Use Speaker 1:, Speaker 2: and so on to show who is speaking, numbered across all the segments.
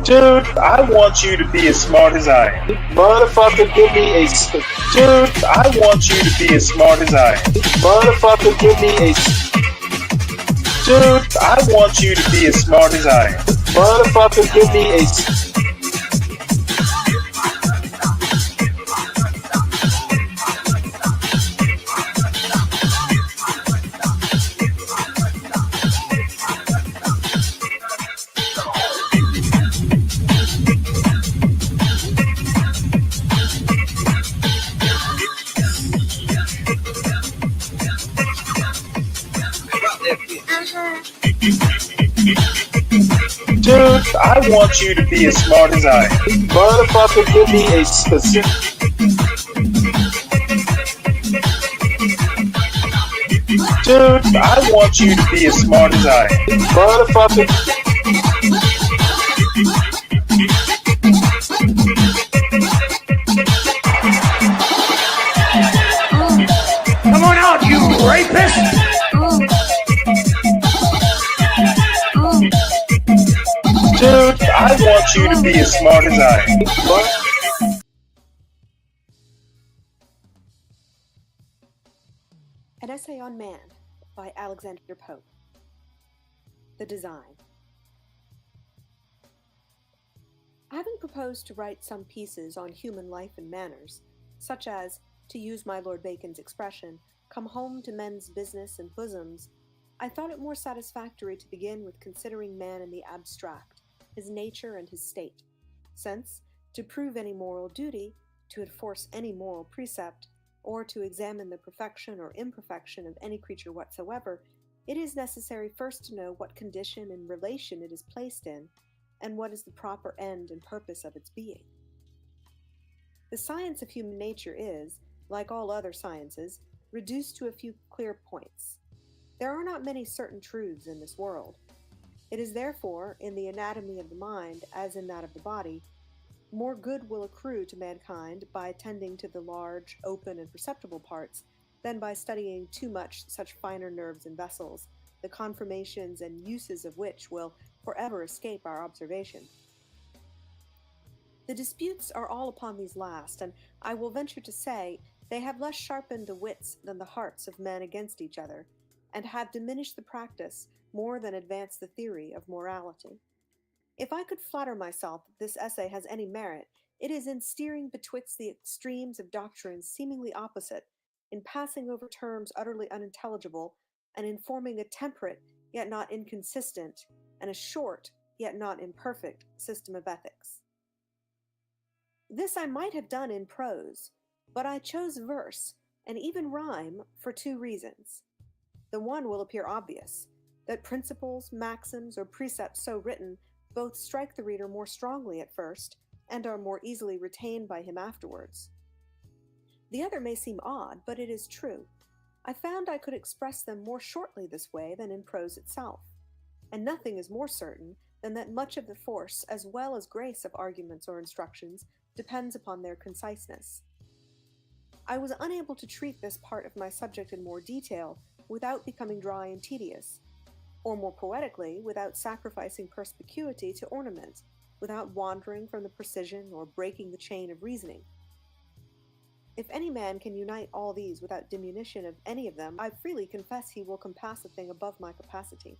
Speaker 1: Dude, I want you to be as smart as I am.
Speaker 2: Motherfucker, give me a...
Speaker 1: Dude, I want you to be as smart as I am.
Speaker 2: Motherfucker, give me a...
Speaker 1: Dude, I want you to be as smart as I am.
Speaker 2: Motherfucker, give me a...
Speaker 1: Dude, I want you to be as smart as I am.
Speaker 2: Motherfucker, give me a specific...
Speaker 1: Dude, I want you to be as smart as I am.
Speaker 2: Motherfucker...
Speaker 3: Come on out, you rapist!
Speaker 1: Dude, I want you to be as smart as I am.
Speaker 4: An Essay on Man by Alexander Pope. The Design. Having proposed to write some pieces on human life and manners, such as, to use my Lord Bacon's expression, come home to men's business and bosoms, I thought it more satisfactory to begin with considering man in the abstract, his nature and his state, since, to prove any moral duty, to enforce any moral precept, or to examine the perfection or imperfection of any creature whatsoever, it is necessary first to know what condition and relation it is placed in, and what is the proper end and purpose of its being. The science of human nature is, like all other sciences, reduced to a few clear points. There are not many certain truths in this world. It is therefore, in the anatomy of the mind, as in that of the body, more good will accrue to mankind by attending to the large, open, and perceptible parts than by studying too much such finer nerves and vessels, the conformations and uses of which will forever escape our observation. The disputes are all upon these last, and I will venture to say they have less sharpened the wits than the hearts of men against each other, and have diminished the practice more than advanced the theory of morality. If I could flatter myself that this essay has any merit, it is in steering betwixt the extremes of doctrines seemingly opposite, in passing over terms utterly unintelligible, and in forming a temperate, yet not inconsistent, and a short, yet not imperfect, system of ethics. This I might have done in prose, but I chose verse, and even rhyme, for two reasons. The one will appear obvious, that principles, maxims, or precepts so written both strike the reader more strongly at first, and are more easily retained by him afterwards. The other may seem odd, but it is true. I found I could express them more shortly this way than in prose itself, and nothing is more certain than that much of the force as well as grace of arguments or instructions depends upon their conciseness. I was unable to treat this part of my subject in more detail without becoming dry and tedious, or more poetically, without sacrificing perspicuity to ornament, without wandering from the precision or breaking the chain of reasoning. If any man can unite all these without diminution of any of them, I freely confess he will compass a thing above my capacity.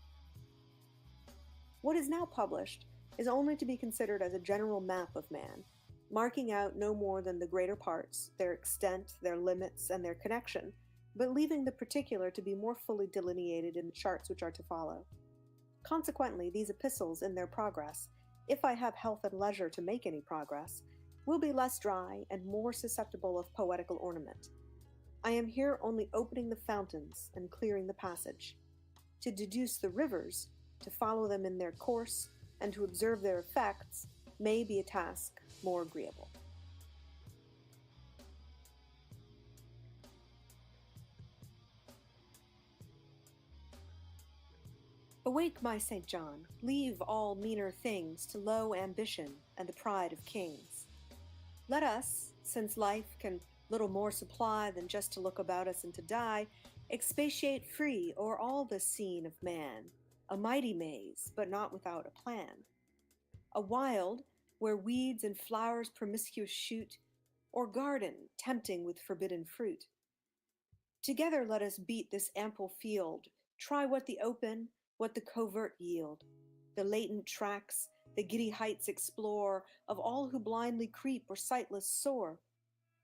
Speaker 4: What is now published is only to be considered as a general map of man, marking out no more than the greater parts, their extent, their limits, and their connection, but leaving the particular to be more fully delineated in the charts which are to follow. Consequently, these epistles in their progress, if I have health and leisure to make any progress, will be less dry and more susceptible of poetical ornament. I am here only opening the fountains and clearing the passage. To deduce the rivers, to follow them in their course, and to observe their effects, may be a task more agreeable. Awake, my St. John, leave all meaner things to low ambition and the pride of kings. Let us, since life can little more supply than just to look about us and to die, expatiate free o'er all the scene of man, a mighty maze, but not without a plan. A wild, where weeds and flowers promiscuous shoot, or garden tempting with forbidden fruit. Together let us beat this ample field, try what the open, what the covert yield, the latent tracks, the giddy heights explore, of all who blindly creep or sightless soar.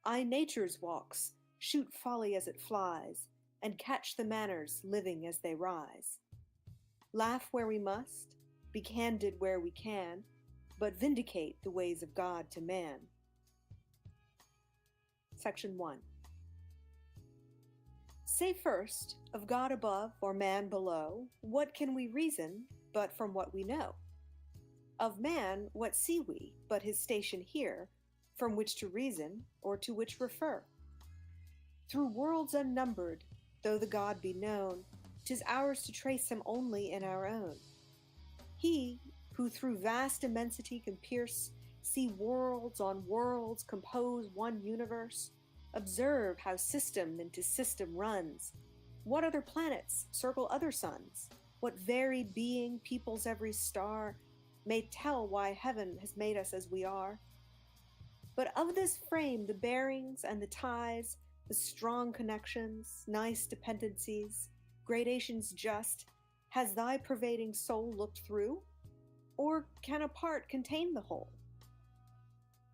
Speaker 4: Eye nature's walks, shoot folly as it flies, and catch the manners living as they rise. Laugh where we must, be candid where we can, but vindicate the ways of God to man. Section 1. Say first, of God above or man below, what can we reason but from what we know? Of man, what see we but his station here, from which to reason or to which refer? Through worlds unnumbered, though the God be known, 'tis ours to trace him only in our own. He, who through vast immensity can pierce, see worlds on worlds compose one universe, observe how system into system runs, what other planets circle other suns, what varied being peoples every star, may tell why heaven has made us as we are. But of this frame the bearings and the ties, the strong connections, nice dependencies, gradations just, has thy pervading soul looked through? Or can a part contain the whole?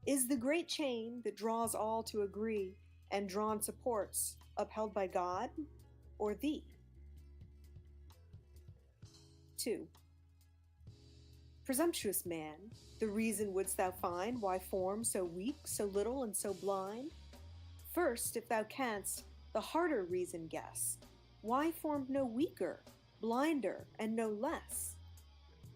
Speaker 4: Is the great chain that draws all to agree and drawn supports upheld by God or thee? 2. Presumptuous man, the reason wouldst thou find why form so weak, so little, and so blind? First, if thou canst, the harder reason guess, why formed no weaker, blinder, and no less?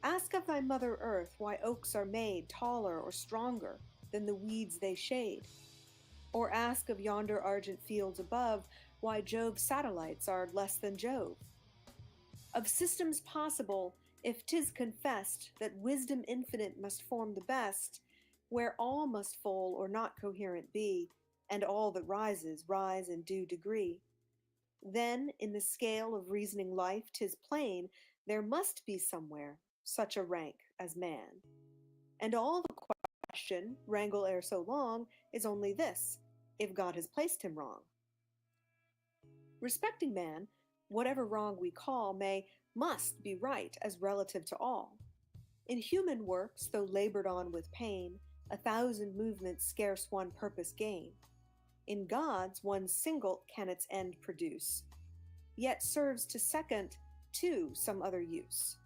Speaker 4: Ask of thy mother earth why oaks are made taller or stronger than the weeds they shade. Or ask of yonder argent fields above why Jove's satellites are less than Jove. Of systems possible, if 'tis confessed that wisdom infinite must form the best, where all must full or not coherent be, and all that rises rise in due degree, then in the scale of reasoning life 'tis plain there must be somewhere such a rank as man. And all the question, wrangle ere so long, is only this, if God has placed him wrong. Respecting man, whatever wrong we call must be right as relative to all. In human works, though labored on with pain, 1,000 movements scarce one purpose gain. In God's, one single can its end produce, yet serves to second, too, some other use.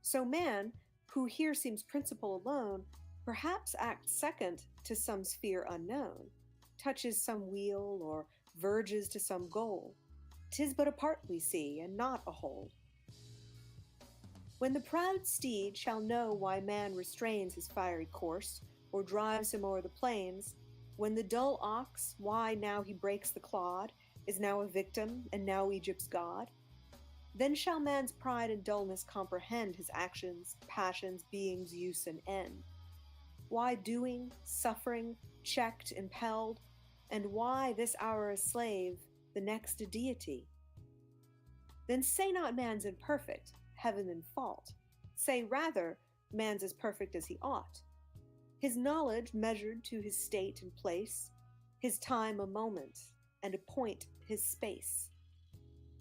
Speaker 4: So man, who here seems principal alone, perhaps acts second to some sphere unknown, touches some wheel or verges to some goal. 'Tis but a part we see, and not a whole. When the proud steed shall know why man restrains his fiery course, or drives him o'er the plains, when the dull ox, why now he breaks the clod, is now a victim, and now Egypt's god, then shall man's pride and dullness comprehend his actions, passions, being's use and end. Why doing, suffering, checked, impelled, and why this hour a slave, the next a deity? Then say not man's imperfect, heaven in fault. Say rather, man's as perfect as he ought. His knowledge measured to his state and place, his time a moment, and a point his space.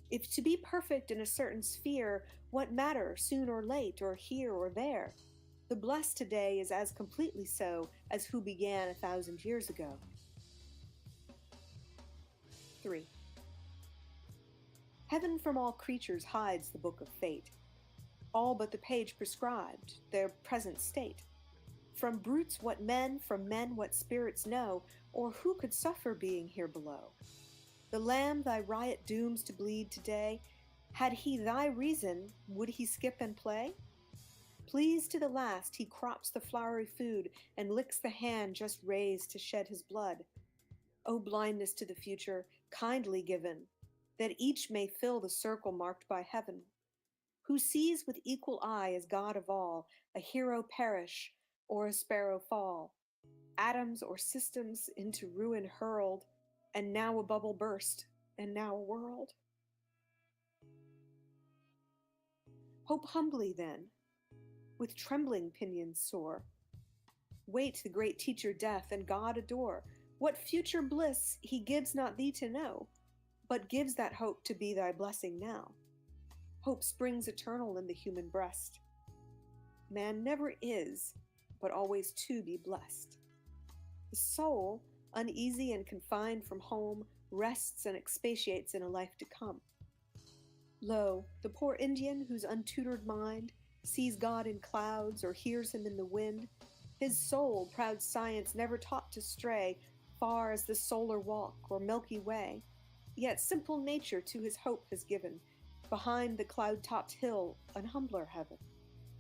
Speaker 4: If to be perfect in a certain sphere, what matter, soon or late, or here or there? The blessed today is as completely so as who began 1,000 years ago. 3. Heaven from all creatures hides the book of fate, all but the page prescribed, their present state. From brutes what men, from men what spirits know, or who could suffer being here below? The lamb thy riot dooms to bleed today, had he thy reason, would he skip and play? Pleased to the last, he crops the flowery food and licks the hand just raised to shed his blood. O blindness to the future, kindly given, that each may fill the circle marked by heaven. Who sees with equal eye as God of all, a hero perish or a sparrow fall, atoms or systems into ruin hurled, and now a bubble burst, and now a world. Hope humbly then, with trembling pinions soar. Wait the great teacher death, and God adore. What future bliss he gives not thee to know, but gives that hope to be thy blessing now. Hope springs eternal in the human breast. Man never is, but always to be blessed. The soul, uneasy and confined from home, rests and expatiates in a life to come. Lo, the poor Indian whose untutored mind sees God in clouds or hears him in the wind, his soul proud science never taught to stray far as the solar walk or Milky Way, yet simple nature to his hope has given, behind the cloud-topped hill an humbler heaven,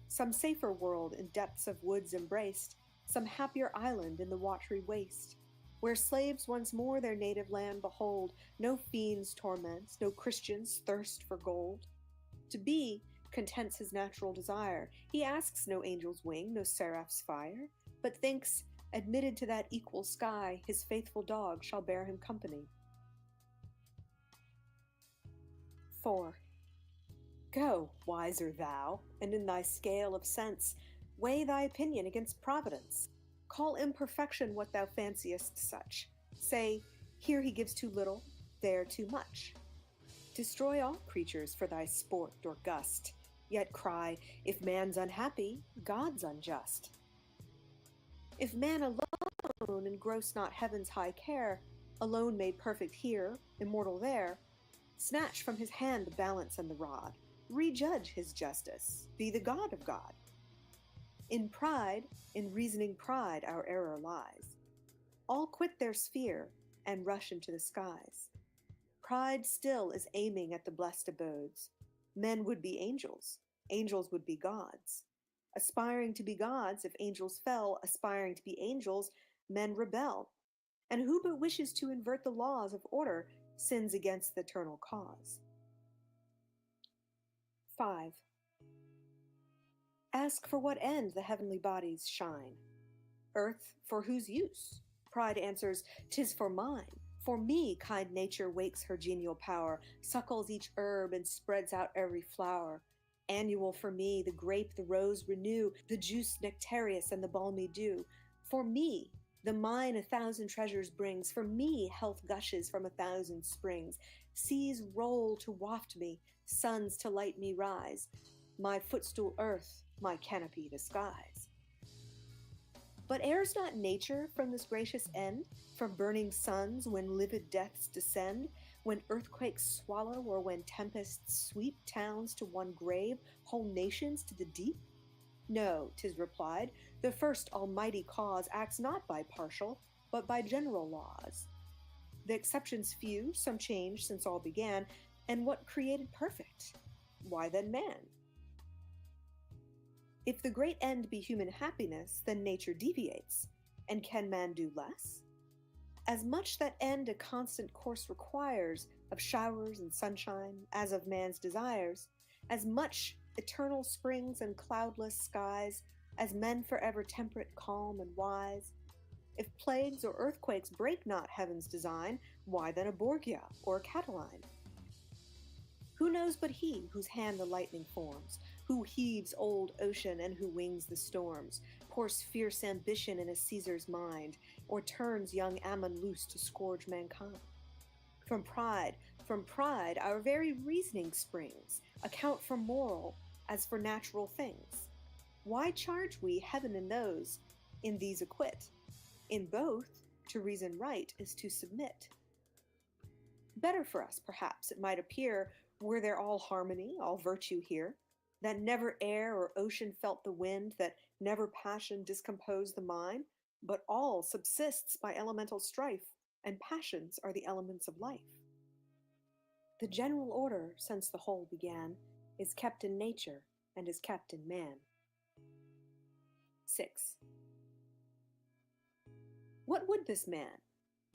Speaker 4: some safer world in depths of woods embraced, some happier island in the watery waste, where slaves once more their native land behold, no fiends' torments, no Christians' thirst for gold. To be contents his natural desire. He asks no angel's wing, no seraph's fire, but thinks, admitted to that equal sky, his faithful dog shall bear him company. 4. Go, wiser thou, and in thy scale of sense, weigh thy opinion against providence. Call imperfection what thou fanciest such. Say, here he gives too little, there too much. Destroy all creatures for thy sport or gust, yet cry, if man's unhappy, God's unjust. If man alone engross not heaven's high care, alone made perfect here, immortal there, snatch from his hand the balance and the rod, rejudge his justice, be the God of God. In pride, in reasoning pride, our error lies. All quit their sphere and rush into the skies. Pride still is aiming at the blessed abodes. Men would be angels, angels would be gods. Aspiring to be gods, if angels fell, aspiring to be angels, men rebel. And who but wishes to invert the laws of order sins against the eternal cause? 5. Ask for what end the heavenly bodies shine. Earth, for whose use? Pride answers, 'tis for mine. For me, kind nature wakes her genial power, suckles each herb and spreads out every flower. Annual for me, the grape, the rose renew, the juice nectareous and the balmy dew. For me, the mine 1,000 treasures brings. For me, health gushes from 1,000 springs. Seas roll to waft me, suns to light me rise. My footstool earth, my canopy the skies. But errs not nature from this gracious end, from burning suns when livid deaths descend, when earthquakes swallow or when tempests sweep towns to one grave, whole nations to the deep? No, 'tis replied, the first almighty cause acts not by partial, but by general laws. The exceptions few, some change since all began, and what created perfect? Why then man? If the great end be human happiness, then nature deviates, and can man do less? As much that end a constant course requires, of showers and sunshine, as of man's desires, as much eternal springs and cloudless skies, as men forever temperate, calm, and wise. If plagues or earthquakes break not heaven's design, why then a Borgia or a Catiline? Who knows but he whose hand the lightning forms, who heaves old ocean and who wings the storms, pours fierce ambition in a Caesar's mind, or turns young Ammon loose to scourge mankind? From pride, our very reasoning springs, account for moral as for natural things. Why charge we heaven in those, in these acquit? In both, to reason right is to submit. Better for us, perhaps, it might appear, were there all harmony, all virtue here, that never air or ocean felt the wind, that never passion discomposed the mind, but all subsists by elemental strife, and passions are the elements of life. The general order, since the whole began, is kept in nature and is kept in man. 6. What would this man?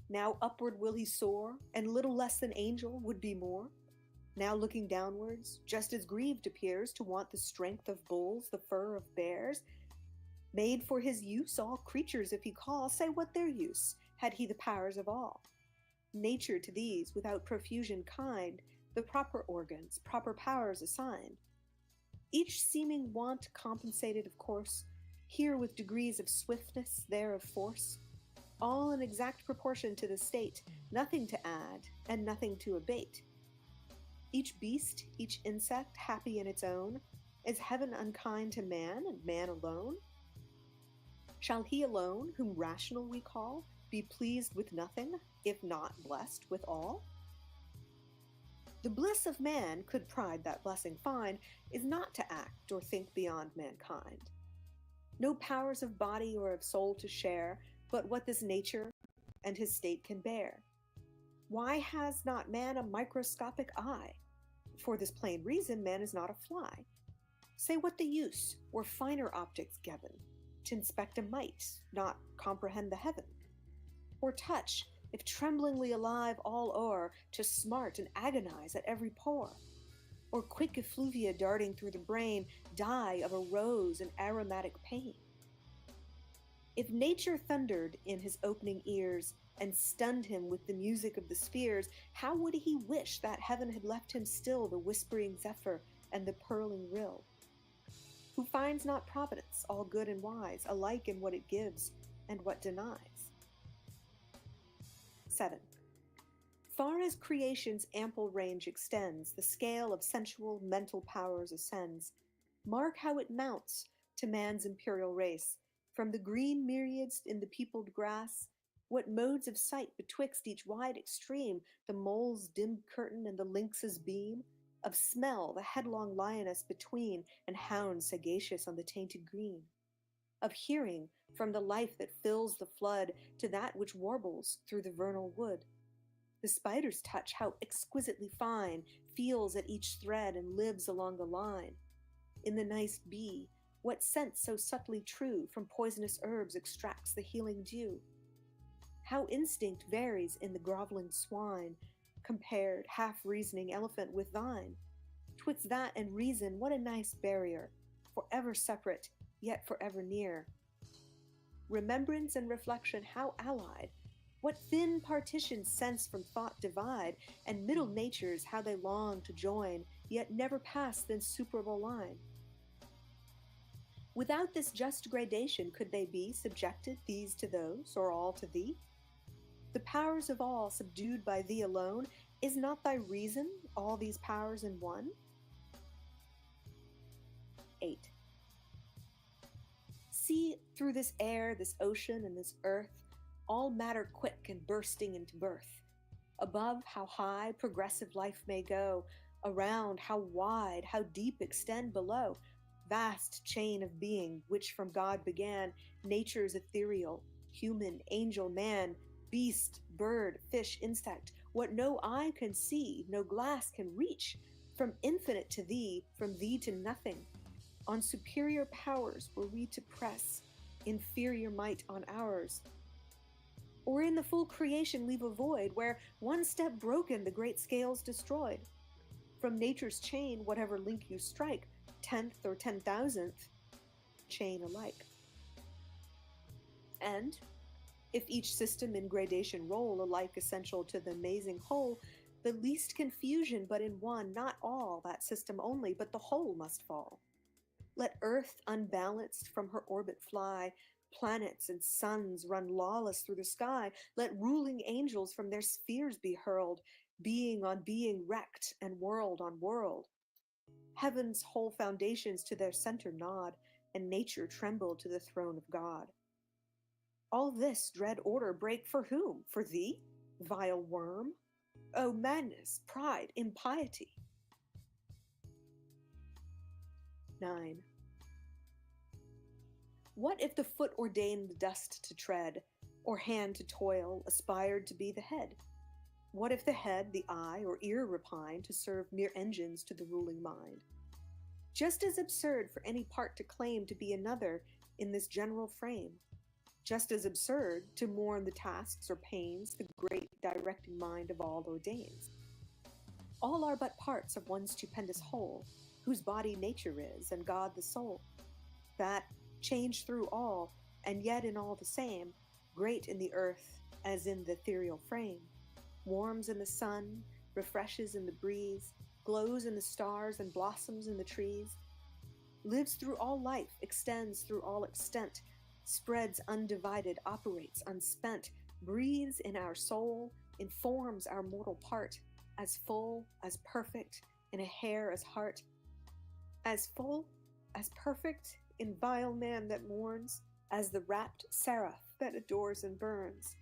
Speaker 4: Now upward will he soar, and little less than angel would be more? Now looking downwards, just as grieved appears to want the strength of bulls, the fur of bears. Made for his use all creatures if he call, say what their use, had he the powers of all. nature to these without profusion kind, the proper organs, proper powers assigned. Each seeming want compensated, of course, here with degrees of swiftness, there of force, all in exact proportion to the state, nothing to add and nothing to abate. Each beast, each insect, happy in its own, is heaven unkind to man and man alone? Shall he alone, whom rational we call, be pleased with nothing, if not blessed with all? The bliss of man, could pride that blessing find, is not to act or think beyond mankind. No powers of body or of soul to share, but what this nature and his state can bear. Why has not man a microscopic eye? For this plain reason, man is not a fly. Say what the use, were finer optics given, to inspect a mite, not comprehend the heaven? Or touch, if tremblingly alive all o'er, to smart and agonize at every pore? Or quick effluvia darting through the brain, die of a rose and aromatic pain? If nature thundered in his opening ears, and stunned him with the music of the spheres, how would he wish that heaven had left him still the whispering zephyr and the purling rill? Who finds not providence, all good and wise, alike in what it gives and what denies? 7. Far as creation's ample range extends, the scale of sensual, mental powers ascends. Mark how it mounts to man's imperial race, from the green myriads in the peopled grass, what modes of sight betwixt each wide extreme, the mole's dim curtain and the lynx's beam, of smell the headlong lioness between, and hound sagacious on the tainted green, of hearing from the life that fills the flood to that which warbles through the vernal wood. The spider's touch, how exquisitely fine, feels at each thread and lives along the line. In the nice bee, what scent so subtly true from poisonous herbs extracts the healing dew? How instinct varies in the groveling swine, compared, half-reasoning elephant with thine. Twixt that and reason, what a nice barrier, forever separate, yet forever near. Remembrance and reflection, how allied, what thin partitions sense from thought divide, and middle natures, how they long to join, yet never pass the insuperable line. Without this just gradation, could they be subjected, these to those, or all to thee? The powers of all subdued by thee alone, is not thy reason all these powers in one? 8. See through this air, this ocean, and this earth, all matter quick and bursting into birth. Above, how high progressive life may go, around, how wide, how deep extend below. Vast chain of being, which from God began, nature's ethereal, human, angel, man, beast, bird, fish, insect, what no eye can see, no glass can reach, from infinite to thee, from thee to nothing. On superior powers were we to press, inferior might on ours. Or in the full creation leave a void, where one step broken the great scales destroyed. From nature's chain, whatever link you strike, 10th or 10,000th chain alike. And if each system in gradation roll alike essential to the amazing whole, the least confusion but in one, not all, that system only, but the whole must fall. Let earth unbalanced from her orbit fly, planets and suns run lawless through the sky, let ruling angels from their spheres be hurled, being on being wrecked and world on world. Heaven's whole foundations to their center nod, and nature tremble to the throne of God. All this dread order break for whom? For thee, vile worm? O madness, pride, impiety! 9. What if the foot ordained the dust to tread, or hand to toil, aspired to be the head? What if the head, the eye, or ear repine to serve mere engines to the ruling mind? Just as absurd for any part to claim to be another in this general frame. Just as absurd to mourn the tasks or pains the great directing mind of all ordains. All are but parts of one stupendous whole, whose body nature is, and God the soul, that, changed through all, and yet in all the same, great in the earth as in the ethereal frame, warms in the sun, refreshes in the breeze, glows in the stars and blossoms in the trees, lives through all life, extends through all extent, spreads undivided, operates unspent, breathes in our soul, informs our mortal part, as full, as perfect, in a hair as heart, as full, as perfect, in vile man that mourns, as the rapt seraph that adores and burns.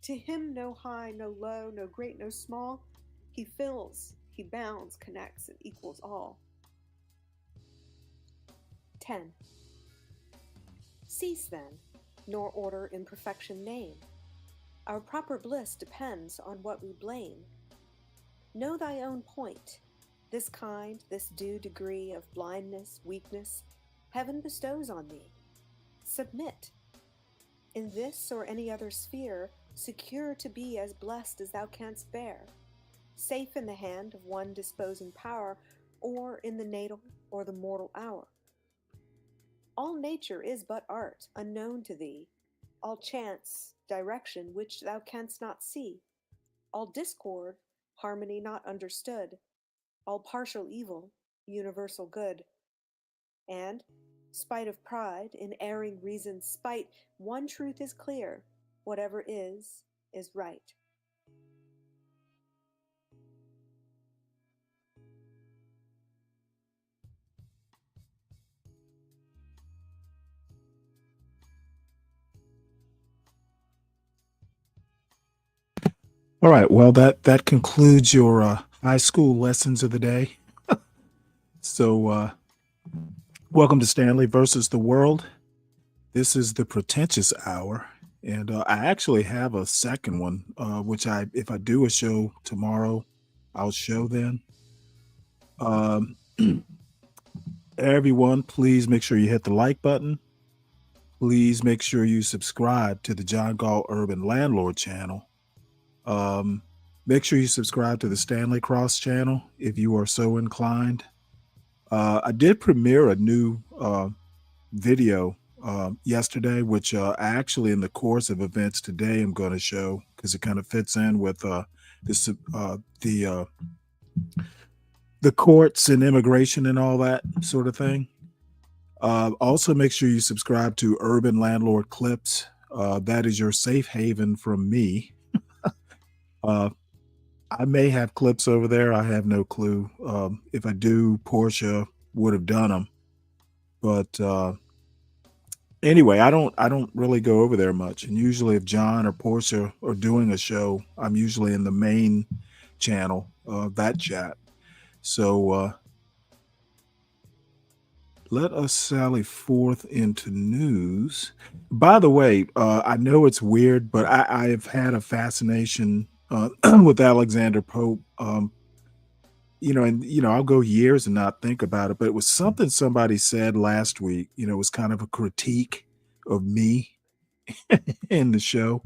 Speaker 4: To him no high, no low, no great, no small, he fills, he bounds, connects, and equals all. 10. Cease then, nor order imperfection name. Our proper bliss depends on what we blame. Know thy own point. This kind, this due degree of blindness, weakness, heaven bestows on thee. Submit. In this or any other sphere, secure to be as blessed as thou canst bear, safe in the hand of one disposing power, or in the natal or the mortal hour. All nature is but art, unknown to thee, all chance, direction which thou canst not see, all discord, harmony not understood, all partial evil, universal good. And, spite of pride, in erring reason's spite, one truth is clear, whatever is right.
Speaker 5: All right. Well, that concludes your high school lessons of the day. So, welcome to Stanley versus the World. This is the pretentious hour, and I actually have a second one, which if I do a show tomorrow, I'll show then. Everyone, please make sure you hit the like button. Please make sure you subscribe to the John Gall Urban Landlord channel. Make sure you subscribe to the Stanley Cross channel if you are so inclined. I did premiere a new video yesterday, which actually in the course of events today I'm going to show because it kind of fits in with the courts and immigration and all that sort of thing. Also, make sure you subscribe to Urban Landlord Clips. That is your safe haven from me. I may have clips over there. I have no clue. If I do, Portia would have done them. But anyway, I don't really go over there much. And usually if John or Portia are doing a show, I'm usually in the main channel, that chat. So let us sally forth into news. By the way, I know it's weird, but I've had a fascination with Alexander Pope. I'll go years and not think about it, but it was something somebody said last week. It was kind of a critique of me in the show.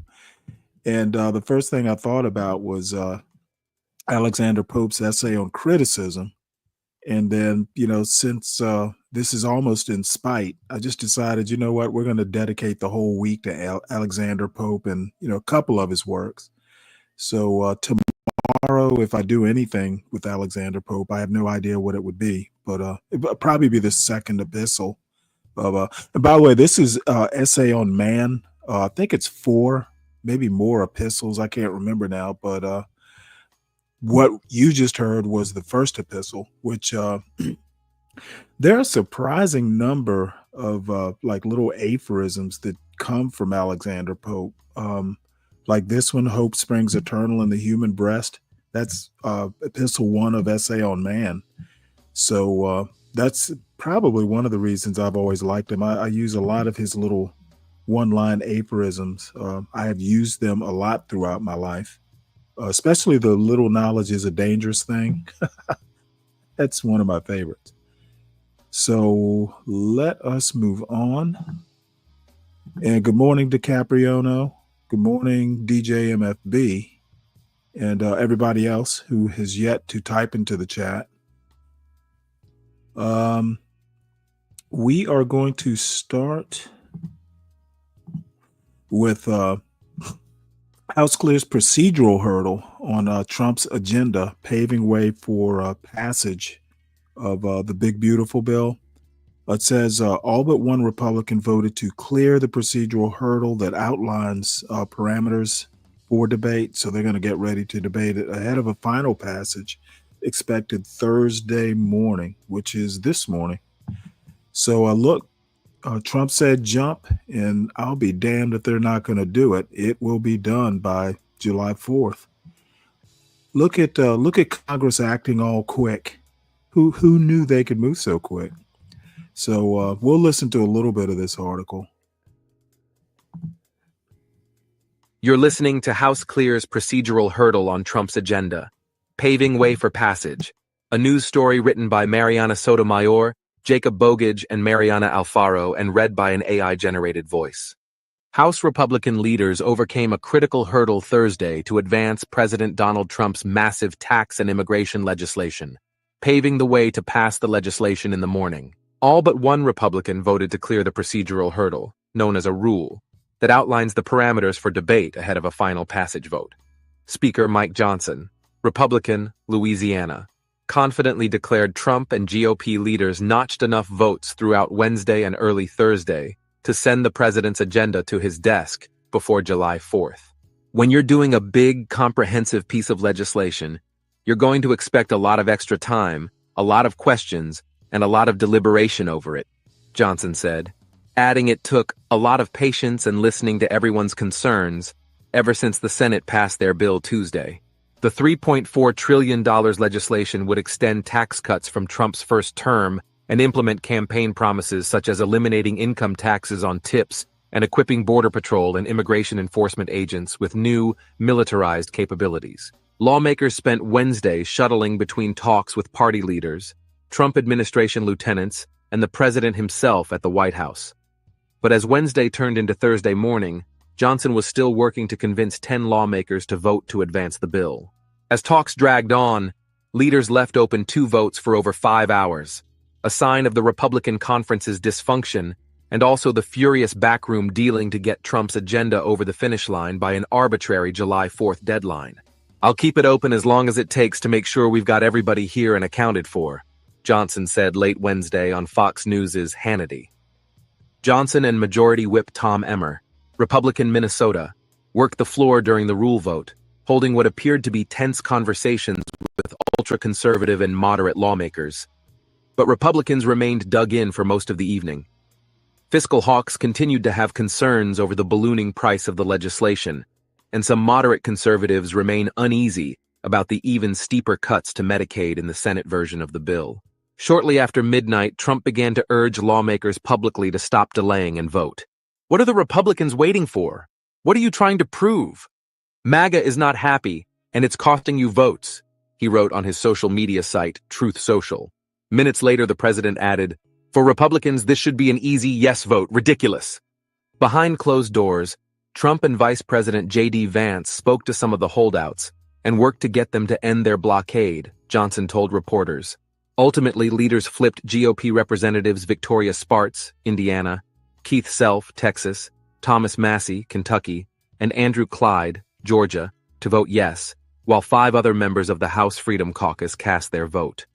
Speaker 5: And the first thing I thought about was Alexander Pope's essay on criticism. And then, since this is almost in spite, I just decided, you know what, we're going to dedicate the whole week to Alexander Pope and, a couple of his works. So tomorrow, if I do anything with Alexander Pope, I have no idea what it would be, but it would probably be the second epistle. And by the way, this is Essay on Man. I think it's 4, maybe more epistles. I can't remember now, but what you just heard was the first epistle, which there are a surprising number of like little aphorisms that come from Alexander Pope. Like this one, hope springs eternal in the human breast. That's epistle 1 of Essay on Man. So that's probably one of the reasons I've always liked him. I use a lot of his little one-line aphorisms. I have used them a lot throughout my life. Especially the little knowledge is a dangerous thing. That's one of my favorites. So let us move on. And good morning, DiCapriono. Good morning, DJ MFB. And everybody else who has yet to type into the chat. We are going to start with House clears procedural hurdle on Trump's agenda, paving way for passage of the big beautiful bill. It says all but one Republican voted to clear the procedural hurdle that outlines parameters for debate. So they're going to get ready to debate it ahead of a final passage expected Thursday morning, which is this morning. So look, Trump said jump, and I'll be damned if they're not going to do it. It will be done by July 4th. Look at Congress acting all quick. Who knew they could move so quick? So we'll listen to a little bit of this article.
Speaker 6: You're listening to House Clears Procedural Hurdle on Trump's Agenda, Paving Way for Passage, a news story written by Mariana Sotomayor, Jacob Bogage, and Mariana Alfaro, and read by an AI-generated voice. House Republican leaders overcame a critical hurdle Thursday to advance President Donald Trump's massive tax and immigration legislation, paving the way to pass the legislation in the morning. All but one Republican voted to clear the procedural hurdle, known as a rule, that outlines the parameters for debate ahead of a final passage vote. Speaker Mike Johnson, Republican, Louisiana, confidently declared Trump and GOP leaders notched enough votes throughout Wednesday and early Thursday to send the president's agenda to his desk before July 4th. When you're doing a big, comprehensive piece of legislation, you're going to expect a lot of extra time, a lot of questions, and a lot of deliberation over it, Johnson said, adding it took a lot of patience and listening to everyone's concerns ever since the Senate passed their bill Tuesday. The $3.4 trillion legislation would extend tax cuts from Trump's first term and implement campaign promises such as eliminating income taxes on tips and equipping Border Patrol and immigration enforcement agents with new, militarized capabilities. Lawmakers spent Wednesday shuttling between talks with party leaders, Trump administration lieutenants, and the president himself at the White House. But as Wednesday turned into Thursday morning, Johnson was still working to convince 10 lawmakers to vote to advance the bill. As talks dragged on, leaders left open 2 votes for over 5 hours, a sign of the Republican conference's dysfunction and also the furious backroom dealing to get Trump's agenda over the finish line by an arbitrary July 4th deadline. "I'll keep it open as long as it takes to make sure we've got everybody here and accounted for," Johnson said late Wednesday on Fox News' Hannity. Johnson and Majority Whip Tom Emmer, Republican Minnesota, worked the floor during the rule vote, holding what appeared to be tense conversations with ultra-conservative and moderate lawmakers. But Republicans remained dug in for most of the evening. Fiscal hawks continued to have concerns over the ballooning price of the legislation, and some moderate conservatives remain uneasy about the even steeper cuts to Medicaid in the Senate version of the bill. Shortly after midnight, Trump began to urge lawmakers publicly to stop delaying and vote. "What are the Republicans waiting for? What are you trying to prove? MAGA is not happy, and it's costing you votes," he wrote on his social media site, Truth Social. Minutes later, the president added, "For Republicans, this should be an easy yes vote. Ridiculous." Behind closed doors, Trump and Vice President J.D. Vance spoke to some of the holdouts and worked to get them to end their blockade, Johnson told reporters. Ultimately, leaders flipped GOP Representatives Victoria Spartz, Indiana, Keith Self, Texas, Thomas Massey, Kentucky, and Andrew Clyde, Georgia, to vote yes, while 5 other members of the House Freedom Caucus cast their vote.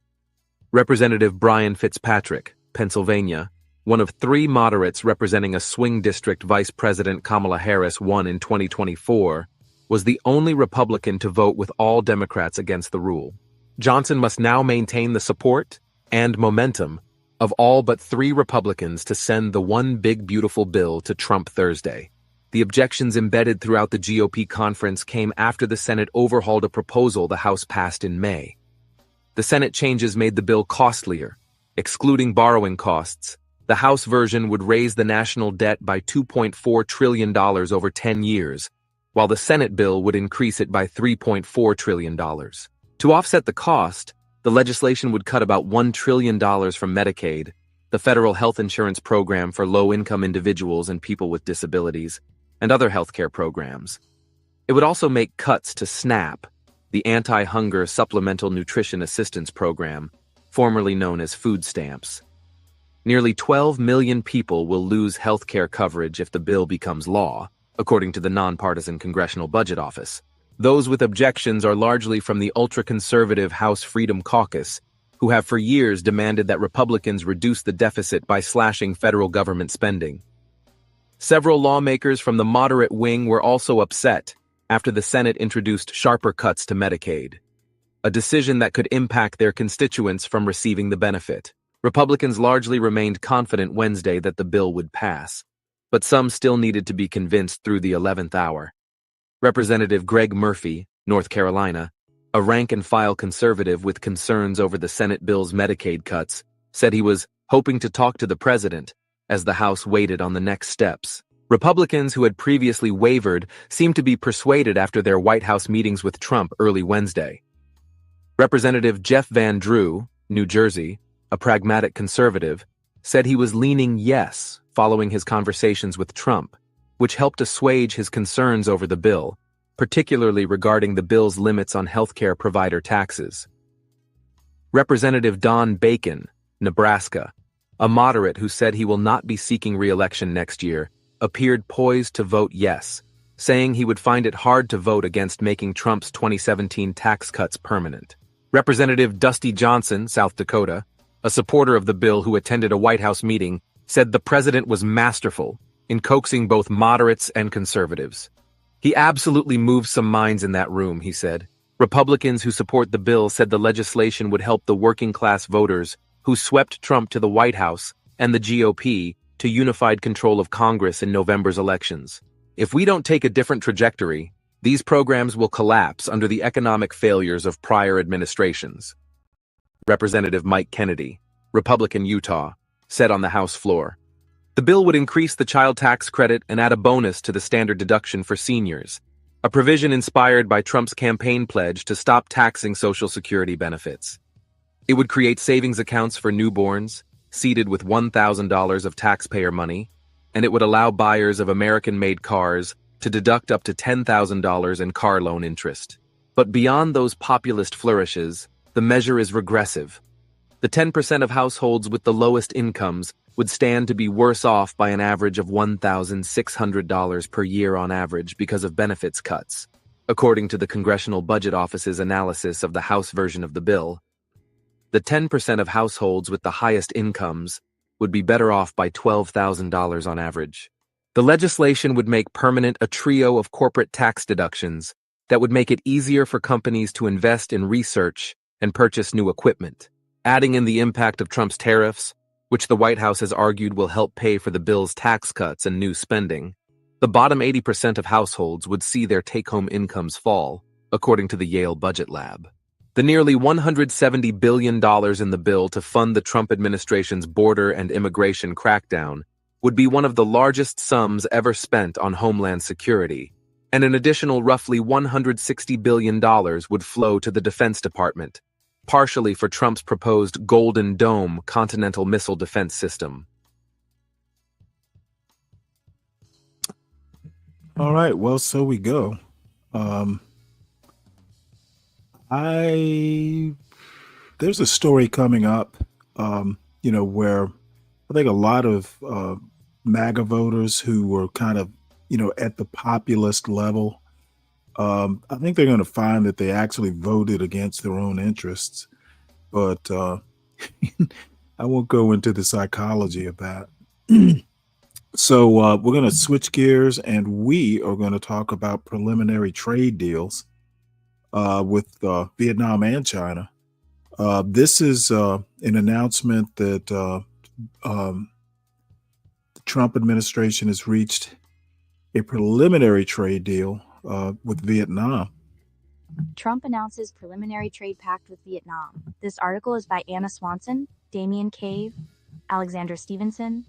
Speaker 6: Representative Brian Fitzpatrick, Pennsylvania, one of 3 moderates representing a swing district Vice President Kamala Harris won in 2024, was the only Republican to vote with all Democrats against the rule. Johnson must now maintain the support and momentum of all but 3 Republicans to send the one big beautiful bill to Trump Thursday. The objections embedded throughout the GOP conference came after the Senate overhauled a proposal the House passed in May. The Senate changes made the bill costlier. Excluding borrowing costs, the House version would raise the national debt by $2.4 trillion over 10 years, while the Senate bill would increase it by $3.4 trillion. To offset the cost, the legislation would cut about $1 trillion from Medicaid, the federal health insurance program for low-income individuals and people with disabilities, and other healthcare programs. It would also make cuts to SNAP, the Anti-Hunger Supplemental Nutrition Assistance Program, formerly known as food stamps. Nearly 12 million people will lose healthcare coverage if the bill becomes law, according to the nonpartisan Congressional Budget Office. Those with objections are largely from the ultra-conservative House Freedom Caucus, who have for years demanded that Republicans reduce the deficit by slashing federal government spending. Several lawmakers from the moderate wing were also upset after the Senate introduced sharper cuts to Medicaid, a decision that could impact their constituents from receiving the benefit. Republicans largely remained confident Wednesday that the bill would pass, but some still needed to be convinced through the 11th hour. Representative Greg Murphy, North Carolina, a rank-and-file conservative with concerns over the Senate bill's Medicaid cuts, said he was hoping to talk to the president as the House waited on the next steps. Republicans who had previously wavered seemed to be persuaded after their White House meetings with Trump early Wednesday. Representative Jeff Van Drew, New Jersey, a pragmatic conservative, said he was leaning yes following his conversations with Trump, which helped assuage his concerns over the bill, particularly regarding the bill's limits on healthcare provider taxes. Representative Don Bacon, Nebraska, a moderate who said he will not be seeking re-election next year, appeared poised to vote yes, saying he would find it hard to vote against making Trump's 2017 tax cuts permanent. Representative Dusty Johnson, South Dakota, a supporter of the bill who attended a White House meeting, said the president was masterful in coaxing both moderates and conservatives. He absolutely moved some minds in that room, he said. Republicans who support the bill said the legislation would help the working-class voters who swept Trump to the White House and the GOP to unified control of Congress in November's elections. If we don't take a different trajectory, these programs will collapse under the economic failures of prior administrations. Representative Mike Kennedy, Republican Utah, said on the House floor. The bill would increase the child tax credit and add a bonus to the standard deduction for seniors, a provision inspired by Trump's campaign pledge to stop taxing Social Security benefits. It would create savings accounts for newborns, seeded with $1,000 of taxpayer money, and it would allow buyers of American-made cars to deduct up to $10,000 in car loan interest. But beyond those populist flourishes, the measure is regressive. The 10% of households with the lowest incomes would stand to be worse off by an average of $1,600 per year on average because of benefits cuts, according to the Congressional Budget Office's analysis of the House version of the bill. The 10% of households with the highest incomes would be better off by $12,000 on average. The legislation would make permanent a trio of corporate tax deductions that would make it easier for companies to invest in research and purchase new equipment, adding in the impact of Trump's tariffs, which the White House has argued will help pay for the bill's tax cuts and new spending. The bottom 80% of households would see their take-home incomes fall, according to the Yale Budget Lab. The nearly $170 billion in the bill to fund the Trump administration's border and immigration crackdown would be one of the largest sums ever spent on homeland security, and an additional roughly $160 billion would flow to the Defense Department, partially for Trump's proposed Golden Dome continental missile defense system.
Speaker 5: All right, well, so we go. There's a story coming up, where I think a lot of MAGA voters who were kind of, at the populist level, I think they're going to find that they actually voted against their own interests. But I won't go into the psychology of that. So we're going to switch gears, and we are going to talk about preliminary trade deals with Vietnam and China. This is an announcement that the Trump administration has reached a preliminary trade deal with Vietnam.
Speaker 7: Trump announces preliminary trade pact with Vietnam. This article is by Anna Swanson, Damian Cave, Alexander Stevenson,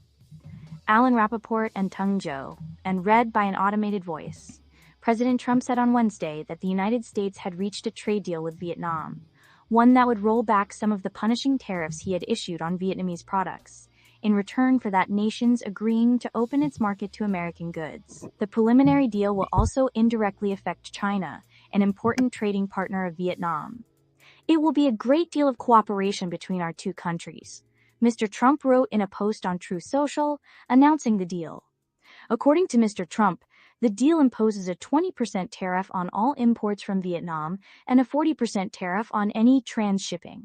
Speaker 7: Alan Rappaport, and Tung Zhou, and read by an automated voice. President Trump said on Wednesday that the United States had reached a trade deal with Vietnam, one that would roll back some of the punishing tariffs he had issued on Vietnamese products, in return for that nation's agreeing to open its market to American goods. The preliminary deal will also indirectly affect China, an important trading partner of Vietnam. It will be a great deal of cooperation between our two countries, Mr. Trump wrote in a post on Truth Social, announcing the deal. According to Mr. Trump, The deal imposes a 20% tariff on all imports from Vietnam and a 40% tariff on any transshipping.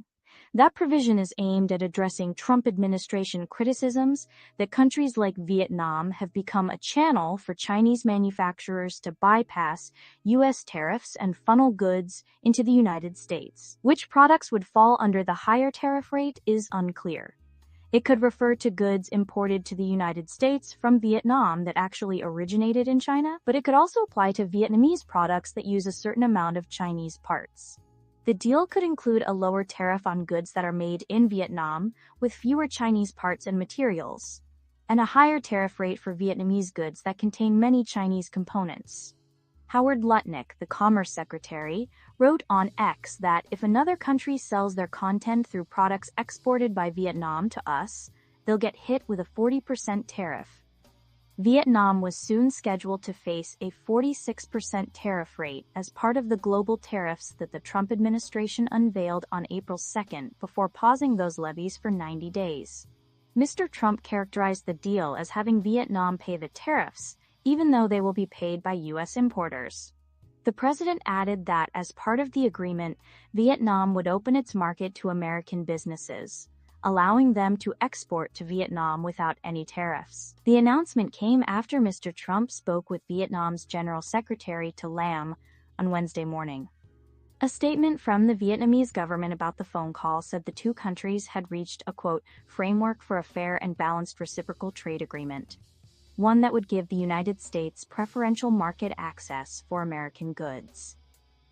Speaker 7: That provision is aimed at addressing Trump administration criticisms that countries like Vietnam have become a channel for Chinese manufacturers to bypass U.S. tariffs and funnel goods into the United States. Which products would fall under the higher tariff rate is unclear. It could refer to goods imported to the United States from Vietnam that actually originated in China, but it could also apply to Vietnamese products that use a certain amount of Chinese parts. The deal could include a lower tariff on goods that are made in Vietnam with fewer Chinese parts and materials, and a higher tariff rate for Vietnamese goods that contain many Chinese components. Howard Lutnick, the Commerce Secretary, wrote on X that if another country sells their content through products exported by Vietnam to us, they'll get hit with a 40% tariff. Vietnam was soon scheduled to face a 46% tariff rate as part of the global tariffs that the Trump administration unveiled on April 2nd before pausing those levies for 90 days. Mr. Trump characterized the deal as having Vietnam pay the tariffs, even though they will be paid by U.S. importers. The president added that as part of the agreement, Vietnam would open its market to American businesses, allowing them to export to Vietnam without any tariffs. The announcement came after Mr. Trump spoke with Vietnam's General Secretary To Lam on Wednesday morning. A statement from the Vietnamese government about the phone call said the two countries had reached a, quote, framework for a fair and balanced reciprocal trade agreement, one that would give the United States preferential market access for American goods.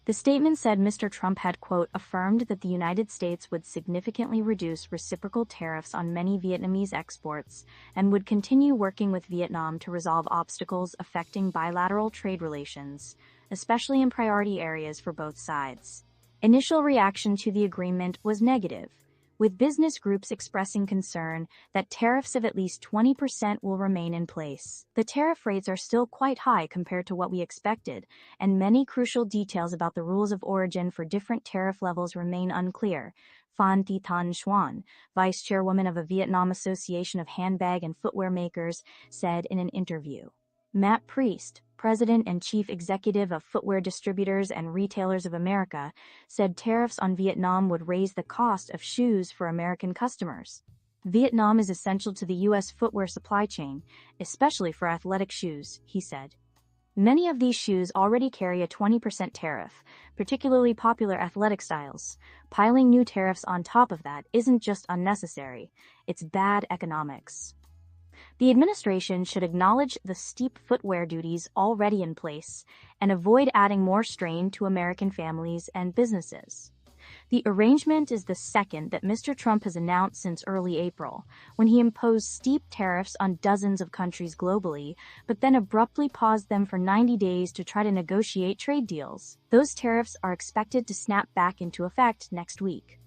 Speaker 7: The statement said Mr. Trump had, quote, affirmed that the United States would significantly reduce reciprocal tariffs on many Vietnamese exports and would continue working with Vietnam to resolve obstacles affecting bilateral trade relations, especially in priority areas for both sides. Initial reaction to the agreement was negative, with business groups expressing concern that tariffs of at least 20% will remain in place. The tariff rates are still quite high compared to what we expected, and many crucial details about the rules of origin for different tariff levels remain unclear, Phan Thi Thanh Xuan, vice chairwoman of a Vietnam Association of Handbag and Footwear Makers, said in an interview. Matt Priest, president and chief executive of Footwear Distributors and Retailers of America, said tariffs on Vietnam would raise the cost of shoes for American customers. Vietnam is essential to the U.S. footwear supply chain, especially for athletic shoes, he said. Many of these shoes already carry a 20% tariff, particularly popular athletic styles. Piling new tariffs on top of that isn't just unnecessary, it's bad economics. The administration should acknowledge the steep footwear duties already in place and avoid adding more strain to American families and businesses. The arrangement is the second that Mr. Trump has announced since early April, when he imposed steep tariffs on dozens of countries globally, but then abruptly paused them for 90 days to try to negotiate trade deals. Those tariffs are expected to snap back into effect next week.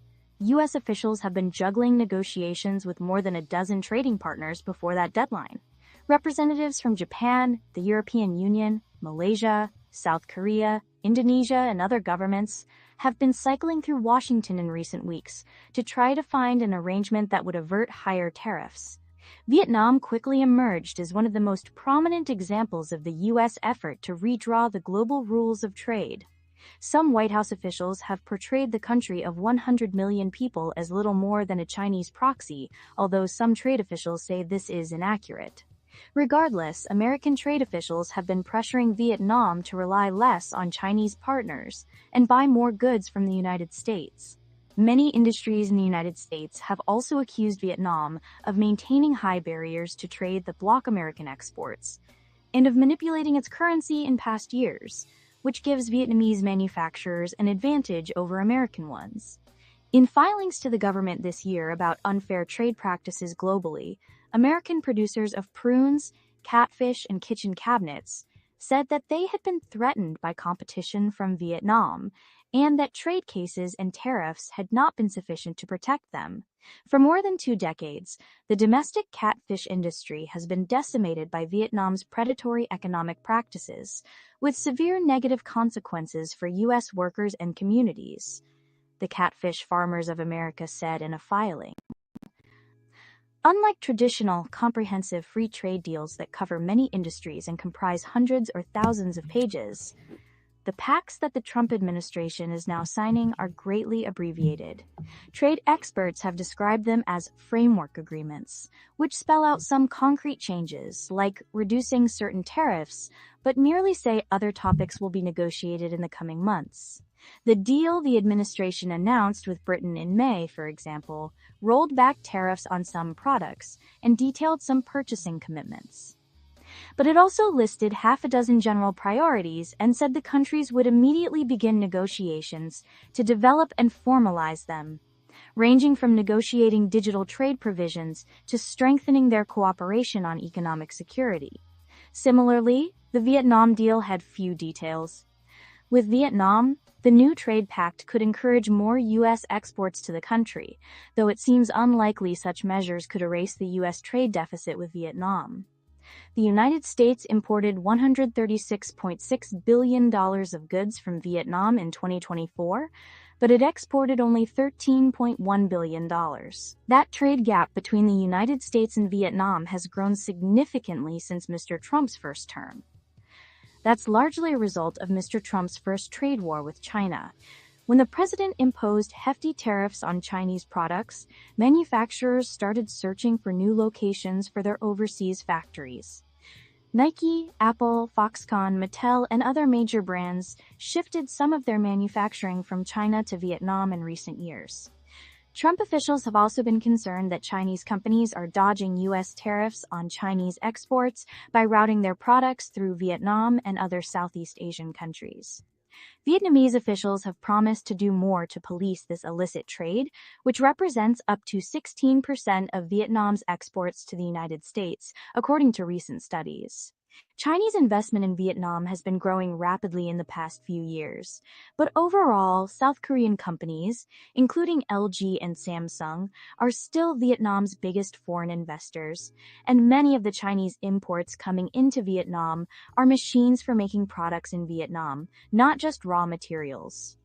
Speaker 7: U.S. officials have been juggling negotiations with more than a dozen trading partners before that deadline. Representatives from Japan, the European Union, Malaysia, South Korea, Indonesia, and other governments have been cycling through Washington in recent weeks to try to find an arrangement that would avert higher tariffs. Vietnam quickly emerged as one of the most prominent examples of the U.S. effort to redraw the global rules of trade. Some White House officials have portrayed the country of 100 million people as little more than a Chinese proxy, although some trade officials say this is inaccurate. Regardless, American trade officials have been pressuring Vietnam to rely less on Chinese partners and buy more goods from the United States. Many industries in the United States have also accused Vietnam of maintaining high barriers to trade that block American exports, and of manipulating its currency in past years, which gives Vietnamese manufacturers an advantage over American ones. In filings to the government this year about unfair trade practices globally, American producers of prunes, catfish, and kitchen cabinets said that they had been threatened by competition from Vietnam, and that trade cases and tariffs had not been sufficient to protect them. For more than 2 decades, the domestic catfish industry has been decimated by Vietnam's predatory economic practices, with severe negative consequences for U.S. workers and communities, the Catfish Farmers of America said in a filing. Unlike traditional, comprehensive free trade deals that cover many industries and comprise hundreds or thousands of pages, the pacts that the Trump administration is now signing are greatly abbreviated. Trade experts have described them as framework agreements, which spell out some concrete changes, like reducing certain tariffs, but merely say other topics will be negotiated in the coming months. The deal the administration announced with Britain in May, for example, rolled back tariffs on some products and detailed some purchasing commitments. But it also listed half a dozen general priorities and said the countries would immediately begin negotiations to develop and formalize them, ranging from negotiating digital trade provisions to strengthening their cooperation on economic security. Similarly, the Vietnam deal had few details. With Vietnam, the new trade pact could encourage more U.S. exports to the country, though it seems unlikely such measures could erase the U.S. trade deficit with Vietnam. The United States imported $136.6 billion of goods from Vietnam in 2024, but it exported only $13.1 billion. That trade gap between the United States and Vietnam has grown significantly since Mr. Trump's first term. That's largely a result of Mr. Trump's first trade war with China. When the president imposed hefty tariffs on Chinese products, manufacturers started searching for new locations for their overseas factories. Nike, Apple, Foxconn, Mattel, and other major brands shifted some of their manufacturing from China to Vietnam in recent years. Trump officials have also been concerned that Chinese companies are dodging U.S. tariffs on Chinese exports by routing their products through Vietnam and other Southeast Asian countries. Vietnamese officials have promised to do more to police this illicit trade, which represents up to 16% of Vietnam's exports to the United States, according to recent studies. Chinese investment in Vietnam has been growing rapidly in the past few years, but overall, South Korean companies, including LG and Samsung, are still Vietnam's biggest foreign investors, and many of the Chinese imports coming into Vietnam are machines for making products in Vietnam, not just raw materials.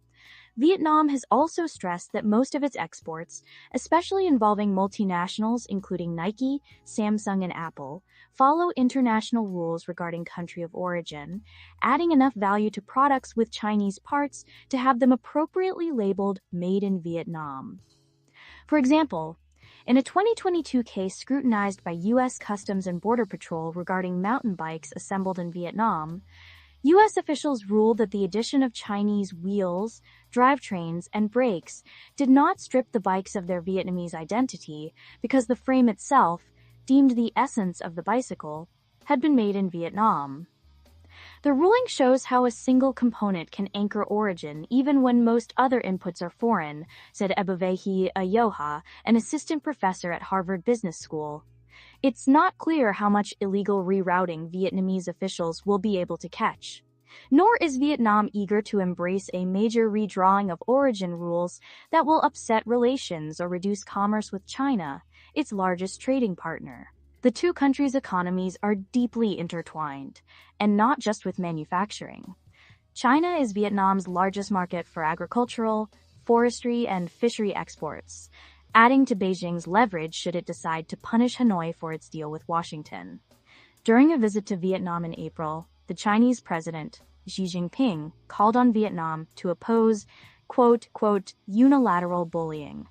Speaker 7: Vietnam has also stressed that most of its exports, especially involving multinationals including Nike, Samsung, and Apple, follow international rules regarding country of origin, adding enough value to products with Chinese parts to have them appropriately labeled Made in Vietnam. For example, in a 2022 case scrutinized by U.S. Customs and Border Patrol regarding mountain bikes assembled in Vietnam, U.S. officials ruled that the addition of Chinese wheels, drivetrains, and brakes did not strip the bikes of their Vietnamese identity because the frame itself, deemed the essence of the bicycle, had been made in Vietnam. The ruling shows how a single component can anchor origin even when most other inputs are foreign, said Ebuvehi Ayoha, an assistant professor at Harvard Business School. It's not clear how much illegal rerouting Vietnamese officials will be able to catch. Nor is Vietnam eager to embrace a major redrawing of origin rules that will upset relations or reduce commerce with China, its largest trading partner. The two countries' economies are deeply intertwined, and not just with manufacturing. China is Vietnam's largest market for agricultural, forestry, and fishery exports, adding to Beijing's leverage should it decide to punish Hanoi for its deal with Washington. During a visit to Vietnam in April, the Chinese president, Xi Jinping, called on Vietnam to oppose, quote, unilateral bullying.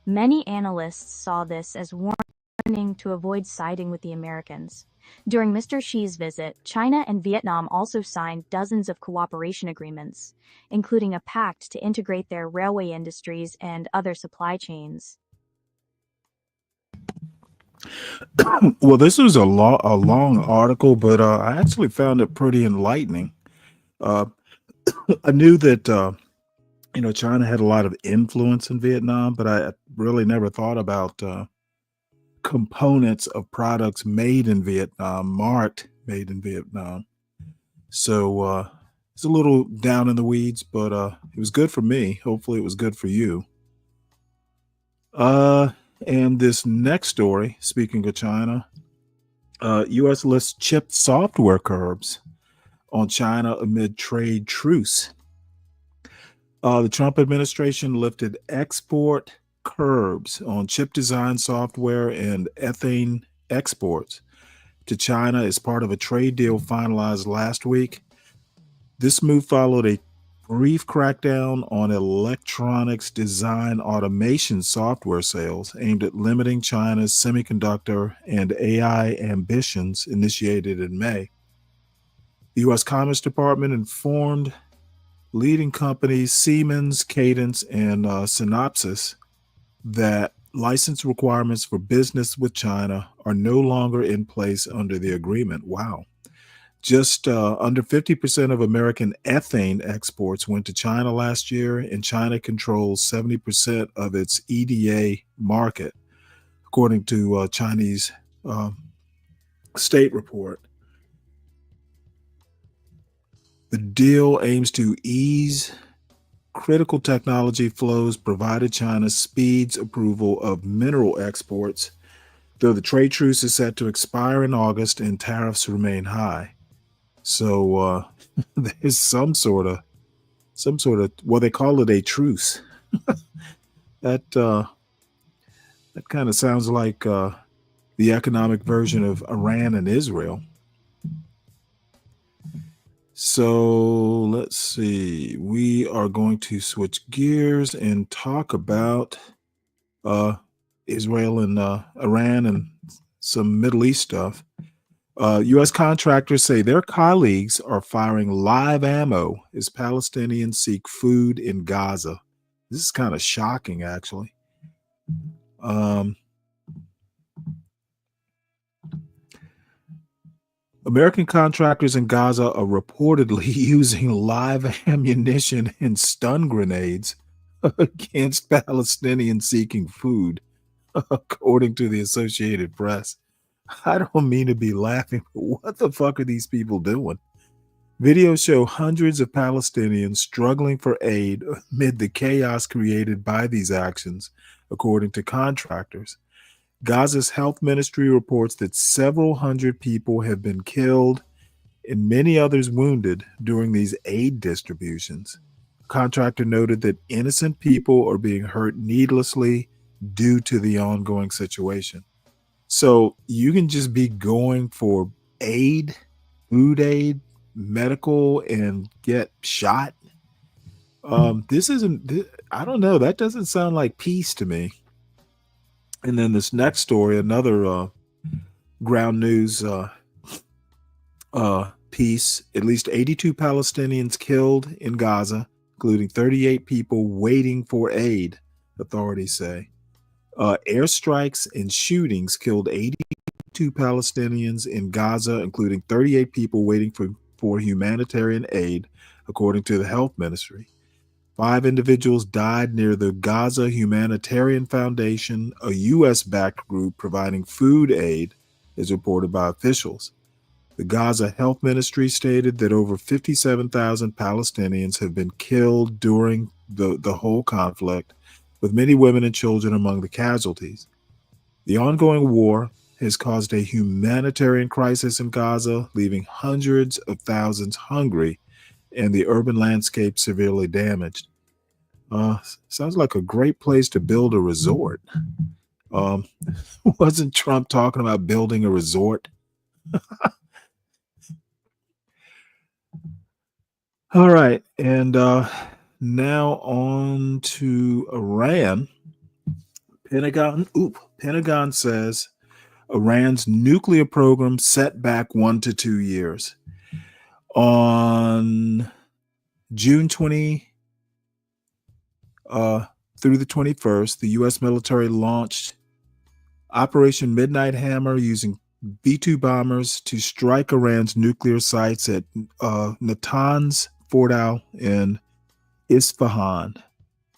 Speaker 7: Many analysts saw this as warning to avoid siding with the Americans. During Mr. Xi's visit, China and Vietnam also signed dozens of cooperation agreements, including a pact to integrate their railway industries and other supply chains.
Speaker 5: Well, this was a long article, but I actually found it pretty enlightening. I knew that China had a lot of influence in Vietnam, but I really never thought about components of products made in Vietnam, marked made in Vietnam. So it's a little down in the weeds, but it was good for me. Hopefully, it was good for you. And this next story, speaking of China, U.S. lists chip software curbs on China amid trade truce. The Trump administration lifted export curbs on chip design software and ethane exports to China as part of a trade deal finalized last week. This move followed a brief crackdown on electronics design automation software sales aimed at limiting China's semiconductor and AI ambitions initiated in May. The U.S. Commerce Department informed leading companies Siemens, Cadence, and Synopsys that license requirements for business with China are no longer in place under the agreement. Wow. Just under 50% of American ethane exports went to China last year, and China controls 70% of its EDA market, according to a Chinese state report. The deal aims to ease critical technology flows provided China speeds approval of mineral exports, though the trade truce is set to expire in August and tariffs remain high. So there's some sort of, well, they call it a truce. That kind of sounds like the economic version of Iran and Israel. So let's see. We are going to switch gears and talk about Israel and Iran and some Middle East stuff. U.S. contractors say their colleagues are firing live ammo as Palestinians seek food in Gaza. This is kind of shocking, actually. American contractors in Gaza are reportedly using live ammunition and stun grenades against Palestinians seeking food, according to the Associated Press. I don't mean to be laughing, but what the fuck are these people doing? Videos show hundreds of Palestinians struggling for aid amid the chaos created by these actions, according to contractors. Gaza's health ministry reports that several hundred people have been killed and many others wounded during these aid distributions. A contractor noted that innocent people are being hurt needlessly due to the ongoing situation. So you can just be going for aid, food aid, medical, and get shot. This isn't, I don't know, that doesn't sound like peace to me. And then this next story, another ground news piece, at least 82 Palestinians killed in Gaza, including 38 people waiting for aid, authorities say. Airstrikes and shootings killed 82 Palestinians in Gaza, including 38 people waiting for humanitarian aid, according to the health ministry. 5 individuals died near the Gaza Humanitarian Foundation, a U.S.-backed group providing food aid, as reported by officials. The Gaza Health Ministry stated that over 57,000 Palestinians have been killed during the whole conflict, with many women and children among the casualties. The ongoing war has caused a humanitarian crisis in Gaza, leaving hundreds of thousands hungry and the urban landscape severely damaged. Sounds like a great place to build a resort. Wasn't Trump talking about building a resort? All right, and now on to Iran. Pentagon says Iran's nuclear program set back 1 to 2 years. On June 20 through the 21st, the U.S. military launched Operation Midnight Hammer using B-2 bombers to strike Iran's nuclear sites at Natanz, Fordow, and Isfahan.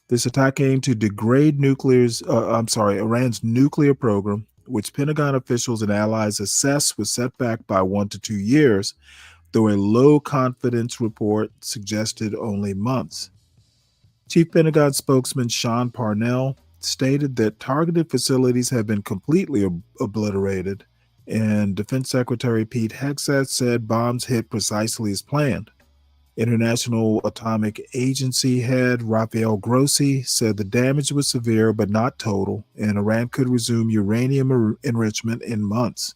Speaker 5: This attack aimed to degrade Iran's nuclear program, which Pentagon officials and allies assess was set back by 1 to 2 years, though a low confidence report suggested only months. Chief Pentagon spokesman Sean Parnell stated that targeted facilities have been completely obliterated, and Defense Secretary Pete Hegseth said bombs hit precisely as planned. International Atomic Agency head Rafael Grossi said the damage was severe but not total, and Iran could resume uranium enrichment in months.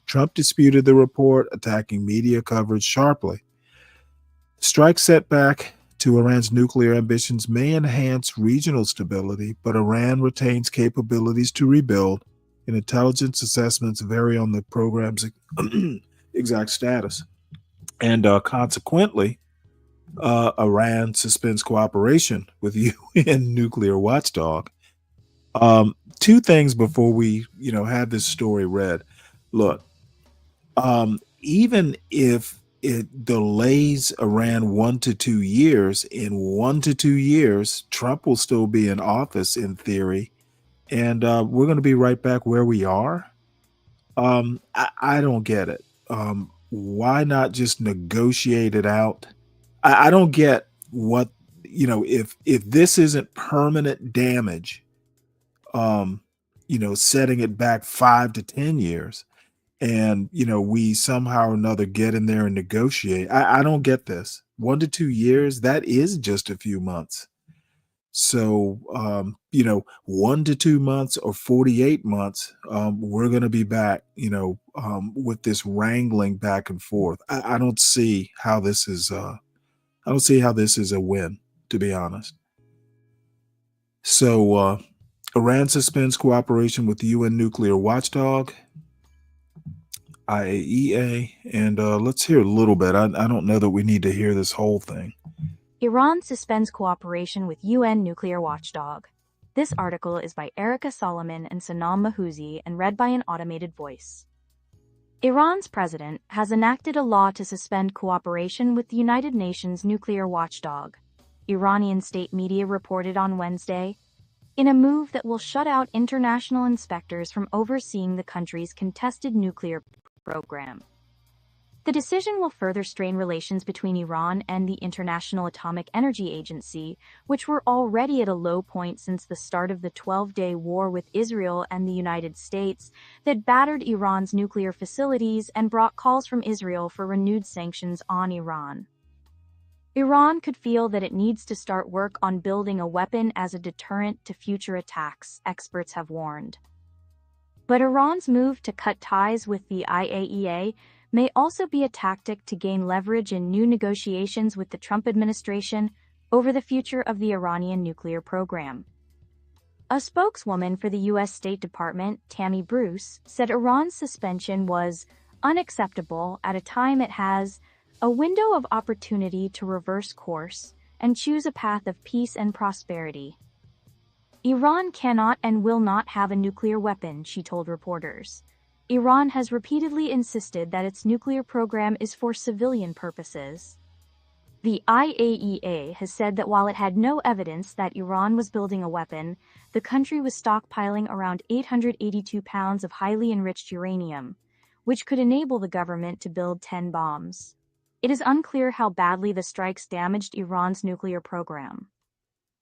Speaker 5: Trump disputed the report, attacking media coverage sharply. Strike setback to Iran's nuclear ambitions may enhance regional stability, but Iran retains capabilities to rebuild, and intelligence assessments vary on the program's exact status. And consequently, Iran suspends cooperation with UN nuclear watchdog. Two things before we, have this story read. Look, even if it delays Iran 1 to 2 years, in 1 to 2 years, Trump will still be in office in theory, and we're going to be right back where we are. I don't get it. Why not just negotiate it out? I don't get what, if this isn't permanent damage, setting it back 5 to 10 years, and we somehow or another get in there and negotiate. I don't get this. 1 to 2 years, that is just a few months. So 1 to 2 months or 48 months, we're going to be back, with this wrangling back and forth. I don't see how this is I don't see how this is a win, to be honest. So Iran suspends cooperation with the UN nuclear watchdog, IAEA, and let's hear a little bit. I don't know that we need to hear this whole thing.
Speaker 7: Iran suspends cooperation with UN nuclear watchdog. This article is by Erica Solomon and Sanam Mahouzi and read by an automated voice. Iran's president has enacted a law to suspend cooperation with the United Nations nuclear watchdog, Iranian state media reported on Wednesday, in a move that will shut out international inspectors from overseeing the country's contested nuclear program. The decision will further strain relations between Iran and the International Atomic Energy Agency, which were already at a low point since the start of the 12-day war with Israel and the United States that battered Iran's nuclear facilities and brought calls from Israel for renewed sanctions on Iran. Iran could feel that it needs to start work on building a weapon as a deterrent to future attacks, experts have warned. But Iran's move to cut ties with the IAEA may also be a tactic to gain leverage in new negotiations with the Trump administration over the future of the Iranian nuclear program. A spokeswoman for the U.S. State Department, Tammy Bruce, said Iran's suspension was unacceptable at a time it has a window of opportunity to reverse course and choose a path of peace and prosperity. Iran cannot and will not have a nuclear weapon, she told reporters. Iran has repeatedly insisted that its nuclear program is for civilian purposes. The IAEA has said that while it had no evidence that Iran was building a weapon, the country was stockpiling around 882 pounds of highly enriched uranium, which could enable the government to build 10 bombs. It is unclear how badly the strikes damaged Iran's nuclear program.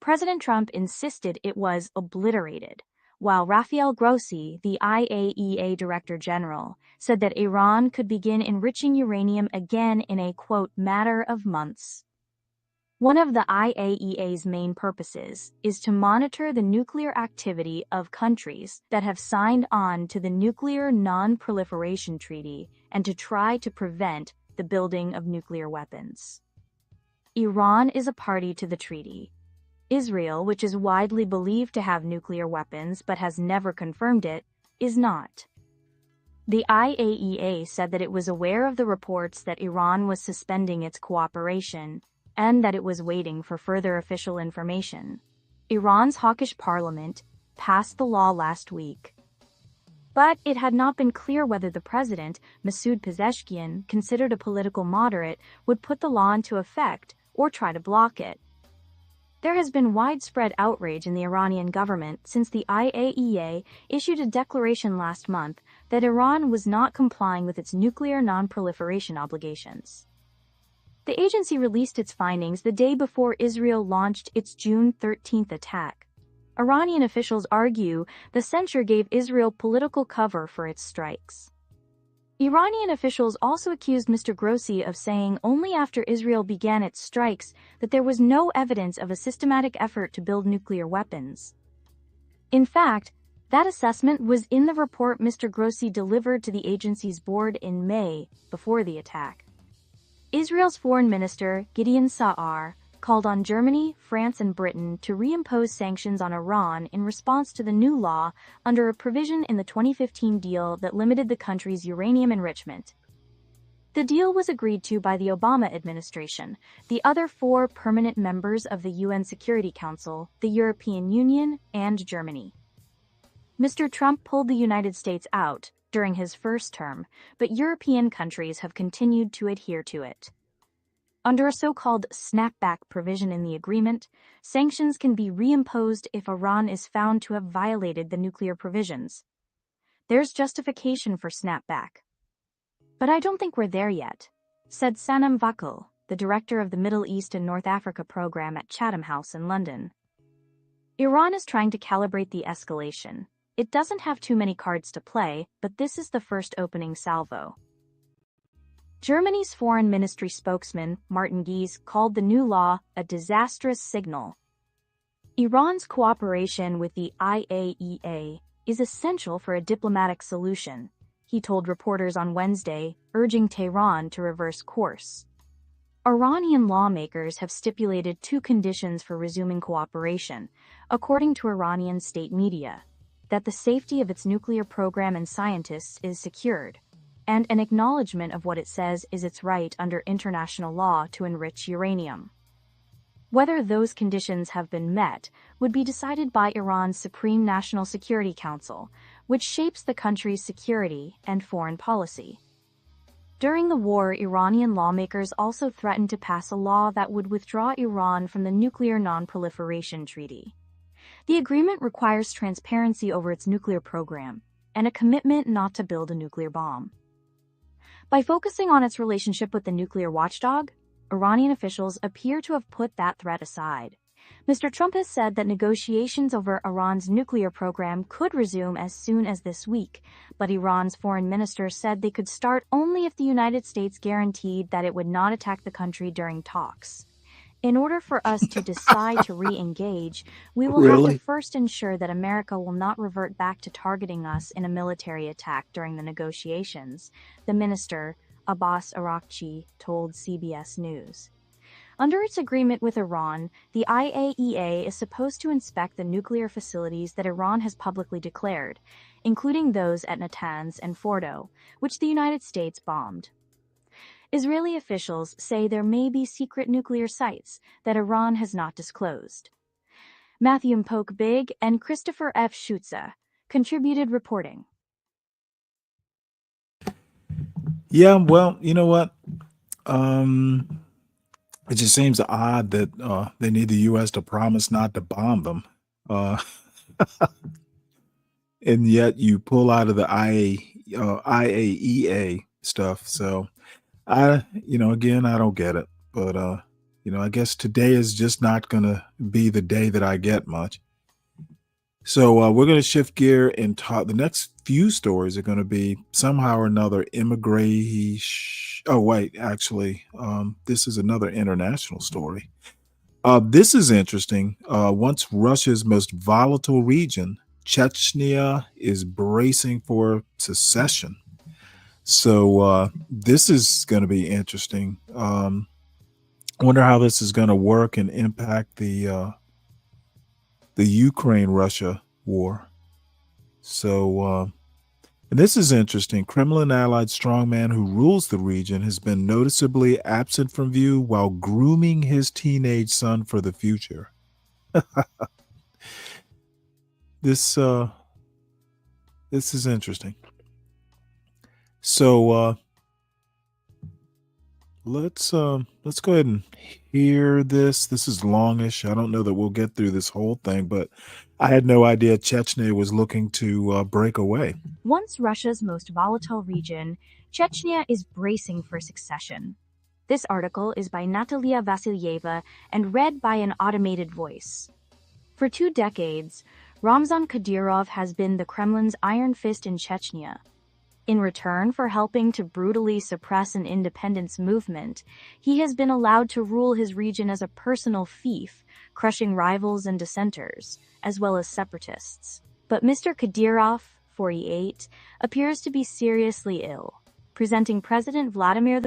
Speaker 7: President Trump insisted it was obliterated, while Rafael Grossi, the IAEA Director General, said that Iran could begin enriching uranium again in a, quote, matter of months. One of the IAEA's main purposes is to monitor the nuclear activity of countries that have signed on to the Nuclear Non-Proliferation Treaty and to try to prevent the building of nuclear weapons. Iran is a party to the treaty. Israel, which is widely believed to have nuclear weapons but has never confirmed it, is not. The IAEA said that it was aware of the reports that Iran was suspending its cooperation and that it was waiting for further official information. Iran's hawkish parliament passed the law last week. But it had not been clear whether the president, Masoud Pezeshkian, considered a political moderate, would put the law into effect or try to block it. There has been widespread outrage in the Iranian government since the IAEA issued a declaration last month that Iran was not complying with its nuclear non-proliferation obligations. The agency released its findings the day before Israel launched its June 13th attack. Iranian officials argue the censure gave Israel political cover for its strikes. Iranian officials also accused Mr. Grossi of saying only after Israel began its strikes that there was no evidence of a systematic effort to build nuclear weapons. In fact, that assessment was in the report Mr. Grossi delivered to the agency's board in May, before the attack. Israel's Foreign Minister, Gideon Sa'ar, called on Germany, France, and Britain to reimpose sanctions on Iran in response to the new law under a provision in the 2015 deal that limited the country's uranium enrichment. The deal was agreed to by the Obama administration, the other 4 permanent members of the UN Security Council, the European Union, and Germany. Mr. Trump pulled the United States out during his first term, but European countries have continued to adhere to it. Under a so-called snapback provision in the agreement, sanctions can be reimposed if Iran is found to have violated the nuclear provisions. There's justification for snapback. But I don't think we're there yet, said Sanam Vakil, the director of the Middle East and North Africa program at Chatham House in London. Iran is trying to calibrate the escalation. It doesn't have too many cards to play, but this is the first opening salvo. Germany's foreign ministry spokesman, Martin Gies, called the new law a disastrous signal. Iran's cooperation with the IAEA is essential for a diplomatic solution, he told reporters on Wednesday, urging Tehran to reverse course. Iranian lawmakers have stipulated 2 conditions for resuming cooperation, according to Iranian state media: that the safety of its nuclear program and scientists is secured, and an acknowledgement of what it says is its right under international law to enrich uranium. Whether those conditions have been met would be decided by Iran's Supreme National Security Council, which shapes the country's security and foreign policy. During the war, Iranian lawmakers also threatened to pass a law that would withdraw Iran from the Nuclear Non-Proliferation Treaty. The agreement requires transparency over its nuclear program and a commitment not to build a nuclear bomb. By focusing on its relationship with the nuclear watchdog, Iranian officials appear to have put that threat aside. Mr. Trump has said that negotiations over Iran's nuclear program could resume as soon as this week, but Iran's foreign minister said they could start only if the United States guaranteed that it would not attack the country during talks. In order for us to decide to re-engage, we will have to first ensure that America will not revert back to targeting us in a military attack during the negotiations, the minister, Abbas Araghchi, told CBS News. Under its agreement with Iran, the IAEA is supposed to inspect the nuclear facilities that Iran has publicly declared, including those at Natanz and Fordo, which the United States bombed. Israeli officials say there may be secret nuclear sites that Iran has not disclosed. Matthew Poke Big and Christopher F. Schutze contributed reporting.
Speaker 5: Yeah, well, you know what? It just seems odd that they need the U.S. to promise not to bomb them. And yet you pull out of the IAEA stuff. So again, I don't get it. But, I guess today is just not going to be the day that I get much. So we're going to shift gear and talk. The next few stories are going to be somehow or another immigration. Oh, wait, actually, this is another international story. This is interesting. Once Russia's most volatile region, Chechnya is bracing for secession. So this is going to be interesting. I wonder how this is going to work and impact the Ukraine-Russia war. So, and this is interesting. Kremlin-allied strongman who rules the region has been noticeably absent from view while grooming his teenage son for the future. This is interesting. So let's go ahead and hear this. This is longish. I don't know that we'll get through this whole thing, but I had no idea Chechnya was looking to break away.
Speaker 7: Once Russia's most volatile region, Chechnya is bracing for succession. This article is by Natalia Vasilyeva and read by an automated voice. For 2 decades, Ramzan Kadyrov has been the Kremlin's iron fist in Chechnya. In return for helping to brutally suppress an independence movement, he has been allowed to rule his region as a personal fief, crushing rivals and dissenters, as well as separatists. But Mr. Kadyrov, 48, appears to be seriously ill, presenting President Vladimir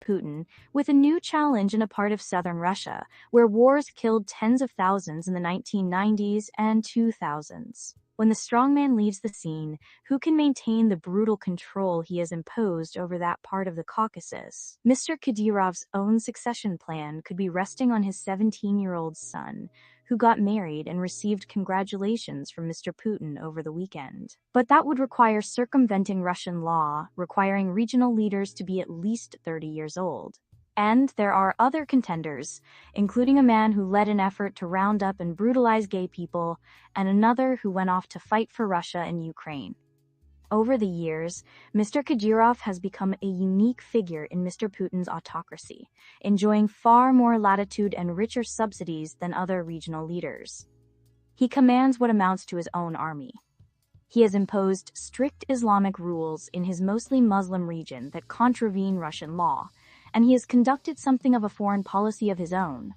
Speaker 7: Putin with a new challenge in a part of southern Russia, where wars killed tens of thousands in the 1990s and 2000s. When the strongman leaves the scene, who can maintain the brutal control he has imposed over that part of the Caucasus? Mr. Kadyrov's own succession plan could be resting on his 17-year-old son, who got married and received congratulations from Mr. Putin over the weekend. But that would require circumventing Russian law, requiring regional leaders to be at least 30 years old. And there are other contenders, including a man who led an effort to round up and brutalize gay people, and another who went off to fight for Russia and Ukraine. Over the years, Mr. Kadyrov has become a unique figure in Mr. Putin's autocracy, enjoying far more latitude and richer subsidies than other regional leaders. He commands what amounts to his own army. He has imposed strict Islamic rules in his mostly Muslim region that contravene Russian law, and he has conducted something of a foreign policy of his own,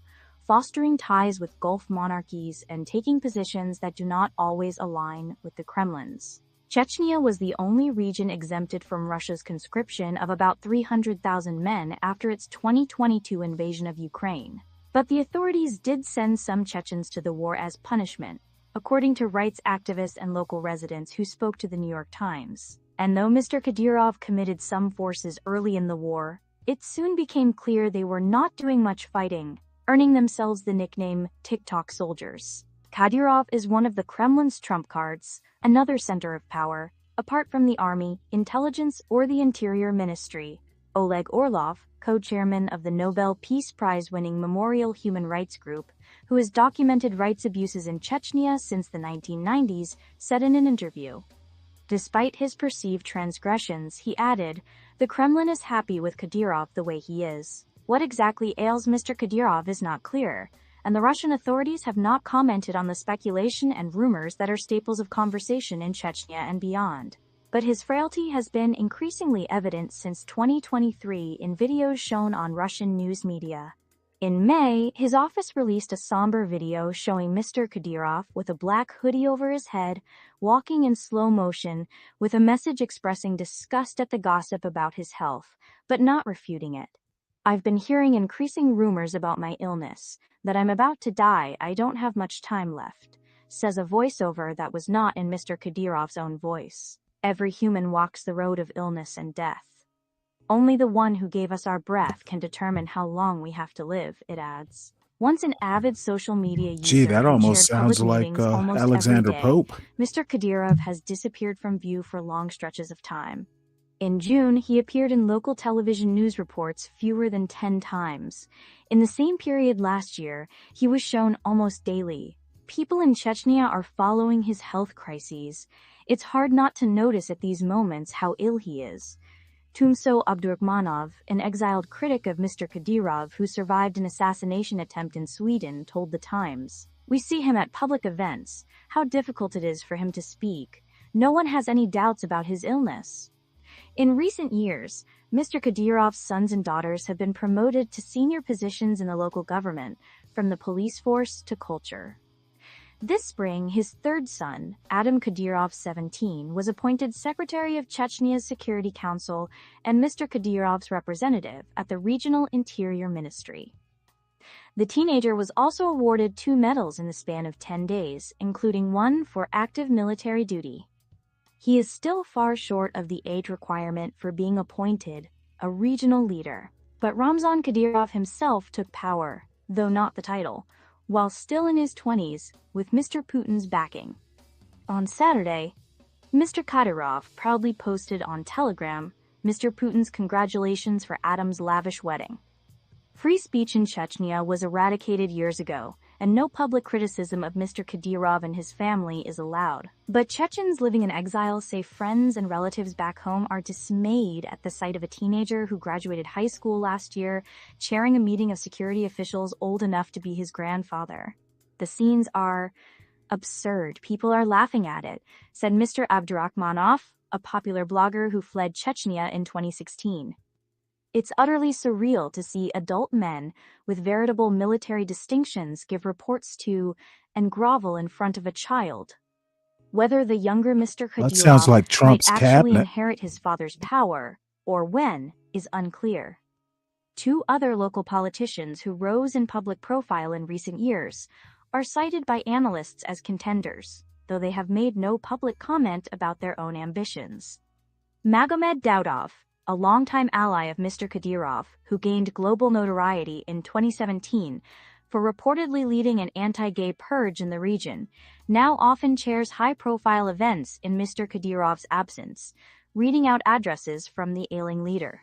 Speaker 7: fostering ties with Gulf monarchies and taking positions that do not always align with the Kremlin's. Chechnya was the only region exempted from Russia's conscription of about 300,000 men after its 2022 invasion of Ukraine. But the authorities did send some Chechens to the war as punishment, according to rights activists and local residents who spoke to the New York Times. And though Mr. Kadyrov committed some forces early in the war, it soon became clear they were not doing much fighting, earning themselves the nickname TikTok soldiers. Kadyrov is one of the Kremlin's trump cards, another center of power, apart from the army, intelligence, or the Interior Ministry. Oleg Orlov, co-chairman of the Nobel Peace Prize-winning Memorial Human Rights Group, who has documented rights abuses in Chechnya since the 1990s, said in an interview. Despite his perceived transgressions, he added, "The Kremlin is happy with Kadyrov the way he is. What exactly ails Mr. Kadyrov is not clear, and the Russian authorities have not commented on the speculation and rumors that are staples of conversation in Chechnya and beyond. But his frailty has been increasingly evident since 2023 in videos shown on Russian news media. In May, his office released a somber video showing Mr. Kadyrov with a black hoodie over his head, walking in slow motion, with a message expressing disgust at the gossip about his health, but not refuting it. "I've been hearing increasing rumors about my illness, that I'm about to die, I don't have much time left," says a voiceover that was not in Mr. Kadyrov's own voice. "Every human walks the road of illness and death. Only the one who gave us our breath can determine how long we have to live," it adds. Once an avid social media user
Speaker 5: Gee, that
Speaker 7: and
Speaker 5: almost
Speaker 7: shared public
Speaker 5: sounds like
Speaker 7: meetings almost
Speaker 5: Alexander
Speaker 7: every day,
Speaker 5: Pope.
Speaker 7: Mr. Kadyrov has disappeared from view for long stretches of time. In June, he appeared in local television news reports fewer than 10 times. In the same period last year, he was shown almost daily. People in Chechnya are following his health crises. It's hard not to notice at these moments how ill he is. Tumso Abdurrahmanov, an exiled critic of Mr. Kadyrov who survived an assassination attempt in Sweden, told The Times, "We see him at public events, how difficult it is for him to speak. No one has any doubts about his illness." In recent years, Mr. Kadyrov's sons and daughters have been promoted to senior positions in the local government, from the police force to culture. This spring, his third son, Adam Kadyrov, 17, was appointed Secretary of Chechnya's Security Council and Mr. Kadyrov's representative at the Regional Interior Ministry. The teenager was also awarded 2 medals in the span of 10 days, including one for active military duty. He is still far short of the age requirement for being appointed a regional leader, but Ramzan Kadyrov himself took power, though not the title, while still in his 20s, with Mr. Putin's backing. On Saturday, Mr. Kadyrov proudly posted on Telegram Mr. Putin's congratulations for Adam's lavish wedding. Free speech in Chechnya was eradicated years ago, and no public criticism of Mr. Kadyrov and his family is allowed. But Chechens living in exile say friends and relatives back home are dismayed at the sight of a teenager who graduated high school last year, chairing a meeting of security officials old enough to be his grandfather. "The scenes are absurd. People are laughing at it," said Mr. Abdurrahmanov, a popular blogger who fled Chechnya in 2016. It's utterly surreal to see adult men with veritable military distinctions give reports to and grovel in front of a child. Whether the younger Mr.
Speaker 5: That sounds
Speaker 7: Kadyrov
Speaker 5: like
Speaker 7: might
Speaker 5: Trump's
Speaker 7: actually
Speaker 5: cabinet.
Speaker 7: inherit his father's power, or when, is unclear. Two other local politicians who rose in public profile in recent years are cited by analysts as contenders, though they have made no public comment about their own ambitions. Magomed Daudov, a longtime ally of Mr. Kadyrov, who gained global notoriety in 2017 for reportedly leading an anti-gay purge in the region, now often chairs high-profile events in Mr. Kadyrov's absence, reading out addresses from the ailing leader.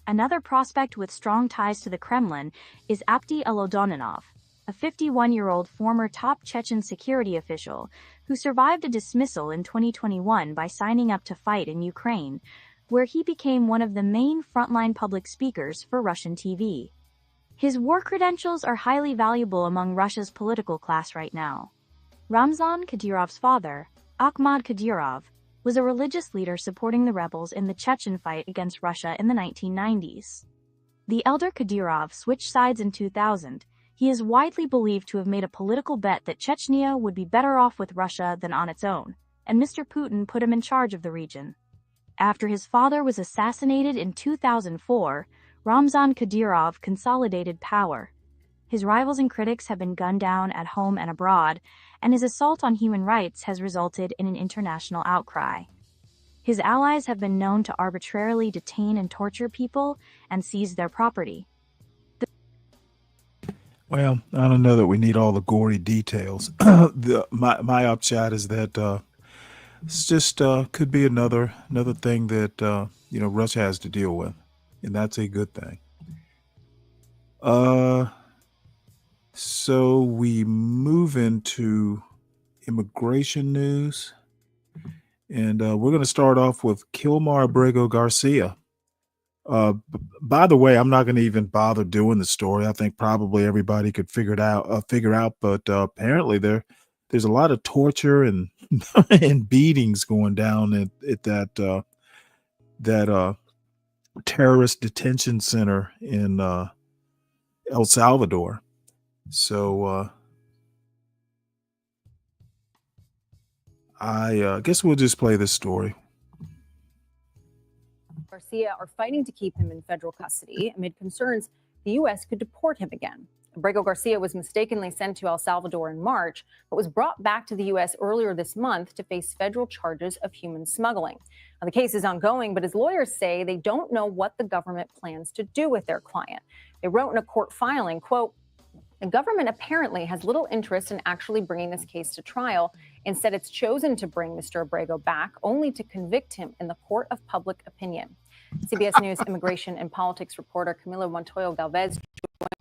Speaker 7: Another prospect with strong ties to the Kremlin is Apti Alodonanov, a 51-year-old former top Chechen security official who survived a dismissal in 2021 by signing up to fight in Ukraine, where he became one of the main frontline public speakers for Russian TV. His war credentials are highly valuable among Russia's political class right now. Ramzan Kadyrov's father, Akhmad Kadyrov, was a religious leader supporting the rebels in the Chechen fight against Russia in the 1990s. The elder Kadyrov switched sides in 2000. He is widely believed to have made a political bet that Chechnya would be better off with Russia than on its own, and Mr. Putin put him in charge of the region. After his father was assassinated in 2004, Ramzan Kadyrov consolidated power. His rivals and critics have been gunned down at home and abroad, and his assault on human rights has resulted in an international outcry. His allies have been known to arbitrarily detain and torture people and seize their property.
Speaker 5: Well, I don't know that we need all the gory details. My upshot is that it's just could be another thing that Russia has to deal with, and that's a good thing. So we move into immigration news, and we're going to start off with Kilmar Abrego Garcia. By the way, I'm not going to even bother doing the story. I think probably everybody could figure out. But apparently there's a lot of torture and and beatings going down at that terrorist detention center in El Salvador. So I guess we'll just play this story.
Speaker 8: Garcia are fighting to keep him in federal custody amid concerns the U.S. could deport him again. Abrego Garcia was mistakenly sent to El Salvador in March, but was brought back to the U.S. earlier this month to face federal charges of human smuggling. Now, the case is ongoing, but his lawyers say they don't know what the government plans to do with their client. They wrote in a court filing, quote, "The government apparently has little interest in actually bringing this case to trial. Instead, it's chosen to bring Mr. Abrego back only to convict him in the court of public opinion." CBS News immigration and politics reporter Camilo Montoyo Galvez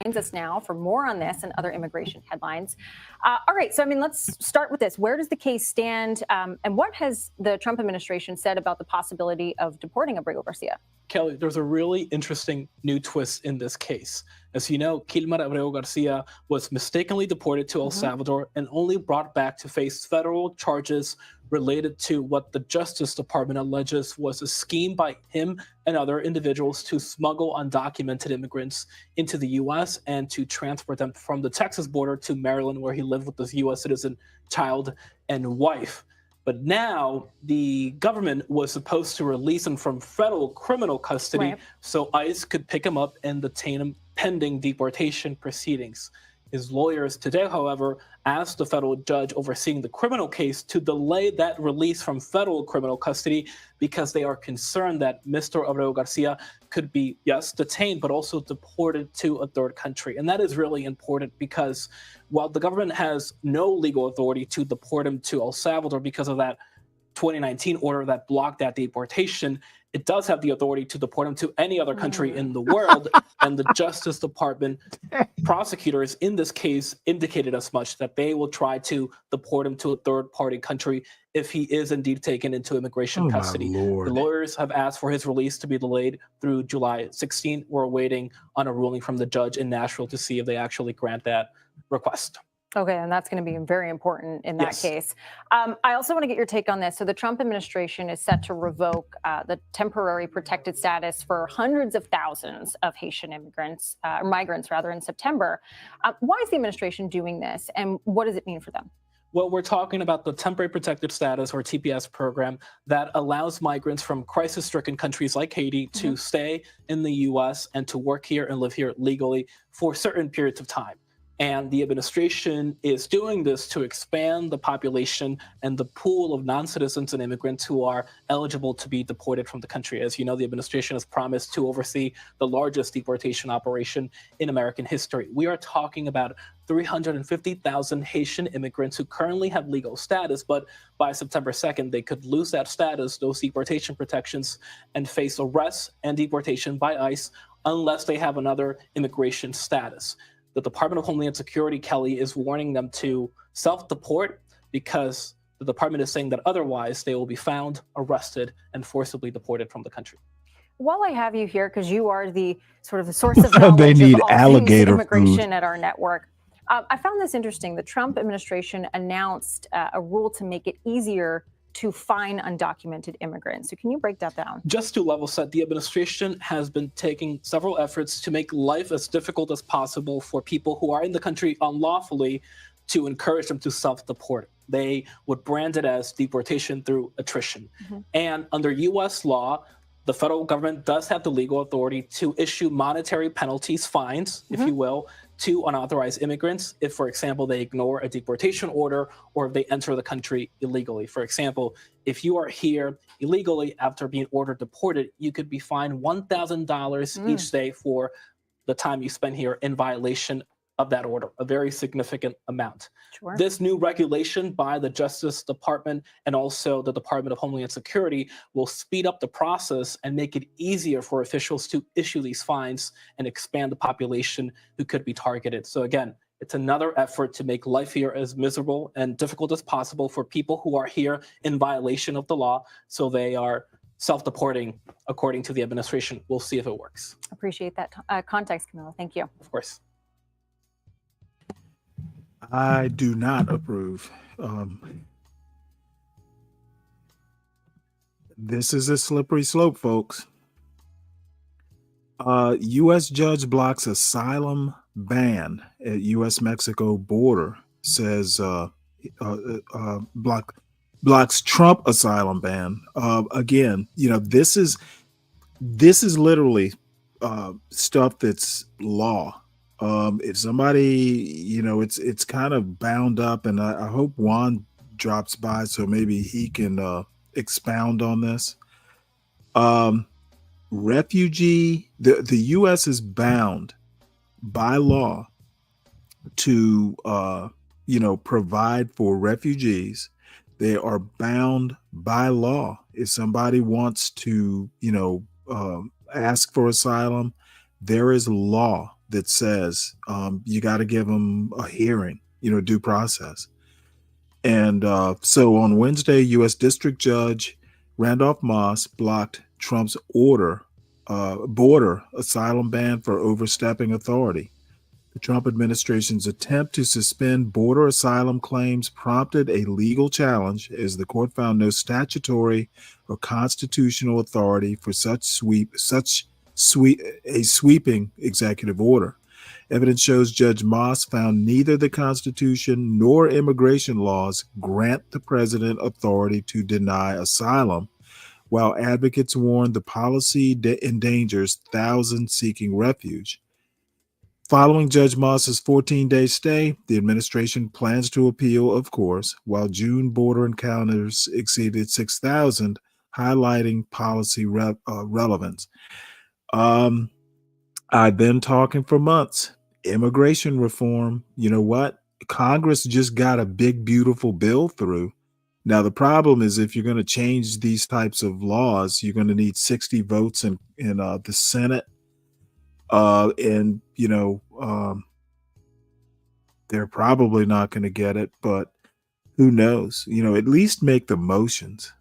Speaker 8: joins us now for more on this and other immigration headlines. All right, so let's start with this. Where does the case stand, and what has the Trump administration said about the possibility of deporting Abrego Garcia?
Speaker 9: Kelly, there's a really interesting new twist in this case. As you know, Kilmar Abrego Garcia was mistakenly deported to El Salvador and only brought back to face federal charges related to what the Justice Department alleges was a scheme by him and other individuals to smuggle undocumented immigrants into the U.S. and to transport them from the Texas border to Maryland, where he lived with his U.S. citizen child and wife. But now the government was supposed to release him from federal criminal custody so ICE could pick him up and detain him pending deportation proceedings. His lawyers today, however, asked the federal judge overseeing the criminal case to delay that release from federal criminal custody because they are concerned that Mr. Abrego Garcia could be, yes, detained, but also deported to a third country. And that is really important because while the government has no legal authority to deport him to El Salvador because of that 2019 order that blocked that deportation, it does have the authority to deport him to any other country in the world. And the Justice Department prosecutors in this case indicated as much, that they will try to deport him to a third-party country if he is indeed taken into immigration custody. The lawyers have asked for his release to be delayed through July 16. We're waiting on a ruling from the judge in Nashville to see if they actually grant that request.
Speaker 8: Okay, and that's going to be very important in that
Speaker 9: Yes.
Speaker 8: case. I also want to get your take on this. So the Trump administration is set to revoke the temporary protected status for hundreds of thousands of Haitian immigrants, or migrants rather, in September. Why is the administration doing this, and what does it mean for them?
Speaker 9: Well, we're talking about the Temporary Protected Status, or TPS program, that allows migrants from crisis-stricken countries like Haiti to stay in the U.S. and to work here and live here legally for certain periods of time. And the administration is doing this to expand the population and the pool of non-citizens and immigrants who are eligible to be deported from the country. As you know, the administration has promised to oversee the largest deportation operation in American history. We are talking about 350,000 Haitian immigrants who currently have legal status, but by September 2nd, they could lose that status, those deportation protections, and face arrest and deportation by ICE unless they have another immigration status. The Department of Homeland Security, Kelly, is warning them to self-deport because the department is saying that otherwise they will be found, arrested, and forcibly deported from the country.
Speaker 8: While I have you here, because you are the sort of the source of knowledge
Speaker 5: They need
Speaker 8: of all
Speaker 5: alligator
Speaker 8: things immigration
Speaker 5: food.
Speaker 8: at our network, I found this interesting. The Trump administration announced a rule to make it easier to fine undocumented immigrants. So can you break that down?
Speaker 9: Just to level set, the administration has been taking several efforts to make life as difficult as possible for people who are in the country unlawfully, to encourage them to self-deport. They would brand it as deportation through attrition. And under U.S. law, the federal government does have the legal authority to issue monetary penalties, fines, if you will, to unauthorized immigrants if, for example, they ignore a deportation order or if they enter the country illegally. For example, if you are here illegally after being ordered deported, you could be fined $1,000 each day for the time you spend here in violation of that order, a very significant amount.
Speaker 8: Sure.
Speaker 9: This new regulation by the Justice Department and also the Department of Homeland Security will speed up the process and make it easier for officials to issue these fines and expand the population who could be targeted. So again, it's another effort to make life here as miserable and difficult as possible for people who are here in violation of the law, so they are self-deporting according to the administration. We'll see if it works.
Speaker 8: Appreciate that context, Camilla. Thank you.
Speaker 9: Of course.
Speaker 5: I do not approve. This is a slippery slope, folks. U.S. judge blocks asylum ban at U.S.-Mexico border, says blocks Trump asylum ban. Again, you know, this is literally stuff that's law. If somebody, you know, it's kind of bound up, and I hope Juan drops by so maybe he can expound on this. Refugee, the U.S. is bound by law to, you know, provide for refugees. They are bound by law. If somebody wants to, you know, ask for asylum, there is law that says you got to give them a hearing, you know, due process. And so on Wednesday, U.S. District Judge Randolph Moss blocked Trump's border asylum ban for overstepping authority. The Trump administration's attempt to suspend border asylum claims prompted a legal challenge, as the court found no statutory or constitutional authority for a sweeping executive order. Evidence shows Judge Moss found neither the Constitution nor immigration laws grant the president authority to deny asylum, while advocates warn the policy endangers thousands seeking refuge. Following Judge Moss's 14-day stay, the administration plans to appeal, of course, while June border encounters exceeded 6,000, highlighting policy relevance. I've been talking for months. Immigration reform, you know what? Congress just got a big, beautiful bill through. Now, the problem is if you're going to change these types of laws, you're going to need 60 votes in the Senate. And, you know, they're probably not going to get it, but who knows? You know, at least make the motions.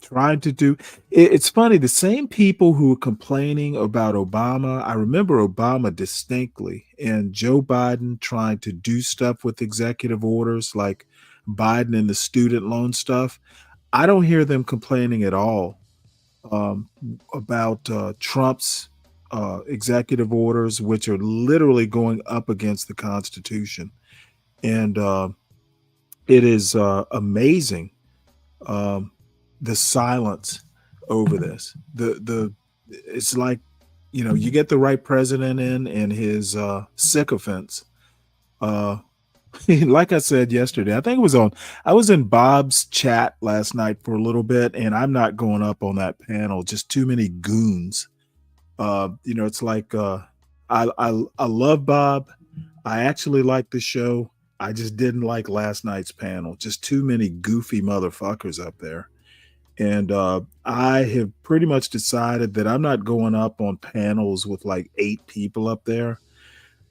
Speaker 5: trying to do it's funny, the same people who were complaining about Obama, I remember Obama distinctly, and Joe Biden trying to do stuff with executive orders like Biden and the student loan stuff. I don't hear them complaining at all um, about Trump's executive orders, which are literally going up against the Constitution. And it is amazing, um, the silence over this. The it's like, you get the right president in and his sycophants. Uh, like I said yesterday, I was in Bob's chat last night for a little bit, and I'm not going up on that panel. Just too many goons. It's like I love Bob. I actually like the show. I just didn't like last night's panel. Just too many goofy motherfuckers up there. And I have pretty much decided that I'm not going up on panels with like 8 people up there.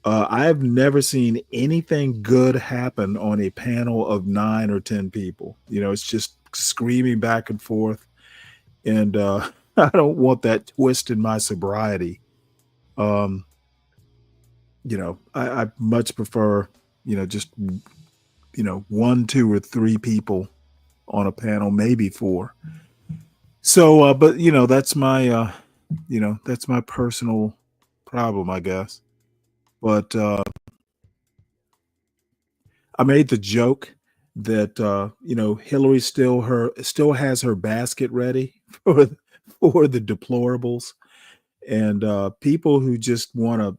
Speaker 5: I have never seen anything good happen on a panel of 9 or 10 people. It's just screaming back and forth. And I don't want that twist in my sobriety. I much prefer, just, 1, 2, or 3 people on a panel, maybe 4. So, but that's my, that's my personal problem, I guess. But I made the joke that Hillary still has her basket ready for the deplorables, and people who just want to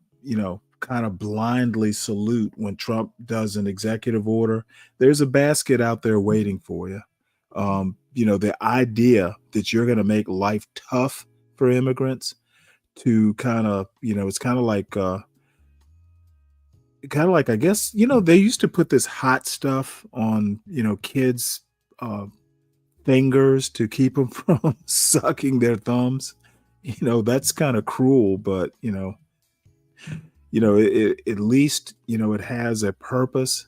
Speaker 5: kind of blindly salute when Trump does an executive order. There's a basket out there waiting for you. The idea that you're going to make life tough for immigrants to kind of, it's kind of like I guess, they used to put this hot stuff on, kids' fingers to keep them from sucking their thumbs. That's kind of cruel, but, at least, it has a purpose.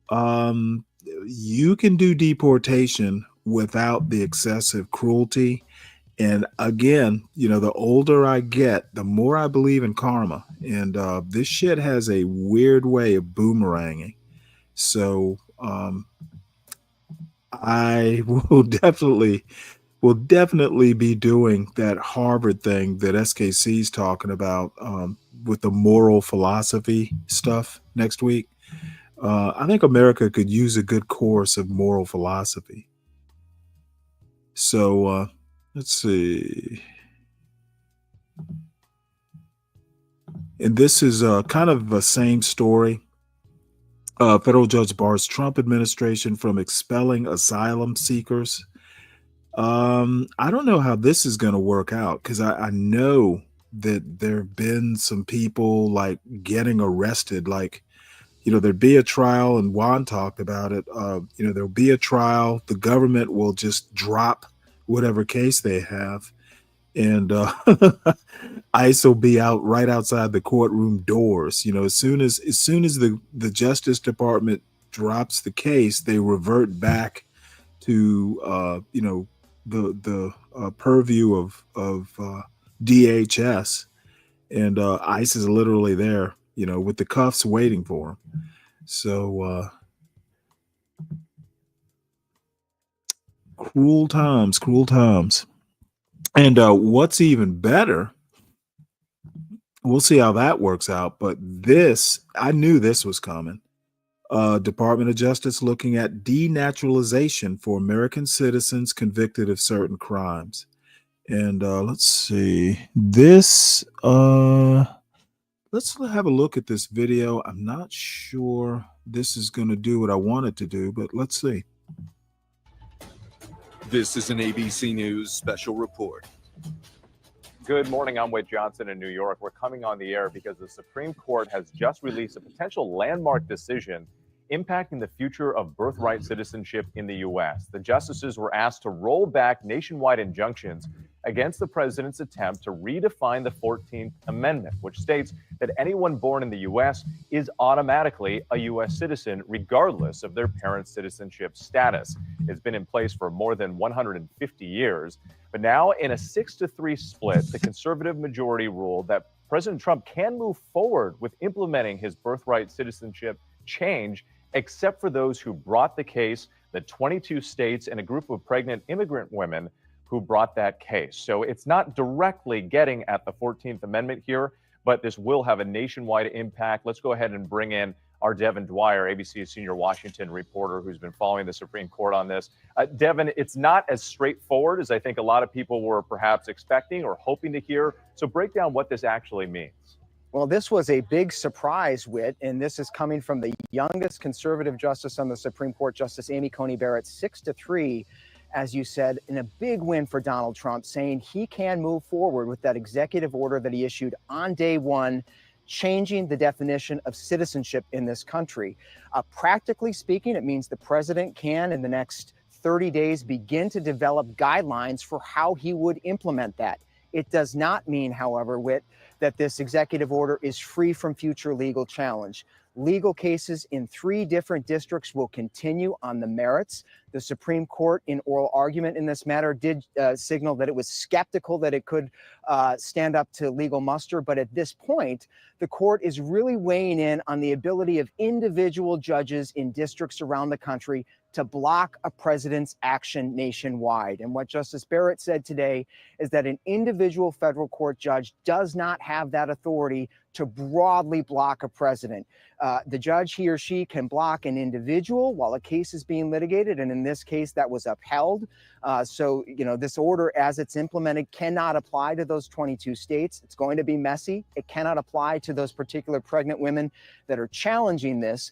Speaker 5: You can do deportation without the excessive cruelty. And again, the older I get, the more I believe in karma. And this shit has a weird way of boomeranging. So I will definitely be doing that Harvard thing that SKC's talking about with the moral philosophy stuff next week. I think America could use a good course of moral philosophy. So let's see. And this is kind of the same story. Federal judge bars Trump administration from expelling asylum seekers. I don't know how this is going to work out, because I know that there have been some people like getting arrested, like, there'd be a trial, and Juan talked about it. There'll be a trial. The government will just drop whatever case they have, and ICE will be out right outside the courtroom doors. As soon as the Justice Department drops the case, they revert back to the purview of DHS, and ICE is literally there, with the cuffs waiting for him. So cruel times. And what's even better, we'll see how that works out. But this, I knew this was coming. Department of Justice looking at denaturalization for American citizens convicted of certain crimes. And let's see this. Let's have a look at this video. I'm not sure this is going to do what I want it to do, but let's see.
Speaker 10: This is an ABC News special report.
Speaker 11: Good morning. I'm Wade Johnson in New York. We're coming on the air because the Supreme Court has just released a potential landmark decision impacting the future of birthright citizenship in the U.S. The justices were asked to roll back nationwide injunctions against the president's attempt to redefine the 14th Amendment, which states that anyone born in the U.S. is automatically a U.S. citizen, regardless of their parents' citizenship status. It's been in place for more than 150 years. But now, in a 6-3 split, the conservative majority ruled that President Trump can move forward with implementing his birthright citizenship change, except for those who brought the case, the 22 states and a group of pregnant immigrant women who brought that case. So it's not directly getting at the 14th Amendment here, but this will have a nationwide impact. Let's go ahead and bring in our Devin Dwyer, ABC's senior Washington reporter, who's been following the Supreme Court on this. Devin, it's not as straightforward as I think a lot of people were perhaps expecting or hoping to hear. So break down what this actually means.
Speaker 12: Well, this was a big surprise, Whit, and this is coming from the youngest conservative justice on the Supreme Court, Justice Amy Coney Barrett, 6-3, as you said, in a big win for Donald Trump, saying he can move forward with that executive order that he issued on day one, changing the definition of citizenship in this country. Practically speaking, it means the president can, in the next 30 days, begin to develop guidelines for how he would implement that. It does not mean, however, Whit, that this executive order is free from future legal challenge. Legal cases in 3 different districts will continue on the merits. The Supreme Court, in oral argument in this matter, did signal that it was skeptical that it could stand up to legal muster. But at this point, the court is really weighing in on the ability of individual judges in districts around the country to block a president's action nationwide. And what Justice Barrett said today is that an individual federal court judge does not have that authority to broadly block a president. The judge, he or she, can block an individual while a case is being litigated, and in this case, that was upheld. So, this order, as it's implemented, cannot apply to those 22 states. It's going to be messy. It cannot apply to those particular pregnant women that are challenging this.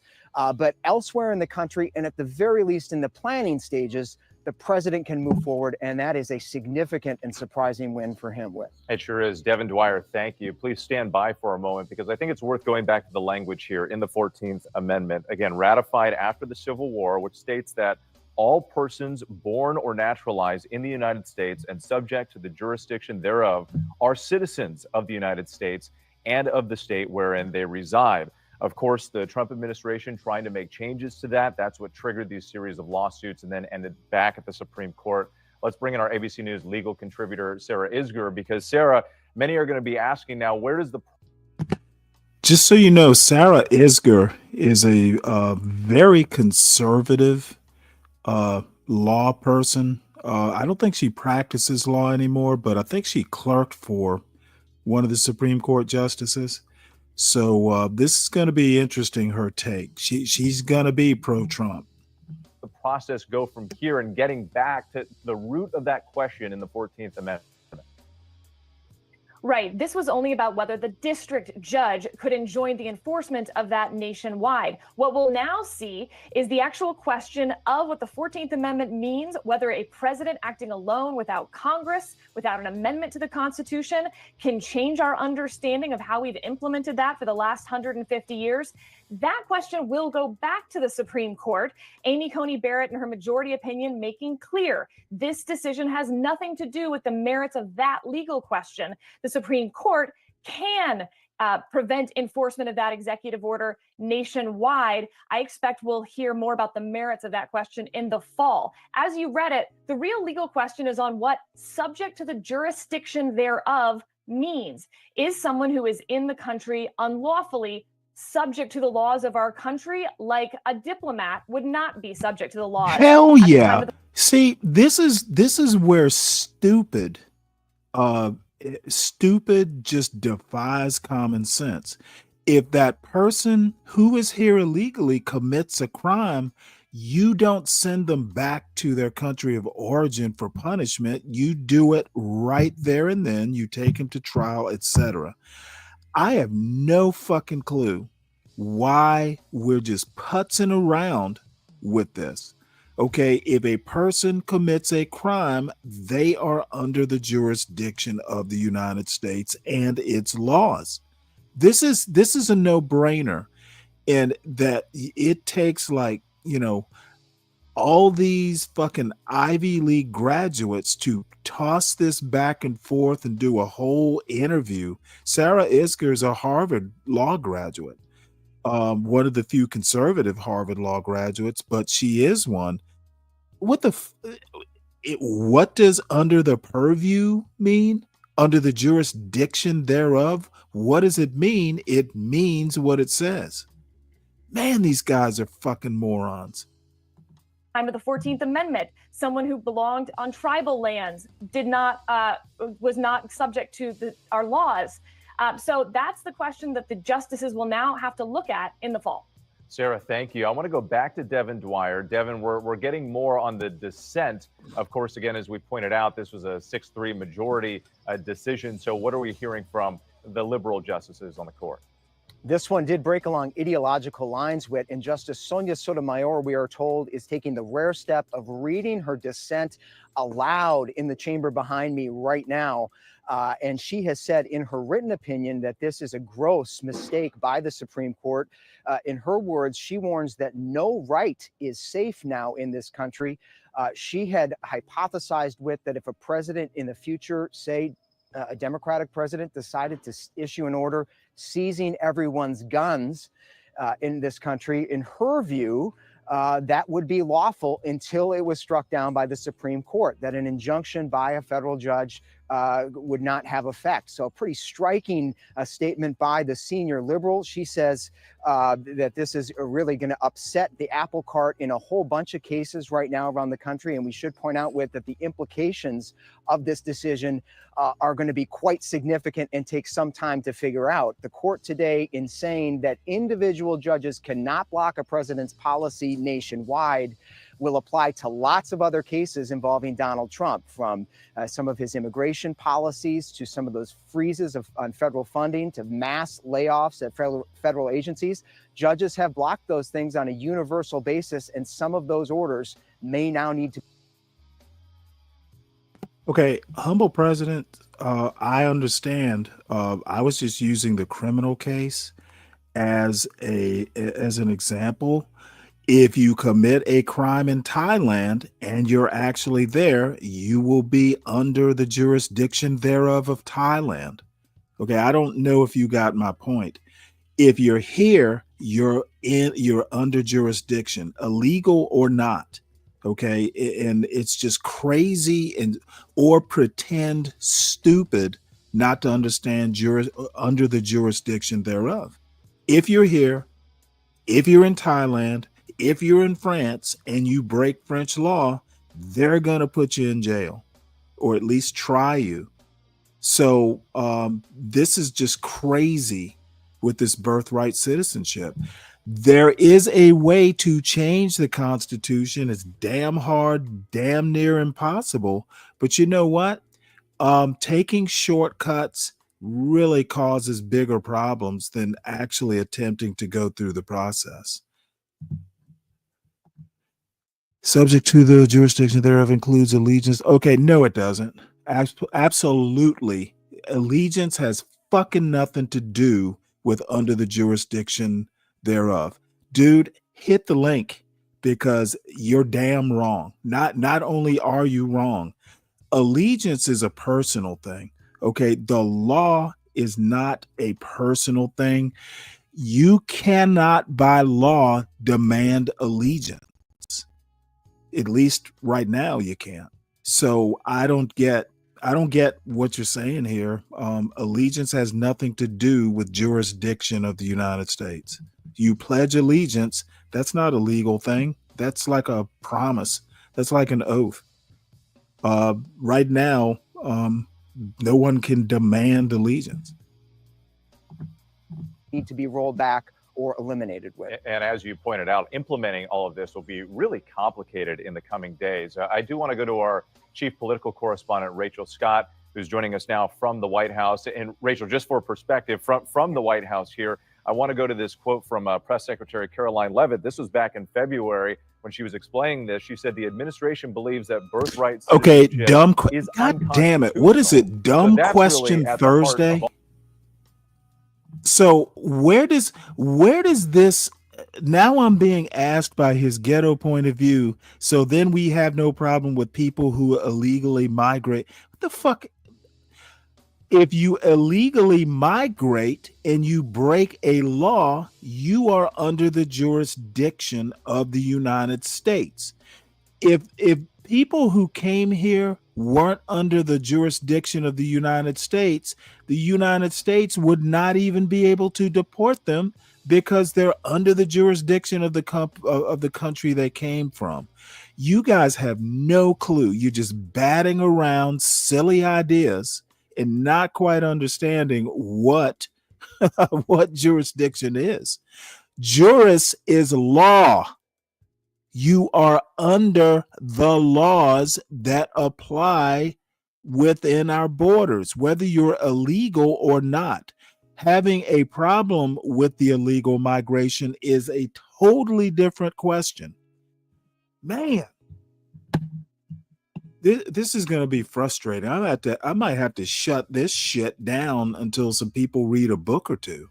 Speaker 12: But elsewhere in the country, and at the very least in the planning stages, the president can move forward, and that is a significant and surprising win for him. With
Speaker 11: it sure is. Devin Dwyer, thank you. Please stand by for a moment, because I think it's worth going back to the language here in the 14th Amendment, again, ratified after the Civil War, which states that all persons born or naturalized in the United States and subject to the jurisdiction thereof are citizens of the United States and of the state wherein they reside. Of course, the Trump administration trying to make changes to that. That's what triggered these series of lawsuits and then ended back at the Supreme Court. Let's bring in our ABC News legal contributor, Sarah Isgur, because Sarah, many are going to be asking now, where does the...
Speaker 5: Just so you know, Sarah Isgur is a very conservative law person. I don't think she practices law anymore, but I think she clerked for one of the Supreme Court justices. So this is going to be interesting, her take. She's going to be pro-Trump.
Speaker 11: The process go from here and getting back to the root of that question in the 14th Amendment.
Speaker 13: Right. This was only about whether the district judge could enjoin the enforcement of that nationwide. What we'll now see is the actual question of what the 14th Amendment means, whether a president acting alone without Congress, without an amendment to the Constitution, can change our understanding of how we've implemented that for the last 150 years. That question will go back to the Supreme Court. Amy Coney Barrett, in her majority opinion, making clear this decision has nothing to do with the merits of that legal question. The Supreme Court can prevent enforcement of that executive order nationwide. I expect we'll hear more about the merits of that question in the fall. As you read it, the real legal question is on what subject to the jurisdiction thereof means. Is someone who is in the country unlawfully subject to the laws of our country, like a diplomat would not be subject to the laws?
Speaker 5: Hell yeah. See, this is where stupid just defies common sense. If that person who is here illegally commits a crime, you don't send them back to their country of origin for punishment. You do it right there and then. You take them to trial, etc. I have no fucking clue why we're just putzing around with this. Okay, if a person commits a crime, they are under the jurisdiction of the United States and its laws. This is a no-brainer, and that it takes, like, all these fucking Ivy League graduates to toss this back and forth and do a whole interview. Sarah Isgur is a Harvard law graduate, one of the few conservative Harvard law graduates, but she is one. what does under the purview mean? Under the jurisdiction thereof? What does it mean? It means what it says. Man, these guys are fucking morons.
Speaker 13: Time of the 14th Amendment, someone who belonged on tribal lands was not subject to our laws. So that's the question that the justices will now have to look at in the fall.
Speaker 11: Sarah, thank you. I want to go back to Devin Dwyer. Devin, we're getting more on the dissent. Of course, again, as we pointed out, this was a 6-3 majority decision. So what are we hearing from the liberal justices on the court?
Speaker 12: This one did break along ideological lines, Whit, and Justice Sonia Sotomayor, we are told, is taking the rare step of reading her dissent aloud in the chamber behind me right now. And she has said in her written opinion that this is a gross mistake by the Supreme Court. In her words, she warns that no right is safe now in this country. She had hypothesized with that if a president in the future, say a Democratic president, decided to issue an order seizing everyone's guns in this country, in her view, that would be lawful until it was struck down by the Supreme Court, that an injunction by a federal judge would not have effect. So a pretty striking statement by the senior liberal. She says that this is really going to upset the apple cart in a whole bunch of cases right now around the country. And we should point out, Whit, that the implications of this decision are going to be quite significant and take some time to figure out. The court today, in saying that individual judges cannot block a president's policy nationwide, will apply to lots of other cases involving Donald Trump, from some of his immigration policies to some of those freezes on federal funding to mass layoffs at federal agencies. Judges have blocked those things on a universal basis, and some of those orders may now need to.
Speaker 5: Okay, humble president, I understand. I was just using the criminal case as an example. If you commit a crime in Thailand and you're actually there, you will be under the jurisdiction thereof of Thailand. Okay, I don't know if you got my point. If you're here, you're under jurisdiction, illegal or not. Okay, and it's just crazy or pretend stupid not to understand under the jurisdiction thereof. If you're here, if you're in Thailand, if you're in France and you break French law, they're going to put you in jail or at least try you. So this is just crazy with this birthright citizenship. There is a way to change the Constitution. It's damn hard, damn near impossible. But you know what? Taking shortcuts really causes bigger problems than actually attempting to go through the process. Subject to the jurisdiction thereof includes allegiance. Okay, no, it doesn't. Absolutely. Allegiance has fucking nothing to do with under the jurisdiction thereof. Dude, hit the link because you're damn wrong. Not only are you wrong, allegiance is a personal thing. Okay, the law is not a personal thing. You cannot by law demand allegiance. At least right now you can't. So I don't get what you're saying here. Allegiance has nothing to do with jurisdiction of the United States. You pledge allegiance, that's not a legal thing. That's like a promise. That's like an oath. Right now, no one can demand allegiance.
Speaker 12: Need to be rolled back or eliminated with.
Speaker 11: And as you pointed out, implementing all of this will be really complicated in the coming days. I do want to go to our chief political correspondent, Rachel Scott, who's joining us now from the White House. And Rachel, just for perspective, from the White House here, I want to go to this quote from Press Secretary Caroline Leavitt. This was back in February when she was explaining this. She said the administration believes that birthright citizenship is
Speaker 5: God damn it. What is it? Dumb
Speaker 11: so
Speaker 5: question
Speaker 11: really
Speaker 5: Thursday? So where does this, now I'm being asked by his ghetto point of view, so then we have no problem with people who illegally migrate. What the fuck? If you illegally migrate and you break a law, you are under the jurisdiction of the United States. if people who came here weren't under the jurisdiction of the United States would not even be able to deport them because they're under the jurisdiction of the country they came from. You guys have no clue. You're just batting around silly ideas and not quite understanding what what jurisdiction is. Juris is law. You are under the laws that apply within our borders, whether you're illegal or not. Having a problem with the illegal migration is a totally different question. Man, this is going to be frustrating. I might have to shut this shit down until some people read a book or two.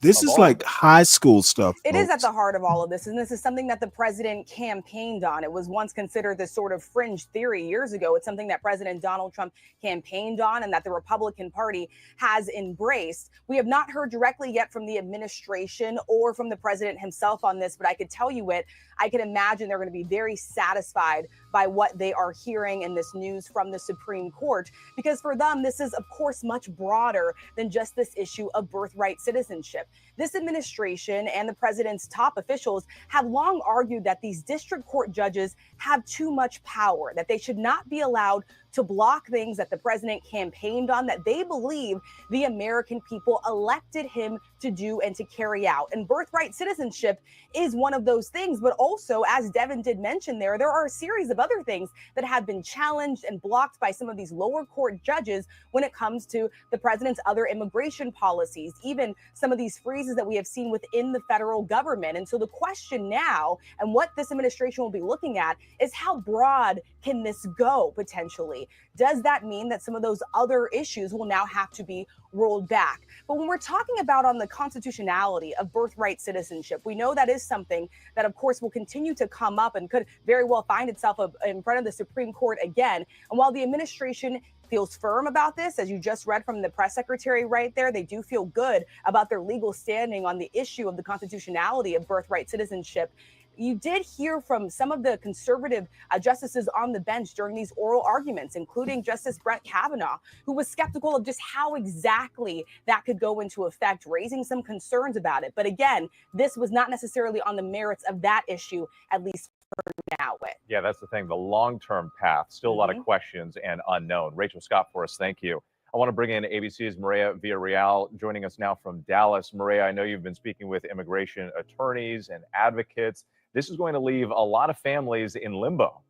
Speaker 5: This is like high school stuff.
Speaker 14: It is at the heart of all of this, and this is something that the president campaigned on. It was once considered this sort of fringe theory years ago. It's something that President Donald Trump campaigned on and that the Republican Party has embraced. We have not heard directly yet from the administration or from the president himself on this, but I could tell you I can imagine they're going to be very satisfied by what they are hearing in this news from the Supreme Court, because for them, this is, of course, much broader than just this issue of birthright citizenship. This administration and the president's top officials have long argued that these district court judges have too much power, that they should not be allowed to block things that the president campaigned on, that they believe the American people elected him to do and to carry out. And birthright citizenship is one of those things. But also, as Devin did mention there are a series of other things that have been challenged and blocked by some of these lower court judges when it comes to the president's other immigration policies, even some of these freezes that we have seen within the federal government. And so the question now, and what this administration will be looking at, is how broad can this go potentially? Does that mean that some of those other issues will now have to be rolled back? But when we're talking about on the constitutionality of birthright citizenship, we know that is something that, of course, will continue to come up and could very well find itself in front of the Supreme Court again. And while the administration feels firm about this, as you just read from the press secretary right there, they do feel good about their legal standing on the issue of the constitutionality of birthright citizenship. You did hear from some of the conservative justices on the bench during these oral arguments, including Justice Brett Kavanaugh, who was skeptical of just how exactly that could go into effect, raising some concerns about it. But again, this was not necessarily on the merits of that issue, at least for now.
Speaker 11: Yeah, that's the thing. The long-term path, still a lot of questions and unknown. Rachel Scott for us, thank you. I want to bring in ABC's Maria Villarreal, joining us now from Dallas. Maria, I know you've been speaking with immigration attorneys and advocates. This is going to leave a lot of families in limbo.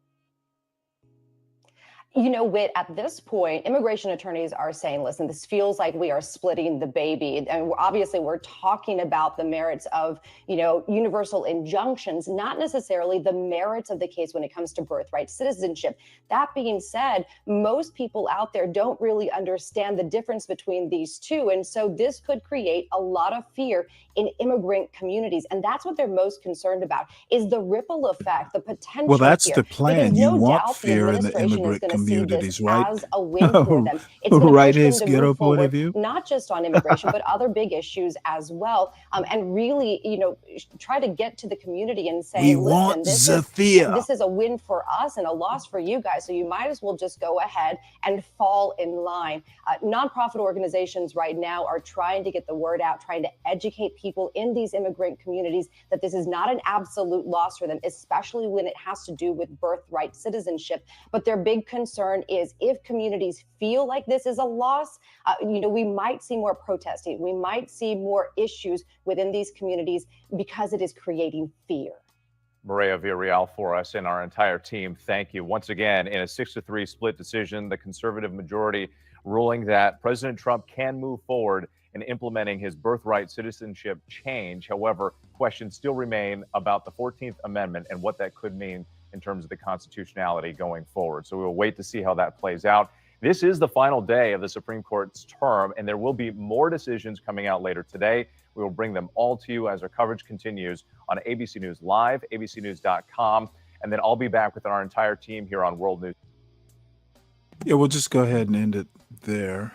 Speaker 15: You know, Whit, at this point, immigration attorneys are saying, listen, this feels like we are splitting the baby. And obviously, we're talking about the merits of, universal injunctions, not necessarily the merits of the case when it comes to birthright citizenship. That being said, most people out there don't really understand the difference between these two. And so this could create a lot of fear in immigrant communities. And that's what they're most concerned about, is the ripple effect, the potential.
Speaker 5: Well, that's
Speaker 15: fear.
Speaker 5: the plan. You want fear in the immigrant communities, right?
Speaker 15: As a win for them. It's going to
Speaker 5: right,
Speaker 15: push
Speaker 5: his
Speaker 15: them to
Speaker 5: ghetto
Speaker 15: move
Speaker 5: point
Speaker 15: forward,
Speaker 5: of view.
Speaker 15: not just on immigration, but other big issues as well. And really, try to get to the community and say,
Speaker 5: we
Speaker 15: listen,
Speaker 5: want
Speaker 15: this is a win for us and a loss for you guys. So you might as well just go ahead and fall in line. Nonprofit organizations right now are trying to get the word out, trying to educate people in these immigrant communities that this is not an absolute loss for them, especially when it has to do with birthright citizenship. But their big concern is if communities feel like this is a loss, we might see more protesting. We might see more issues within these communities because it is creating fear.
Speaker 11: Maria Villarreal for us and our entire team, thank you. Once again, in a 6-3 split decision, the conservative majority ruling that President Trump can move forward in implementing his birthright citizenship change. However, questions still remain about the 14th Amendment and what that could mean in terms of the constitutionality going forward. So we'll wait to see how that plays out. This is the final day of the Supreme Court's term, and there will be more decisions coming out later today. We will bring them all to you as our coverage continues on ABC News Live, abcnews.com, and then I'll be back with our entire team here on World News.
Speaker 5: Yeah, we'll just go ahead and end it there.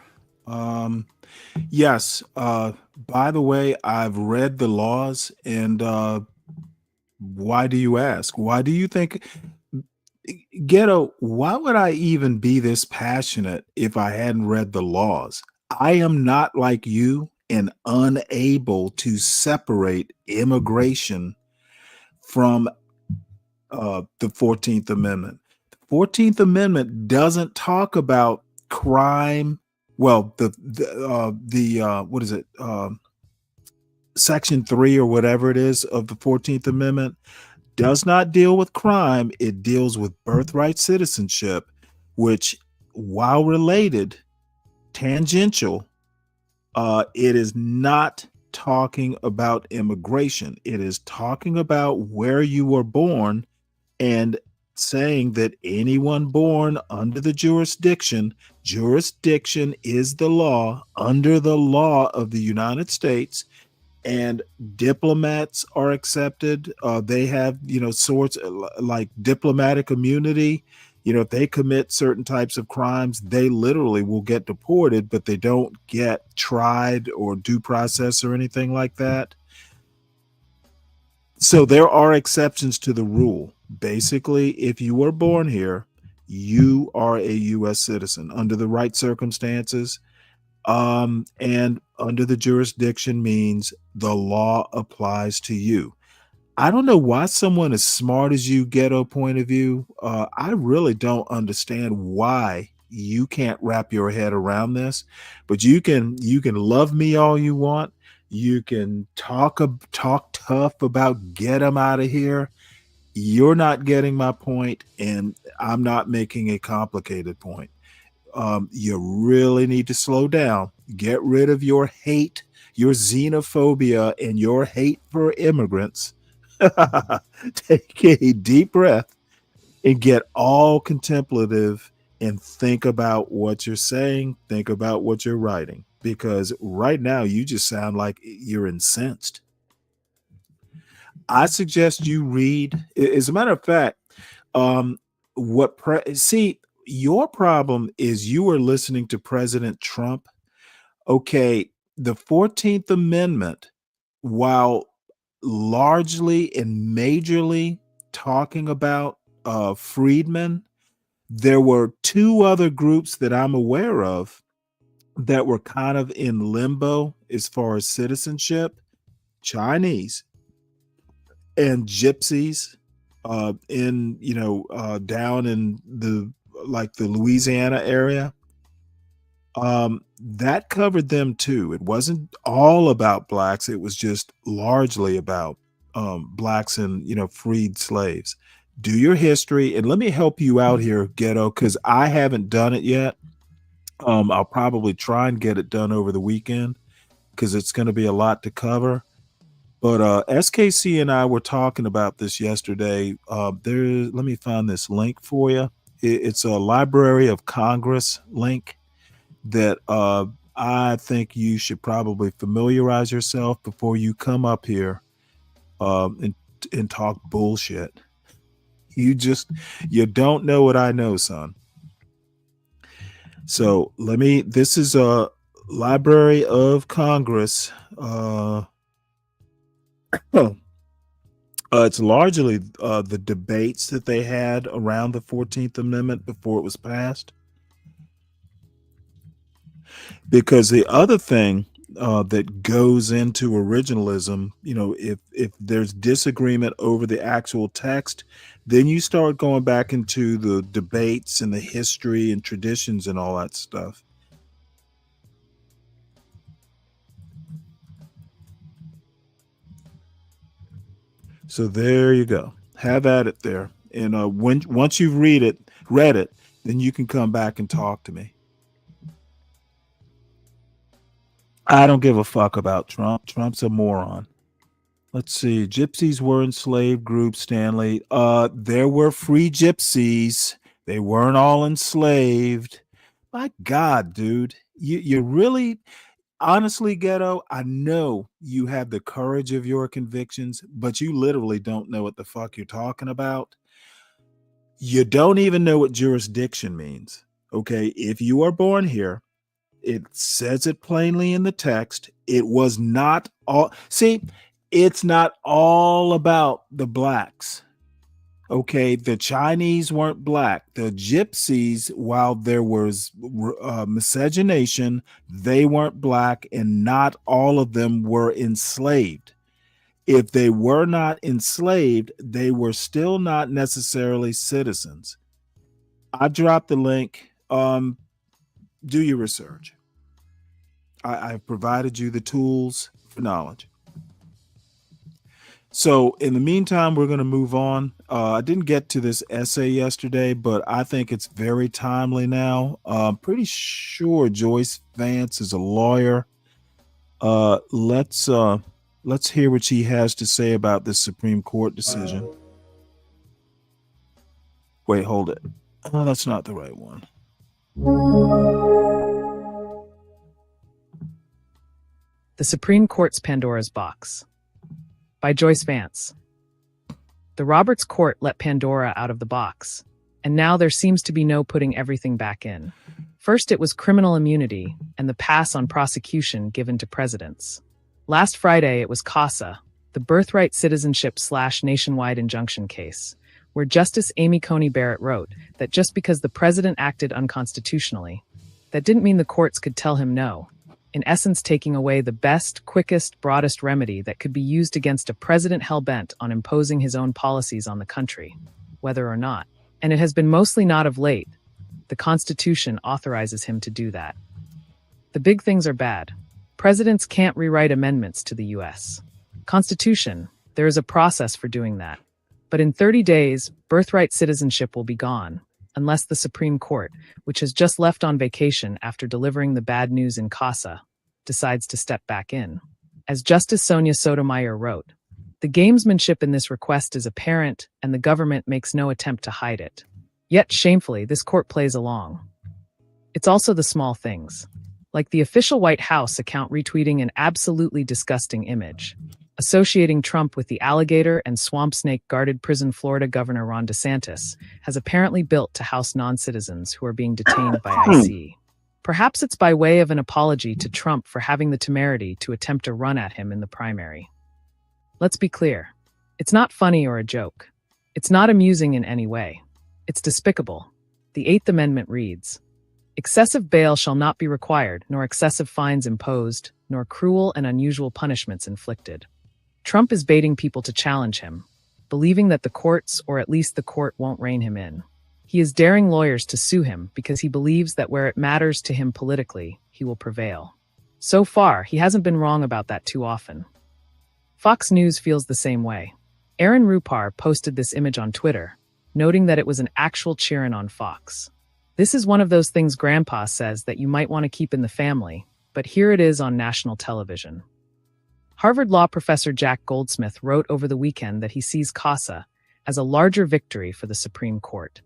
Speaker 5: Yes, by the way, I've read the laws, and Why do you ask? Why do you think, Ghetto, why would I even be this passionate if I hadn't read the laws? I am not like you and unable to separate immigration from the 14th Amendment. The 14th Amendment doesn't talk about crime. Well, what is it? Section 3 or whatever it is of the 14th Amendment does not deal with crime. It deals with birthright citizenship, which, while related, tangential, it is not talking about immigration. It is talking about where you were born and saying that anyone born under the jurisdiction is the law, under the law of the United States, and diplomats are accepted. They have, sorts like diplomatic immunity. If they commit certain types of crimes, they literally will get deported, but they don't get tried or due process or anything like that. So there are exceptions to the rule. Basically, if you were born here, you are a U.S. citizen under the right circumstances. And under the jurisdiction means the law applies to you. I don't know why someone as smart as you, Ghetto point of view, I really don't understand why you can't wrap your head around this. But you can love me all you want. You can talk tough about get them out of here. You're not getting my point, and I'm not making a complicated point. You really need to slow down. Get rid of your hate, your xenophobia, and your hate for immigrants. Take a deep breath and get all contemplative and think about what you're saying, think about what you're writing, because right now you just sound like you're incensed. I suggest you read. As a matter of fact, see, your problem is you are listening to President Trump. Okay, the 14th Amendment, while largely and majorly talking about freedmen, there were two other groups that I'm aware of that were kind of in limbo as far as citizenship: Chinese and gypsies, down in the Louisiana area. That covered them too. It wasn't all about blacks. It was just largely about blacks and freed slaves. Do your history, and let me help you out here, Ghetto, because I haven't done it yet. I'll probably try and get it done over the weekend because it's going to be a lot to cover. But SKC and I were talking about this yesterday. Let me find this link for you. It's a Library of Congress link that I think you should probably familiarize yourself before you come up here and talk bullshit. You don't know what I know, son. So this is a Library of Congress. It's largely the debates that they had around the 14th Amendment before it was passed. Because the other thing that goes into originalism, if there's disagreement over the actual text, then you start going back into the debates and the history and traditions and all that stuff. So there you go. Have at it there. And once you've read it, then you can come back and talk to me. I don't give a fuck about Trump. Trump's a moron. Let's see. Gypsies were enslaved groups, Stanley. There were free gypsies. They weren't all enslaved. My God, dude. You really, honestly, Ghetto, I know you have the courage of your convictions, but you literally don't know what the fuck you're talking about. You don't even know what jurisdiction means. Okay, if you are born here, it says it plainly in the text. It was not all. See, It's not all about the blacks. Okay, the Chinese weren't black. The gypsies, while there was miscegenation, they weren't black, and not all of them were enslaved. If they were not enslaved, they were still not necessarily citizens. I dropped the link. Do your research. I've provided you the tools for knowledge. So in the meantime, we're going to move on. I didn't get to this essay yesterday, but I think it's very timely now. I'm pretty sure Joyce Vance is a lawyer. Let's hear what she has to say about this Supreme Court decision. Wait, hold it. Oh, that's not the right one.
Speaker 16: The Supreme Court's Pandora's Box by Joyce Vance. The Roberts Court let Pandora out of the box, and now there seems to be no putting everything back in. First, it was criminal immunity and the pass on prosecution given to presidents. Last Friday, it was CASA, the birthright citizenship/nationwide injunction case, where Justice Amy Coney Barrett wrote that just because the president acted unconstitutionally, that didn't mean the courts could tell him no, in essence taking away the best, quickest, broadest remedy that could be used against a president hell-bent on imposing his own policies on the country, whether or not, and it has been mostly not of late, the Constitution authorizes him to do that. The big things are bad. Presidents can't rewrite amendments to the U.S. Constitution. There is a process for doing that. But in 30 days, birthright citizenship will be gone, unless the Supreme Court, which has just left on vacation after delivering the bad news in CASA, decides to step back in. As Justice Sonia Sotomayor wrote, the gamesmanship in this request is apparent, and the government makes no attempt to hide it. Yet, shamefully, this court plays along. It's also the small things, like the official White House account retweeting an absolutely disgusting image, associating Trump with the alligator and swamp snake-guarded prison Florida Governor Ron DeSantis, has apparently built to house non-citizens who are being detained by ICE. Perhaps it's by way of an apology to Trump for having the temerity to attempt a run at him in the primary. Let's be clear. It's not funny or a joke. It's not amusing in any way. It's despicable. The Eighth Amendment reads, "Excessive bail shall not be required, nor excessive fines imposed, nor cruel and unusual punishments inflicted." Trump is baiting people to challenge him, believing that the courts, or at least the court, won't rein him in. He is daring lawyers to sue him because he believes that where it matters to him politically, he will prevail. So far, he hasn't been wrong about that too often. Fox News feels the same way. Aaron Rupar posted this image on Twitter, noting that it was an actual cheer-in on Fox. This is one of those things Grandpa says that you might want to keep in the family, but here it is on national television. Harvard law professor Jack Goldsmith wrote over the weekend that he sees CASA as a larger victory for the Supreme Court.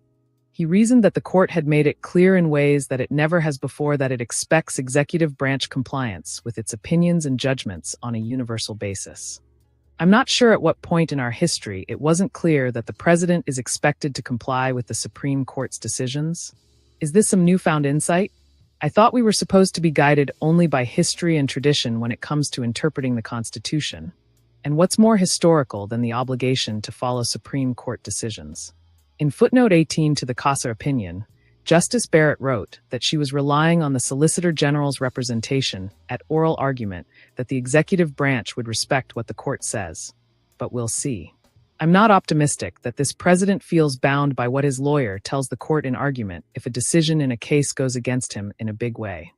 Speaker 16: He reasoned that the court had made it clear in ways that it never has before that it expects executive branch compliance with its opinions and judgments on a universal basis. I'm not sure at what point in our history it wasn't clear that the president is expected to comply with the Supreme Court's decisions. Is this some newfound insight? I thought we were supposed to be guided only by history and tradition when it comes to interpreting the Constitution. And what's more historical than the obligation to follow Supreme Court decisions? In footnote 18 to the CASA opinion, Justice Barrett wrote that she was relying on the Solicitor General's representation at oral argument that the executive branch would respect what the court says. But we'll see. I'm not optimistic that this president feels bound by what his lawyer tells the court in argument if a decision in a case goes against him in a big way.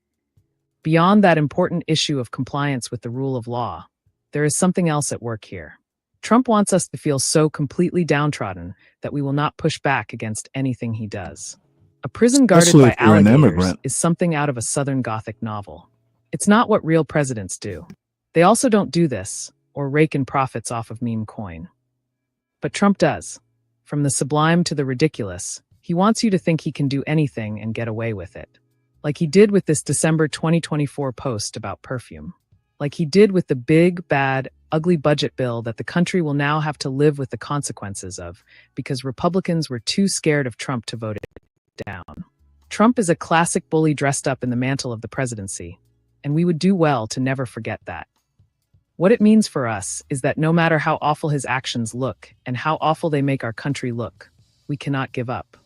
Speaker 16: Beyond that important issue of compliance with the rule of law, there is something else at work here. Trump wants us to feel so completely downtrodden that we will not push back against anything he does. A prison guarded by alligators is something out of a Southern Gothic novel. It's not what real presidents do. They also don't do this, or rake in profits off of meme coin. But Trump does. From the sublime to the ridiculous, he wants you to think he can do anything and get away with it. Like he did with this December 2024 post about perfume. Like he did with the big, bad, ugly budget bill that the country will now have to live with the consequences of because Republicans were too scared of Trump to vote it down. Trump is a classic bully dressed up in the mantle of the presidency, and we would do well to never forget that. What it means for us is that no matter how awful his actions look and how awful they make our country look, we cannot give up.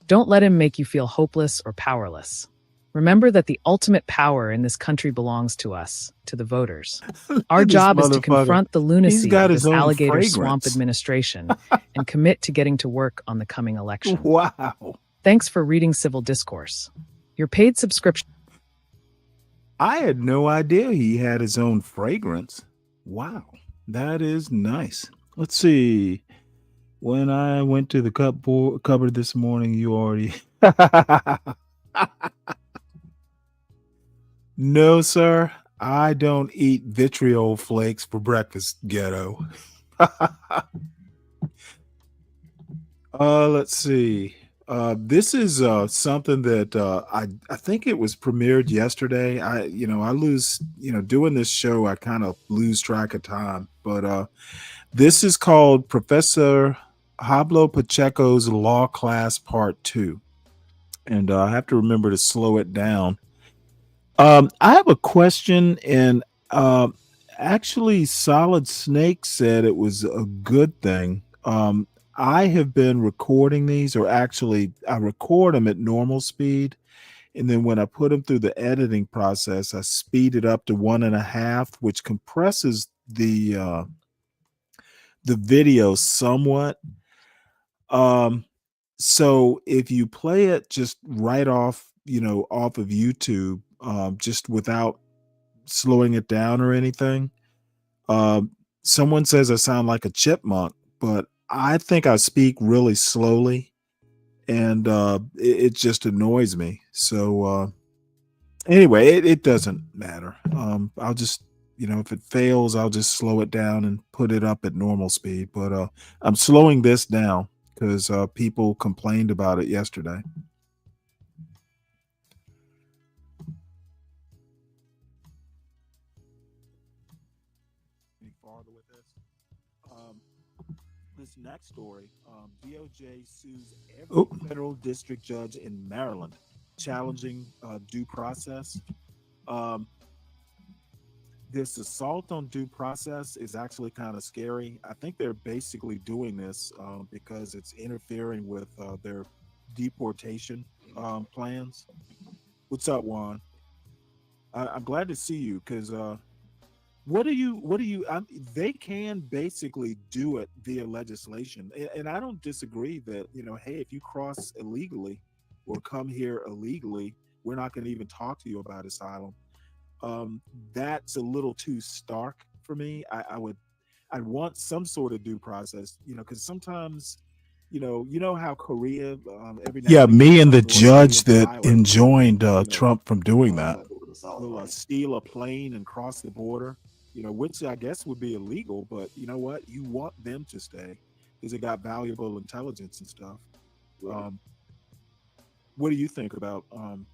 Speaker 16: Don't let him make you feel hopeless or powerless. Remember that the ultimate power in this country belongs to us, to the voters. Our
Speaker 5: This
Speaker 16: job is to
Speaker 5: motherfucker.
Speaker 16: confront the
Speaker 5: He's
Speaker 16: lunacy
Speaker 5: got
Speaker 16: of
Speaker 5: his
Speaker 16: this
Speaker 5: own
Speaker 16: alligator swamp
Speaker 5: fragrance.
Speaker 16: administration and commit to getting to work on the coming election.
Speaker 5: Wow.
Speaker 16: Thanks for reading Civil Discourse. Your paid subscription.
Speaker 5: I had no idea he had his own fragrance. Wow. That is nice. Let's see. When I went to the cupboard this morning, you already... No, sir. I don't eat vitriol flakes for breakfast, ghetto. Let's see. This is something that I think it was premiered yesterday. I lose, doing this show, I kind of lose track of time. But this is called Professor Pablo Pacheco's Law Class Part 2. And I have to remember to slow it down. I have a question, and actually, Solid Snake said it was a good thing. I have been recording these, or actually, I record them at normal speed, and then when I put them through the editing process, I speed it up to 1.5, which compresses the video somewhat. So if you play it just right off, off of YouTube, just without slowing it down or anything, someone says I sound like a chipmunk, but I think I speak really slowly, and it just annoys me. So anyway, it doesn't matter. I'll just, if it fails, I'll just slow it down and put it up at normal speed. But I'm slowing this down because people complained about it yesterday. Any farther with this? This next story, DOJ sues every federal district judge in Maryland, challenging due process. This assault on due process is actually kind of scary. I think they're basically doing this because it's interfering with their deportation plans. What's up, Juan? I'm glad to see you because they can basically do it via legislation. And I don't disagree that, hey, if you cross illegally or come here illegally, we're not going to even talk to you about asylum. That's a little too stark for me. I'd want some sort of due process, because sometimes, how Korea, every now and me and the North judge Korean that pilot, enjoined Trump from doing that.
Speaker 1: Will
Speaker 5: Steal a plane and cross the border, which I guess would be illegal, but you know what? You want them to stay because they got valuable intelligence and stuff. What do you think about?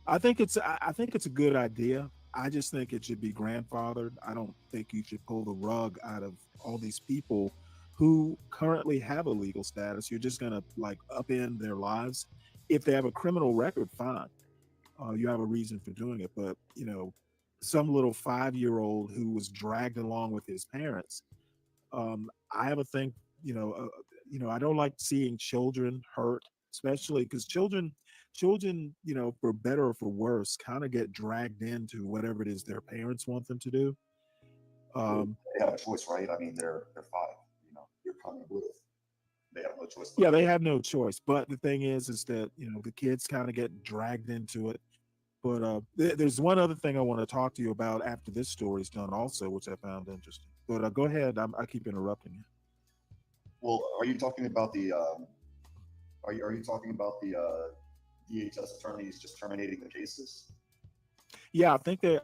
Speaker 5: I think it's a good idea. I just think it should be grandfathered. I don't think you should pull the rug out of all these people who currently have a legal status. You're just gonna upend their lives. If they have a criminal record, fine. You have a reason for doing it, but some little 5-year-old who was dragged along with his parents. I have a thing, I don't like seeing children hurt, especially because children, for better or for worse, kind of get dragged into whatever it is their parents want them to do.
Speaker 1: They have a choice, right? I mean, they're 5. You're coming with. They have no choice.
Speaker 5: Yeah, they have no choice. But the thing is that the kids kind of get dragged into it. But there's one other thing I want to talk to you about after this story is done, also, which I found interesting. But go ahead. I keep interrupting you.
Speaker 1: Well, are you talking about the? Are you talking about the DHS attorneys just terminating the cases?
Speaker 5: Yeah, I think that's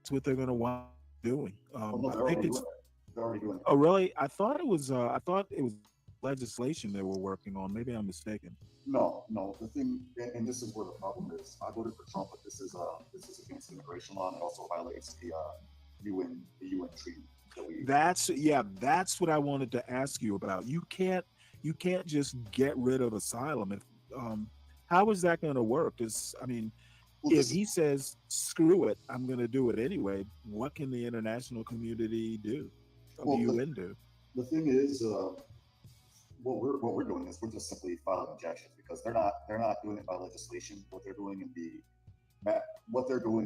Speaker 5: what they're going to wind up doing.
Speaker 1: They're already doing it.
Speaker 5: Oh, really? I thought it was legislation they were working on. Maybe I'm mistaken.
Speaker 1: No. The thing, and this is where the problem is. I voted for Trump, but this is against immigration law, and it also violates the UN treaty. That's what I wanted to ask you about. You can't just get rid of asylum. How is that going to work? If he says screw it, I'm going to do it anyway, what can the international community do?
Speaker 5: the UN do.
Speaker 1: The thing is, what we're doing is we're just simply filing objections because they're not doing it by legislation. What they're doing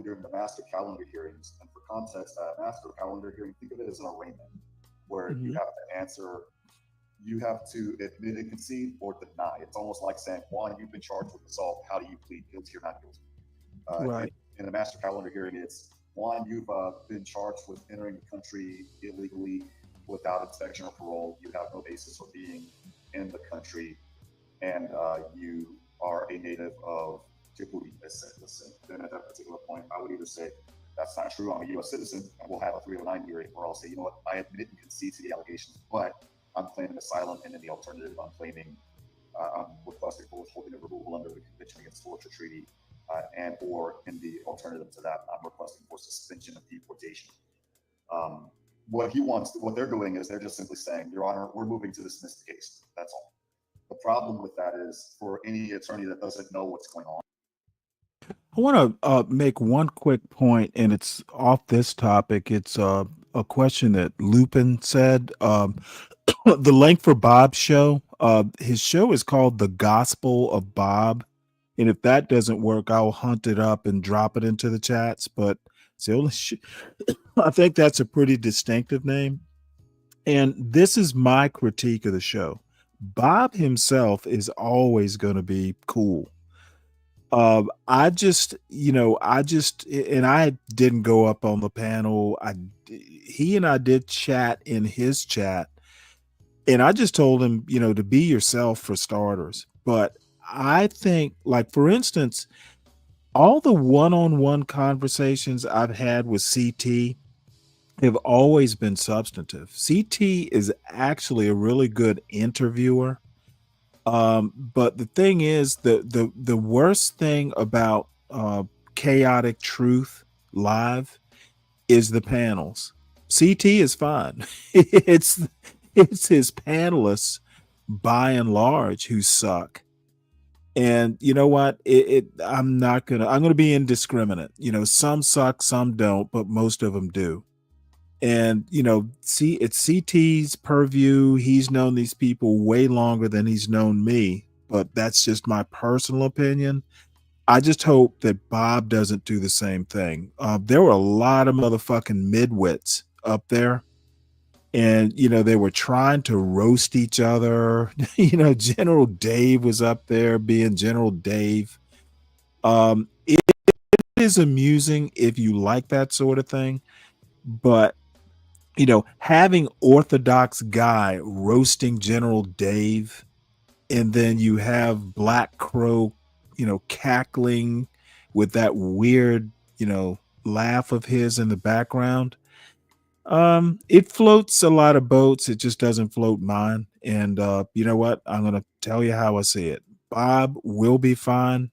Speaker 1: during the master calendar hearings, and for context, master calendar hearing, think of it as an arraignment where you have to admit and concede or deny. It's almost like saying, Juan, you've been charged with assault. How do you plead guilty or not guilty?
Speaker 5: Right.
Speaker 1: In a master calendar hearing, it's Juan, you've been charged with entering the country illegally without inspection or parole. You have no basis for being in the country, and you are a native of Djibouti. Then at that particular point, I would either say, that's not true, I'm a U.S. citizen, and we'll have a 309 hearing, or I'll say, you know what, I admit and concede to the allegations, but I'm claiming asylum, and in the alternative, I'm requesting for withholding of removal under the Convention Against Torture Treaty, and or in the alternative to that, I'm requesting for suspension of deportation. What they're doing is they're just simply saying, Your Honor, we're moving to dismiss the case. That's all. The problem with that is for any attorney that doesn't know what's going on.
Speaker 5: I want to make one quick point, and it's off this topic. It's a question that Lupin said. The link for Bob's show, his show is called The Gospel of Bob. And if that doesn't work, I'll hunt it up and drop it into the chats. But I think that's a pretty distinctive name. And this is my critique of the show. Bob himself is always going to be cool. And I didn't go up on the panel. He and I did chat in his chat. And I just told him, to be yourself for starters. But I think, like, for instance, all the one-on-one conversations I've had with CT have always been substantive. CT is actually a really good interviewer. But the thing is, the worst thing about Chaotic Truth Live is the panels. CT is fine. It's his panelists by and large who suck. And you know what? I'm going to be indiscriminate. Some suck, some don't, but most of them do. And, it's CT's purview. He's known these people way longer than he's known me, but that's just my personal opinion. I just hope that Bob doesn't do the same thing. There were a lot of motherfucking midwits up there. And, they were trying to roast each other. General Dave was up there being General Dave. It is amusing if you like that sort of thing. But, having Orthodox guy roasting General Dave, and then you have Black Crow, cackling with that weird, laugh of his in the background. It floats a lot of boats. It just doesn't float mine. And you know what? I'm gonna tell you how I see it. Bob will be fine.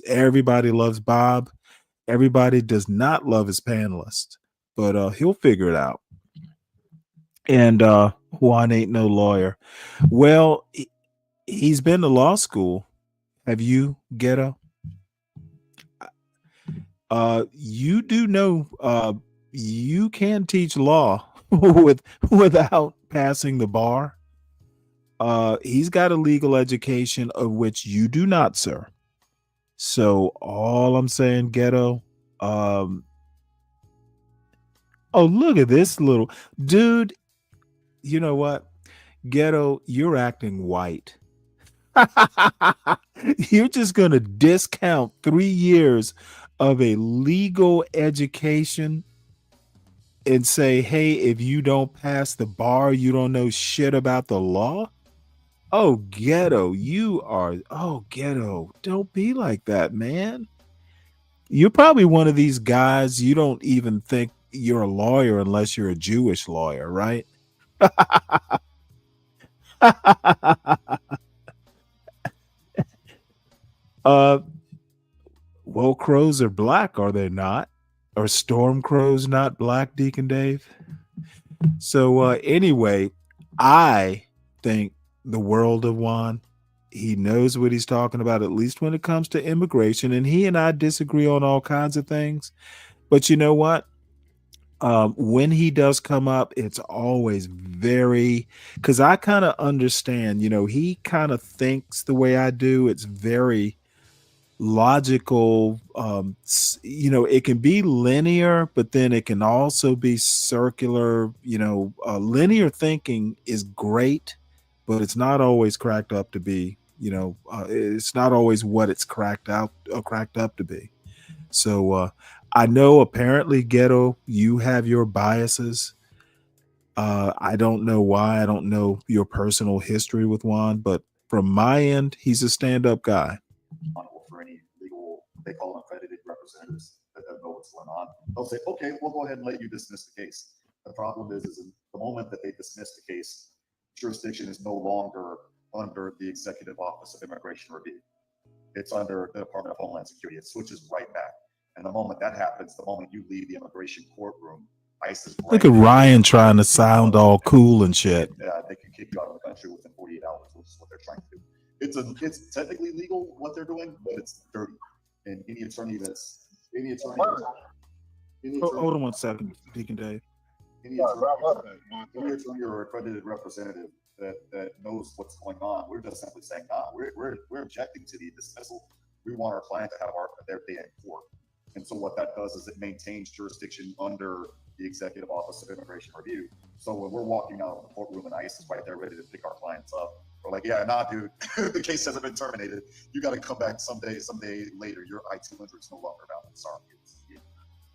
Speaker 5: Everybody loves Bob. Everybody does not love his panelist, but he'll figure it out. And Juan ain't no lawyer. Well, he's been to law school. Have you, Ghetto? You do know you can teach law without passing the bar. He's got a legal education of which you do not, sir. So all I'm saying, Ghetto, oh, look at this little dude. You know what? Ghetto, you're acting white. You're just going to discount 3 years of a legal education and say, hey, if you don't pass the bar, you don't know shit about the law? Oh, Ghetto, Ghetto, don't be like that, man. You're probably one of these guys, you don't even think you're a lawyer unless you're a Jewish lawyer, right? Well, crows are black, are they not? Are storm crows not black, Deacon Dave? So anyway, I think the world of Juan. He knows what he's talking about, at least when it comes to immigration. And he and I disagree on all kinds of things. But you know what? When he does come up, it's always very, because I kind of understand, he kind of thinks the way I do. It's very logical. It can be linear, but then it can also be circular. Linear thinking is great, but it's not always cracked up to be, it's not always what it's cracked up to be. So I know apparently, Ghetto, you have your biases. I don't know why. I don't know your personal history with Juan, but from my end, he's a stand-up guy.
Speaker 1: For any legal, they call them accredited representatives that don't know what's going on. They'll say, okay, we'll go ahead and let you dismiss the case. The problem is in the moment that they dismiss the case, jurisdiction is no longer under the Executive Office of Immigration Review. It's under the Department of Homeland Security. It switches right back. And the moment that happens, the moment you leave the immigration courtroom, ICE is
Speaker 5: Look at Ryan trying to sound all cool and shit.
Speaker 1: They can kick you out of the country within 48 hours, which is what they're trying to do. It's technically legal what they're doing, but it's dirty. And any attorney.
Speaker 5: Hold on one second, Deacon Dave.
Speaker 1: Any attorney or accredited representative that knows what's going on, we're just simply saying, we're objecting to the dismissal. We want our client to have their day in court. And so what that does is it maintains jurisdiction under the Executive Office of Immigration Review. So when we're walking out of the courtroom and ICE is right there ready to pick our clients up, we're like, yeah, nah, dude, the case hasn't been terminated. You got to come back someday later. Your I-200 is no longer valid. Sorry.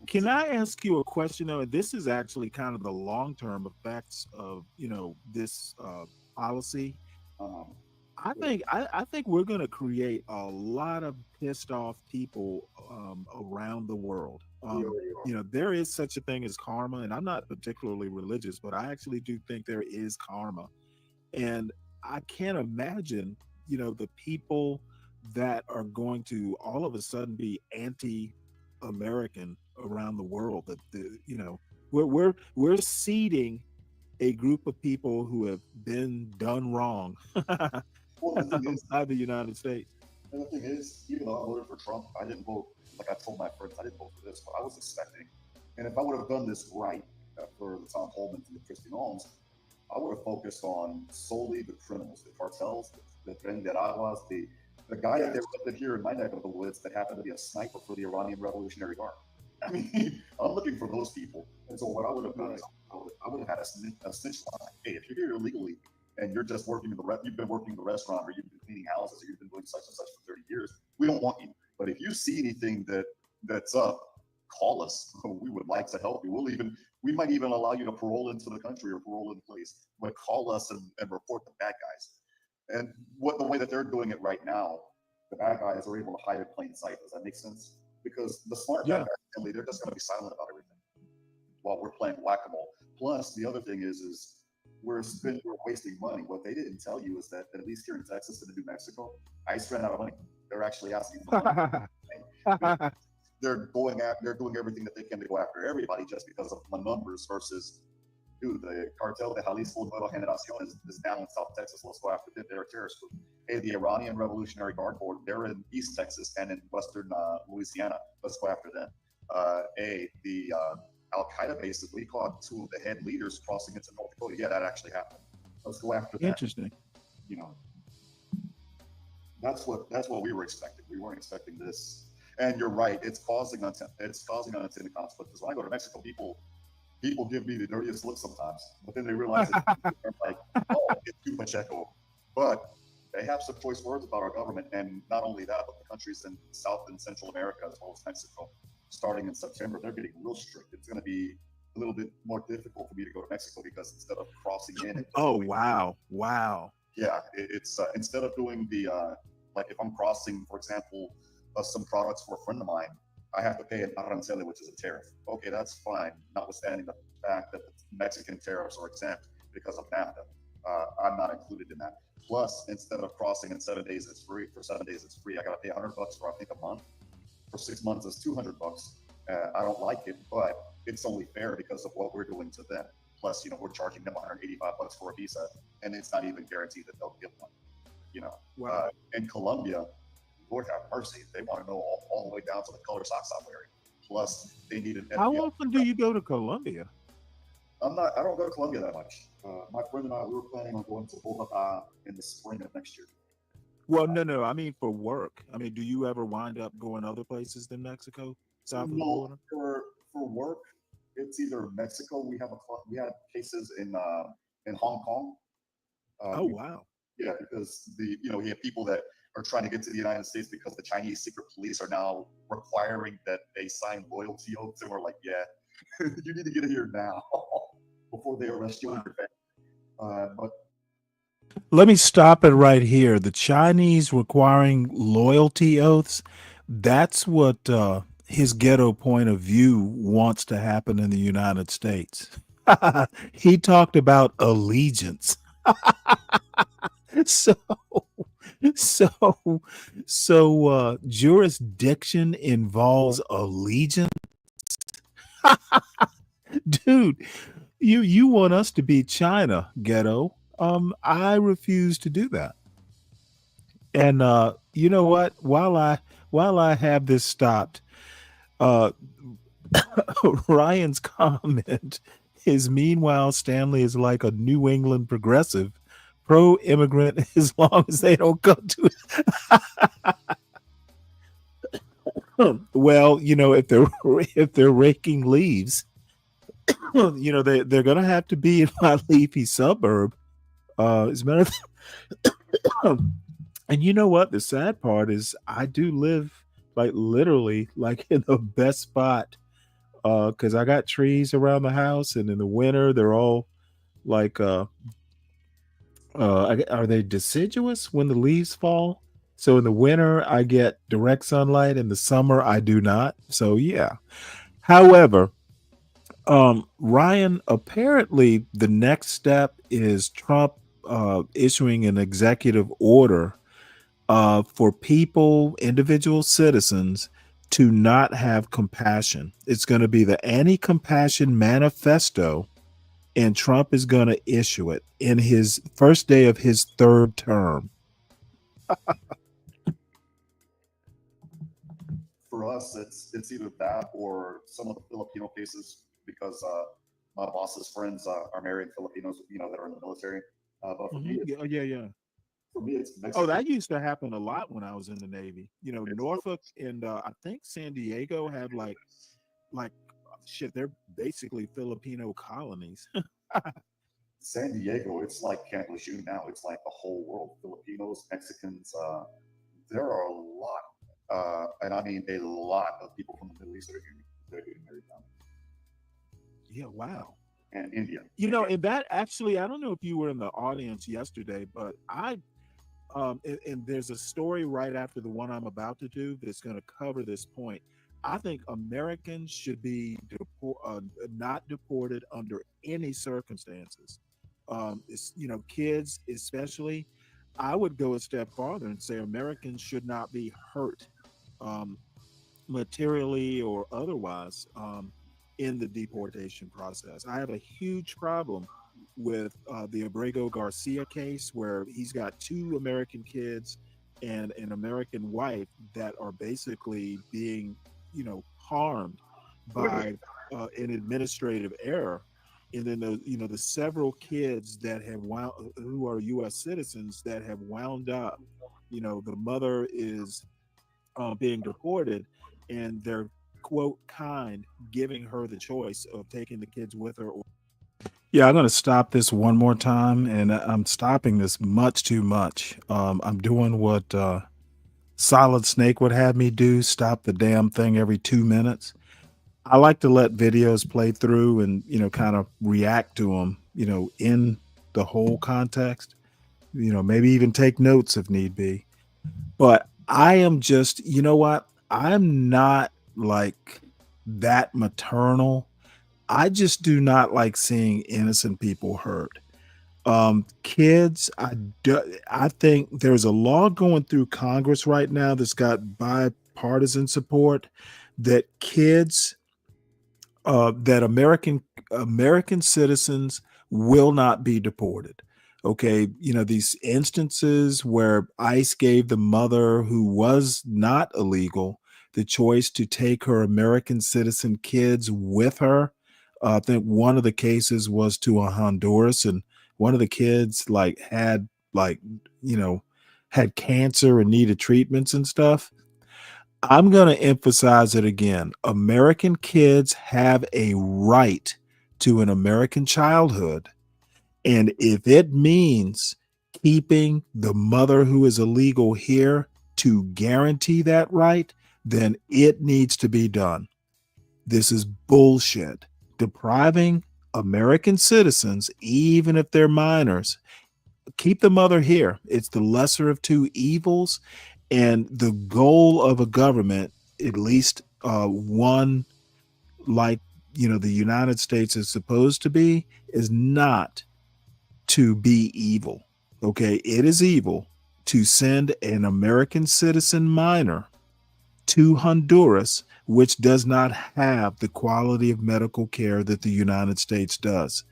Speaker 5: Can I ask you a question, though? This is actually kind of the long-term effects of, this policy. I think we're going to create a lot of pissed off people around the world. There is such a thing as karma, and I'm not particularly religious, but I actually do think there is karma. And I can't imagine, the people that are going to all of a sudden be anti-American around the world. We're seeding a group of people who have been done wrong outside the United States.
Speaker 1: And the thing is, even though I voted for Trump, I didn't vote, like I told my friends, I didn't vote for this, but I was expecting. And if I would have done this right for the Tom Holmans and the Christy Holmes, I would have focused on solely the criminals, the cartels, the Banderaguas, the guy that they were here in my neck of the woods that happened to be a sniper for the Iranian Revolutionary Guard. I mean, I'm looking for those people. And so what I would have done is I would have had a snitch line. Hey, if you're here illegally and you're just working you've been working in the restaurant, or you've been cleaning houses, or you've been doing such and such for 30 years, we don't want you. But if you see anything that's up, call us. We would like to help you. We might even allow you to parole into the country or parole in place, but call us and report the bad guys. And the way that they're doing it right now, the bad guys are able to hide in plain sight. Does that make sense? Because the smart bad guys, they're just going to be silent about everything while we're playing whack-a-mole. Plus, the other thing is we're wasting money. What they didn't tell you is that at least here in Texas and in New Mexico, ICE ran out of money. They're actually asking for money. They're doing everything that they can to go after everybody just because of the numbers versus, dude, the cartel de Jalisco Nueva Generación is down in South Texas. Let's go after them. They're a terrorist group. Hey, the Iranian Revolutionary Guard Corps, they're in East Texas and in Western Louisiana. Let's go after them. The Al-Qaeda bases, we caught two of the head leaders crossing into North Dakota. Yeah, that actually happened. Let's go after that.
Speaker 5: Interesting.
Speaker 1: That's what we were expecting. We weren't expecting this. And you're right. It's causing unintended consequences. When I go to Mexico, people give me the dirtiest look sometimes, but then they realize they're like, oh, it's too Pacheco. But they have some choice words about our government, and not only that, but the countries in South and Central America as well as Mexico, starting in September, they're getting real strict. It's going to be a little bit more difficult for me to go to Mexico because instead of crossing in,
Speaker 5: wow.
Speaker 1: Yeah, it's instead of doing the like if I'm crossing, for example, some products for a friend of mine, I have to pay an arancel, which is a tariff. Okay, that's fine, notwithstanding the fact that the Mexican tariffs are exempt because of NAFTA. I'm not included in that. Plus, instead of crossing in 7 days, it's free. For 7 days, it's free. I got to pay $100 for, I think, a month. For 6 months, it's $200. I don't like it, but it's only fair because of what we're doing to them. Plus, we're charging them $185 for a visa, and it's not even guaranteed that they'll get one. In Colombia, Lord have mercy, they want to know all the way down to the color socks I'm wearing. Plus, they need an
Speaker 5: How
Speaker 1: FBI.
Speaker 5: often do you go to Colombia?
Speaker 1: I don't go to Colombia that much. My friend and I, we were planning on going to Bogota in the spring of next year.
Speaker 5: Well, no. I mean, for work. I mean, do you ever wind up going other places than Mexico, south of the border?
Speaker 1: For work, it's either Mexico. We have cases in Hong Kong.
Speaker 5: Oh, wow.
Speaker 1: Yeah, because we have people that are trying to get to the United States because the Chinese secret police are now requiring that they sign loyalty oaths, and we're like, yeah, you need to get here now before they arrest you and your family. But
Speaker 5: Let me stop it right here. The Chinese requiring loyalty oaths, that's what his ghetto point of view wants to happen in the United States. He talked about allegiance. So, jurisdiction involves allegiance. Dude, you want us to be China, ghetto. I refuse to do that. And you know what? While I have this stopped, uh Ryan's comment is, meanwhile, Stanley is like a New England progressive, pro-immigrant as long as they don't go to well, if they're raking leaves, they're gonna have to be in my leafy suburb. As a matter of and you know what? The sad part is I do live like literally like in the best spot, because I got trees around the house, and in the winter they're all like are they deciduous when the leaves fall? So in the winter I get direct sunlight, in the summer I do not. So yeah. However, Ryan, apparently the next step is Trump issuing an executive order for people, individual citizens, to not have compassion. It's going to be the anti-compassion manifesto, and Trump is going to issue it in his first day of his third term.
Speaker 1: for us, it's either that or some of the Filipino cases, because my boss's friends are married Filipinos, that are in the military. But for me,
Speaker 5: Yeah.
Speaker 1: for me, it's Mexico.
Speaker 5: Oh, that used to happen a lot when I was in the Navy. Norfolk and I think San Diego have like shit. They're basically Filipino colonies.
Speaker 1: San Diego, it's like Camp Lejeune now. It's like the whole world. Filipinos, Mexicans. There are a lot, and I mean a lot of people from the Middle East that are getting married now.
Speaker 5: Yeah, wow.
Speaker 1: And India.
Speaker 5: And that actually, I don't know if you were in the audience yesterday, but and there's a story right after the one I'm about to do that's going to cover this point. I think Americans should be not deported under any circumstances. Kids especially. I would go a step farther and say Americans should not be hurt materially or otherwise in the deportation process. I have a huge problem with the Abrego Garcia case, where he's got 2 American kids and an American wife that are basically being, harmed by an administrative error. And then the several kids that have who are U.S. citizens that have wound up, the mother is being deported, and they're quote kind giving her the choice of taking the kids with her. Yeah, I'm going to stop this one more time, and I'm stopping this much too much. I'm doing what Solid Snake would have me do: stop the damn thing every 2 minutes. I like to let videos play through and, kind of react to them, in the whole context, maybe even take notes if need be. But I am just, what? I'm not like that maternal. I just do not like seeing innocent people hurt. Kids, I think there's a law going through Congress right now that's got bipartisan support that kids, that American citizens will not be deported. Okay, these instances where ICE gave the mother, who was not illegal, the choice to take her American citizen kids with her. I think one of the cases was to a Honduras, and one of the kids had had cancer and needed treatments and stuff. I'm going to emphasize it again. American kids have a right to an American childhood. And if it means keeping the mother who is illegal here to guarantee that right, then it needs to be done. This is bullshit. Depriving American citizens, even if they're minors, keep the mother here. It's the lesser of two evils. And the goal of a government, at least one like, the United States is supposed to be, is not to be evil. Okay. It is evil to send an American citizen minor to Honduras, which does not have the quality of medical care that the United States does.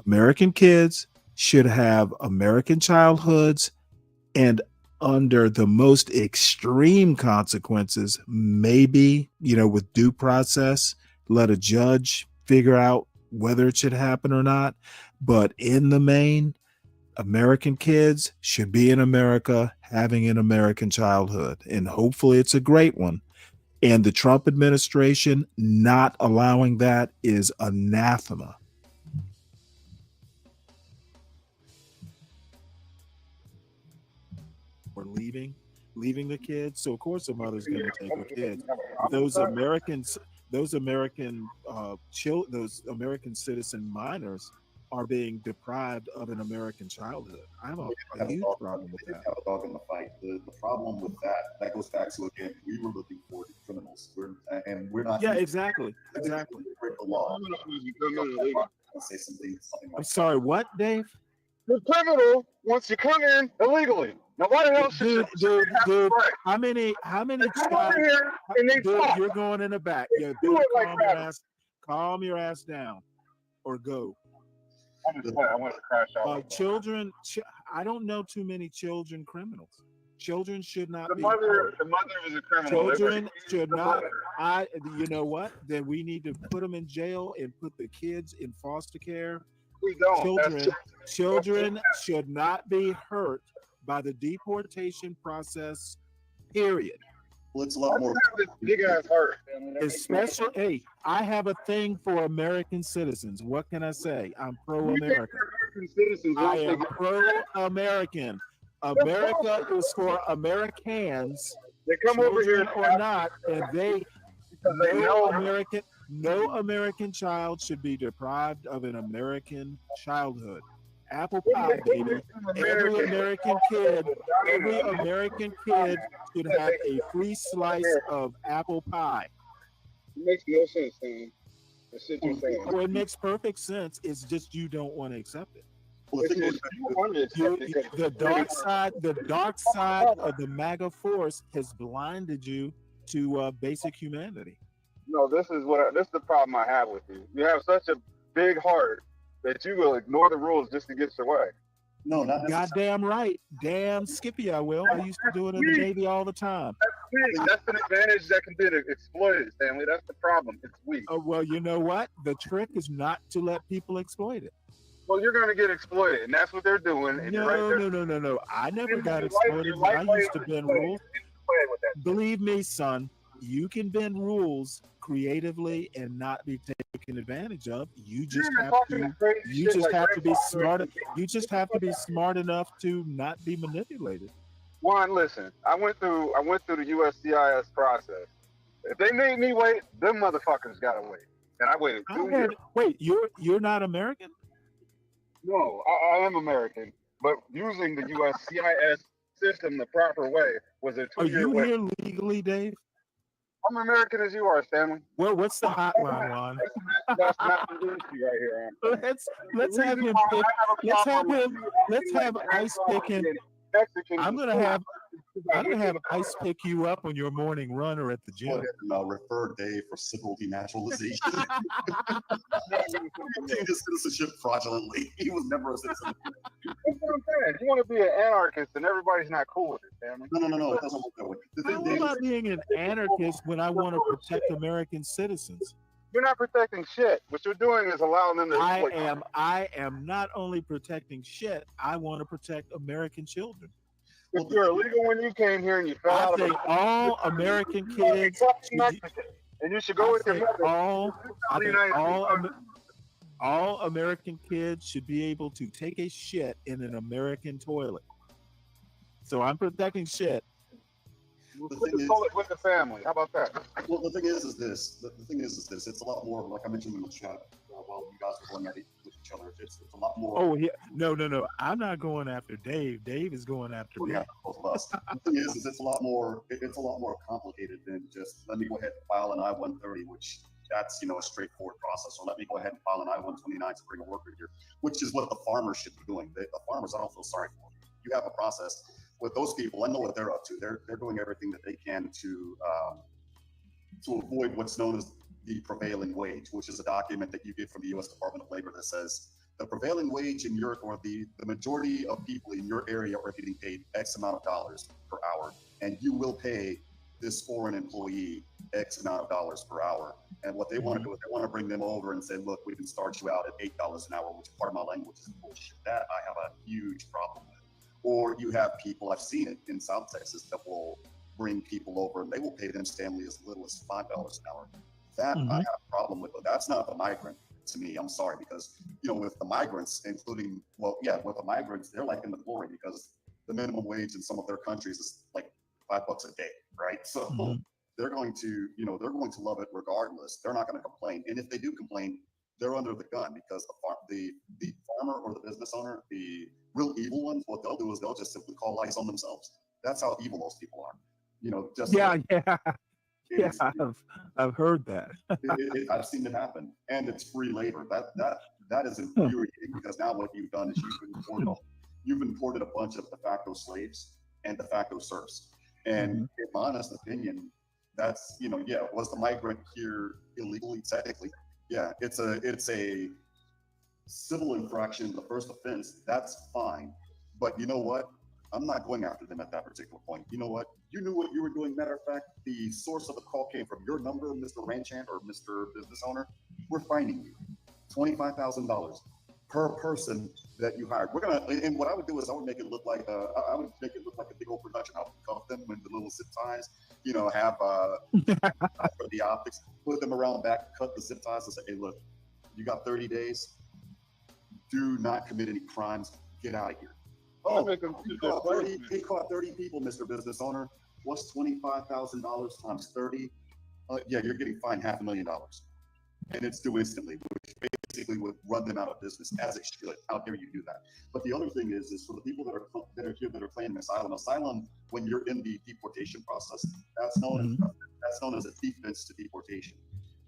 Speaker 5: American kids should have American childhoods, and under the most extreme consequences, maybe, with due process, let a judge figure out whether it should happen or not. But in the main, American kids should be in America having an American childhood, and hopefully it's a great one. And the Trump administration not allowing that is anathema. Or leaving the kids. So of course the mother's going to take her kids. Those American citizen minors are being deprived of an American childhood. I have a huge problem with that.
Speaker 1: Have a dog in the fight. The problem with that goes back to, again, we were looking for the criminals. We're not.
Speaker 5: Yeah, exactly.
Speaker 1: Break the law. Say something.
Speaker 5: I'm sorry. What, Dave?
Speaker 17: The criminal wants to come in illegally. Now, why the hell should
Speaker 5: dude, how many child, dude, you're going in the back. Yeah, dude, calm your ass down or go.
Speaker 17: I want to crash out.
Speaker 5: Children, I don't know too many children criminals. Children should not be.
Speaker 17: The mother was a criminal.
Speaker 5: Children should not. You know what? Then we need to put them in jail and put the kids in foster care.
Speaker 17: We don't.
Speaker 5: Children should not be hurt by the deportation process, period.
Speaker 1: Well, it's a lot more.
Speaker 17: Big ass heart.
Speaker 5: Especially, hey, I have a thing for American citizens. What can I say? I'm pro-American. I am pro-American. America is for Americans.
Speaker 17: They come over here
Speaker 5: or not, and no American child should be deprived of an American childhood. Apple pie, baby. Every American kid should have a free slice of apple pie.
Speaker 17: It makes no sense, man.
Speaker 5: Well, it makes perfect sense. It's just you don't want to accept it. The dark side of the MAGA force has blinded you to basic humanity.
Speaker 17: No, this is the problem I have with you. You have such a big heart that you will ignore the rules just to get your way.
Speaker 1: No, not
Speaker 5: goddamn right. Damn Skippy, I will. I used to do it in the Navy all the time.
Speaker 17: That's an advantage that can be exploited, Stanley. That's the problem. It's weak.
Speaker 5: Well, you know what? The trick is not to let people exploit it.
Speaker 17: Well, you're going to get exploited, and that's what they're doing. And
Speaker 5: No. I never got exploited. I used to bend rules. Believe me, son, you can bend rules creatively and not be taken advantage of. You just have to be smart. You just have to be smart enough to not be manipulated.
Speaker 17: Juan, listen, I went through the USCIS process. If they made me wait, them motherfuckers gotta wait. And I waited 2 years.
Speaker 5: Wait, you're not American?
Speaker 17: No, I am American, but using the USCIS system the proper way was a 2-year wait.
Speaker 5: Are you here legally, Dave?
Speaker 17: I'm American as you are, Stanley.
Speaker 5: Well, what's the hotline, Juan?
Speaker 17: That's not the issue right here.
Speaker 5: Let's have him. Let's have ice picking. I'm gonna I'm gonna have ICE pick you up on your morning run or at the
Speaker 1: Go
Speaker 5: gym.
Speaker 1: ahead and refer Dave for civil denaturalization. He obtained his citizenship fraudulently. He was never a citizen.
Speaker 17: That's what I'm saying. You want to be an anarchist and everybody's not cool with it, family.
Speaker 1: No. It doesn't work that way.
Speaker 5: How am I being an anarchist when I want to protect American citizens?
Speaker 17: You're not protecting shit. What you're doing is allowing them to exploit.
Speaker 5: I am not only protecting shit, I want to protect American children.
Speaker 17: If you're illegal when you came here and you fell out of
Speaker 5: think all American kids
Speaker 17: and you should go with your mother.
Speaker 5: All American kids should be able to take a shit in an American toilet. So I'm protecting shit.
Speaker 17: The thing is, with the family. How about that?
Speaker 1: Well, the thing is this. The thing is this. It's a lot more, like I mentioned in the chat, while you guys are going at it with each other. It's a lot more.
Speaker 5: Oh, yeah. No. I'm not going after Dave. Dave is going after me.
Speaker 1: Yeah, both of us. The thing is it's a lot more. It's a lot more complicated than just let me go ahead and file an I-130, which that's a straightforward process. Or let me go ahead and file an I-129 to bring a worker here, which is what the farmers should be doing. The farmers, I don't feel sorry for. You have a process. With those people, I know what they're up to. They're doing everything that they can to avoid what's known as the prevailing wage, which is a document that you get from the U.S. Department of Labor that says the prevailing wage in your, or the majority of people in your area are getting paid X amount of dollars per hour, and you will pay this foreign employee X amount of dollars per hour. And what they want to do is they want to bring them over and say, look, we can start you out at $8 an hour, which part of my language is bullshit. That I have a huge problem with. Or you have people, I've seen it in South Texas, that will bring people over and they will pay them, Stanley, as little as $5 an hour. That I have a problem with, but that's not the migrant to me. I'm sorry, because, with the migrants, including, with the migrants, they're like in the glory because the minimum wage in some of their countries is like $5 a day, right? So they're going to, they're going to love it regardless. They're not going to complain. And if they do complain, they're under the gun because the farmer or the business owner, the real evil ones, what they'll do is they'll just simply call ICE on themselves. That's how evil those people are.
Speaker 5: I've heard that.
Speaker 1: I've seen it happen, and it's free labor. That is infuriating because now what you've done is you've imported a bunch of de facto slaves and de facto serfs. And in my honest opinion, that's was the migrant here illegally? Technically, yeah, it's a civil infraction, the first offense. That's fine, but you know what? I'm not going after them at that particular point. You know what? You knew what you were doing. Matter of fact, the source of the call came from your number, Mr. Ranchant or Mr. Business Owner. We're fining you $25,000 per person that you hired. We're gonna, and what I would do is I would make it look like a big old production. I would cuff them with the little zip ties, have for the optics, put them around back, cut the zip ties, and say, hey, look, you got 30 days. Do not commit any crimes. Get out of here. Oh, he caught 30 people, Mr. Business Owner. What's $25,000 times 30? You're getting fined $500,000. And it's due instantly, which basically would run them out of business, as it should. How dare you do that? But the other thing is for the people that are here that are claiming asylum, when you're in the deportation process, that's known as a defense to deportation.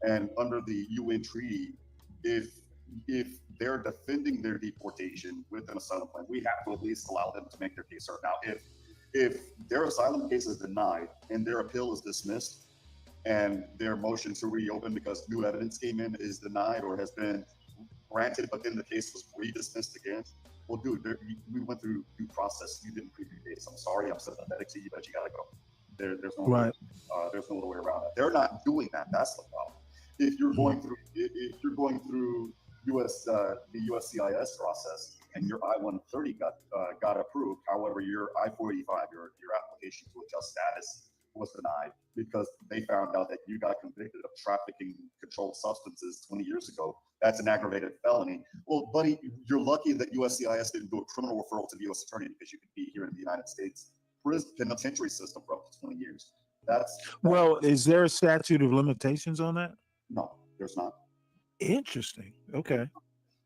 Speaker 1: And under the UN treaty, if they're defending their deportation with an asylum claim, we have to at least allow them to make their case heard. Now, if their asylum case is denied and their appeal is dismissed and their motion to reopen because new evidence came in is denied or has been granted, but then the case was re-dismissed again, well, dude, we went through due process. You didn't preview the case. I'm sorry. I'm sympathetic to you, but you got to go. There's no way around it. They're not doing that. That's the problem. If you're going through the USCIS process and your I-130 got approved, however, your I-485, your application to adjust status was denied because they found out that you got convicted of trafficking controlled substances 20 years ago. That's an aggravated felony. Well, buddy, you're lucky that USCIS didn't do a criminal referral to the U.S. attorney because you could be here in the United States penitentiary system for up to 20 years.
Speaker 5: Well, is there a statute of limitations on that?
Speaker 1: No, there's not.
Speaker 5: Interesting. Okay.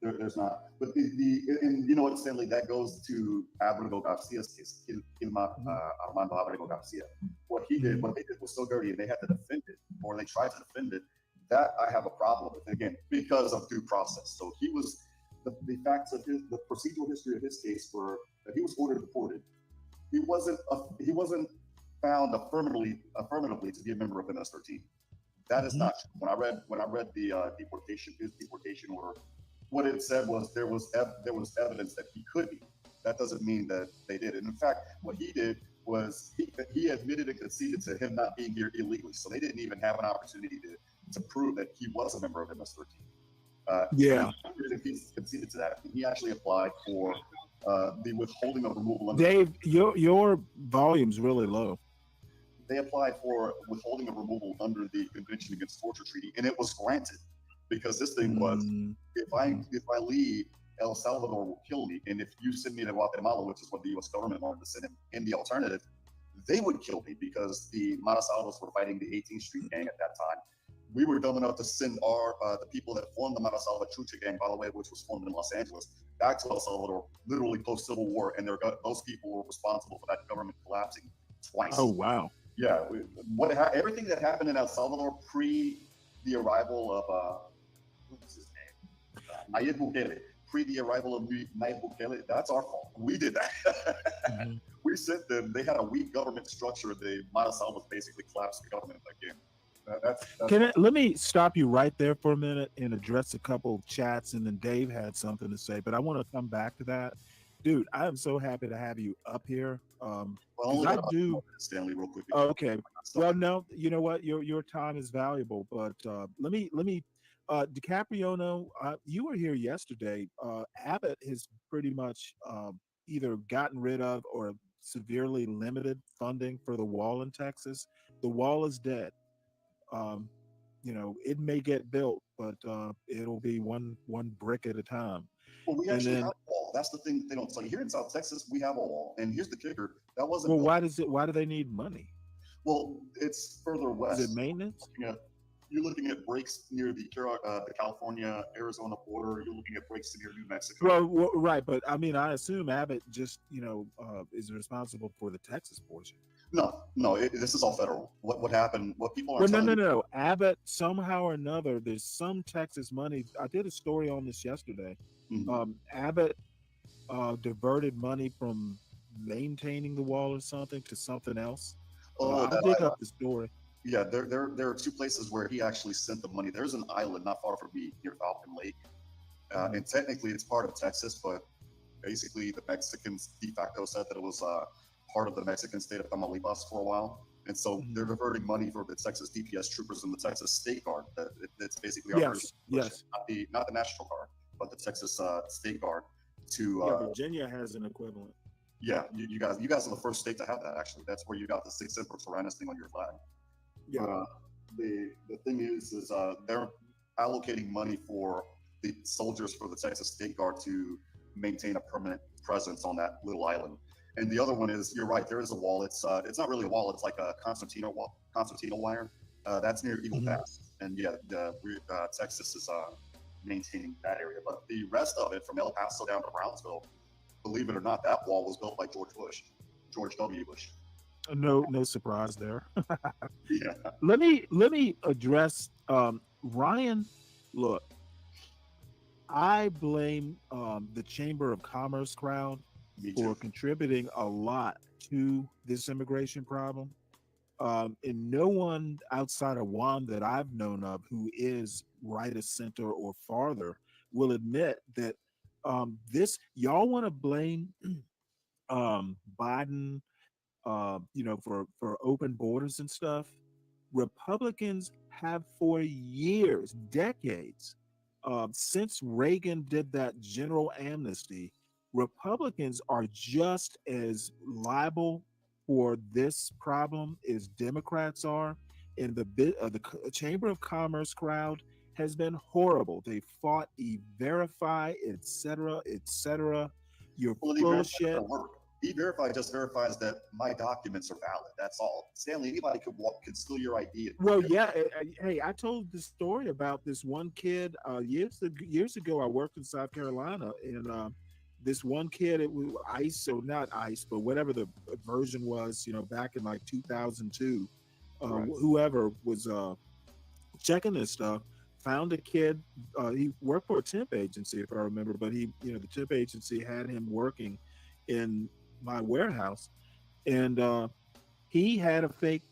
Speaker 1: There's not. But and you know what, Stanley, that goes to Abrego Garcia's case, Armando Abrego Garcia. What they did was so dirty, and they had to defend it, or they tried to defend it. That I have a problem with, again, because of due process. So he was, the facts of the procedural history of his case were that he was ordered deported. he wasn't found affirmatively to be a member of MS-13. That is not true. When I read the his deportation order, what it said was there was evidence that he could be. That doesn't mean that they did. And in fact, what he did was he admitted and conceded to him not being here illegally. So they didn't even have an opportunity to prove that he was a member of MS-13.
Speaker 5: Yeah.
Speaker 1: He conceded to that. He actually applied for the withholding of removal.
Speaker 5: Dave, your volume's really low.
Speaker 1: They applied for withholding of removal under the Convention Against Torture Treaty, and it was granted because this thing was, if I leave, El Salvador will kill me, and if you send me to Guatemala, which is what the U.S. government wanted to send him, in the alternative, they would kill me because the Matasalos were fighting the 18th Street Gang at that time. We were dumb enough to send the people that formed the Matasalva Trucha Gang, by the way, which was formed in Los Angeles, back to El Salvador, literally post-Civil War, and those people were responsible for that government collapsing twice.
Speaker 5: Oh, wow.
Speaker 1: Yeah, everything that happened in El Salvador pre the arrival of what's his name, Nayib Bukele, pre the arrival of Nayib Bukele, that's our fault. We did that. We sent them. They had a weak government structure. The Matasalvas basically collapsed the government again.
Speaker 5: Let me stop you right there for a minute and address a couple of chats, and then Dave had something to say, but I want to come back to that. Dude, I am so happy to have you up here. I do,
Speaker 1: Stanley, real quick.
Speaker 5: Okay. Well, no, you know what? Your time is valuable, but let me DiCapriono, you were here yesterday. Abbott has pretty much either gotten rid of or severely limited funding for the wall in Texas. The wall is dead. It may get built, but it'll be one brick at a time.
Speaker 1: Well, we actually have a wall. That's the thing they don't tell you. Here in South Texas, we have a wall, and here's the kicker: that wasn't.
Speaker 5: Well, why do they need money?
Speaker 1: Well, it's further west.
Speaker 5: Is it maintenance?
Speaker 1: You're looking at breaks near the California-Arizona border. You're looking at breaks near New Mexico.
Speaker 5: Well, right, but I mean, I assume Abbott just is responsible for the Texas portion.
Speaker 1: No, this is all federal. What happened? What people are
Speaker 5: no. Abbott, somehow or another, there's some Texas money. I did a story on this yesterday. Abbott diverted money from maintaining the wall or something to something else. I'll dig up the story.
Speaker 1: Yeah, there are two places where he actually sent the money. There's an island not far from me near Falcon Lake, and technically it's part of Texas, but basically the Mexicans de facto said that it was part of the Mexican state of Tamaulipas for a while, and so they're diverting money for the Texas DPS troopers and the Texas State Guard. It's basically not the National Guard, but the Texas State Guard.
Speaker 5: Virginia has an equivalent.
Speaker 1: Yeah, you guys are the first state to have that. Actually, that's where you got the 6 Emperors Tyrannus thing on your flag.
Speaker 5: Yeah.
Speaker 1: The thing is they're allocating money for the soldiers for the Texas State Guard to maintain a permanent presence on that little island. And the other one is, you're right, there is a wall. It's not really a wall. It's like a concertina wire. That's near Eagle Pass. And yeah, Texas is maintaining that area. But the rest of it, from El Paso down to Brownsville, believe it or not, that wall was built by George W. Bush.
Speaker 5: No surprise there.
Speaker 1: Yeah.
Speaker 5: Let me address Ryan. Look, I blame the Chamber of Commerce crowd for contributing a lot to this immigration problem. And no one outside of Juan that I've known of who is right of center or farther will admit that y'all want to blame Biden for open borders and stuff. Republicans have for years, decades, since Reagan did that general amnesty, Republicans are just as liable for this problem as Democrats are. And the Chamber of Commerce crowd has been horrible. They fought E-Verify, etc., etc. You're full of shit.
Speaker 1: E-Verify just verifies that my documents are valid. That's all. Stanley, anybody could steal your ID.
Speaker 5: Well, yeah. Hey, I told the story about this one kid years ago. I worked in South Carolina, and this one kid, it was ICE, so not ICE, but whatever the version was, back in like 2002. Whoever was checking this stuff found a kid. He worked for a temp agency, if I remember, but the temp agency had him working in my warehouse, and he had a fake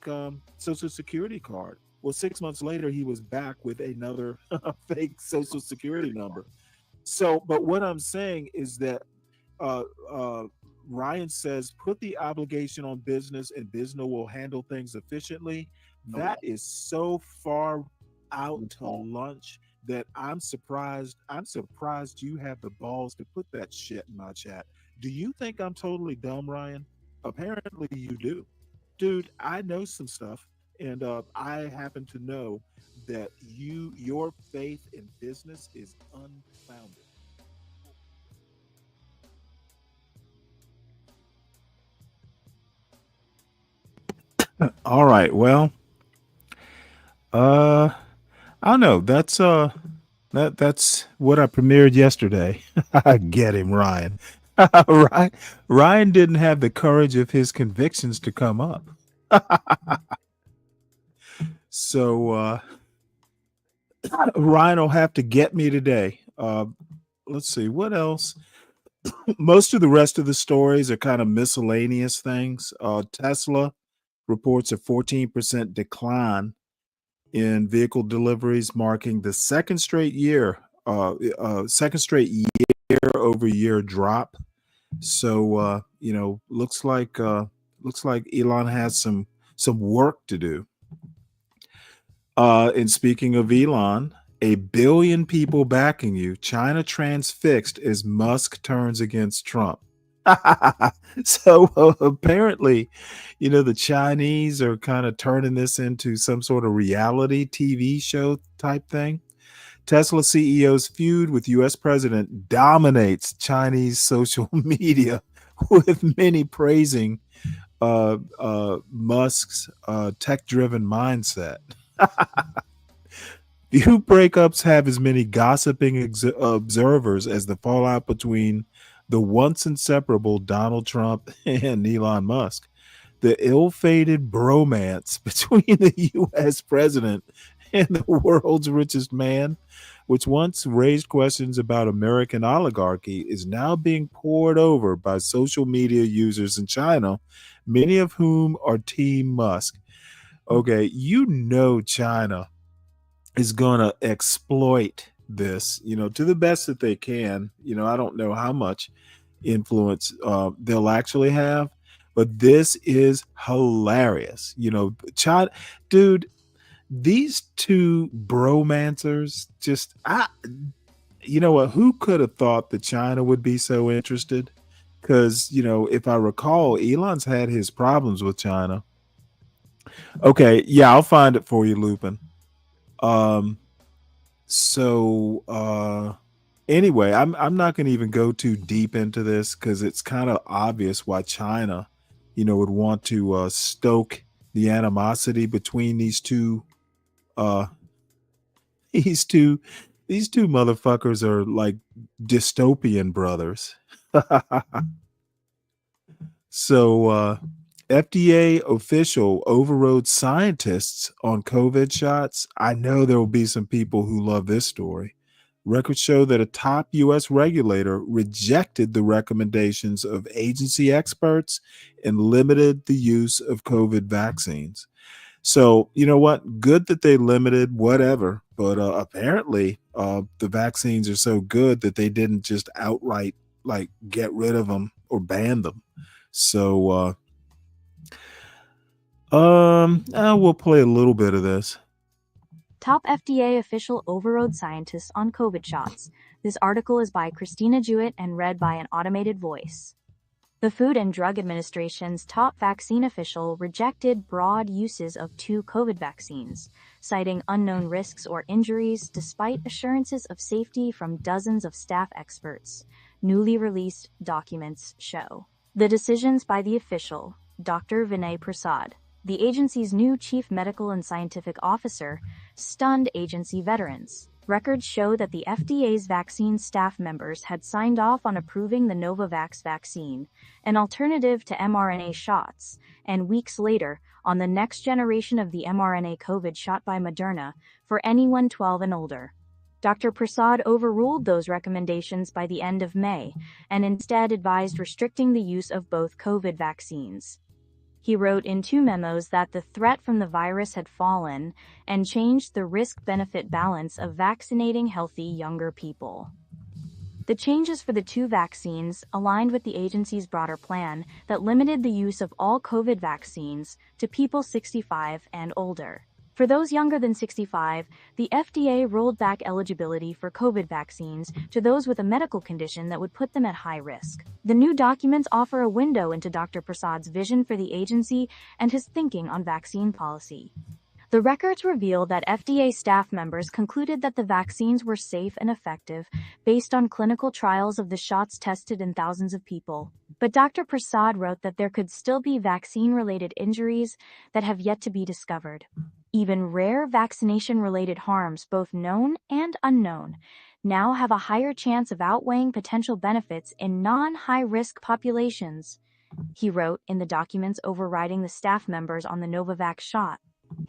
Speaker 5: Social Security card. Well, 6 months later, he was back with another fake Social Security number. So, but what I'm saying is that uh, uh, Ryan says, put the obligation on business and business will handle things efficiently. That is so far out to lunch that I'm surprised. I'm surprised you have the balls to put that shit in my chat. Do you think I'm totally dumb, Ryan? Apparently you do. Dude, I know some stuff, and I happen to know that your faith in business is unfounded. All right. Well, I don't know. That's what I premiered yesterday. I get him, Ryan. Ryan didn't have the courage of his convictions to come up. So Ryan will have to get me today. Let's see what else. Most of the rest of the stories are kind of miscellaneous things. Tesla reports a 14% decline in vehicle deliveries, marking the second straight year over year drop. So looks like Elon has some work to do. And speaking of Elon, 1 billion people backing you. China transfixed as Musk turns against Trump. So apparently, the Chinese are kind of turning this into some sort of reality TV show type thing. Tesla CEO's feud with U.S. president dominates Chinese social media, with many praising Musk's tech-driven mindset. Few breakups have as many gossiping observers as the fallout between the once inseparable Donald Trump and Elon Musk. The ill-fated bromance between the U.S. president and the world's richest man, which once raised questions about American oligarchy, is now being poured over by social media users in China, many of whom are Team Musk. Okay, China is going to exploit this, to the best that they can. I don't know how much influence they'll actually have, but this is hilarious. China, dude, these two bromancers just, who could have thought that China would be so interested? Because, if I recall, Elon's had his problems with China. Okay, yeah, I'll find it for you, Lupin. Anyway, I'm not going to even go too deep into this because it's kind of obvious why China, would want to stoke the animosity between these two motherfuckers are like dystopian brothers. So FDA official overrode scientists on COVID shots. I know there will be some people who love this story. Records show that a top U.S. regulator rejected the recommendations of agency experts and limited the use of COVID vaccines. So, you know what? Good that they limited whatever, but apparently the vaccines are so good that they didn't just outright get rid of them or ban them. So we'll play a little bit of this.
Speaker 7: Top FDA official overrode scientists on COVID shots. This article is by Christina Jewett and read by an automated voice. The Food and Drug Administration's top vaccine official rejected broad uses of 2 COVID vaccines, citing unknown risks or injuries despite assurances of safety from dozens of staff experts, newly released documents show. The decisions by the official, Dr. Vinay Prasad, the agency's new chief medical and scientific officer, stunned agency veterans. Records show that the FDA's vaccine staff members had signed off on approving the Novavax vaccine, an alternative to mRNA shots, and weeks later, on the next generation of the mRNA COVID shot by Moderna for anyone 12 and older. Dr. Prasad overruled those recommendations by the end of May and instead advised restricting the use of both COVID vaccines. He wrote in 2 memos that the threat from the virus had fallen and changed the risk-benefit balance of vaccinating healthy younger people. The changes for the 2 vaccines aligned with the agency's broader plan that limited the use of all COVID vaccines to people 65 and older. For those younger than 65, the FDA rolled back eligibility for COVID vaccines to those with a medical condition that would put them at high risk. The new documents offer a window into Dr. Prasad's vision for the agency and his thinking on vaccine policy. The records reveal that FDA staff members concluded that the vaccines were safe and effective based on clinical trials of the shots tested in thousands of people. But Dr. Prasad wrote that there could still be vaccine-related injuries that have yet to be discovered. Even rare vaccination-related harms, both known and unknown, now have a higher chance of outweighing potential benefits in non-high-risk populations, he wrote in the documents overriding the staff members on the Novavax shot.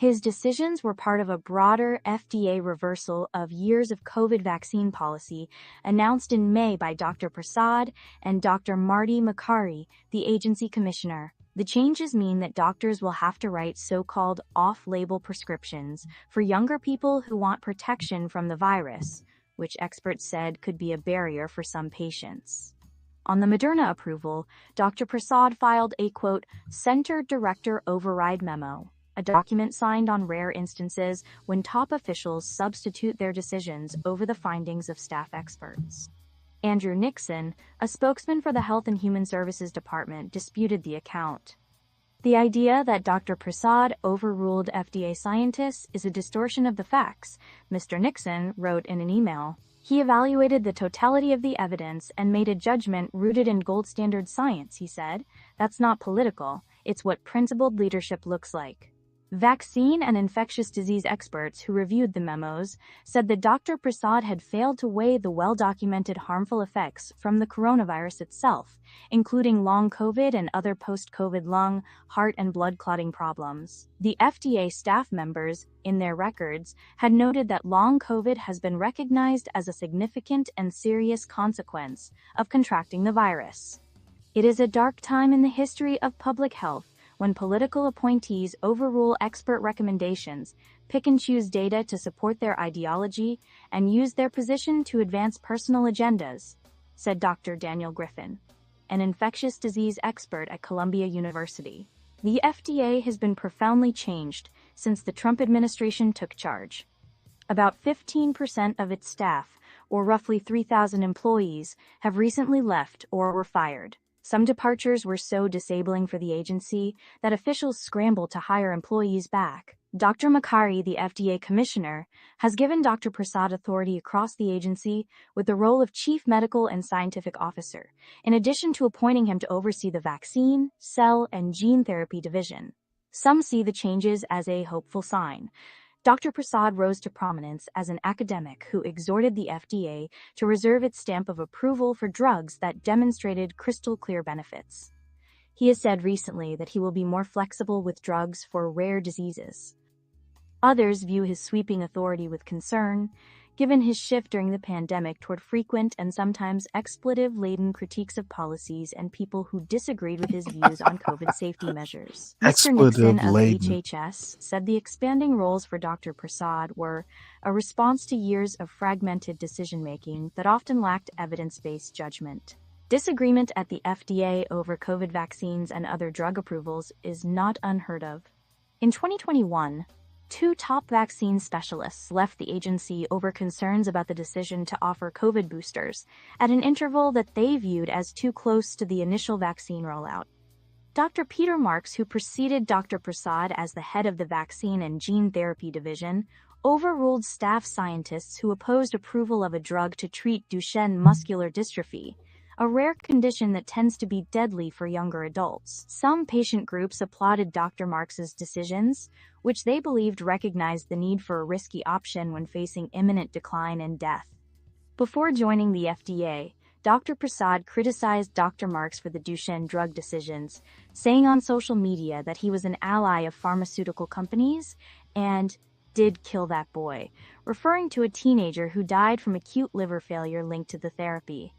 Speaker 7: His decisions were part of a broader FDA reversal of years of COVID vaccine policy announced in May by Dr. Prasad and Dr. Marty Makary, the agency commissioner. The changes mean that doctors will have to write so-called off-label prescriptions for younger people who want protection from the virus, which experts said could be a barrier for some patients. On the Moderna approval, Dr. Prasad filed a, quote, Center Director Override Memo, a document signed on rare instances when top officials substitute their decisions over the findings of staff experts. Andrew Nixon, a spokesman for the Health and Human Services Department, disputed the account. The idea that Dr. Prasad overruled FDA scientists is a distortion of the facts, Mr. Nixon wrote in an email. He evaluated the totality of the evidence and made a judgment rooted in gold standard science, he said. That's not political. It's what principled leadership looks like. Vaccine and infectious disease experts who reviewed the memos said that Dr. Prasad had failed to weigh the well-documented harmful effects from the coronavirus itself, including long COVID and other post-COVID lung, heart, and blood clotting problems. The FDA staff members, in their records, had noted that long COVID has been recognized as a significant and serious consequence of contracting the virus. It is a dark time in the history of public health when political appointees overrule expert recommendations, pick and choose data to support their ideology, and use their position to advance personal agendas, said Dr. Daniel Griffin, an infectious disease expert at Columbia University. The FDA has been profoundly changed since the Trump administration took charge. About 15% of its staff, or roughly 3,000 employees, have recently left or were fired. Some departures were so disabling for the agency that officials scrambled to hire employees back. Dr. Makary, the FDA commissioner, has given Dr. Prasad authority across the agency with the role of chief medical and scientific officer, in addition to appointing him to oversee the vaccine, cell, and gene therapy division. Some see the changes as a hopeful sign. Dr. Prasad rose to prominence as an academic who exhorted the FDA to reserve its stamp of approval for drugs that demonstrated crystal-clear benefits. He has said recently that he will be more flexible with drugs for rare diseases. Others view his sweeping authority with concern, given his shift during the pandemic toward frequent and sometimes expletive-laden critiques of policies and people who disagreed with his views on COVID safety measures. Mr. Nixon of HHS said the expanding roles for Dr. Prasad were a response to years of fragmented decision-making that often lacked evidence-based judgment. Disagreement at the FDA over COVID vaccines and other drug approvals is not unheard of. In 2021, 2 top vaccine specialists left the agency over concerns about the decision to offer COVID boosters at an interval that they viewed as too close to the initial vaccine rollout. Dr. Peter Marks, who preceded Dr. Prasad as the head of the Vaccine and Gene Therapy Division, overruled staff scientists who opposed approval of a drug to treat Duchenne muscular dystrophy, a rare condition that tends to be deadly for younger adults. Some patient groups applauded Dr. Marks's decisions, which they believed recognized the need for a risky option when facing imminent decline and death. Before joining the FDA, Dr. Prasad criticized Dr. Marks for the Duchenne drug decisions, saying on social media that he was an ally of pharmaceutical companies and did kill that boy, referring to a teenager who died from acute liver failure linked to the therapy.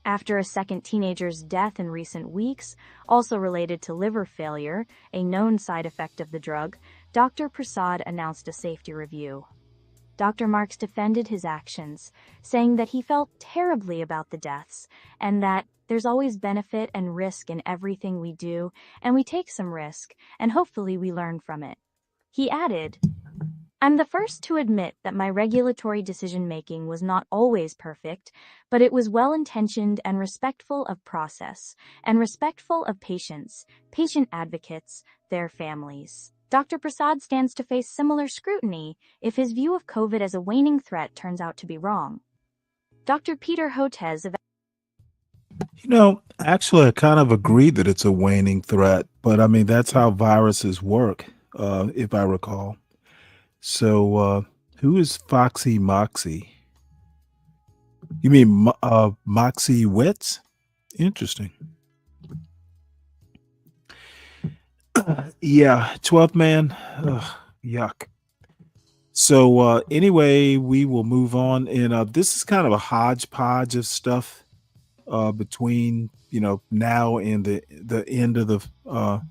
Speaker 7: After a second teenager's death in recent weeks, also related to liver failure, a known side effect of the drug, Dr. Prasad announced a safety review. Dr. Marks defended his actions, saying that he felt terribly about the deaths and that there's always benefit and risk in everything we do, and we take some risk, and hopefully we learn from it. He added, "I'm the first to admit that my regulatory decision-making was not always perfect, but it was well-intentioned and respectful of process, and respectful of patients, patient advocates, their families." Dr. Prasad stands to face similar scrutiny if his view of COVID as a waning threat turns out to be wrong. Dr. Peter Hotez of
Speaker 5: Actually, I kind of agree that it's a waning threat, but I mean, that's how viruses work, if I recall. So, who is Foxy Moxie? You mean Moxie Wits? Interesting. Yeah, 12th man. Ugh, yuck. So, anyway, we will move on. And this is kind of a hodgepodge of stuff between, now and the end of the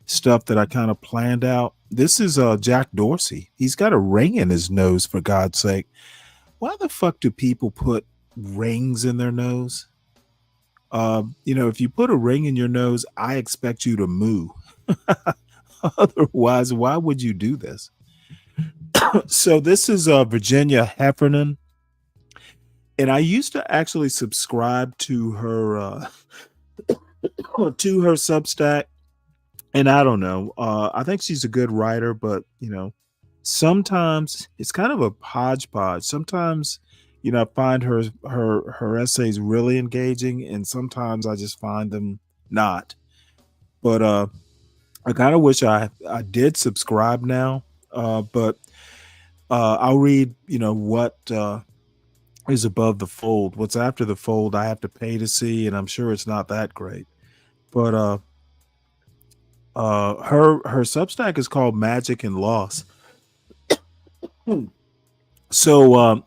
Speaker 5: stuff that I kind of planned out. This is Jack Dorsey. He's got a ring in his nose, for God's sake. Why the fuck do people put rings in their nose? If you put a ring in your nose, I expect you to moo. Otherwise, why would you do this? So this is Virginia Heffernan. And I used to actually subscribe to her Substack. And I don't know. I think she's a good writer, but sometimes it's kind of a hodgepodge. Sometimes, I find her essays really engaging, and sometimes I just find them not. But I kind of wish I did subscribe now. But I'll read, what is above the fold. What's after the fold, I have to pay to see, and I'm sure it's not that great. But her Substack is called Magic and Loss. So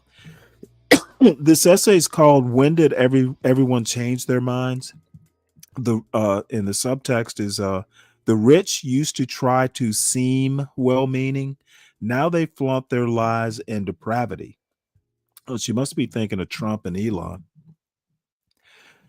Speaker 5: this essay is called "When Did Everyone Change Their Minds?" And the subtext is the rich used to try to seem well-meaning. Now they flaunt their lies and depravity. Oh, she must be thinking of Trump and Elon.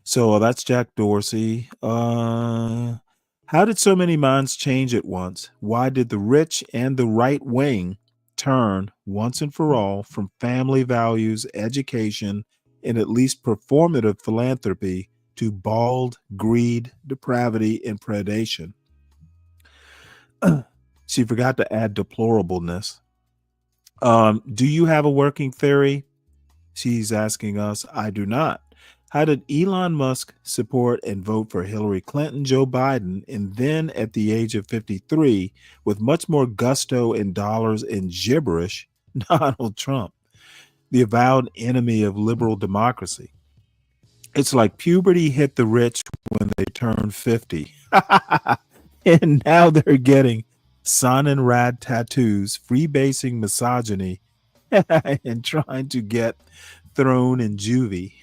Speaker 5: So that's Jack Dorsey. How did so many minds change at once? Why did the rich and the right wing turn once and for all from family values, education, and at least performative philanthropy to bald greed, depravity, and predation? She forgot to add deplorableness. Do you have a working theory? She's asking us. I do not. How did Elon Musk support and vote for Hillary Clinton, Joe Biden, and then at the age of 53, with much more gusto in dollars and gibberish, Donald Trump, the avowed enemy of liberal democracy? It's like puberty hit the rich when they turned 50. And now they're getting sun and rad tattoos, freebasing misogyny, and trying to get thrown in juvie.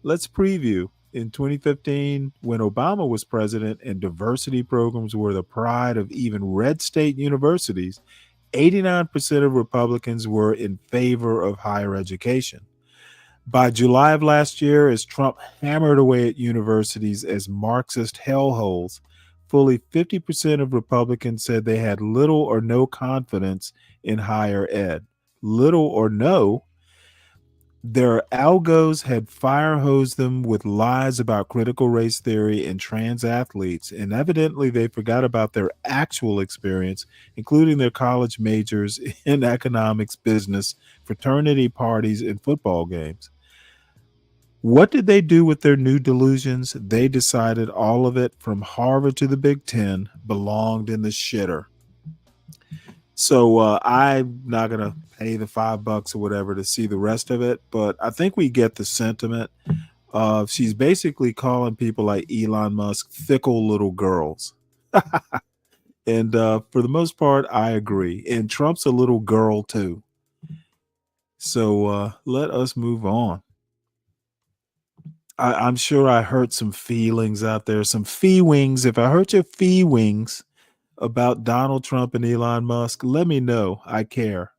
Speaker 5: Let's preview. In 2015, when Obama was president and diversity programs were the pride of even red state universities, 89% of Republicans were in favor of higher education. By July of last year, as Trump hammered away at universities as Marxist hellholes, fully 50% of Republicans said they had little or no confidence in higher ed. Little or no. Their algos had fire hosed them with lies about critical race theory and trans athletes, and evidently they forgot about their actual experience, including their college majors in economics, business, fraternity parties, and football games. What did they do with their new delusions? They decided all of it, from Harvard to the Big Ten, belonged in the shitter. So I'm not going to pay the $5 or whatever to see the rest of it, but I think we get the sentiment. She's basically calling people like Elon Musk fickle little girls. And for the most part, I agree. And Trump's a little girl too. So let us move on. I'm sure I hurt some feelings out there, some fee wings. If I hurt your fee wings about Donald Trump and Elon Musk, let me know. I care.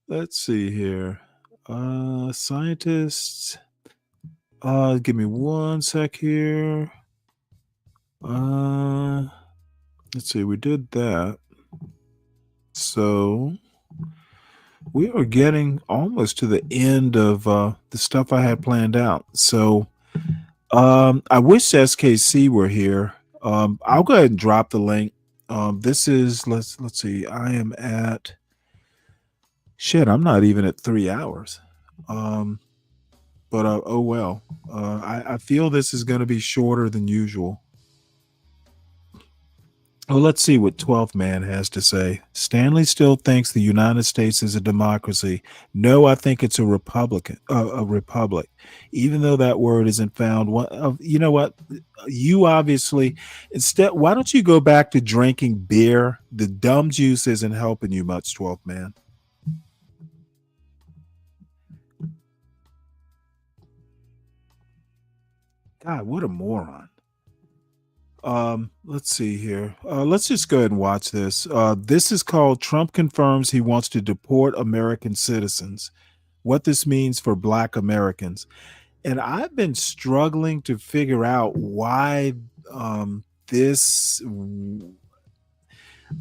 Speaker 5: Let's see here. Scientists. Give me one sec here. Let's see. We did that. So we are getting almost to the end of the stuff I had planned out. So I wish SKC were here. I'll go ahead and drop the link. This is let's see. I am at I'm not even at 3 hours. But oh well. I feel this is going to be shorter than usual. Well, let's see what 12th Man has to say. Stanley still thinks the United States is a democracy. No, I think it's a republic. Even though that word isn't found. You know what? You obviously instead. Why don't you go back to drinking beer? The dumb juice isn't helping you much, 12th Man. God, what a moron. Let's see here. Let's just go ahead and watch this. This is called Trump Confirms He Wants to Deport American Citizens. What this means for Black Americans. And I've been struggling to figure out why this.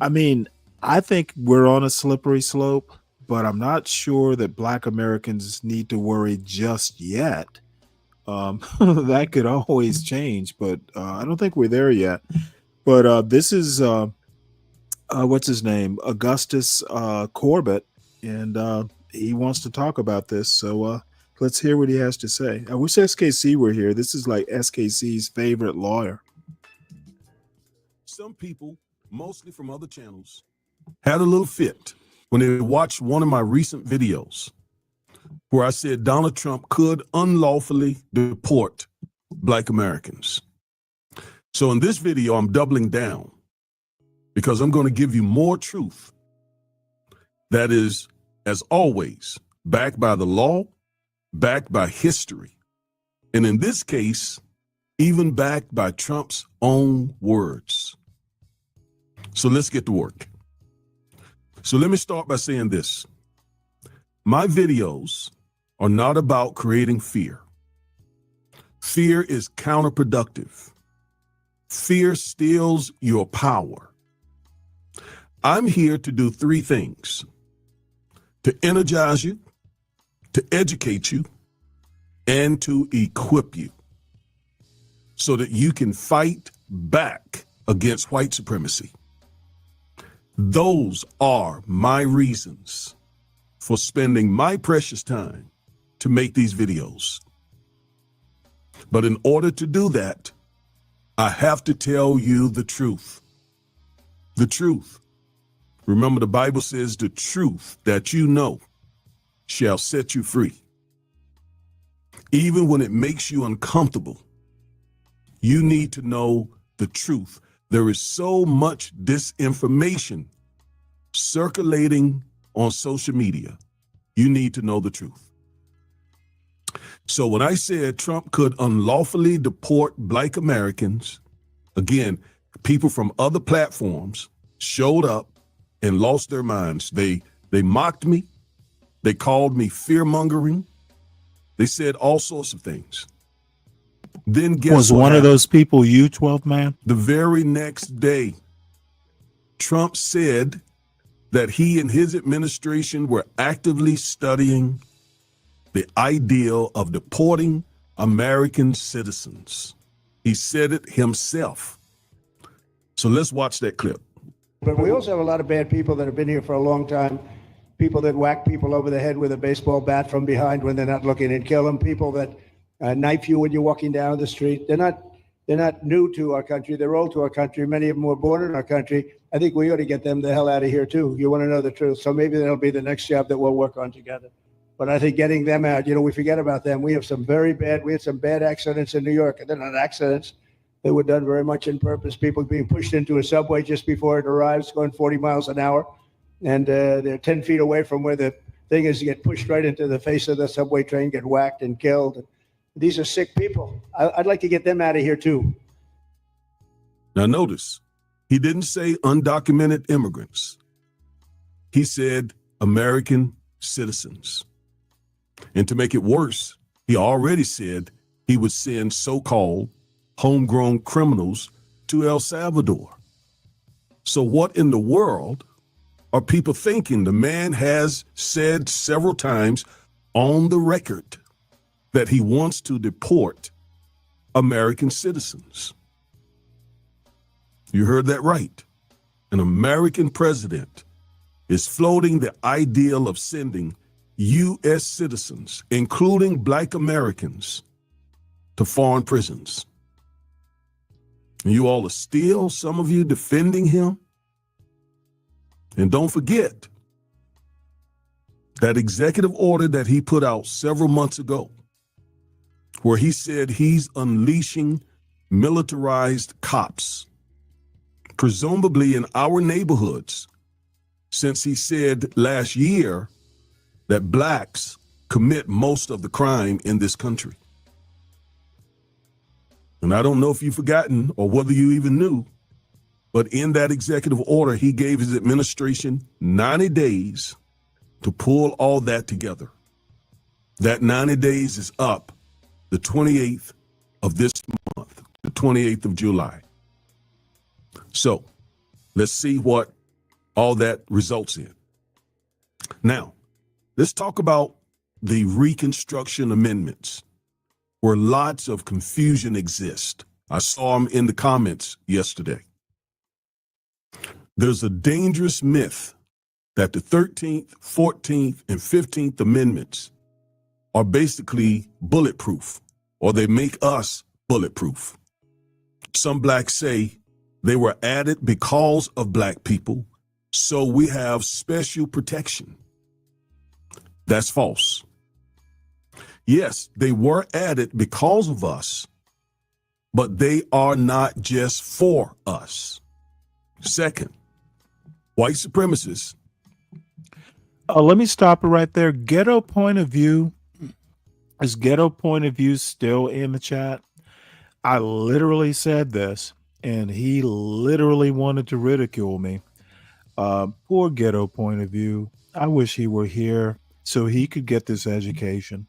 Speaker 5: I mean, I think we're on a slippery slope, but I'm not sure that Black Americans need to worry just yet. That could always change, but I don't think we're there yet. But this is what's his name, Augustus Corbett, and he wants to talk about this. So let's hear what he has to say. I wish SKC were here. This is like SKC's favorite lawyer.
Speaker 18: Some people, mostly from other channels, had a little fit when they watched one of my recent videos where I said Donald Trump could unlawfully deport Black Americans. So in this video, I'm doubling down because I'm going to give you more truth that is, as always, backed by the law, backed by history, and in this case, even backed by Trump's own words. So let's get to work. So let me start by saying this. My videos are not about creating fear. Fear is counterproductive. Fear steals your power. I'm here to do three things: to energize you, to educate you, and to equip you so that you can fight back against white supremacy. Those are my reasons for spending my precious time to make these videos. But in order to do that, I have to tell you the truth. The truth. Remember, the Bible says the truth that you know shall set you free. Even when it makes you uncomfortable, you need to know the truth. There is so much disinformation circulating on social media. You need to know the truth. So when I said Trump could unlawfully deport Black Americans, again, people from other platforms showed up and lost their minds. They mocked me. They called me fear-mongering. They said all sorts of things. Then guess
Speaker 5: was
Speaker 18: what
Speaker 5: one
Speaker 18: happened?
Speaker 5: of those people you, 12th Man?
Speaker 18: The very next day, Trump said that he and his administration were actively studying the ideal of deporting American citizens. He said it himself. So let's watch that clip.
Speaker 19: But we also have a lot of bad people that have been here for a long time. People that whack people over the head with a baseball bat from behind when they're not looking and kill them. People that knife you when you're walking down the street. They're not new to our country. They're old to our country. Many of them were born in our country. I think we ought to get them the hell out of here too. You want to know the truth. So maybe that'll be the next job that we'll work on together. But I think getting them out, we forget about them. We had some bad accidents in New York. And they're not accidents. They were done very much in purpose. People being pushed into a subway just before it arrives, going 40 miles an hour. And they're 10 feet away from where the thing is to get pushed right into the face of the subway train, get whacked and killed. These are sick people. I'd like to get them out of here too.
Speaker 18: Now notice, he didn't say undocumented immigrants. He said American citizens. And to make it worse, he already said he would send so-called homegrown criminals to El Salvador. So what in the world are people thinking? The man has said several times on the record that he wants to deport American citizens. You heard that right. An American president is floating the ideal of sending U.S. citizens, including Black Americans, to foreign prisons. And you all are still, some of you, defending him. And don't forget that executive order that he put out several months ago, where he said he's unleashing militarized cops, presumably in our neighborhoods, since he said last year that blacks commit most of the crime in this country. And I don't know if you've forgotten or whether you even knew, but in that executive order, he gave his administration 90 days to pull all that together. That 90 days is up the 28th of this month, the 28th of July. So let's see what all that results in. Now, let's talk about the Reconstruction Amendments, where lots of confusion exists. I saw them in the comments yesterday. There's a dangerous myth that the 13th, 14th, and 15th Amendments are basically bulletproof, or they make us bulletproof. Some blacks say they were added because of black people, so we have special protection. That's false. Yes, they were added because of us, but they are not just for us. Second, white supremacists.
Speaker 5: Let me stop it right there. Ghetto point of view. Is ghetto point of view still in the chat? I literally said this, and he literally wanted to ridicule me. Poor ghetto point of view. I wish he were here so he could get this education.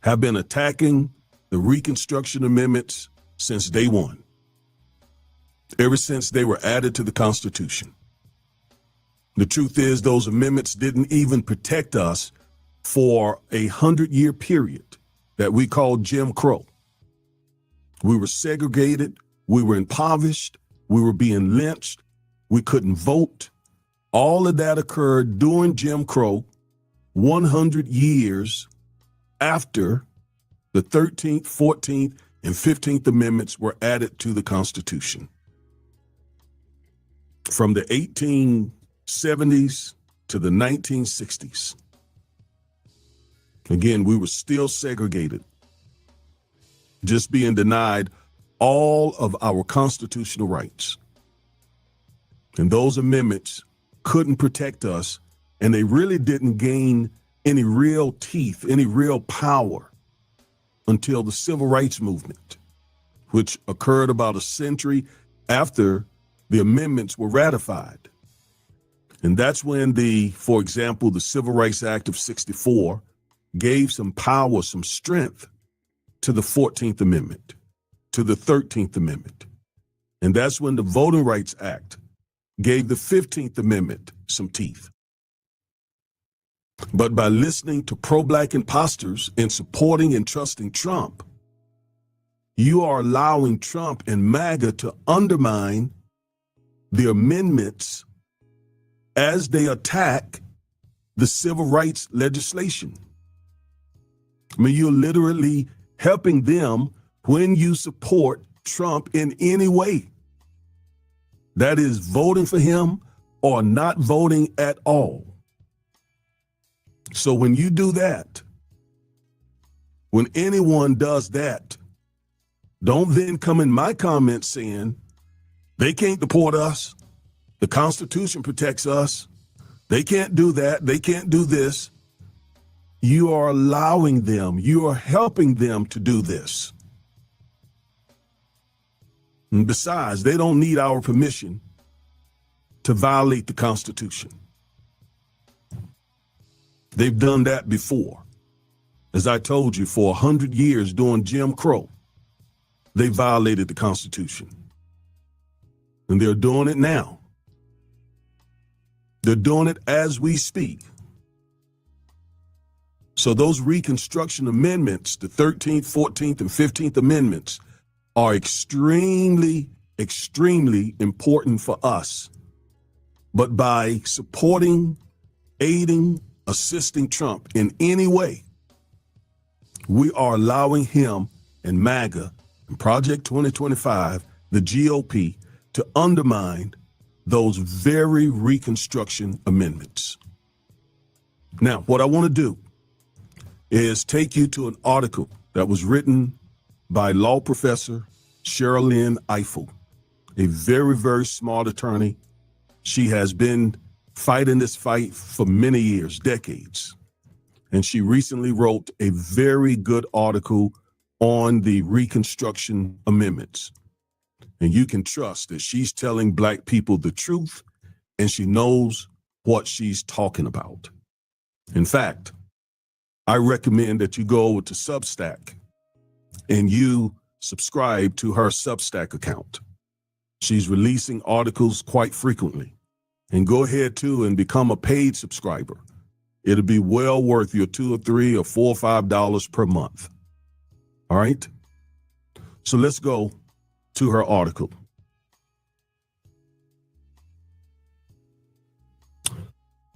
Speaker 18: Have been attacking the Reconstruction Amendments since day one, ever since they were added to the Constitution. The truth is, those amendments didn't even protect us for 100-year period that we called Jim Crow. We were segregated, we were impoverished, we were being lynched, we couldn't vote. All of that occurred during Jim Crow, 100 years after the 13th, 14th, and 15th Amendments were added to the Constitution. From the 1870s to the 1960s. Again, we were still segregated, just being denied all of our constitutional rights. And those amendments couldn't protect us, and they really didn't gain any real teeth, any real power until the Civil Rights Movement, which occurred about a century after the amendments were ratified. And that's when for example, the Civil Rights Act of 64 gave some power, some strength to the 14th Amendment, to the 13th Amendment. And that's when the Voting Rights Act gave the 15th Amendment some teeth. But by listening to pro-black imposters and supporting and trusting Trump, you are allowing Trump and MAGA to undermine the amendments as they attack the civil rights legislation. I mean, you're literally helping them when you support Trump in any way. That is voting for him or not voting at all. So when you do that, when anyone does that, don't then come in my comments saying they can't deport us. The Constitution protects us. They can't do that. They can't do this. You are allowing them. You are helping them to do this. And besides, they don't need our permission to violate the Constitution. They've done that before. As I told you, for 100 years during Jim Crow, they violated the Constitution. And they're doing it now. They're doing it as we speak. So those Reconstruction Amendments, the 13th, 14th, and 15th Amendments, are extremely, extremely important for us. But by supporting, aiding, assisting Trump in any way, we are allowing him and MAGA and Project 2025, the GOP, to undermine those very Reconstruction Amendments. Now, what I want to do is take you to an article that was written by law professor Sherilyn Ifill, a very, very smart attorney. She has been fighting this fight for many years, decades. And she recently wrote a very good article on the Reconstruction Amendments. And you can trust that she's telling Black people the truth and she knows what she's talking about. In fact, I recommend that you go over to Substack and you subscribe to her Substack account. She's releasing articles quite frequently. And go ahead too and become a paid subscriber. It'll be well worth your $2 or $3 or $4 or $5 per month. All right? So let's go to her article.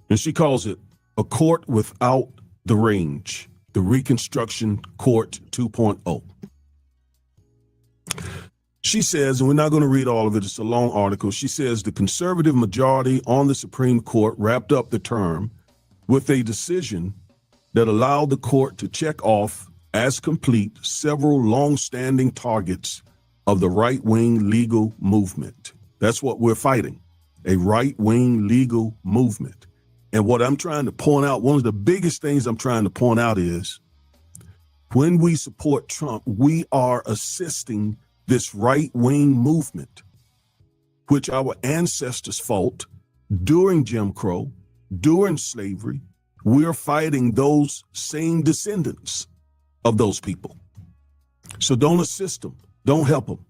Speaker 18: And she calls it A Court Without the Range, the Reconstruction Court 2.0. She says, and we're not going to read all of it, it's a long article. She says the conservative majority on the Supreme Court wrapped up the term with a decision that allowed the court to check off as complete several long-standing targets of the right-wing legal movement. That's what we're fighting, a right-wing legal movement. And what I'm trying to point out, one of the biggest things I'm trying to point out is when we support Trump, we are assisting this right-wing movement, which our ancestors fought during Jim Crow, during slavery. We're fighting those same descendants of those people. So don't assist them. Don't help them.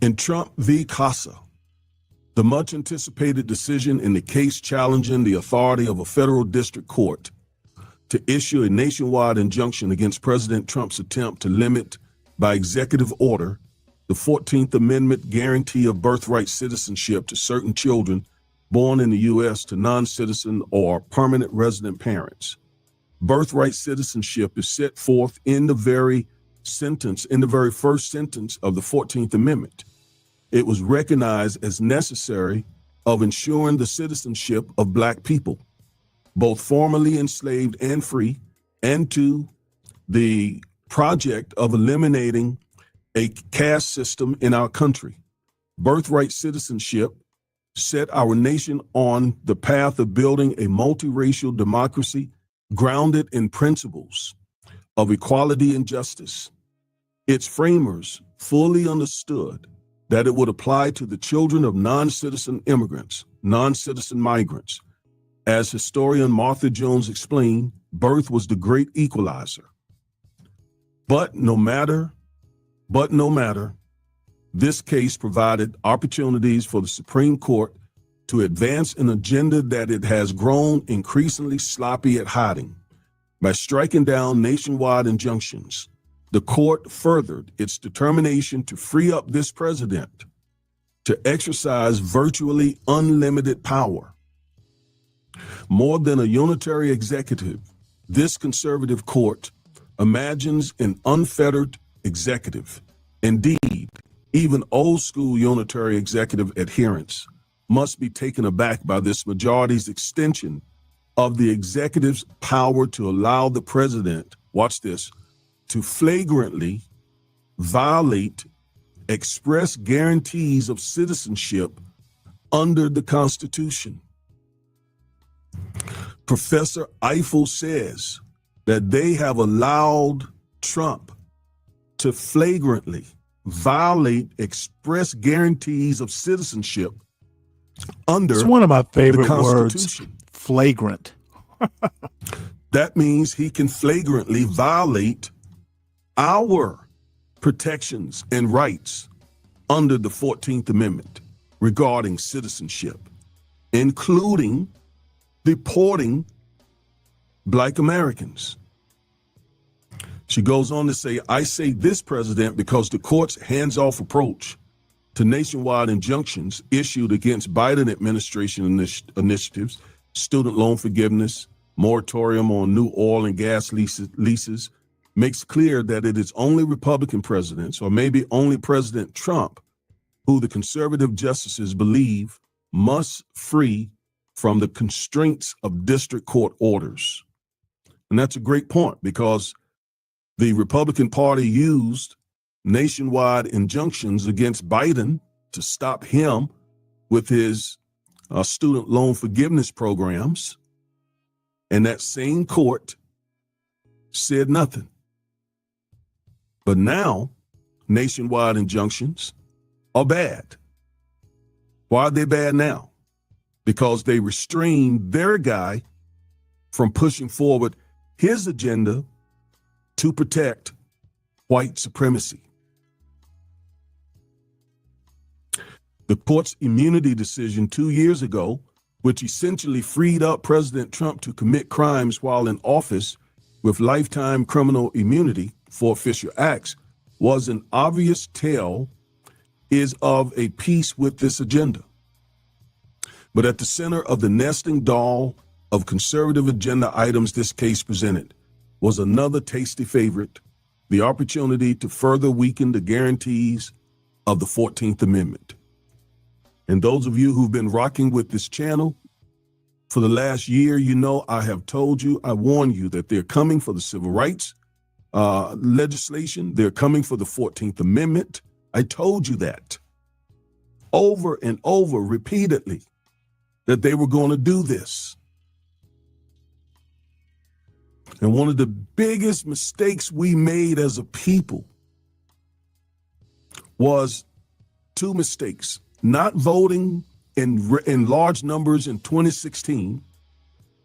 Speaker 18: In Trump v. Casa, the much anticipated decision in the case challenging the authority of a federal district court to issue a nationwide injunction against President Trump's attempt to limit by executive order the 14th Amendment guarantee of birthright citizenship to certain children born in the U.S. to non-citizen or permanent resident parents. Birthright citizenship is set forth in the very first sentence of the 14th Amendment. It was recognized as necessary of ensuring the citizenship of Black people, both formerly enslaved and free, and to the project of eliminating a caste system in our country. Birthright citizenship set our nation on the path of building a multiracial democracy grounded in principles of equality and justice. Its framers fully understood that it would apply to the children of non-citizen immigrants, non-citizen migrants. As historian Martha Jones explained, birth was the great equalizer. But no matter, this case provided opportunities for the Supreme Court to advance an agenda that it has grown increasingly sloppy at hiding. By striking down nationwide injunctions, the court furthered its determination to free up this president to exercise virtually unlimited power. More than a unitary executive, this conservative court imagines an unfettered executive. Indeed, even old school unitary executive adherents must be taken aback by this majority's extension of the executive's power to allow the president, watch this, to flagrantly violate express guarantees of citizenship under the Constitution. Professor Eiffel says that they have allowed Trump to flagrantly violate express guarantees of citizenship under
Speaker 5: It's one of my favorite
Speaker 18: the
Speaker 5: words,
Speaker 18: Constitution.
Speaker 5: flagrant.
Speaker 18: That means he can flagrantly violate our protections and rights under the 14th Amendment regarding citizenship, including deporting Black Americans. She goes on to say, I say this, President, because the court's hands-off approach to nationwide injunctions issued against Biden administration initiatives, student loan forgiveness, moratorium on new oil and gas leases, makes clear that it is only Republican presidents, or maybe only President Trump, who the conservative justices believe must free from the constraints of district court orders. And that's a great point, because the Republican Party used nationwide injunctions against Biden to stop him with his student loan forgiveness programs. And that same court said nothing. But now, nationwide injunctions are bad. Why are they bad now? Because they restrain their guy from pushing forward his agenda to protect white supremacy. The court's immunity decision 2 years ago, which essentially freed up President Trump to commit crimes while in office with lifetime criminal immunity for official acts, was an obvious tell is of a piece with this agenda. But at the center of the nesting doll of conservative agenda items this case presented was another tasty favorite, the opportunity to further weaken the guarantees of the 14th Amendment. And those of you who've been rocking with this channel for the last year, you know I have told you, I warn you that they're coming for the civil rights legislation. They're coming for the 14th Amendment. I told you that over and over repeatedly, that they were going to do this. And one of the biggest mistakes we made as a people was two mistakes: not voting in large numbers in 2016,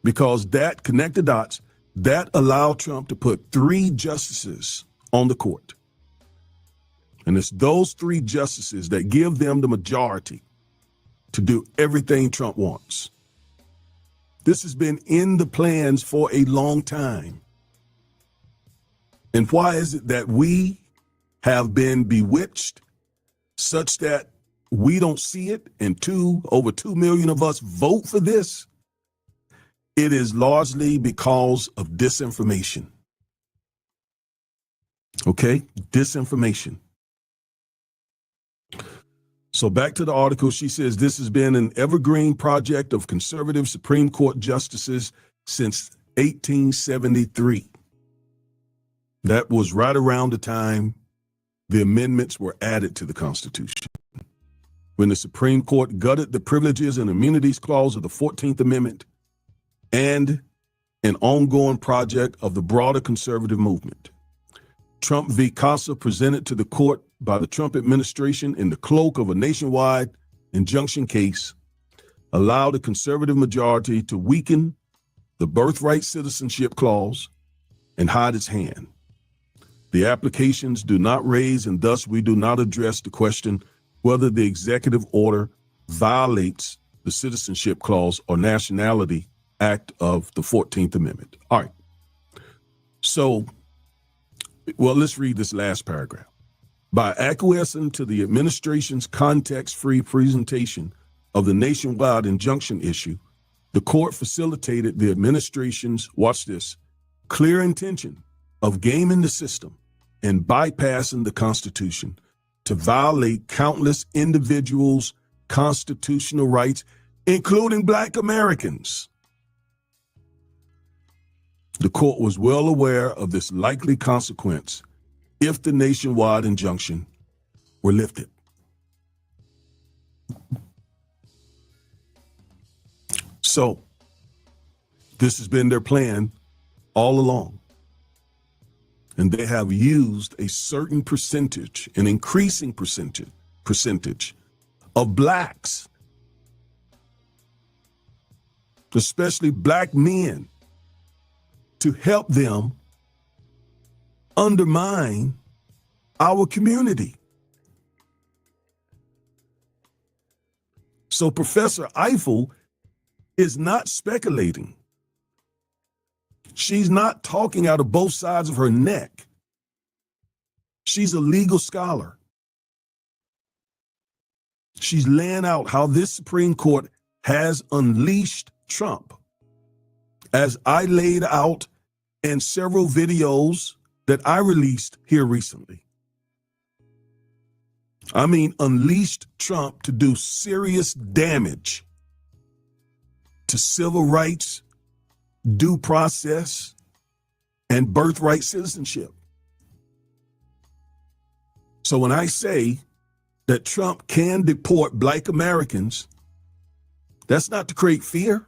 Speaker 18: because that, connect the dots, that allowed Trump to put 3 justices on the court. And it's those 3 justices that give them the majority to do everything Trump wants. This has been in the plans for a long time. And why is it that we have been bewitched such that we don't see it, and over 2 million of us vote for this? It is largely because of disinformation. Okay? Disinformation. So back to the article, she says this has been an evergreen project of conservative Supreme Court justices since 1873. That was right around the time the amendments were added to the Constitution, when the Supreme Court gutted the privileges and immunities clause of the 14th Amendment, and an ongoing project of the broader conservative movement. Trump v. Casa, presented to the court by the Trump administration in the cloak of a nationwide injunction case, allowed a conservative majority to weaken the birthright citizenship clause and hide its hand. The applications do not raise, and thus we do not address, the question whether the executive order violates the citizenship clause or nationality act of the 14th Amendment. All right. So, well, let's read this last paragraph. By acquiescing to the administration's context-free presentation of the nationwide injunction issue, the court facilitated the administration's, watch this, clear intention of gaming the system and bypassing the Constitution to violate countless individuals' constitutional rights, including Black Americans. The court was well aware of this likely consequence if the nationwide injunction were lifted. So, This has been their plan all along. And they have used a certain percentage, an increasing percentage of blacks, especially black men, to help them undermine our community. So Professor Eiffel is not speculating. She's not talking out of both sides of her neck. She's a legal scholar. She's laying out how this Supreme Court has unleashed Trump, as I laid out in several videos that I released here recently. I mean, unleashed Trump to do serious damage to civil rights, due process, and birthright citizenship. So when I say that Trump can deport Black Americans, that's not to create fear.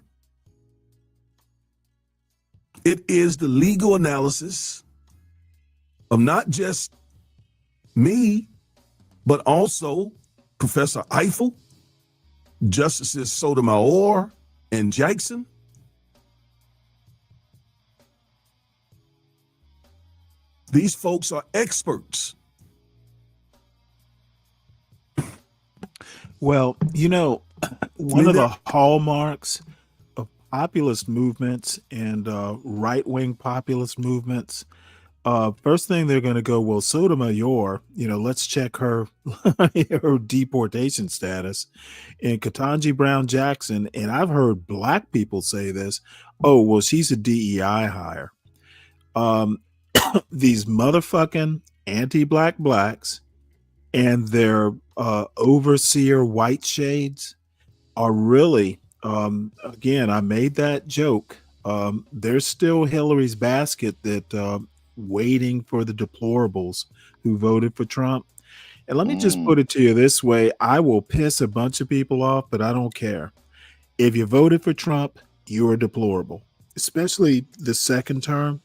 Speaker 18: It is the legal analysis of not just me, but also Professor Eiffel, Justices Sotomayor and Jackson. These folks are experts.
Speaker 5: Well, you know, one of the hallmarks of populist movements and right-wing populist movements, first thing they're going to go, well, Sotomayor, you know, let's check her her deportation status. And Ketanji Brown Jackson, and I've heard black people say this, oh, well, she's a DEI hire. These motherfucking anti-black blacks and their overseer white shades are really, again, I made that joke. There's still Hillary's basket that waiting for the deplorables who voted for Trump. And let me just put it to you this way. I will piss a bunch of people off, but I don't care. If you voted for Trump, you're a deplorable, especially the second term.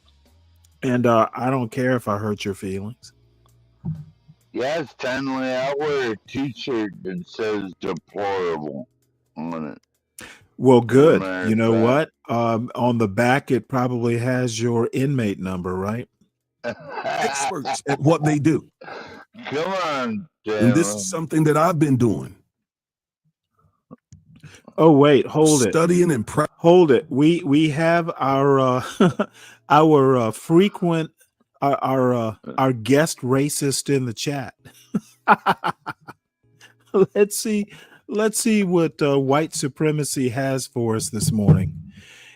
Speaker 5: And I don't care if I hurt your feelings.
Speaker 20: Yeah, Stanley, I wear a t-shirt that says deplorable on it.
Speaker 5: Well, good. You know what? On the back, it probably has your inmate number, right?
Speaker 18: Experts at what they do.
Speaker 20: Come on, damn.
Speaker 18: And this is something that I've been doing.
Speaker 5: Oh, wait, hold it.
Speaker 18: Studying and
Speaker 5: hold it. We have our our frequent our guest racist in the chat. Let's see what white supremacy has for us this morning.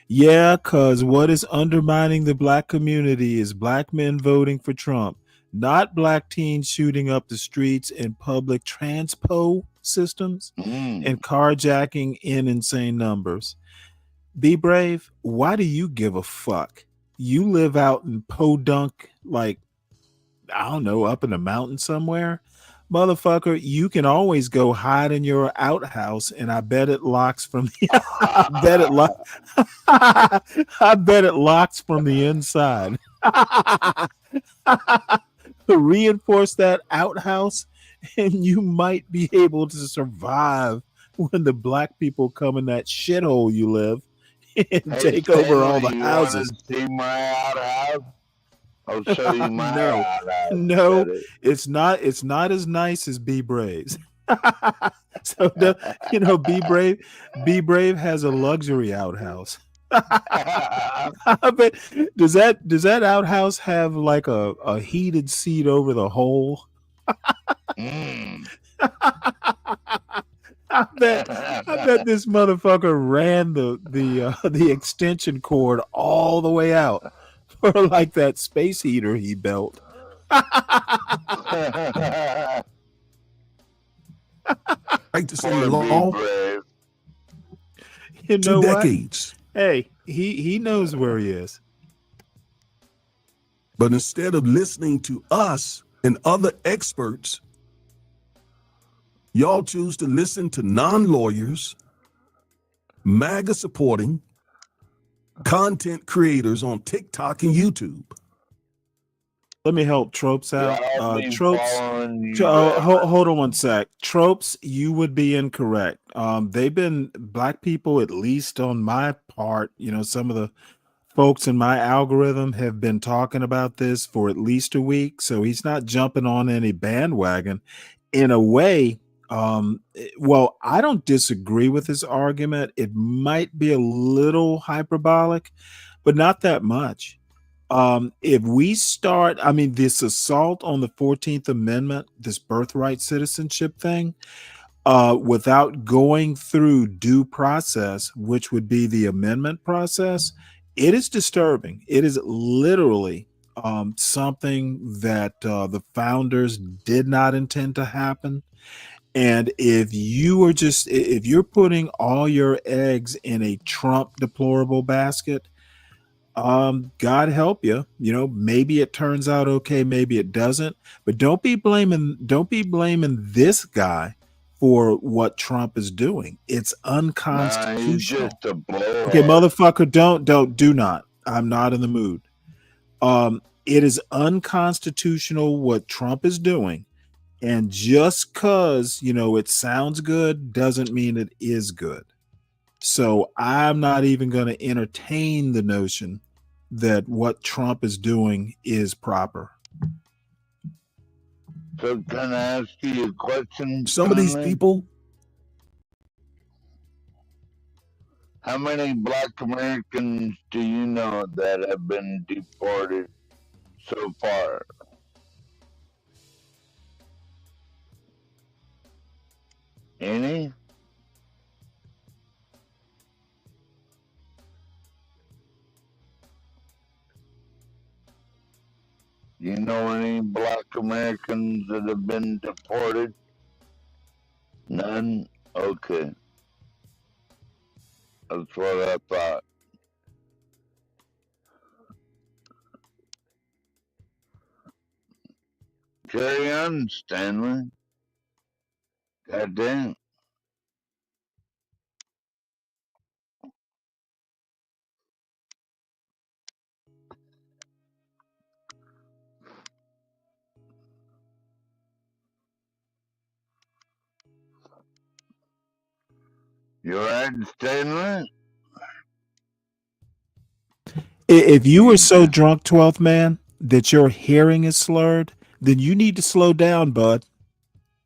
Speaker 5: Yeah, cause what is undermining the black community is black men voting for Trump, not black teens shooting up the streets and public transpo systems and carjacking in insane numbers. Be brave. Why do you give a fuck? You live out in Podunk, like, I don't know, up in the mountain somewhere. Motherfucker, you can always go hide in your outhouse, and I bet it locks from the I bet it locks from the inside. Reinforce that outhouse, and you might be able to survive when the black people come in that shithole you live and take over all the houses.
Speaker 20: See my outhouse? I'll show you my outhouse.
Speaker 5: No, it's not as nice as Be Brave's. So Be Brave has a luxury outhouse. But does that outhouse have like a heated seat over the hole? I bet this motherfucker ran the extension cord all the way out for like that space heater he built.
Speaker 18: Practicing the law.
Speaker 5: You know
Speaker 18: 2 decades.
Speaker 5: What? Hey, he knows where he is.
Speaker 18: But instead of listening to us and other experts, y'all choose to listen to non-lawyers, MAGA supporting, content creators on TikTok and YouTube.
Speaker 5: Let me help Tropes out.
Speaker 20: I'll be
Speaker 5: Tropes,
Speaker 20: following you back.
Speaker 5: hold on one sec. Tropes, you would be incorrect. They've been black people, at least on my part, you know, some of the folks in my algorithm have been talking about this for at least a week. So he's not jumping on any bandwagon. In a way, well, I don't disagree with his argument. It might be a little hyperbolic, but not that much. If we start, I mean, this assault on the 14th Amendment, this birthright citizenship thing, without going through due process, which would be the amendment process, it is disturbing. It is literally something that the founders did not intend to happen. And if you're putting all your eggs in a Trump deplorable basket, God help you. You know, maybe it turns out okay, maybe it doesn't. But don't be blaming this guy for what Trump is doing. It's unconstitutional.
Speaker 20: Just a blow.
Speaker 5: Okay, motherfucker, do not. I'm not in the mood. It is unconstitutional what Trump is doing. And just because, you know, it sounds good doesn't mean it is good. So I'm not even going to entertain the notion that what Trump is doing is proper.
Speaker 20: So can I ask you a question?
Speaker 18: Some of these people.
Speaker 20: How many Black Americans do you know that have been deported so far? Any? You know any Black Americans that have been deported? None? Okay. That's what I thought. Carry on, Stanley. God damn. You right, Stanley?
Speaker 5: If you were so drunk, 12th man, that your hearing is slurred, then you need to slow down, bud.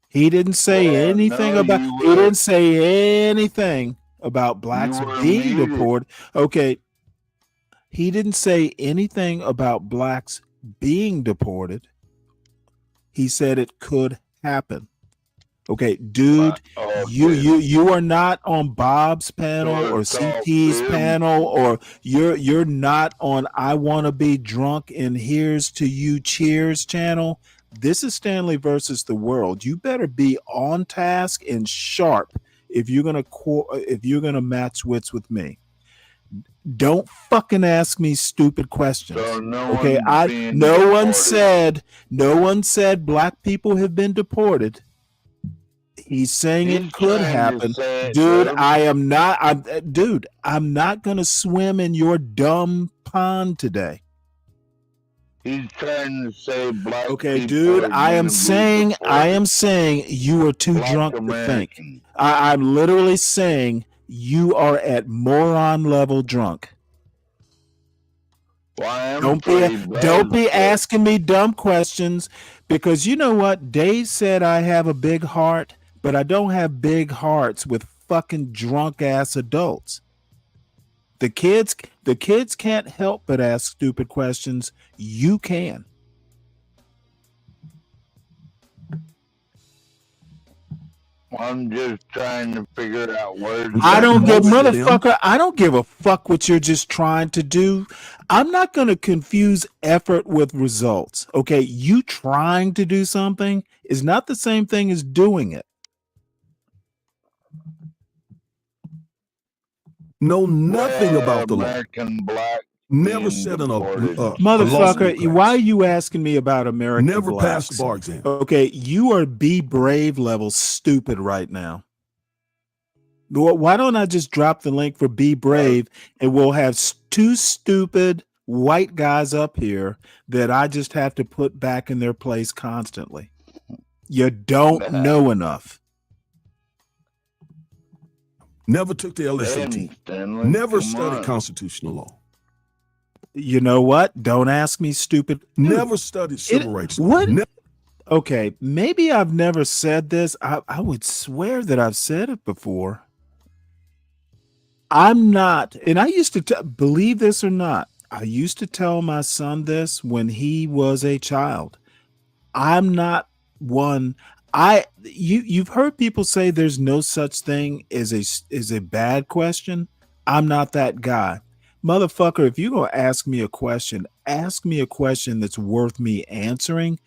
Speaker 5: He didn't say anything about he didn't say anything about blacks being deported. Okay. He didn't say anything about blacks being deported. He said it could happen. Okay, dude, you are not on Bob's panel or CT's panel, or you're not on I Want to Be Drunk and Here's to You Cheers channel. This is Stanley versus the world. You better be on task and sharp if you're gonna match wits with me. Don't fucking ask me stupid questions.
Speaker 20: So
Speaker 5: okay, no one said black people have been deported. He's saying it could happen. Dude, I'm not going to swim in your dumb pond today.
Speaker 20: He's trying to say black
Speaker 5: okay, dude, I am saying you are too drunk to think. I'm literally saying you are at moron level drunk.
Speaker 20: Well,
Speaker 5: don't be asking me dumb questions, because you know what? Dave said I have a big heart, but I don't have big hearts with fucking drunk ass adults. The kids can't help but ask stupid questions. You can.
Speaker 20: I'm just trying to figure out where
Speaker 5: I don't give a fuck what you're just trying to do. I'm not going to confuse effort with results. Okay, you trying to do something is not the same thing as doing it.
Speaker 18: Know nothing about the law.
Speaker 20: American black.
Speaker 18: Never said an
Speaker 5: motherfucker. Why are you asking me about American
Speaker 18: Never
Speaker 5: blacks?
Speaker 18: passed the bar exam.
Speaker 5: Okay, you are Be Brave level stupid right now. Why don't I just drop the link for Be Brave and we'll have two stupid white guys up here that I just have to put back in their place constantly. You don't know enough.
Speaker 18: Never took the LSAT. Never studied constitutional law.
Speaker 5: You know what? Don't ask me stupid.
Speaker 18: Never studied civil rights.
Speaker 5: What? Okay, maybe I've never said this. I would swear that I've said it before. I'm not, and I used to believe this or not, I used to tell my son this when he was a child. I'm not one. You've heard people say there's no such thing as a bad question. I'm not that guy. Motherfucker, if you're going to ask me a question that's worth me answering.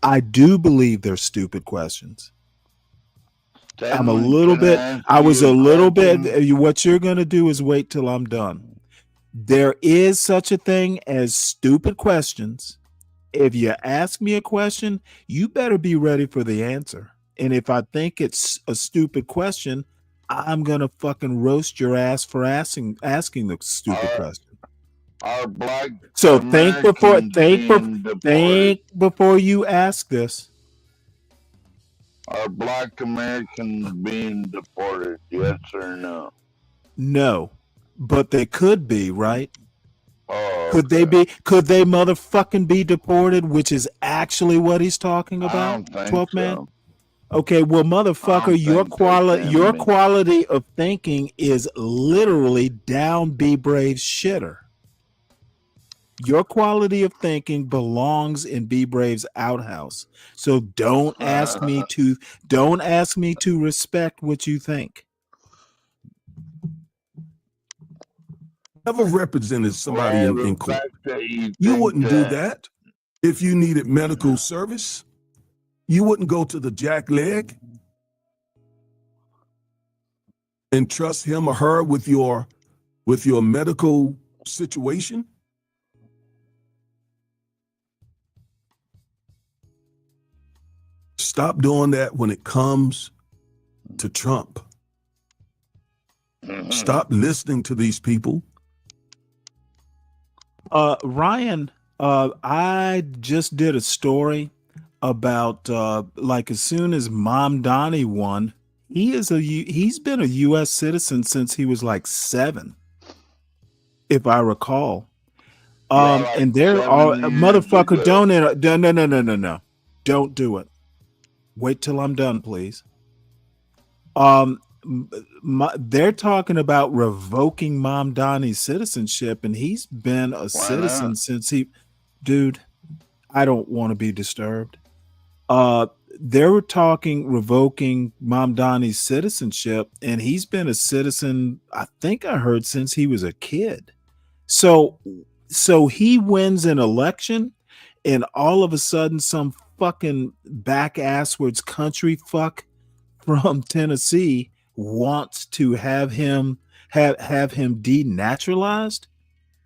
Speaker 5: I do believe they're stupid questions. I'm a little bit, I was a little bit, what you're going to do is wait till I'm done. There is such a thing as stupid questions. If you ask me a question, you better be ready for the answer. And if I think it's a stupid question, I'm going to fucking roast your ass for asking the stupid question.
Speaker 20: Our black
Speaker 5: So think before you ask this.
Speaker 20: Are black Americans being deported? Yes or no?
Speaker 5: No, but they could be, right?
Speaker 20: Oh,
Speaker 5: could they be? Could they motherfucking be deported? Which is actually what he's talking about.
Speaker 20: I don't think
Speaker 5: 12th man.
Speaker 20: so.
Speaker 5: Okay, well, motherfucker, your quality of thinking is literally down Be Brave's shitter. Your quality of thinking belongs in Be Brave's outhouse. So don't ask me to respect what you think.
Speaker 18: Never represented somebody in court. You wouldn't do that if you needed medical service. You wouldn't go to the jack leg and trust him or her with your medical situation. Stop doing that when it comes to Trump. Stop listening to these people.
Speaker 5: Ryan, I just did a story about like as soon as Mom Donnie won, he's been a U.S. citizen since he was like 7, if I recall. And there are motherfucker. No, don't do it. Wait till I'm done, please. They're talking about revoking Mom Donnie's citizenship, and he's been a citizen since dude, I don't want to be disturbed. They were talking revoking Mom Donnie's citizenship, and he's been a citizen, I think I heard, since he was a kid. So he wins an election, and all of a sudden some fucking back-asswards country fuck from Tennessee wants to have him denaturalized.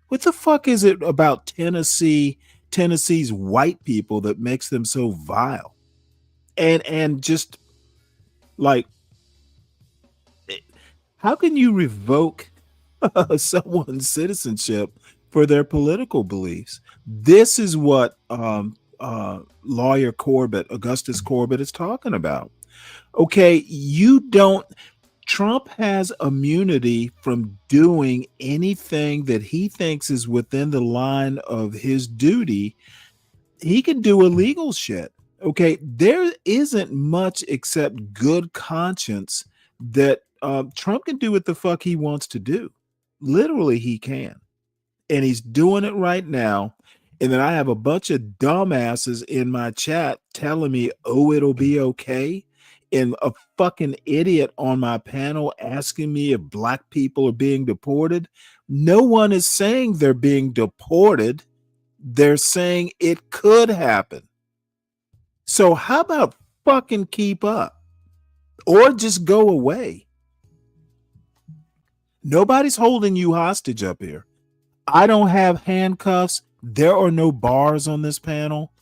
Speaker 5: What the fuck is it about Tennessee's white people that makes them so vile? And just like, how can you revoke someone's citizenship for their political beliefs? This is what lawyer Augustus Corbett is talking about. Okay, Trump has immunity from doing anything that he thinks is within the line of his duty. He can do illegal shit. Okay, there isn't much except good conscience that Trump can do what the fuck he wants to do. Literally, he can. And he's doing it right now. And then I have a bunch of dumbasses in my chat telling me, oh, it'll be okay. And a fucking idiot on my panel asking me if black people are being deported. No one is saying they're being deported. They're saying it could happen. So how about fucking keep up or just go away? Nobody's holding you hostage up here. I don't have handcuffs. There are no bars on this panel.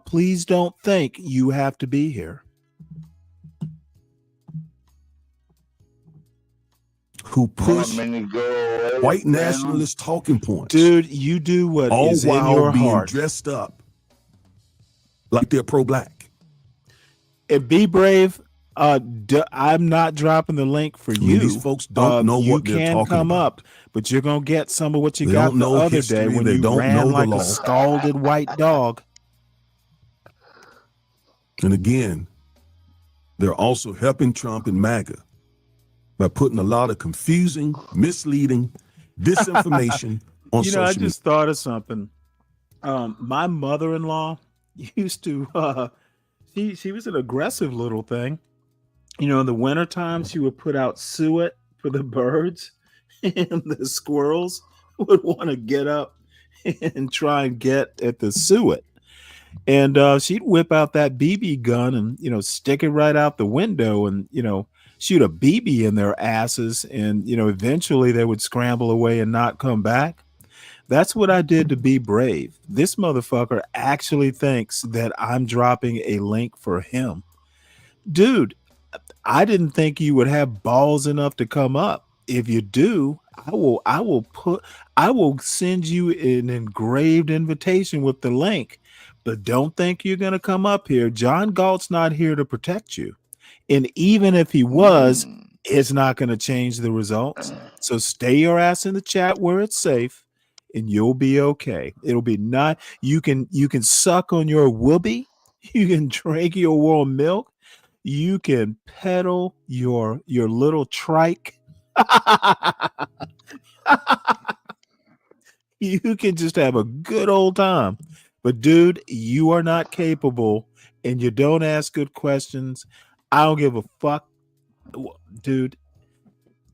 Speaker 5: Please don't think you have to be here.
Speaker 18: who push white
Speaker 20: Stanley.
Speaker 18: nationalist talking points.
Speaker 5: Dude, you do what
Speaker 18: all
Speaker 5: is
Speaker 18: while
Speaker 5: in your
Speaker 18: being
Speaker 5: heart.
Speaker 18: dressed up like they're pro-black.
Speaker 5: And be brave. I'm not dropping the link for you.
Speaker 18: These folks don't know
Speaker 5: you
Speaker 18: what they're
Speaker 5: can
Speaker 18: talking
Speaker 5: come
Speaker 18: about.
Speaker 5: up, but you're gonna get some of what you
Speaker 18: They
Speaker 5: got
Speaker 18: don't
Speaker 5: the
Speaker 18: know
Speaker 5: other
Speaker 18: history,
Speaker 5: day when
Speaker 18: they
Speaker 5: you
Speaker 18: don't
Speaker 5: ran
Speaker 18: know the
Speaker 5: like
Speaker 18: law.
Speaker 5: a scalded white dog.
Speaker 18: And again, they're also helping Trump and MAGA by putting a lot of confusing, misleading disinformation on social
Speaker 5: I
Speaker 18: media.
Speaker 5: just thought of something. My mother-in-law used to she was an aggressive little thing. In the wintertime, she would put out suet for the birds, and the squirrels would want to get up and try and get at the suet. And she'd whip out that BB gun and, stick it right out the window and, shoot a BB in their asses. And, eventually they would scramble away and not come back. That's what I did to be brave. This motherfucker actually thinks that I'm dropping a link for him. Dude, I didn't think you would have balls enough to come up. If you do, I will send you an engraved invitation with the link. But don't think you're going to come up here. John Galt's not here to protect you. And even if he was, it's not going to change the results. So stay your ass in the chat where it's safe and you'll be okay. It'll be not, you can suck on your whoopee. You can drink your warm milk. You can pedal your little trike. You can just have a good old time. But dude, you are not capable and you don't ask good questions. I don't give a fuck. Dude,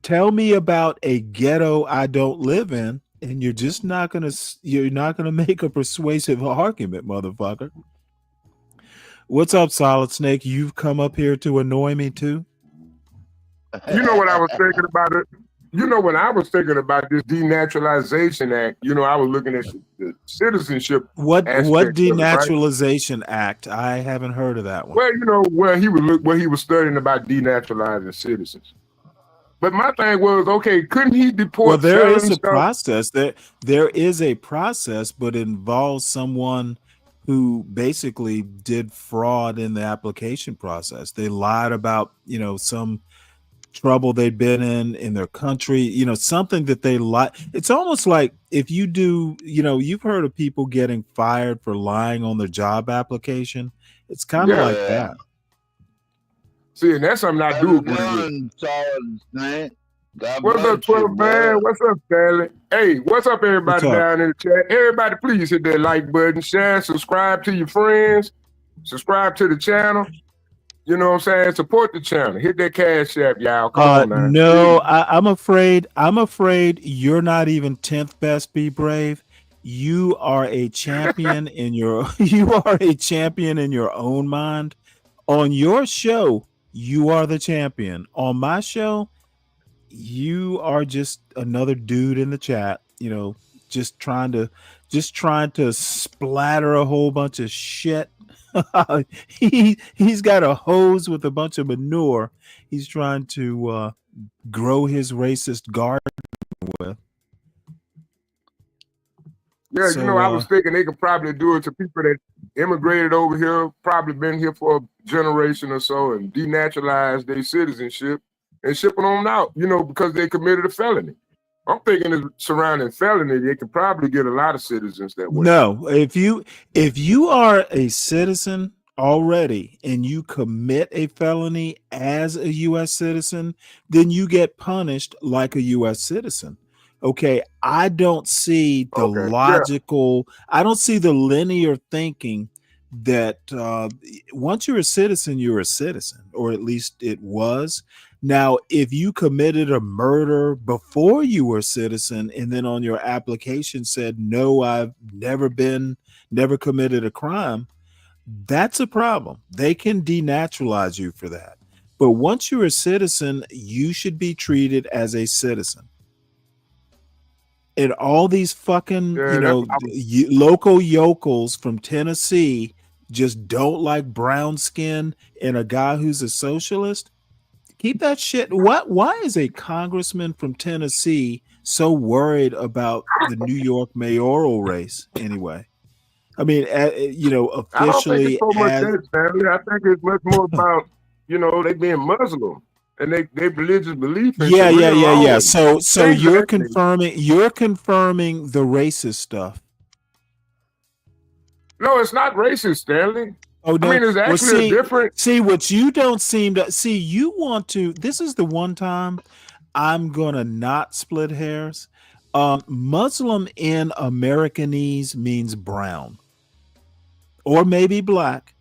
Speaker 5: tell me about a ghetto I don't live in and you're not going to make a persuasive argument, motherfucker. What's up, Solid Snake? You've come up here to annoy me too?
Speaker 21: You know what I was thinking about it? When I was thinking about this Denaturalization Act, I was looking at the citizenship.
Speaker 5: What
Speaker 21: aspect of it, right?
Speaker 5: Denaturalization Act? I haven't heard of that one.
Speaker 21: Well, where he was studying about denaturalizing citizens. But my thing was, okay, couldn't he deport?
Speaker 5: Well, there is a process. There is a process, but it involves someone who basically did fraud in the application process. They lied about, some trouble they'd been in their country, something that they lie. It's almost like if you do, you've heard of people getting fired for lying on their job application. It's kind of like that.
Speaker 21: See, and that's something I do agree with. What's up, 12 man? What's up, Stanley? Hey, what's up, everybody down in the chat? Everybody, please hit that like button, share, subscribe to your friends, subscribe to the channel. You know what I'm saying? Support the channel. Hit that cash app, y'all. Come on, man.
Speaker 5: No, I'm afraid you're not even 10th best. Be brave. You are a champion in your own mind. On your show, you are the champion. On my show, you are just another dude in the chat, just trying to splatter a whole bunch of shit. He's got a hose with a bunch of manure. He's trying to grow his racist garden with.
Speaker 21: Yeah,
Speaker 5: So,
Speaker 21: I was thinking they could probably do it to people that immigrated over here, probably been here for a generation or so, and denaturalize their citizenship and ship them on out, because they committed a felony. I'm thinking of surrounding felony, they could probably get a lot of citizens that way.
Speaker 5: No, if you are a citizen already and you commit a felony as a U.S. citizen, then you get punished like a U.S. citizen. Okay, I don't see the logical, I don't see the linear thinking that once you're a citizen, or at least it was. Now, if you committed a murder before you were a citizen and then on your application said, no, I've never committed a crime, that's a problem. They can denaturalize you for that. But once you're a citizen, you should be treated as a citizen. And all these fucking, local yokels from Tennessee just don't like brown skin and a guy who's a socialist. Keep that shit. Why is a congressman from Tennessee so worried about the New York mayoral race anyway? I mean,
Speaker 21: I don't think it's
Speaker 5: officially
Speaker 21: so much
Speaker 5: as
Speaker 21: that, Stanley. I think it's much more about, they being Muslim and they religious belief in
Speaker 5: yeah. So you're
Speaker 21: Exactly.
Speaker 5: confirming the racist stuff.
Speaker 21: No, it's not racist, Stanley.
Speaker 5: Oh no!
Speaker 21: I mean, it's actually a different.
Speaker 5: See, what you don't seem to see. You want to. This is the one time I'm gonna not split hairs. Muslim in Americanese means brown, or maybe black.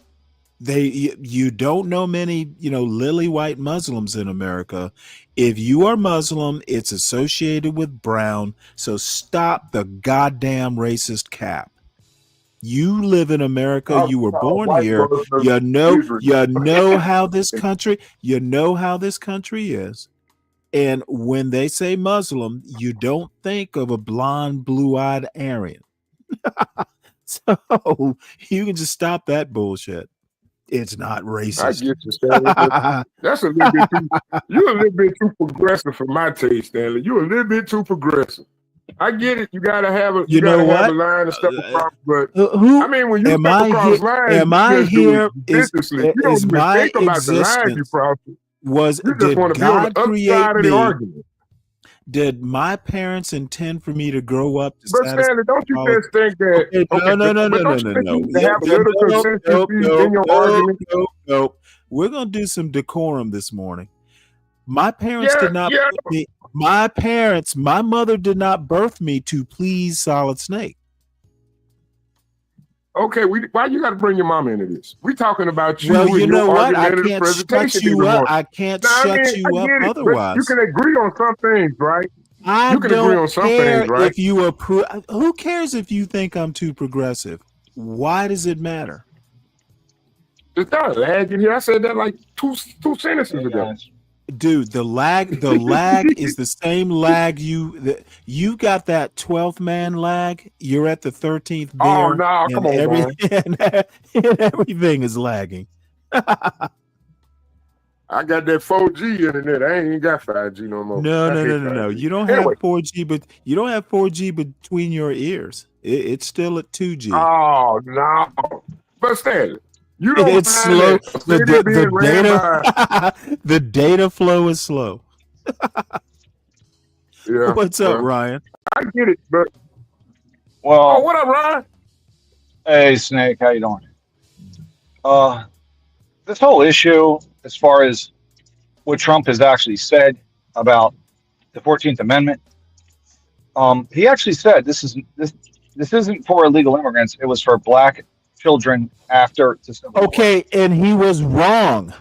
Speaker 5: You don't know many, lily white Muslims in America. If you are Muslim, it's associated with brown. So stop the goddamn racist cap. You live in America. You were born here. You know how this country. You know how this country is. And when they say Muslim, you don't think of a blonde, blue-eyed Aryan. So you can just stop that bullshit. It's not racist.
Speaker 21: I get you, Stanley. That's a little bit too. You're a little bit too progressive for my taste, Stanley. You're a little bit too progressive. I get it. You gotta have a. You gotta have a line and step across. But I mean, when you step across lines,
Speaker 5: am I here?
Speaker 21: You don't even think about the line you cross. You just want to be on the other side of the argument.
Speaker 5: Did my parents intend for me to grow up?
Speaker 21: But Stanley, don't you just think that?
Speaker 5: No. We're gonna do some decorum this morning. My parents did not. My mother did not birth me to please Solid Snake.
Speaker 21: Okay, why you got to bring your mom into this? We talking about you.
Speaker 5: Well, you know what? I
Speaker 21: can't
Speaker 5: shut you up. I can't shut you up otherwise.
Speaker 21: You can agree on some things, right?
Speaker 5: You can agree on some things, right? If you approve, who cares if you think I'm too progressive? Why does it matter?
Speaker 21: It's not lagging here. I said that like two sentences ago.
Speaker 5: Dude, the lag is the same lag you got that 12th man lag. You're at the 13th bear.
Speaker 21: Oh no, come on,
Speaker 5: and everything is lagging.
Speaker 21: I got that 4G internet. I ain't got 5G no more.
Speaker 5: No. You don't have 4G, but you don't have 4G between your ears. It's still at 2G.
Speaker 21: Oh no, but Stanley. You don't
Speaker 5: it's slow. The data flow is slow.
Speaker 21: Yeah.
Speaker 5: What's up, Ryan?
Speaker 21: I get it, but
Speaker 2: well,
Speaker 21: what up, Ryan?
Speaker 2: Hey, Snake, how you doing? This whole issue, as far as what Trump has actually said about the 14th Amendment, he actually said this isn't for illegal immigrants. It was for black children after the Civil War.
Speaker 5: Okay, and he was wrong.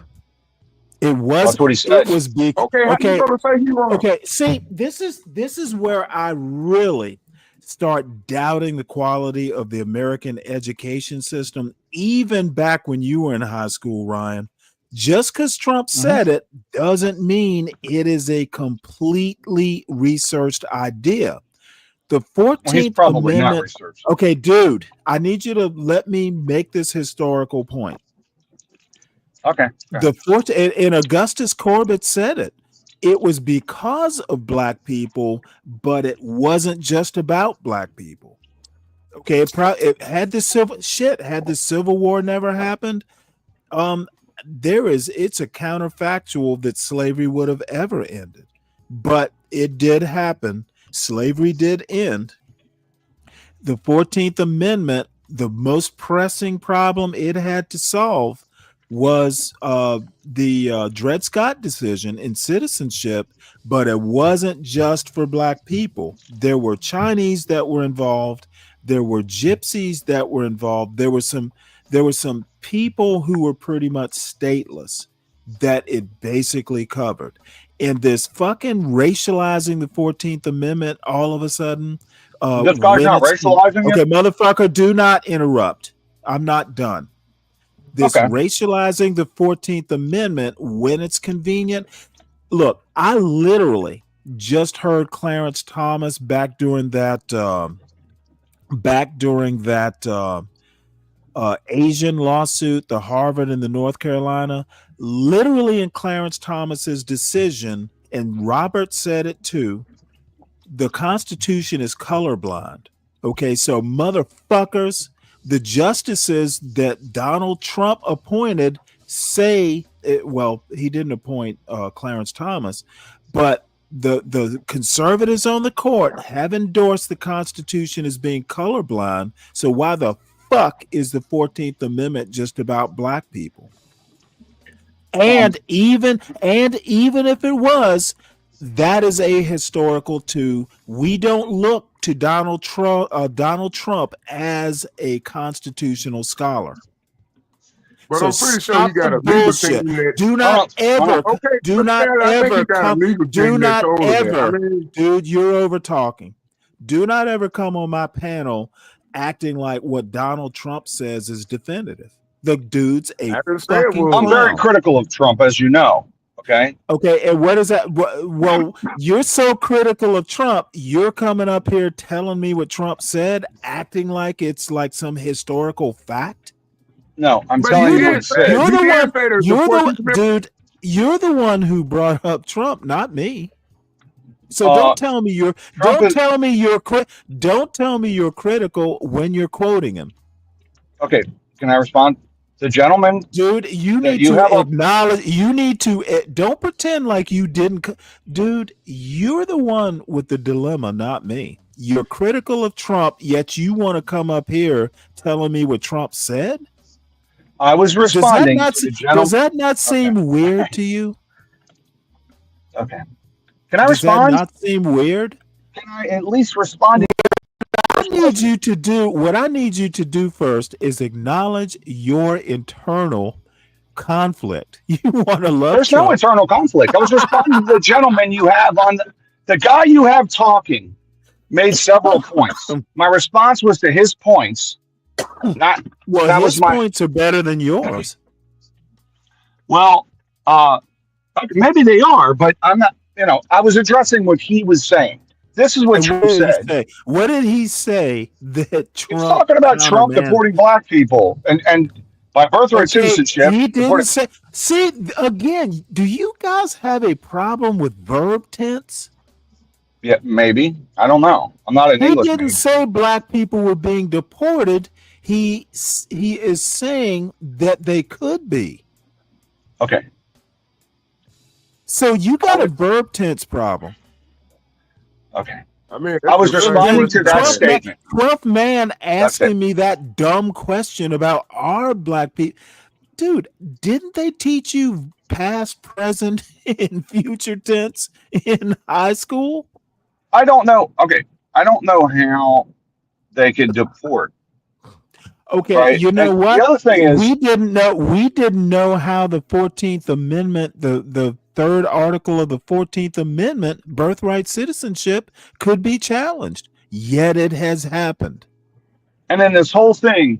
Speaker 5: It was.
Speaker 2: That's what he said.
Speaker 5: It was big.
Speaker 21: Okay, how you gonna say he wrong?
Speaker 5: Okay, see, this is where I really start doubting the quality of the American education system, even back when you were in high school, Ryan. Just because Trump said it doesn't mean it is a completely researched idea. The 14th Amendment. Okay, dude, I need you to let me make this historical point.
Speaker 2: Okay.
Speaker 5: The 14th, and Augustus Corbett said it. It was because of black people, but it wasn't just about black people. Okay, had the Civil War never happened, it's a counterfactual that slavery would have ever ended, but it did happen. Slavery did end. The 14th Amendment, the most pressing problem it had to solve was the Dred Scott decision in citizenship, but it wasn't just for black people. There were Chinese that were involved. There were gypsies that were involved. There were some people who were pretty much stateless that it basically covered. And this fucking racializing the 14th Amendment all of a sudden.
Speaker 2: This guy's not racializing it?
Speaker 5: Okay, motherfucker, do not interrupt. I'm not done. This racializing the 14th Amendment when it's convenient. Look, I literally just heard Clarence Thomas back during that Asian lawsuit, the Harvard and the North Carolina, literally in Clarence Thomas's decision, and Robert said it too, the Constitution is colorblind. Okay, so motherfuckers, the justices that Donald Trump appointed say, well, he didn't appoint Clarence Thomas, but the conservatives on the court have endorsed the Constitution as being colorblind. So why the fuck is the 14th Amendment just about black people? And even if it was, that is a historical too. We don't look to Donald Trump as a constitutional scholar.
Speaker 21: But
Speaker 5: So
Speaker 21: I'm pretty sure
Speaker 5: stop
Speaker 21: he got
Speaker 5: the
Speaker 21: a legal
Speaker 5: bullshit.
Speaker 21: team that.
Speaker 5: Do not ever,
Speaker 21: Okay,
Speaker 5: do
Speaker 21: but
Speaker 5: not
Speaker 21: Stanley, I think
Speaker 5: ever
Speaker 21: he got a
Speaker 5: come.
Speaker 21: legal
Speaker 5: Do
Speaker 21: team
Speaker 5: not
Speaker 21: that's over that.
Speaker 5: ever,
Speaker 21: I mean,
Speaker 5: dude. You're over talking. Do not ever come on my panel acting like what Donald Trump says is definitive. The dude's a fucking
Speaker 2: I'm very
Speaker 5: clown.
Speaker 2: critical of Trump, as you know. Okay.
Speaker 5: Okay, and what is that? Well, you're so critical of Trump. You're coming up here telling me what Trump said, acting like it's like some historical fact.
Speaker 2: No, I'm
Speaker 21: but
Speaker 2: telling
Speaker 21: you
Speaker 2: you what
Speaker 21: did
Speaker 2: it
Speaker 21: say
Speaker 2: said.
Speaker 5: You're the
Speaker 21: you
Speaker 5: one.
Speaker 21: did say that
Speaker 5: You're
Speaker 21: the
Speaker 5: the
Speaker 21: 14th Amendment.
Speaker 5: dude. You're the one who brought up Trump, not me. So don't tell me you're. Don't tell me you're. Don't tell me you're critical when you're quoting him.
Speaker 2: Okay, can I respond? The gentleman,
Speaker 5: dude, you
Speaker 2: that
Speaker 5: need
Speaker 2: you
Speaker 5: to
Speaker 2: have a-
Speaker 5: acknowledge. You need to don't pretend like you didn't. Dude, you're the one with the dilemma, not me. You're critical of Trump, yet you want to come up here telling me what Trump said.
Speaker 2: I was responding to the gentleman.
Speaker 5: Does that not seem weird to you?
Speaker 2: Okay. Can I
Speaker 5: Does
Speaker 2: respond?
Speaker 5: that not seem weird?
Speaker 2: Can I at least respond?
Speaker 5: What I need you to do first is acknowledge your internal conflict. You want to love
Speaker 2: There's
Speaker 5: Trump.
Speaker 2: no internal conflict. I was responding to the gentleman you have on the guy you have talking made several points. My response was to his points. Not
Speaker 5: well,
Speaker 2: that
Speaker 5: his
Speaker 2: was my
Speaker 5: points are better than yours.
Speaker 2: Well, maybe they are, but I'm not. You know, I was addressing what he was saying. This is what Trump said.
Speaker 5: What did he say that Trump?
Speaker 2: He's talking about Trump deporting black people and by birthright citizenship.
Speaker 5: He didn't say. See, again, do you guys have a problem with verb tense?
Speaker 2: Yeah, maybe. I don't know. I'm not an English
Speaker 5: He didn't
Speaker 2: major.
Speaker 5: say black people were being deported. He is saying that they could be.
Speaker 2: Okay.
Speaker 5: So you got a verb tense problem.
Speaker 2: Okay.
Speaker 21: I mean,
Speaker 2: I was responding to that statement.
Speaker 5: 12th man asking me that dumb question about our black people. Dude, didn't they teach you past, present, and future tense in high school?
Speaker 2: I don't know. Okay. I don't know how they could deport.
Speaker 5: Okay,
Speaker 2: right?
Speaker 5: you know
Speaker 2: And
Speaker 5: what?
Speaker 2: the other thing is
Speaker 5: we didn't know how the 14th Amendment, the third article of the 14th Amendment, birthright citizenship, could be challenged. Yet it has happened.
Speaker 2: And then this whole thing,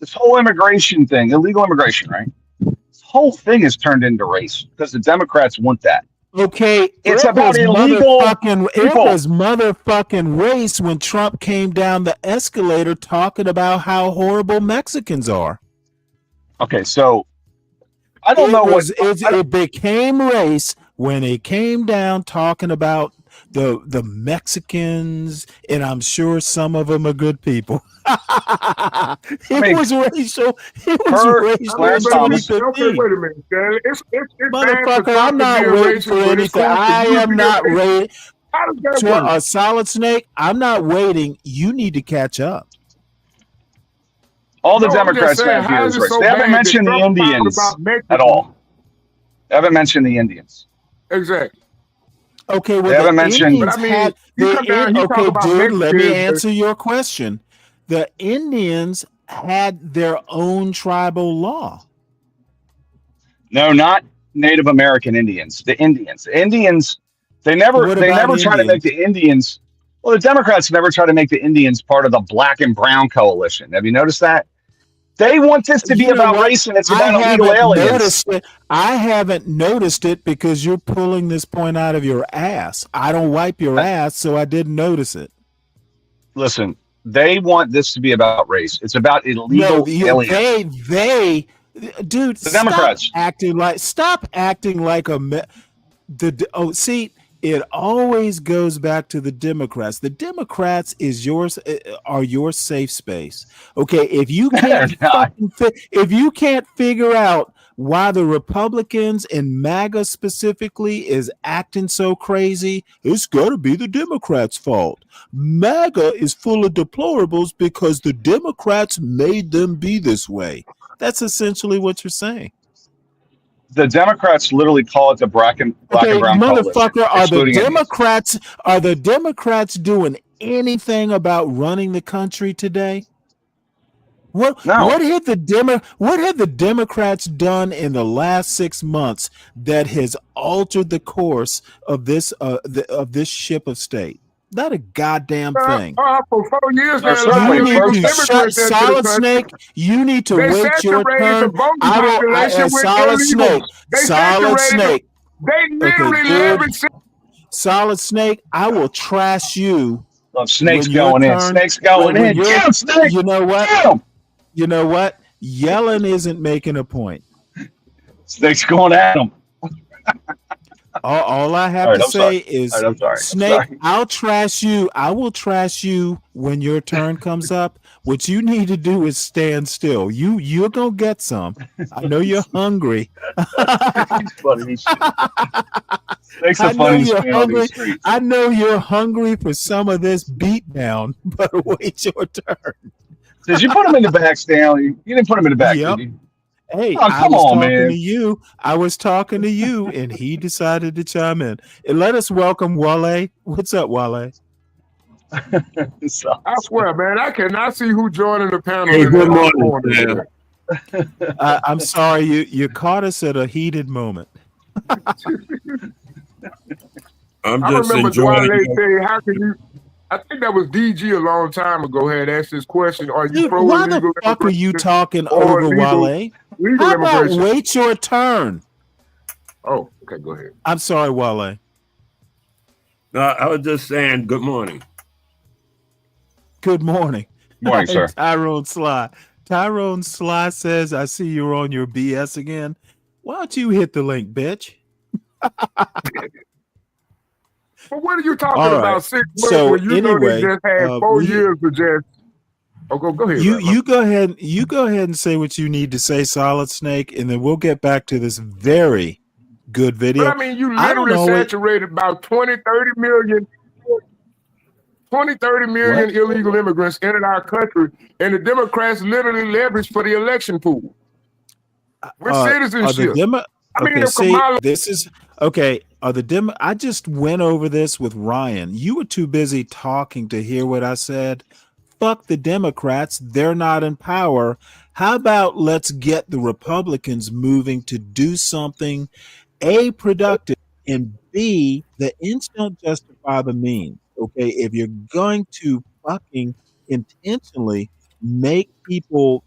Speaker 2: this whole immigration thing, illegal immigration, right? This whole thing is turned into race because the Democrats want that.
Speaker 5: Okay,
Speaker 2: It's
Speaker 5: it
Speaker 2: about
Speaker 5: was
Speaker 2: illegal
Speaker 5: motherfucking, it
Speaker 2: people.
Speaker 5: was motherfucking race when Trump came down the escalator talking about how horrible Mexicans are.
Speaker 2: Okay, so I don't know what
Speaker 5: it became race when it came down talking about the Mexicans, and I'm sure some of them are good people. It was racial. It was racial.
Speaker 21: Okay, wait a minute, Stanley. It's
Speaker 5: Motherfucker, I'm not waiting for anything. I am not waiting.
Speaker 21: How does that work?
Speaker 5: A solid snake, I'm not waiting. You need to catch up.
Speaker 2: all the Democrats have here is race. They haven't mentioned the Indians at all. They haven't mentioned the Indians.
Speaker 21: Exactly.
Speaker 5: Okay, well,
Speaker 2: they haven't mentioned.
Speaker 21: But I mean,
Speaker 5: okay, dude, let me answer your question. The Indians had their own tribal law.
Speaker 2: No, not Native American Indians. The Indians. The Indians. They never try to make the Indians. Well, the Democrats never try to make the Indians part of the black and brown coalition. Have you noticed that? They want this to be about race and it's about illegal aliens.
Speaker 5: I haven't noticed it because you're pulling this point out of your ass. I don't wipe your ass, so I didn't notice it.
Speaker 2: Listen, They want this to be about race. It's about illegal aliens.
Speaker 5: Dude,
Speaker 2: The Democrats.
Speaker 5: Stop acting like it always goes back to the Democrats. The Democrats are your safe space. Okay, if you can't figure out why the Republicans and MAGA specifically is acting so crazy, it's got to be the Democrats' fault. MAGA is full of deplorables because the Democrats made them be this way. That's essentially what you're saying.
Speaker 2: The Democrats literally call it the black and brown
Speaker 5: motherfucker,
Speaker 2: coalition.
Speaker 5: Are the Democrats doing anything about running the country today? What have the Democrats done in the last 6 months that has altered the course of this ship of state? Not a goddamn thing.
Speaker 21: For 4 years now,
Speaker 5: you need to shut Solid Snake. You need to wait your turn. Solid Snake. Solid Snake.
Speaker 21: They literally
Speaker 5: Solid Snake. I will trash you.
Speaker 2: Snakes going in. Snakes going in. Kill Snake.
Speaker 5: You know what?
Speaker 2: Kill.
Speaker 5: You know what? Yelling isn't making a point.
Speaker 2: Snake's going at him.
Speaker 5: All I have to say is, Snake, I'll trash you. I will trash you when your turn comes up. What you need to do is stand still. You're gonna get some. I know you're hungry. I know you're hungry for some of this beatdown, but wait your turn.
Speaker 2: Did you put him in the back, Stanley? You didn't put him in the back, did you?
Speaker 5: Hey, I was talking to you, and he decided to chime in. And let us welcome Wale. What's up, Wale?
Speaker 21: I swear, man, I cannot see who joining the panel.
Speaker 3: Hey, good morning, man.
Speaker 5: I'm sorry, you caught us at a heated moment.
Speaker 21: I
Speaker 3: just
Speaker 21: remember
Speaker 3: enjoying
Speaker 21: Dwale saying, "How can you?" I think that was DG a long time ago had asked this question. Are you pro
Speaker 5: why
Speaker 21: illegal?
Speaker 5: the fuck are you talking over Wale? How about wait your turn?
Speaker 21: Oh, okay, go ahead.
Speaker 5: I'm sorry, Wale.
Speaker 3: I was just saying good morning.
Speaker 5: Good morning.
Speaker 2: Morning, sir.
Speaker 5: Tyrone Sly says, I see you're on your BS again. Why don't you hit the link, bitch?
Speaker 21: But what are you talking about? 6 months when you know they just had 4 years to just. Oh, go ahead.
Speaker 5: You go ahead. You go ahead and say what you need to say, Solid Snake, and then we'll get back to this very good video.
Speaker 21: But I mean, you literally saturated about 20, 30 million illegal immigrants entered our country, and the Democrats literally leveraged for the election pool. With citizenship.
Speaker 5: I just went over this with Ryan. You were too busy talking to hear what I said. Fuck the Democrats. They're not in power. How about let's get the Republicans moving to do something, A, productive, and B, the ends don't justify the means. Okay, if you're going to fucking intentionally make people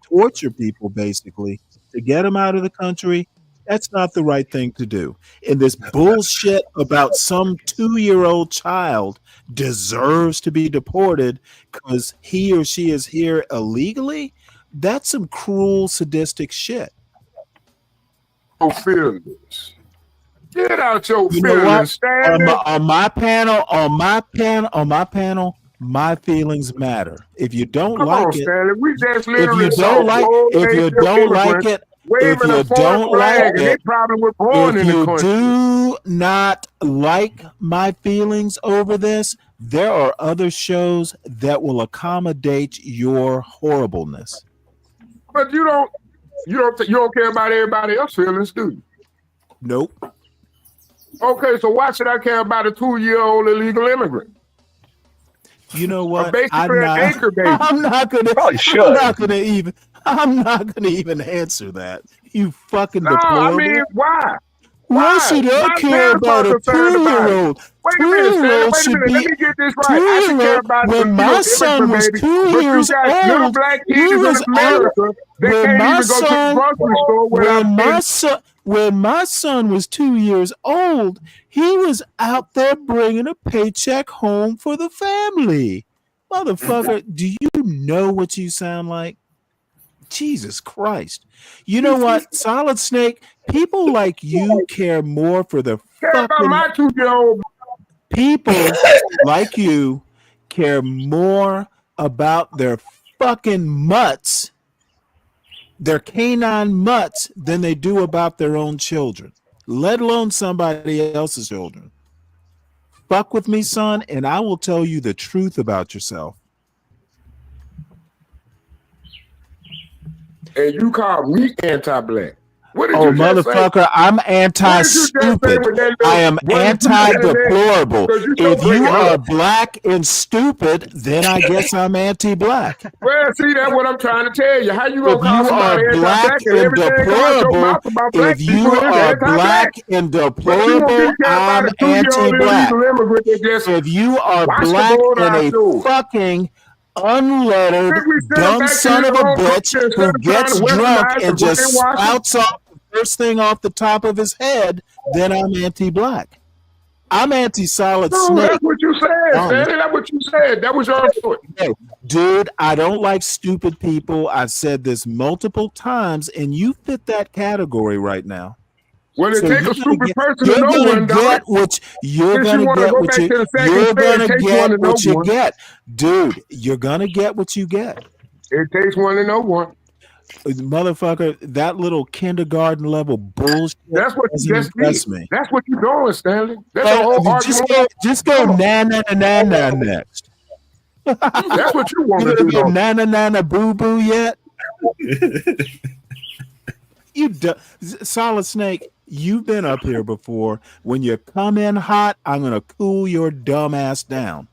Speaker 5: torture people basically to get them out of the country, that's not the right thing to do. And this bullshit about some 2-year-old child deserves to be deported because he or she is here illegally, that's some cruel, sadistic shit.
Speaker 21: Feelings. Get out your
Speaker 5: You know
Speaker 21: feelings, Stanley.
Speaker 5: what? On my panel, my feelings matter. If you don't
Speaker 21: Come
Speaker 5: like
Speaker 21: on,
Speaker 5: it,
Speaker 21: Stanley. We just
Speaker 5: if
Speaker 21: literally
Speaker 5: you don't like it,
Speaker 21: waving a foreign flag, and they probably were born in the country.
Speaker 5: If you do not like my feelings over this, there are other shows that will accommodate your horribleness.
Speaker 21: But you don't care about everybody else's feelings, do you?
Speaker 5: Nope.
Speaker 21: Okay, so why should I care about a 2-year-old illegal immigrant?
Speaker 5: You know what?
Speaker 21: I'm
Speaker 5: not gonna even answer that. You fucking deplorable.
Speaker 21: I mean, why?
Speaker 5: Why should I care about a 2-year-old?
Speaker 21: Wait a minute, let me get this right. I should care about
Speaker 5: when my son was 2 years old, he was
Speaker 21: America.
Speaker 5: When my son was 2 years old, he was out there bringing a paycheck home for the family. Motherfucker, do you know what you sound like? Jesus Christ. You know what? Solid Snake, people like you care more for the fucking... People like you care more about their fucking mutts, their canine mutts, than they do about their own children, let alone somebody else's children. Fuck with me, son, and I will tell you the truth about yourself.
Speaker 21: And you call me anti-black. What did
Speaker 5: Oh,
Speaker 21: you just
Speaker 5: motherfucker,
Speaker 21: say?
Speaker 5: I'm anti-stupid. I am anti-deplorable. If you are black and stupid, then I guess I'm anti-black.
Speaker 21: Well, see, that's what I'm trying to tell you. How you gonna
Speaker 5: If
Speaker 21: call
Speaker 5: you
Speaker 21: somebody
Speaker 5: are black
Speaker 21: anti-black and
Speaker 5: and
Speaker 21: everything come out your
Speaker 5: deplorable,
Speaker 21: mouth about black
Speaker 5: if you
Speaker 21: people is
Speaker 5: are
Speaker 21: anti-black?
Speaker 5: black and
Speaker 21: But you won't
Speaker 5: deplorable,
Speaker 21: be care about
Speaker 5: I'm
Speaker 21: a 2-year-old
Speaker 5: anti-black.
Speaker 21: illegal immigrant that just
Speaker 5: If you are
Speaker 21: watch the
Speaker 5: black and
Speaker 21: Bullseye
Speaker 5: a
Speaker 21: show.
Speaker 5: fucking unlettered,
Speaker 21: Think we send them
Speaker 5: dumb
Speaker 21: back to
Speaker 5: son
Speaker 21: their
Speaker 5: of a
Speaker 21: own
Speaker 5: bitch
Speaker 21: culture instead
Speaker 5: who
Speaker 21: of trying
Speaker 5: gets
Speaker 21: to
Speaker 5: drunk
Speaker 21: westernize
Speaker 5: and
Speaker 21: and
Speaker 5: just
Speaker 21: brainwash them?
Speaker 5: spouts off the first thing off the top of his head, then I'm anti-black. I'm anti-solid
Speaker 21: No,
Speaker 5: snake.
Speaker 21: that's what you said, Stanley. That's what you said. That was your input.
Speaker 5: No, dude, I don't like stupid people. I've said this multiple times, and you fit that category right now.
Speaker 21: Well, it
Speaker 5: So
Speaker 21: takes a stupid person to know one, don't it?
Speaker 5: You're
Speaker 21: Since you
Speaker 5: gonna
Speaker 21: want to
Speaker 5: get
Speaker 21: go
Speaker 5: what
Speaker 21: back
Speaker 5: you
Speaker 21: to the second
Speaker 5: you're
Speaker 21: set,
Speaker 5: gonna
Speaker 21: it takes
Speaker 5: get
Speaker 21: one to know
Speaker 5: what you
Speaker 21: one.
Speaker 5: get, dude. You're gonna get what you get.
Speaker 21: It takes one to know one.
Speaker 5: Motherfucker, that little kindergarten level bullshit
Speaker 21: That's what you
Speaker 5: doesn't
Speaker 21: just
Speaker 5: impress
Speaker 21: did.
Speaker 5: me.
Speaker 21: That's what you're doing, Stanley. That's the whole argument.
Speaker 5: Just go na na na na next.
Speaker 21: That's what you want
Speaker 5: You
Speaker 21: to do,
Speaker 5: gonna
Speaker 21: though.
Speaker 5: get na na na boo boo yet? Solid Snake, you've been up here before. When you come in hot, I'm gonna cool your dumb ass down.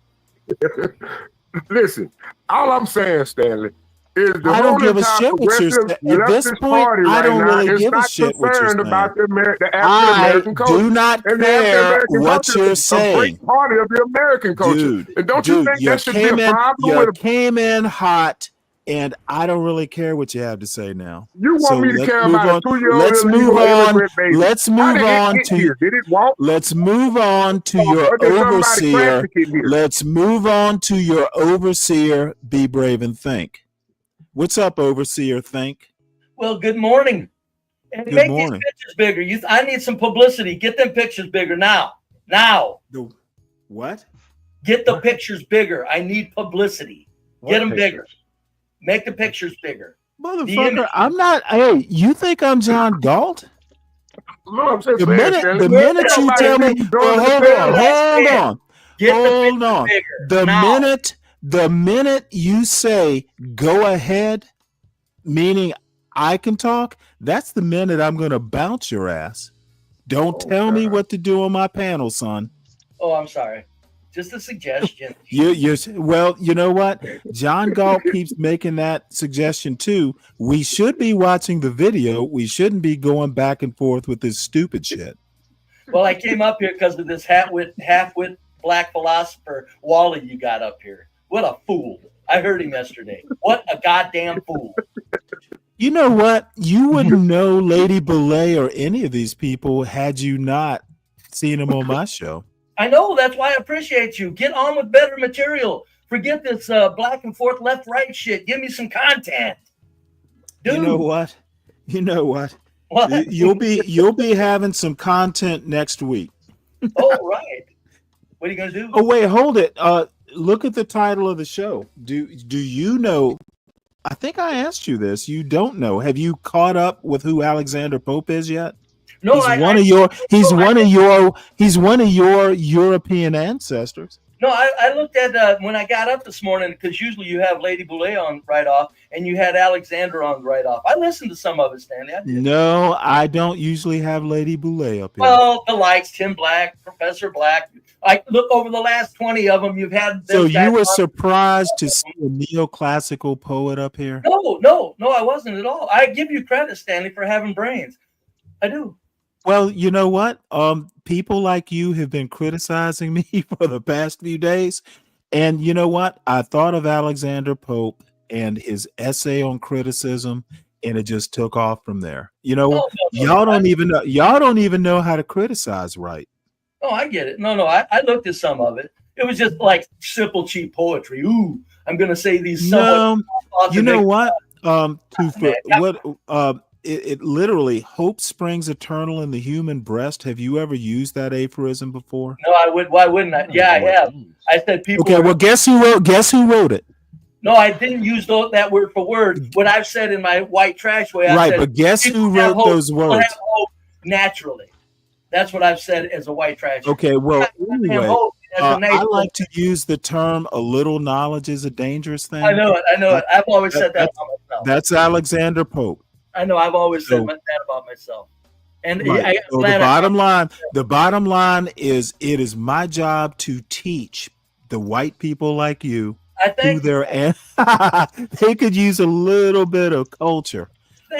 Speaker 21: Listen, all I'm saying, Stanley, is the
Speaker 5: I
Speaker 21: whole
Speaker 5: don't give a
Speaker 21: entire
Speaker 5: shit what you're
Speaker 21: progressive
Speaker 5: saying. At this
Speaker 21: leftist
Speaker 5: point,
Speaker 21: party
Speaker 5: I
Speaker 21: right
Speaker 5: don't
Speaker 21: now
Speaker 5: really
Speaker 21: is
Speaker 5: give a
Speaker 21: not
Speaker 5: shit what you're
Speaker 21: concerned
Speaker 5: saying.
Speaker 21: about the African
Speaker 5: I
Speaker 21: American culture.
Speaker 5: do not
Speaker 21: And the
Speaker 5: care
Speaker 21: African American
Speaker 5: what
Speaker 21: culture
Speaker 5: you're
Speaker 21: is a great
Speaker 5: saying.
Speaker 21: part of the American culture.
Speaker 5: Dude,
Speaker 21: And don't you think
Speaker 5: you
Speaker 21: that should be a problem
Speaker 5: you
Speaker 21: with
Speaker 5: came in hot, and I don't really care what you have to say now.
Speaker 21: you
Speaker 5: So
Speaker 21: want me to
Speaker 5: let's
Speaker 21: care
Speaker 5: move
Speaker 21: about
Speaker 5: on.
Speaker 21: a 2-year-old
Speaker 5: Let's move
Speaker 21: illegal
Speaker 5: on.
Speaker 21: immigrant baby?
Speaker 5: Let's
Speaker 21: How
Speaker 5: move
Speaker 21: did it
Speaker 5: on
Speaker 21: get
Speaker 5: to
Speaker 21: here? Did it walk?
Speaker 5: let's move on to your
Speaker 21: Or did somebody
Speaker 5: overseer.
Speaker 21: traffic it here?
Speaker 5: Let's move on to your overseer. Be brave and think. What's up, overseer? Think.
Speaker 4: Well, good morning. And
Speaker 5: Good
Speaker 4: make
Speaker 5: morning.
Speaker 4: these pictures bigger. I need some publicity. Get them pictures bigger now. Now.
Speaker 5: The what?
Speaker 4: Get the pictures bigger. I need publicity. Get them
Speaker 5: pictures?
Speaker 4: bigger. Make the pictures bigger.
Speaker 5: Motherfucker, I'm not. Hey, you think I'm John Galt?
Speaker 21: No, I'm just
Speaker 5: The
Speaker 21: saying,
Speaker 5: minute,
Speaker 21: Stanley.
Speaker 5: the minute you tell me, well, hold on. The minute you say go ahead, meaning I can talk, that's the minute I'm going to bounce your ass. Don't tell me what to do on my panel, son.
Speaker 4: Oh, I'm sorry. Just a suggestion.
Speaker 5: Well, you know what? John Galt keeps making that suggestion too. We should be watching the video. We shouldn't be going back and forth with this stupid shit.
Speaker 4: Well, I came up here because of this half-wit black philosopher Wally you got up here. What a fool. I heard him yesterday. What a goddamn fool.
Speaker 5: You know what? You wouldn't know Lady Belay or any of these people had you not seen them on my show.
Speaker 4: I know. That's why I appreciate you. Get on with better material. Forget this black and forth, left, right shit. Give me some content. Dude.
Speaker 5: You know what?
Speaker 4: What?
Speaker 5: You'll be having some content next week.
Speaker 4: Oh, right. What are you gonna do?
Speaker 5: Oh, wait, hold it. Look at the title of the show. Do you know? I think I asked you this. You don't know. Have you caught up with who Alexander Pope is yet?
Speaker 4: No,
Speaker 5: he's one of your European ancestors.
Speaker 4: No, I looked at when I got up this morning, because usually you have Lady Boulay on right off and you had Alexander on right off. I listened to some of it, Stanley.
Speaker 5: No, I don't usually have Lady Boulay up here.
Speaker 4: Well, the lights, Tim Black, Professor Black. I look over the last 20 of them. You've had.
Speaker 5: So you were surprised to see a neoclassical poet up here?
Speaker 4: No, I wasn't at all. I give you credit, Stanley, for having brains. I do.
Speaker 5: Well, you know what? People like you have been criticizing me for the past few days. And you know what? I thought of Alexander Pope and his essay on criticism, and it just took off from there. You know, y'all don't even know how to criticize right.
Speaker 4: Oh, I get it. No, I looked at some of it. It was just like simple, cheap poetry. Ooh, I'm going to say these.
Speaker 5: No, you know what? It literally, hope springs eternal in the human breast. Have you ever used that aphorism before?
Speaker 4: No, I would. Why wouldn't I? Yeah, I have. I said people.
Speaker 5: Okay, well, guess who wrote it?
Speaker 4: No, I didn't use that word for word. What I've said in my white trash way, I said,
Speaker 5: but guess who wrote those words?
Speaker 4: Have hope naturally. That's what I've said as a white trash.
Speaker 5: Okay, well, anyway, I like to use the term "a little knowledge is a dangerous thing."
Speaker 4: I know it. I've always said that about myself.
Speaker 5: That's Alexander Pope.
Speaker 4: I know. I've always said that about myself. And
Speaker 5: so the bottom line is, it is my job to teach the white people like you who they could use a little bit of culture.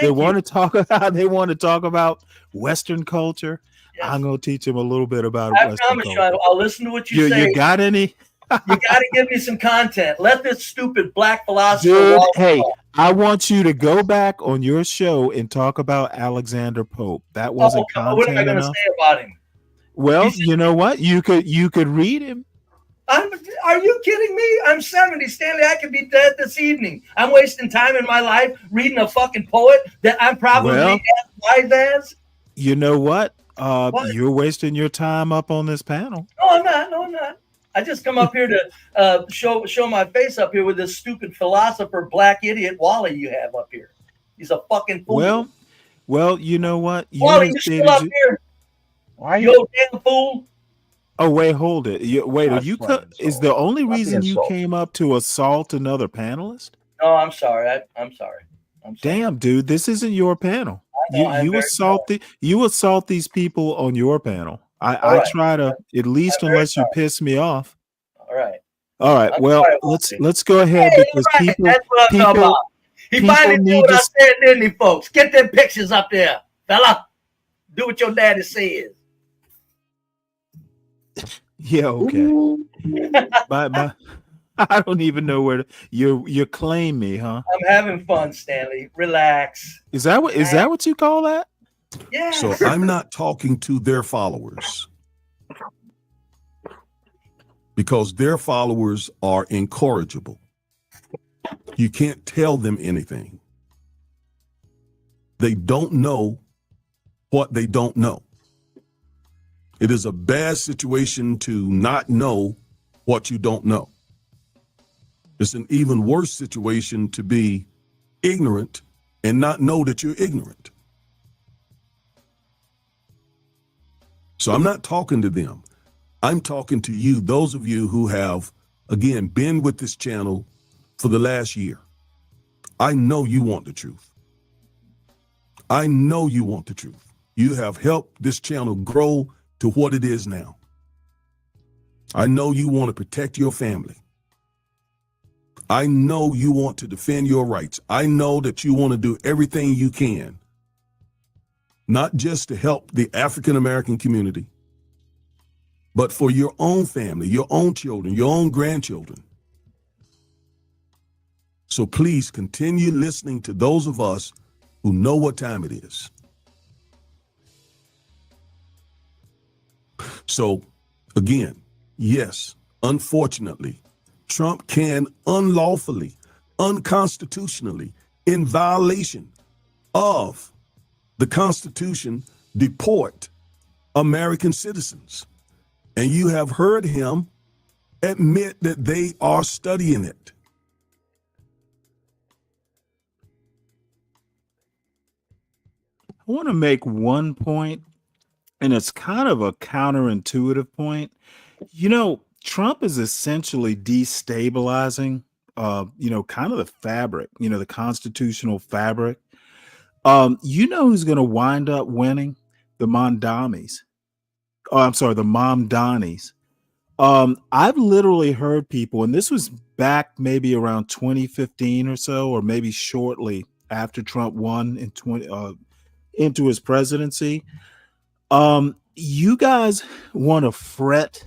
Speaker 5: They want to talk about Western culture. Yes. I'm going to teach them a little bit about Western culture.
Speaker 4: You, I'll listen to what you say.
Speaker 5: You got any?
Speaker 4: You got to give me some content. Let this stupid black philosopher.
Speaker 5: Dude, hey, I want you to go back on your show and talk about Alexander Pope. That wasn't content
Speaker 4: What am I going to say about him?
Speaker 5: Well, you know what? You could read him.
Speaker 4: Are you kidding me? I'm 70, Stanley. I could be dead this evening. I'm wasting time in my life reading a fucking poet that I'm probably as wise as.
Speaker 5: You know what? You're wasting your time up on this panel.
Speaker 4: No, I'm not. I just come up here to show my face up here with this stupid philosopher, black idiot Wally you have up here. He's a fucking fool.
Speaker 5: Well, you know what?
Speaker 4: Wally, you still up here?
Speaker 2: Why
Speaker 4: you damn fool?
Speaker 5: Oh, wait, hold it. Is the only reason you came up to assault another panelist?
Speaker 4: No, I'm sorry. I'm sorry.
Speaker 5: Damn, dude, this isn't your panel. You assault these people on your panel. I try to, at least unless you piss me off. All right. Well, let's go ahead, because people.
Speaker 4: That's what I'm talking about. He finally knew what I said, didn't he, folks? Get them pictures up there, fella. Do what your daddy says.
Speaker 5: Yeah, okay. I don't even know where you claim me, huh?
Speaker 4: I'm having fun, Stanley. Relax.
Speaker 5: Is that what you call that?
Speaker 4: Yeah.
Speaker 18: So I'm not talking to their followers, because their followers are incorrigible. You can't tell them anything. They don't know what they don't know. It is a bad situation to not know what you don't know. It's an even worse situation to be ignorant and not know that you're ignorant. So I'm not talking to them. I'm talking to you, those of you who have, again, been with this channel for the last year. I know you want the truth. I know you want the truth. You have helped this channel grow to what it is now. I know you want to protect your family. I know you want to defend your rights. I know that you want to do everything you can, not just to help the African American community, but for your own family, your own children, your own grandchildren. So please continue listening to those of us who know what time it is. So again, yes, unfortunately, Trump can unlawfully, unconstitutionally, in violation of the Constitution, deport American citizens. And you have heard him admit that they are studying it.
Speaker 5: I want to make one point, and it's kind of a counterintuitive point. You know, Trump is essentially destabilizing, kind of the fabric, the constitutional fabric. Who's going to wind up winning? The Mamdanis. Oh, I'm sorry, the Mamdanis. I've literally heard people, and this was back maybe around 2015 or so, or maybe shortly after Trump won into his presidency. You guys want to fret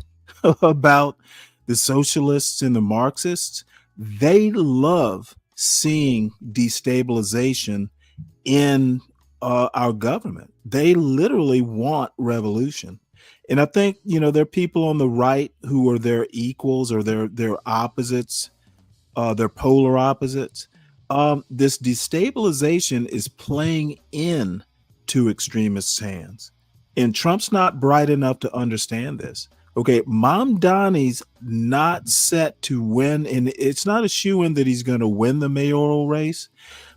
Speaker 5: about the socialists and the Marxists. They love seeing destabilization in our government. They literally want revolution. And I think, there are people on the right who are their equals or their opposites, their polar opposites. This destabilization is playing in to extremists' hands. And Trump's not bright enough to understand this. Okay, Mamdani's not set to win, and it's not a shoo-in that he's going to win the mayoral race.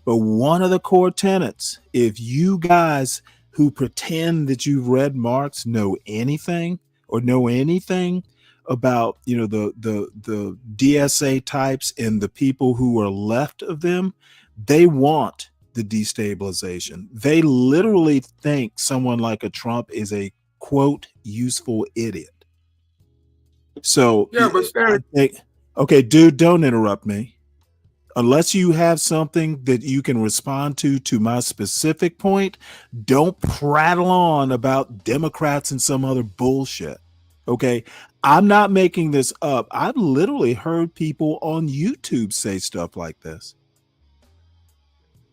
Speaker 5: But one of the core tenets, if you guys who pretend that you've read Marx know anything about the DSA types and the people who are left of them, they want the destabilization. They literally think someone like a Trump is a quote useful idiot. So
Speaker 21: Yeah, but Stanley,
Speaker 5: okay, dude, don't interrupt me. Unless you have something that you can respond to my specific point, don't prattle on about Democrats and some other bullshit. Okay, I'm not making this up. I've literally heard people on YouTube say stuff like this.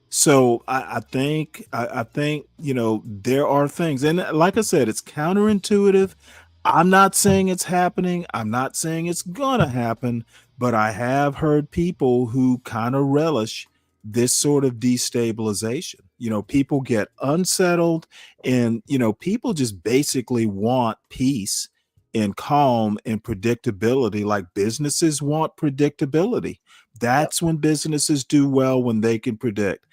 Speaker 5: So I think there are things, and like I said, it's counterintuitive. I'm not saying it's happening. I'm not saying it's gonna happen, but I have heard people who kind of relish this sort of destabilization. People get unsettled, and people just basically want peace and calm and predictability, like businesses want predictability. That's when businesses do well, when they can predict.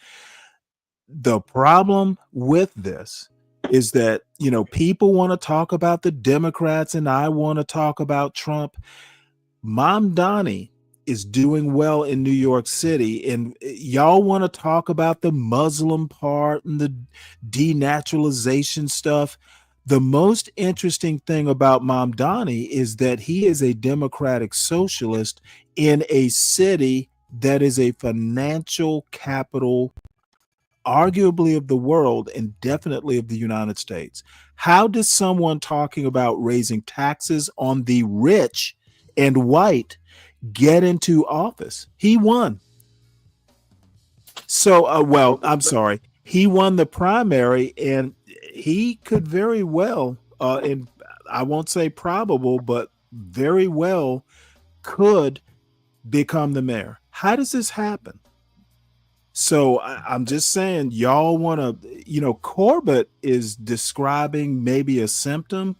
Speaker 5: The problem with this is that, people want to talk about the Democrats and I want to talk about Trump. Mamdani is doing well in New York City, and y'all want to talk about the Muslim part and the denaturalization stuff. The most interesting thing about Mamdani is that he is a democratic socialist in a city that is a financial capital, arguably of the world and definitely of the United States. How does someone talking about raising taxes on the rich and white get into office? He won. So, I'm sorry. He won the primary, and he could very well, and I won't say probable, but very well could become the mayor. How does this happen? So I'm just saying, y'all want to, Corbett is describing maybe a symptom.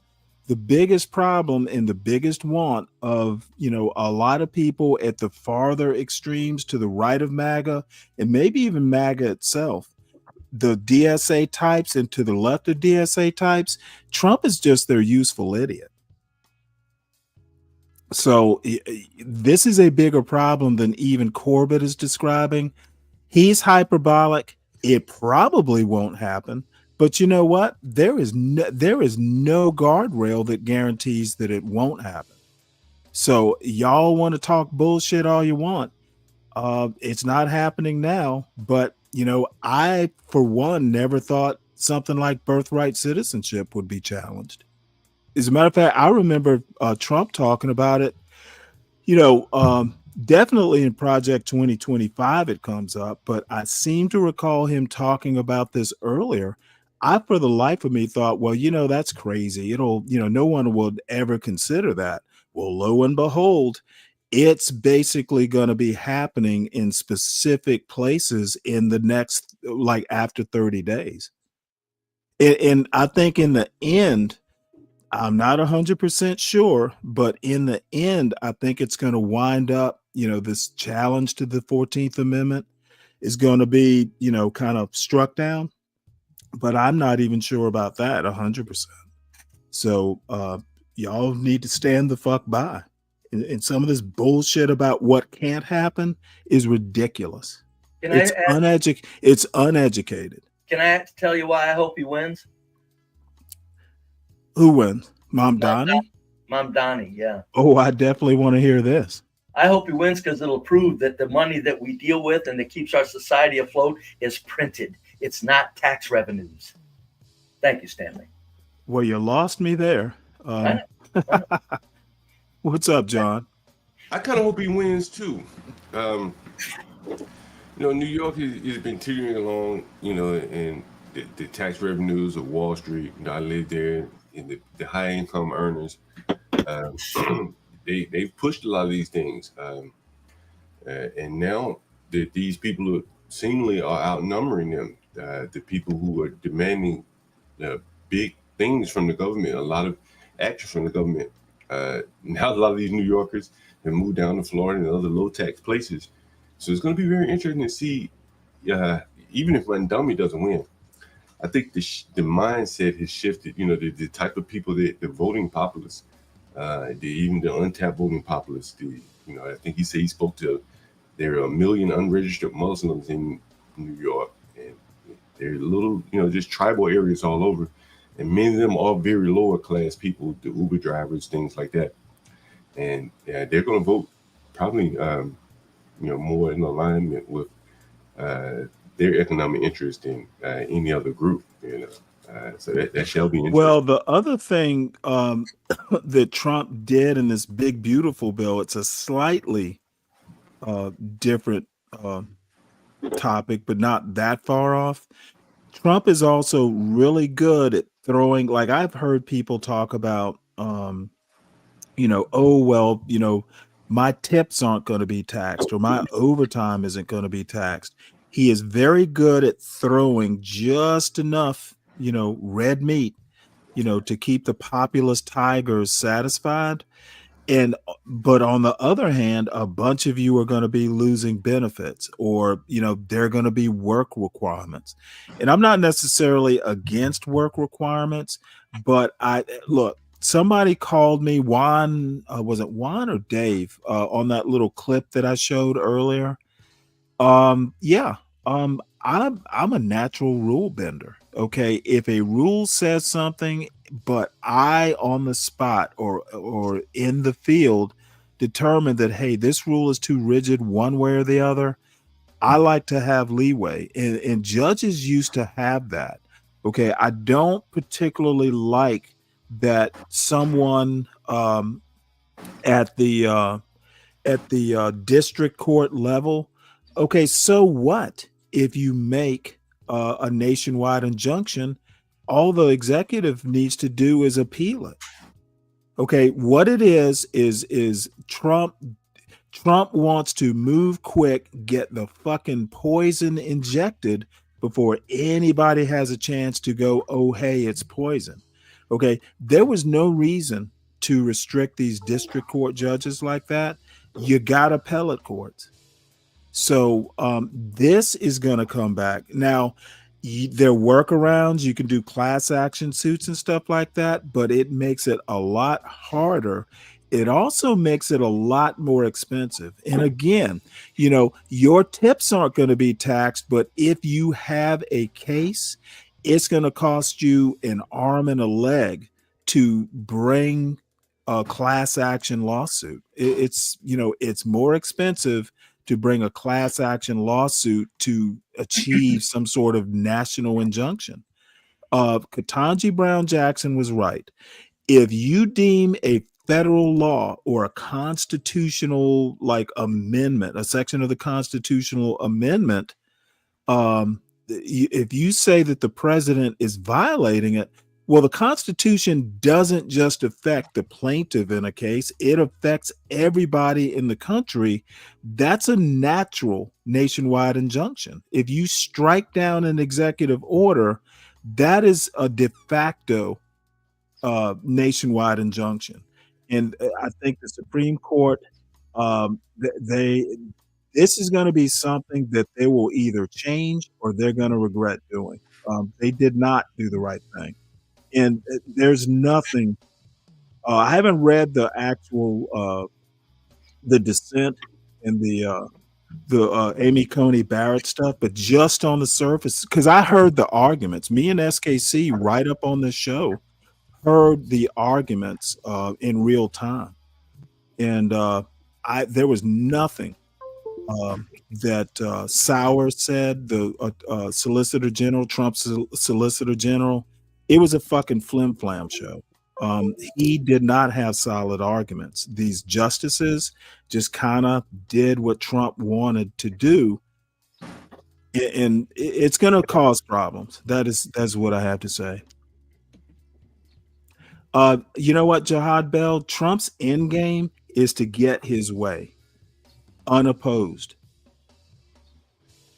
Speaker 5: The biggest problem and the biggest want of, a lot of people at the farther extremes to the right of MAGA, and maybe even MAGA itself, the DSA types and to the left of DSA types, Trump is just their useful idiot. So this is a bigger problem than even Corbett is describing. He's hyperbolic. It probably won't happen. But you know what? There is no guardrail that guarantees that it won't happen. So y'all want to talk bullshit all you want. It's not happening now. But, I, for one, never thought something like birthright citizenship would be challenged. As a matter of fact, I remember Trump talking about it, definitely in Project 2025 it comes up, but I seem to recall him talking about this earlier. I, for the life of me, thought, well, that's crazy. It'll, no one will ever consider that. Well, lo and behold, it's basically going to be happening in specific places in the next, like after 30 days. And I think in the end, I'm not 100% sure, but in the end, I think it's going to wind up, this challenge to the 14th Amendment is going to be, kind of struck down, but I'm not even sure about that 100%. So y'all need to stand the fuck by. And some of this bullshit about what can't happen is ridiculous. It's uneducated.
Speaker 4: Can I tell you why I hope he wins?
Speaker 5: Who wins? Mamdani?
Speaker 4: Mamdani, yeah.
Speaker 5: Oh, I definitely want to hear this.
Speaker 4: I hope he wins because it'll prove that the money that we deal with and that keeps our society afloat is printed. It's not tax revenues. Thank you, Stanley.
Speaker 5: Well, you lost me there. What's up, John?
Speaker 21: I kind of hope he wins too. New York has been teetering along, and the tax revenues of Wall Street. I lived there and the high income earners, they've pushed a lot of these things, and now these people seemingly are outnumbering them. The people who are demanding big things from the government, a lot of action from the government. Now a lot of these New Yorkers have moved down to Florida and other low tax places. So it's going to be very interesting to see, even if Dummy doesn't win, I think the mindset has shifted. You know, the type of people, the voting populace, even the untapped voting populace. I think he said he spoke to, there are 1 million unregistered Muslims in New York, and they're little, just tribal areas all over. And many of them are very lower class people, the Uber drivers, things like that. And they're going to vote probably, more in alignment with their economic interest than any other group. So that shall be interesting.
Speaker 5: Well, the other thing that Trump did in this big, beautiful bill, it's a slightly different topic, but not that far off. Trump is also really good at throwing, like I've heard people talk about, my tips aren't going to be taxed or my overtime isn't going to be taxed. He is very good at throwing just enough, red meat, to keep the populist tigers satisfied. But on the other hand, a bunch of you are going to be losing benefits, or, there are going to be work requirements. And I'm not necessarily against work requirements, but somebody called me, was it Juan or Dave, on that little clip that I showed earlier? I'm a natural rule bender. Okay. If a rule says something, but I on the spot or in the field determine that, hey, this rule is too rigid one way or the other, I like to have leeway. And judges used to have that. Okay. I don't particularly like that someone at the district court level. Okay, so what if you make a nationwide injunction? All the executive needs to do is appeal it. Okay, what it is Trump wants to move quick, get the fucking poison injected before anybody has a chance to go, oh, hey, it's poison. Okay, there was no reason to restrict these district court judges like that. You got appellate courts. So this is going to come back. Now, there are workarounds. You can do class action suits and stuff like that, but it makes it a lot harder. It also makes it a lot more expensive. And again, your tips aren't going to be taxed, but if you have a case, it's going to cost you an arm and a leg to bring a class action lawsuit. It's more expensive to bring a class action lawsuit to achieve some sort of national injunction. Ketanji Brown Jackson was right. If you deem a federal law or a constitutional amendment, a section of the constitutional amendment, if you say that the president is violating it, well, the Constitution doesn't just affect the plaintiff in a case, it affects everybody in the country. That's a natural nationwide injunction. If you strike down an executive order, that is a de facto nationwide injunction. And I think the Supreme Court, this is going to be something that they will either change or they're going to regret doing. They did not do the right thing. And there's nothing, I haven't read the actual, the dissent and the Amy Coney Barrett stuff, but just on the surface, because I heard the arguments, me and SKC right up on this show, heard the arguments in real time. And there was nothing that Sauer said, the Solicitor General, Trump's Solicitor General. It was a fucking flim-flam show. He did not have solid arguments. These justices just kind of did what Trump wanted to do, and it's going to cause problems. That's what I have to say. You know what, Jihad Bell? Trump's end game is to get his way, unopposed.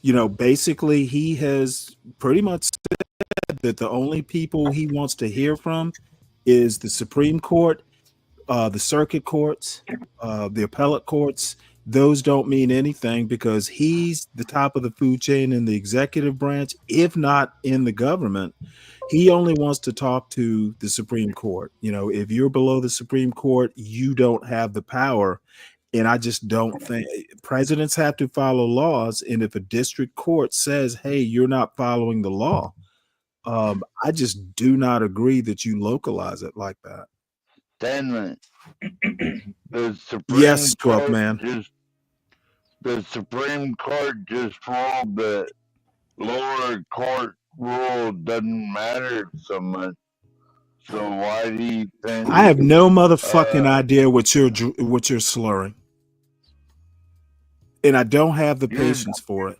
Speaker 5: You know, basically, he has pretty much said that the only people he wants to hear from is the Supreme Court, the circuit courts, the appellate courts. Those don't mean anything because he's the top of the food chain in the executive branch, if not in the government. He only wants to talk to the Supreme Court. You know, if you're below the Supreme Court, you don't have the power. And I just don't think presidents have to follow laws. And if a district court says, hey, you're not following the law, I just do not agree that you localize it like that.
Speaker 20: Stanley, the Supreme
Speaker 5: Yes, 12th
Speaker 20: Court
Speaker 5: man.
Speaker 20: the Supreme Court just ruled that lower court rule doesn't matter so much. So why do you think?
Speaker 5: I have no motherfucking idea what you're slurring, and I don't have the patience for it.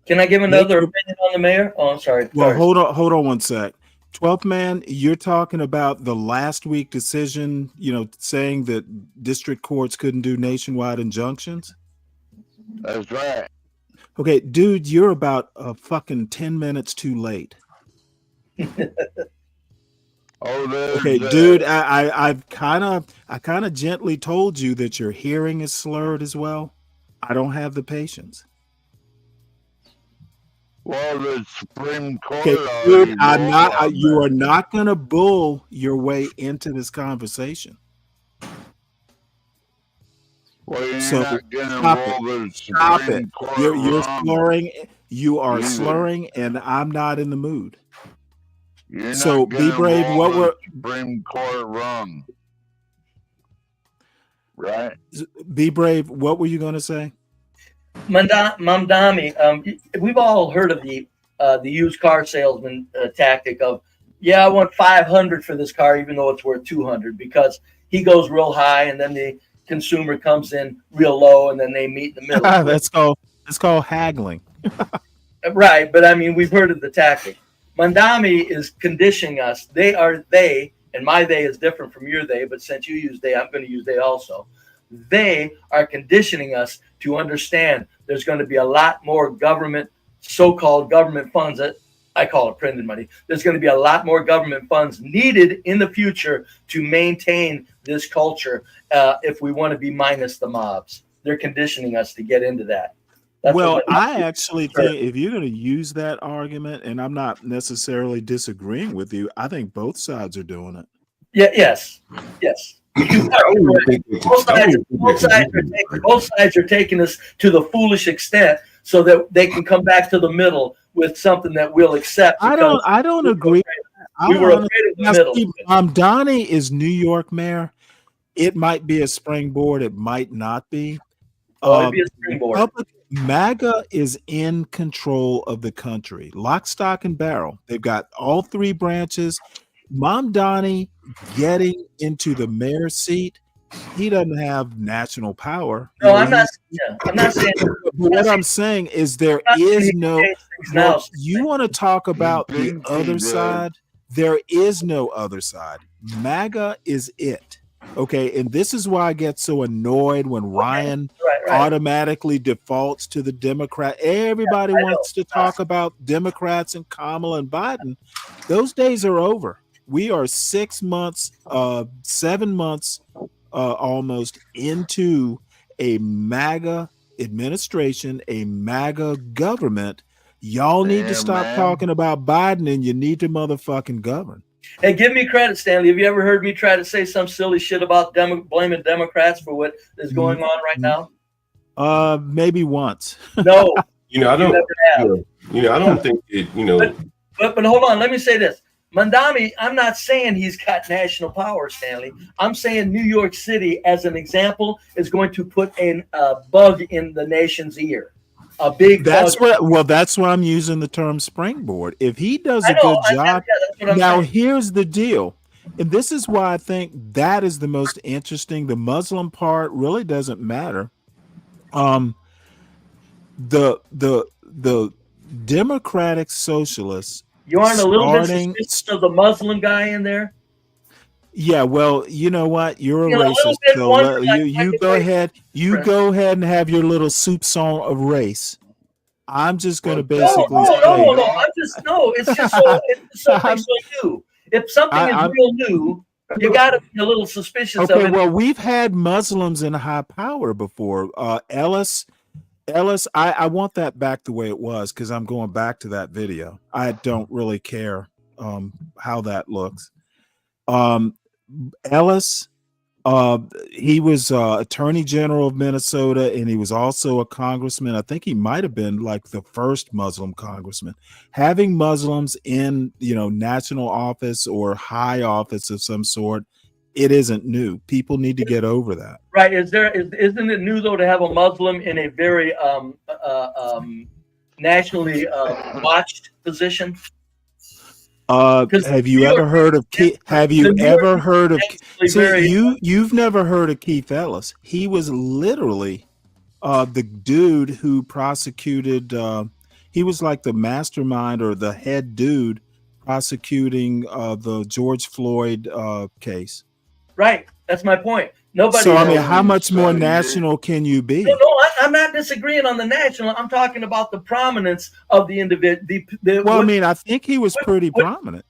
Speaker 4: Can I give another opinion on the mayor? Oh, I'm sorry.
Speaker 5: Well, hold on one sec. 12th man, you're talking about the last week decision, you know, saying that district courts couldn't do nationwide injunctions?
Speaker 20: That's right.
Speaker 5: Okay, dude, you're about fucking 10 minutes too late. Okay, dude, I kind of gently told you that your hearing is slurred as well. I don't have the patience.
Speaker 20: Well, the Supreme Court.
Speaker 5: Okay, dude, you are not going to bull your way into this conversation.
Speaker 20: Well, you're
Speaker 5: So
Speaker 20: not gonna
Speaker 5: stop
Speaker 20: roll
Speaker 5: it.
Speaker 20: the
Speaker 5: Stop it.
Speaker 20: Supreme Court
Speaker 5: You're
Speaker 20: wrong
Speaker 5: slurring. You are
Speaker 20: either.
Speaker 5: slurring, and I'm not in the mood.
Speaker 20: You're
Speaker 5: So
Speaker 20: not
Speaker 5: be
Speaker 20: gonna
Speaker 5: brave.
Speaker 20: roll
Speaker 5: What
Speaker 20: the
Speaker 5: were
Speaker 20: Supreme Court wrong, right?
Speaker 5: be brave? What were you going to say?
Speaker 4: Mamdani, we've all heard of the used car salesman tactic of, yeah, I want 500 for this car, even though it's worth 200, because he goes real high, and then the consumer comes in real low, and then they meet in the middle.
Speaker 5: That's called haggling.
Speaker 4: Right, but I mean, we've heard of the tactic. Mandami is conditioning us. They, and my they is different from your they, but since you use they, I'm going to use they also. They are conditioning us to understand there's going to be a lot more government, so-called government funds, that I call it printed money. There's going to be a lot more government funds needed in the future to maintain this culture if we want to be minus the mobs. They're conditioning us to get into that.
Speaker 5: Well, I actually think if you're going to use that argument, and I'm not necessarily disagreeing with you, I think both sides are doing it.
Speaker 4: Yeah. Yes. Both sides are taking us to the foolish extent so that they can come back to the middle with something that we'll accept.
Speaker 5: I don't agree.
Speaker 4: We were afraid of the middle.
Speaker 5: Donnie is New York mayor. It might be a springboard. It might not be.
Speaker 4: It'd be a springboard.
Speaker 5: MAGA is in control of the country, lock, stock, and barrel. They've got all three branches. Mamdani getting into the mayor's seat, he doesn't have national power.
Speaker 4: No, I'm not saying.
Speaker 5: But what I'm saying is there is no. Well, you want to talk about the other side? There is no other side. MAGA is it. Okay, and this is why I get so annoyed when Ryan automatically defaults to the Democrat. Everybody wants to talk about Democrats and Kamala and Biden. Those days are over. We are 7 months almost into a MAGA administration, a MAGA government. Y'all need to stop talking about Biden, and you need to motherfucking govern.
Speaker 4: And give me credit, Stanley. Have you ever heard me try to say some silly shit about blaming Democrats for what is going on right now?
Speaker 5: Maybe once.
Speaker 4: No.
Speaker 21: I don't think it,
Speaker 4: But hold on, let me say this. Mandami, I'm not saying he's got national power, Stanley. I'm saying New York City, as an example, is going to put a bug in the nation's ear. A big
Speaker 5: that's
Speaker 4: bug.
Speaker 5: that's why I'm using the term springboard. If he does a good job. Now here's the deal. And this is why I think that is the most interesting. The Muslim part really doesn't matter. The Democratic Socialists.
Speaker 4: You aren't a little bit suspicious of the Muslim guy in there?
Speaker 5: Yeah, well, you know what? You're a
Speaker 4: You know, a little
Speaker 5: racist,
Speaker 4: bit
Speaker 5: so
Speaker 4: wonder, like,
Speaker 5: you go ahead. You go ahead and have your little soup song of race. I'm just going to basically say,
Speaker 4: It's just so it's something so new. If something is
Speaker 5: I'm
Speaker 4: real new, you got to be a little suspicious of
Speaker 5: okay.
Speaker 4: it.
Speaker 5: Well, we've had Muslims in high power before. Ellis, I want that back the way it was because I'm going back to that video. I don't really care how that looks. Ellis, he was attorney general of Minnesota, and he was also a congressman. I think he might have been like the first Muslim congressman. Having Muslims in, national office or high office of some sort, it isn't new. People need to get over that.
Speaker 4: Right? Isn't it new though to have a Muslim in a very nationally watched position?
Speaker 5: Have you ever heard of Keith? Have you ever heard of? See, you've never heard of Keith Ellis. He was literally the dude who prosecuted. He was like the mastermind or the head dude prosecuting the George Floyd case.
Speaker 4: Right. That's my point. Nobody.
Speaker 5: So I mean, how much more national can you be?
Speaker 4: No, I'm not disagreeing on the national. I'm talking about the prominence of the individual.
Speaker 5: Well, I mean, I think he was pretty prominent.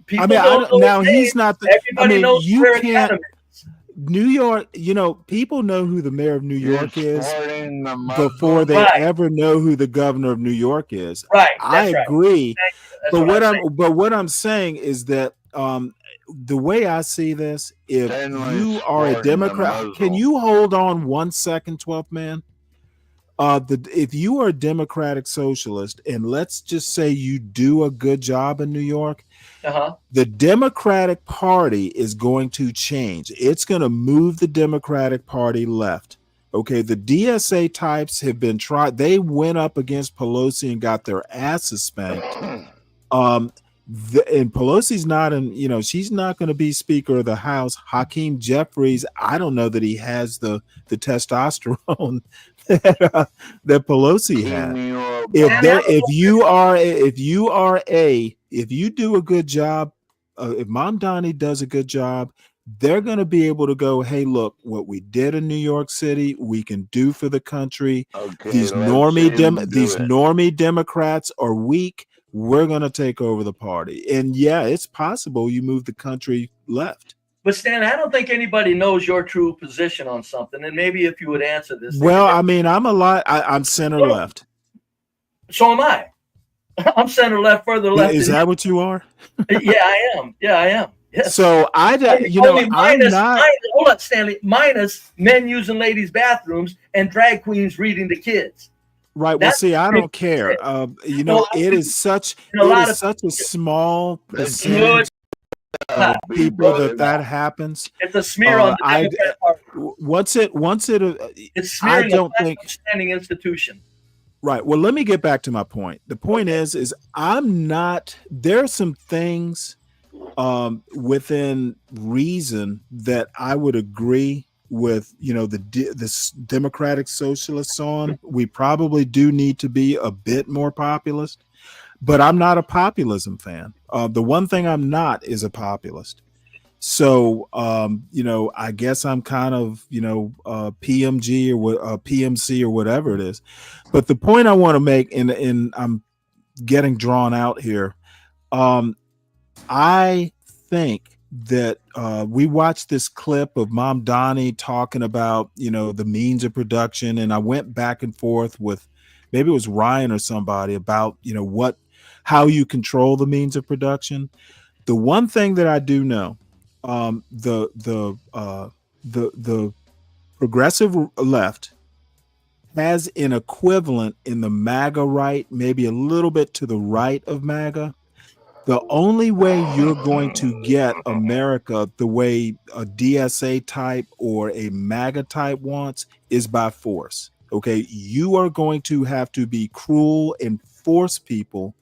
Speaker 4: People
Speaker 5: I mean,
Speaker 4: don't know
Speaker 5: now
Speaker 4: his
Speaker 5: he's
Speaker 4: name.
Speaker 5: not.
Speaker 4: Everybody knows
Speaker 5: you
Speaker 4: where
Speaker 5: can't.
Speaker 4: Academy is.
Speaker 5: New York, people know who the mayor of New York is before they ever know who the governor of New York is.
Speaker 4: Right.
Speaker 5: I agree.
Speaker 4: But
Speaker 5: what I'm saying is that the way I see this, if you are a Democrat, can you hold on 1 second, 12th man? If you are a Democratic socialist, and let's just say you do a good job in New York, the Democratic Party is going to change. It's going to move the Democratic Party left. Okay, the DSA types have been tried. They went up against Pelosi and got their asses spanked. And Pelosi's not in, she's not going to be Speaker of the House. Hakeem Jeffries, I don't know that he has the testosterone that Pelosi had. If you do a good job, if Mom Donnie does a good job, they're going to be able to go, hey, look, what we did in New York City, we can do for the country. These normie Democrats are weak. We're going to take over the party. And yeah, it's possible you move the country left.
Speaker 4: But Stan, I don't think anybody knows your true position on something. And maybe if you would answer this.
Speaker 5: Well, I mean, I'm center left.
Speaker 4: So am I. I'm center left, further left.
Speaker 5: Is that what you are?
Speaker 4: Yeah, I am. Yeah, I am. Yes.
Speaker 5: So
Speaker 4: minus, hold on, Stanley. Minus men using ladies' bathrooms and drag queens reading to kids.
Speaker 5: Right. Well, see, I don't care. It is such a small percentage of people that happens.
Speaker 4: It's a smear on the Democrat Party. It's smearing a standing institution.
Speaker 5: Right. Well, let me get back to my point. The point is there are some things within reason that I would agree with, the Democratic Socialists on. We probably do need to be a bit more populist, but I'm not a populism fan. The one thing I'm not is a populist. So, I guess I'm kind of, PMG or PMC or whatever it is. But the point I want to make, and I'm getting drawn out here, I think that we watched this clip of Mom Donnie talking about, the means of production. And I went back and forth with, maybe it was Ryan or somebody, about, how you control the means of production. The one thing that I do know, the progressive left has an equivalent in the MAGA right, maybe a little bit to the right of MAGA. The only way you're going to get America the way a DSA type or a MAGA type wants is by force. Okay, you are going to have to be cruel and force people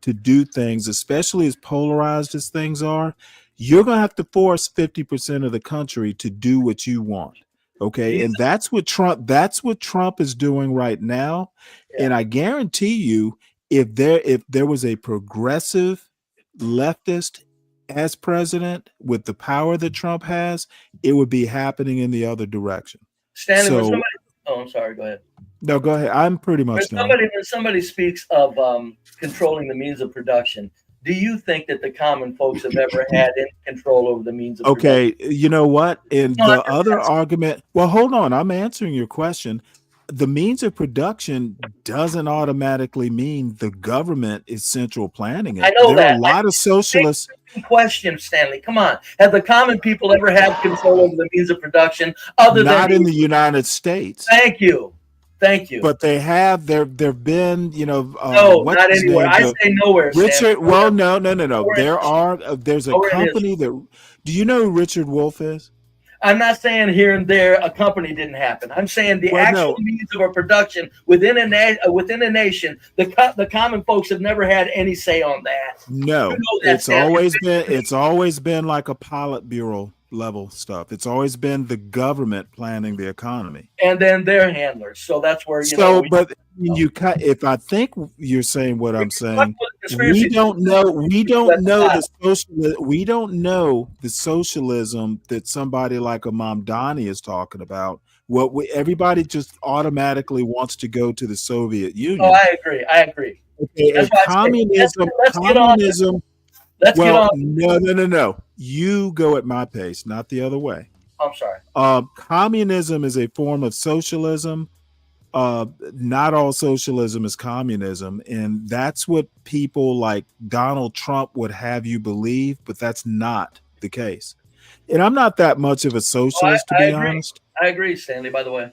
Speaker 5: to do things, especially as polarized as things are. You're going to have to force 50% of the country to do what you want. Okay. And that's what Trump is doing right now. Yeah. And I guarantee you, if there was a progressive leftist as president with the power that Trump has, it would be happening in the other direction.
Speaker 4: Stanley, when
Speaker 5: So,
Speaker 4: somebody, oh, I'm sorry, go ahead.
Speaker 5: no, go ahead. I'm pretty much done.
Speaker 4: When somebody speaks of controlling the means of production, do you think that the common folks have ever had any control over the means of production?
Speaker 5: Okay, you know what? And the other argument, well, hold on, I'm answering your question. The means of production doesn't automatically mean the government is central planning it.
Speaker 4: I know
Speaker 5: there
Speaker 4: that.
Speaker 5: are a lot of socialists.
Speaker 4: Question, Stanley. Come on. Have the common people ever had control over the means of production other
Speaker 5: Not
Speaker 4: than
Speaker 5: in the United States.
Speaker 4: Thank you. Thank you.
Speaker 5: But they have there've been,
Speaker 4: No,
Speaker 5: what's
Speaker 4: not
Speaker 5: his
Speaker 4: anywhere.
Speaker 5: name?
Speaker 4: I say nowhere,
Speaker 5: Richard.
Speaker 4: Stanley.
Speaker 5: Well, no. There's a
Speaker 4: Nowhere in
Speaker 5: company that. Do you know who Richard Wolf is?
Speaker 4: I'm not saying here and there a company didn't happen. I'm saying the actual means of a production within a nation. The common folks have never had any say on that.
Speaker 5: No,
Speaker 4: You know that,
Speaker 5: it's always been like a Politburo level stuff. It's always been the government planning the economy,
Speaker 4: and then their handlers. So that's where
Speaker 5: But you cut. If I think you're saying what I'm saying, we don't know. We don't know the socialism that somebody like a Mamdani is talking about. Everybody just automatically wants to go to the Soviet Union.
Speaker 4: Oh, I agree.
Speaker 5: Okay, and communism.
Speaker 4: Let's get on.
Speaker 5: No. You go at my pace, not the other way.
Speaker 4: I'm sorry.
Speaker 5: Communism is a form of socialism. Not all socialism is communism, and that's what people like Donald Trump would have you believe, but that's not the case. And I'm not that much of a socialist, to be honest.
Speaker 4: I agree, Stanley, by the way.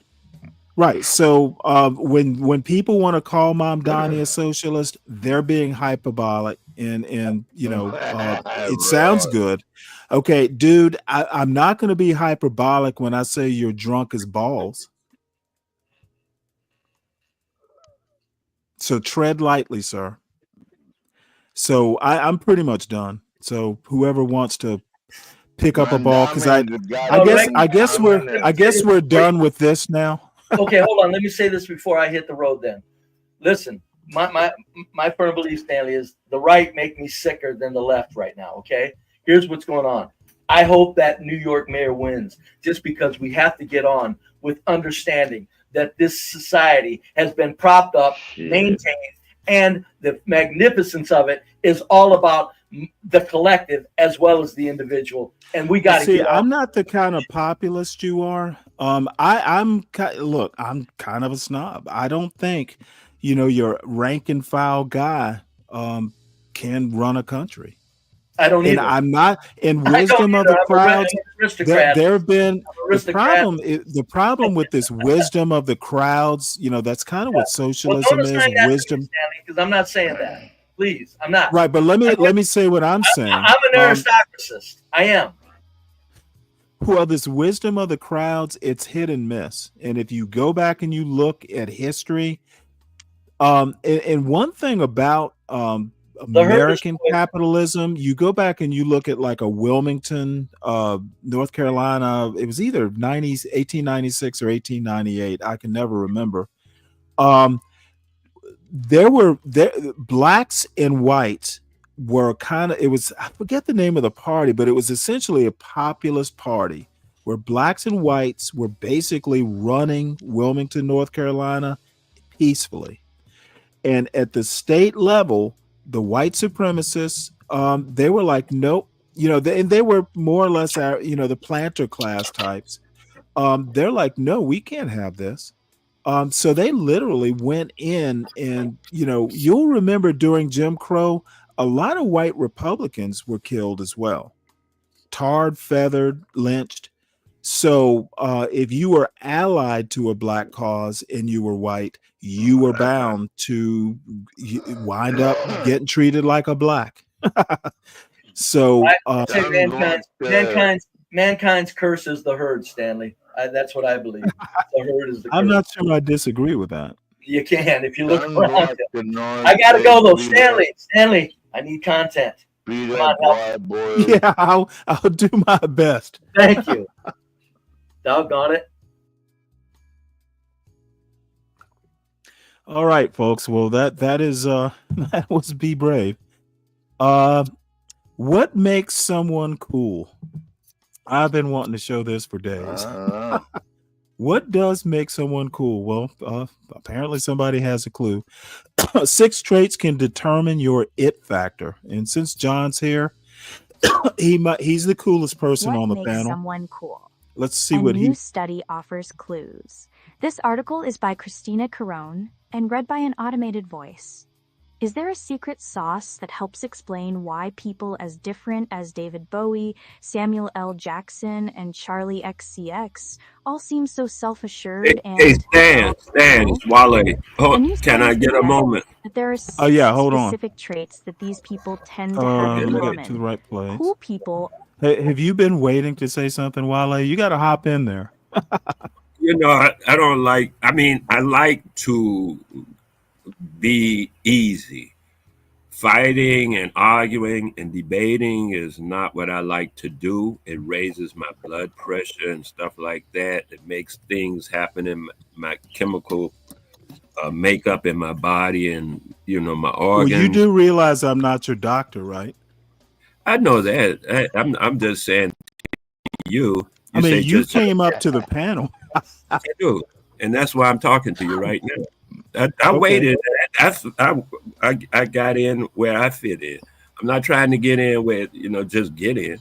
Speaker 5: Right. So when people want to call Mamdani a socialist, they're being hyperbolic, and it sounds good. Okay, dude, I'm not going to be hyperbolic when I say you're drunk as balls. So tread lightly, sir. So I'm pretty much done. So whoever wants to pick up a ball, because I guess we're done with this now.
Speaker 4: Okay, hold on. Let me say this before I hit the road. Then, listen. My firm belief, Stanley, is the right make me sicker than the left right now. Okay, here's what's going on. I hope that New York mayor wins, just because we have to get on with understanding that this society has been propped up, maintained, and the magnificence of it is all about the collective as well as the individual. And we got to
Speaker 5: see.
Speaker 4: get on.
Speaker 5: I'm not the kind of populist you are. I'm kind of a snob. I don't think, your rank and file guy can run a country.
Speaker 4: I don't
Speaker 5: and
Speaker 4: either.
Speaker 5: I'm not in wisdom of the crowds. There have been the problem with this wisdom of the crowds. That's kind of what socialism is. Wisdom.
Speaker 4: Because I'm not saying that. Please, I'm not.
Speaker 5: Right, but let me say what I'm saying.
Speaker 4: I'm an aristocratist. I am.
Speaker 5: Well, this wisdom of the crowds, it's hit and miss. And if you go back and you look at history, and one thing about American capitalism, you go back and you look at like a Wilmington, North Carolina, it was either 1896 or 1898. I can never remember. Blacks and whites were I forget the name of the party, but it was essentially a populist party where blacks and whites were basically running Wilmington, North Carolina peacefully. And at the state level, the white supremacists, they were like, nope, and they were more or less, the planter class types. They're like, no, we can't have this. So they literally went in and, you'll remember during Jim Crow, a lot of white Republicans were killed as well. Tarred, feathered, lynched. So if you were allied to a black cause and you were white, you were bound to wind up getting treated like a black. So
Speaker 4: mankind's curse is the herd, Stanley. That's what I believe. The herd is the curse.
Speaker 5: I'm not sure I disagree with that.
Speaker 4: You can if you look around. I gotta go though, Stanley. I need content. Come on,
Speaker 5: yeah, I'll do my best.
Speaker 4: Thank you. Doggone it.
Speaker 5: All right, folks. Well, that is that was Be Brave. What makes someone cool? I've been wanting to show this for days. What does make someone cool? Well, apparently somebody has a clue. 6 traits can determine your it factor. And since John's here, he's the coolest person
Speaker 7: What
Speaker 5: on the
Speaker 7: makes
Speaker 5: panel.
Speaker 7: someone cool?
Speaker 5: Let's see
Speaker 7: A
Speaker 5: what
Speaker 7: new
Speaker 5: he.
Speaker 7: study offers clues. This article is by Christina Carone and read by an automated voice. Is there a secret sauce that helps explain why people as different as David Bowie, Samuel L. Jackson, and Charlie XCX all seem so self-assured and
Speaker 3: Hey, Stan, it's Wale. Oh,
Speaker 7: new
Speaker 3: can I
Speaker 7: studies
Speaker 3: get a
Speaker 7: suggest
Speaker 3: moment?
Speaker 7: that there are
Speaker 5: Oh yeah, hold on.
Speaker 7: specific traits that these people tend to have
Speaker 5: Let
Speaker 7: in
Speaker 5: me
Speaker 7: common.
Speaker 5: get to the right place.
Speaker 7: Cool people.
Speaker 5: Hey, have you been waiting to say something, Wale? You got to hop in there.
Speaker 3: You know, I don't like. I mean, I like to be easy. Fighting and arguing and debating is not what I like to do. It raises my blood pressure and stuff like that. It makes things happen in my chemical makeup in my body and, you know, my organs.
Speaker 5: Well, you do realize I'm not your doctor, right?
Speaker 3: I know that. I'm just saying to you.
Speaker 5: I mean, you came up to the panel.
Speaker 3: I do. And that's why I'm talking to you right now. I
Speaker 5: Okay.
Speaker 3: waited. I got in where I fit in. I'm not trying to get in where, you know, just get in.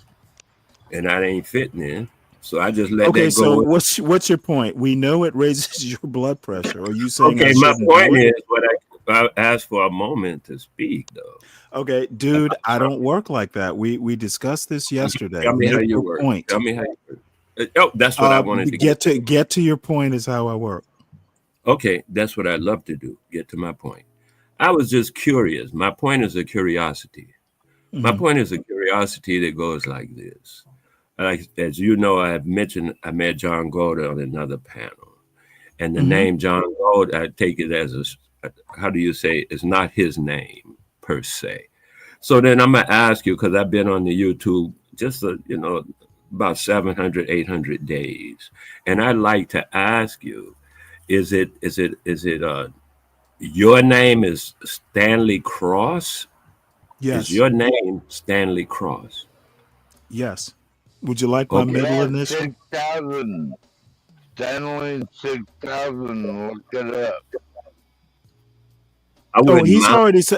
Speaker 3: And I ain't fitting in. So I just let
Speaker 5: Okay,
Speaker 3: that go.
Speaker 5: so what's your point? We know it raises your blood pressure. Are you saying
Speaker 3: Okay,
Speaker 5: I
Speaker 3: my
Speaker 5: shouldn't
Speaker 3: point
Speaker 5: do it?
Speaker 3: is what I asked for a moment to speak, though.
Speaker 5: Okay, dude, I don't work like that. We discussed this yesterday.
Speaker 3: Tell me how
Speaker 5: Make
Speaker 3: you
Speaker 5: your
Speaker 3: work.
Speaker 5: point.
Speaker 3: Tell me how you work. Oh, that's what I wanted to
Speaker 5: get to your point is how I work.
Speaker 3: Okay, that's what I love to do. Get to my point. I was just curious. My point is a curiosity. My point is a curiosity that goes like this. Like, as you know, I have mentioned I met John Gold on another panel. And the name John Gold, I take it as how do you say, it's not his name per se. So then I'm going to ask you, because I've been on the YouTube just, you know, about 700, 800 days. And I'd like to ask you, is it your name is Stanley Cross?
Speaker 5: Yes.
Speaker 3: Is your name Stanley Cross?
Speaker 5: Yes. Would you like my middle initial?
Speaker 20: 6,000. Stanley 6,000. Look it up.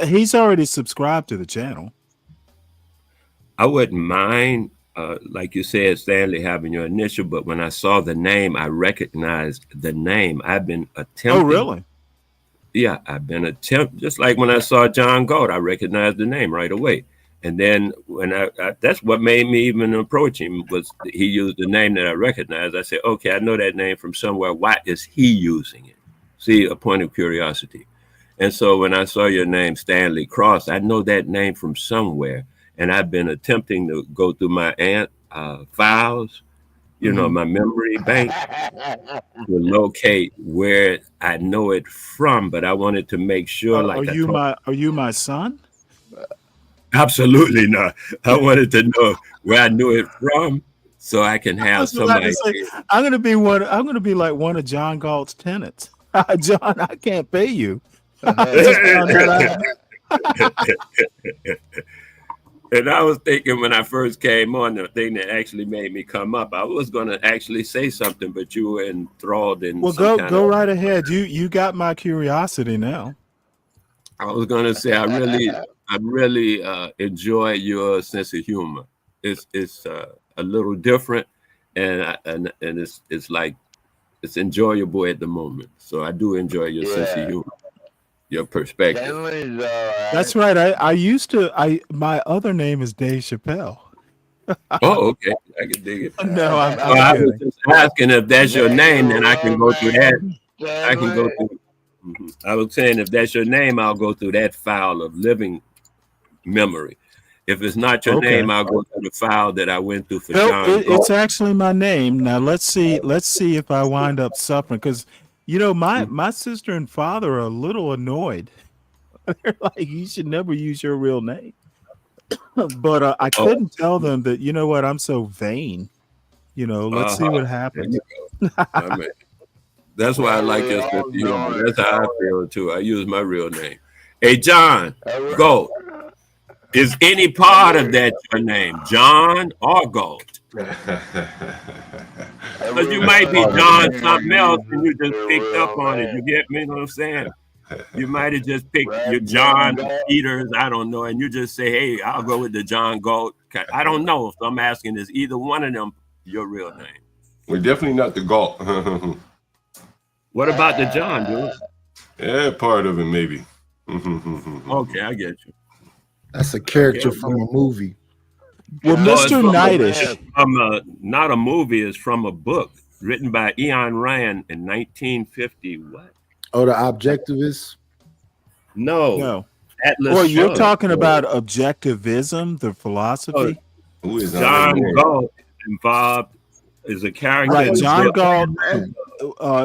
Speaker 5: He's already subscribed to the channel.
Speaker 3: I wouldn't mind, like you said, Stanley having your initial, but when I saw the name, I recognized the name. I've been attempting.
Speaker 5: Oh, really?
Speaker 3: Yeah, I've been attempting. Just like when I saw John Gold, I recognized the name right away. And then when that's what made me even approach him, was he used the name that I recognized. I said, okay, I know that name from somewhere. Why is he using it? See, a point of curiosity. And so when I saw your name, Stanley Cross, I know that name from somewhere. And I've been attempting to go through my files, you know, my memory bank to locate where I know it from. But I wanted to make sure,
Speaker 5: Are you my son?
Speaker 3: Absolutely not. I wanted to know where I knew it from, so I can have somebody.
Speaker 5: I'm gonna be like one of John Galt's tenants. John, I can't pay you.
Speaker 3: And I was thinking when I first came on, the thing that actually made me come up, I was going to actually say something, but you were enthralled in.
Speaker 5: Well, go right ahead. You got my curiosity now.
Speaker 3: I was going to say I really enjoy your sense of humor. It's a little different, and it's like it's enjoyable at the moment. So I do enjoy your sense of humor. Your perspective.
Speaker 5: That's right. I used to. My other name is Dave Chappelle.
Speaker 3: Oh, okay. I can dig it.
Speaker 5: No, I'm
Speaker 3: I was just asking if that's your name, then I can go through that. I can go through. I was saying if that's your name, I'll go through that file of living memory. If it's not your name, I'll go through the file that I went through for John.
Speaker 5: It's actually my name. Now let's see if I wind up suffering, because you know my sister and father are a little annoyed. They're like, you should never use your real name. But I couldn't tell them that, you know what, I'm so vain. You know, let's see what happens.
Speaker 3: That's why I like your sense of humor. That's how I feel too. I use my real name. Hey, John, go. Is any part of that your name, John or Gold? Because you might be John something else and you just picked up on it. You get me what I'm saying? You might have just picked your John Peters, I don't know, and you just say, hey, I'll go with the John Gold. I don't know. So I'm asking, is either one of them your real name?
Speaker 6: We're definitely not the Galt.
Speaker 3: What about the John, dude?
Speaker 6: Yeah, part of it, maybe.
Speaker 3: Okay, I get you.
Speaker 22: That's a character from a movie.
Speaker 5: Well, Mr. Knightish.
Speaker 3: Not a movie, it's from a book written by Ayn Rand in 1950. What?
Speaker 22: Oh, the Objectivist?
Speaker 3: No. Atlas
Speaker 5: Well, you're
Speaker 3: Shrugged.
Speaker 5: talking about objectivism, the philosophy.
Speaker 6: Who is
Speaker 3: John Galt involved is a character.
Speaker 5: Right,
Speaker 3: in the
Speaker 5: John
Speaker 3: book.
Speaker 5: Galt.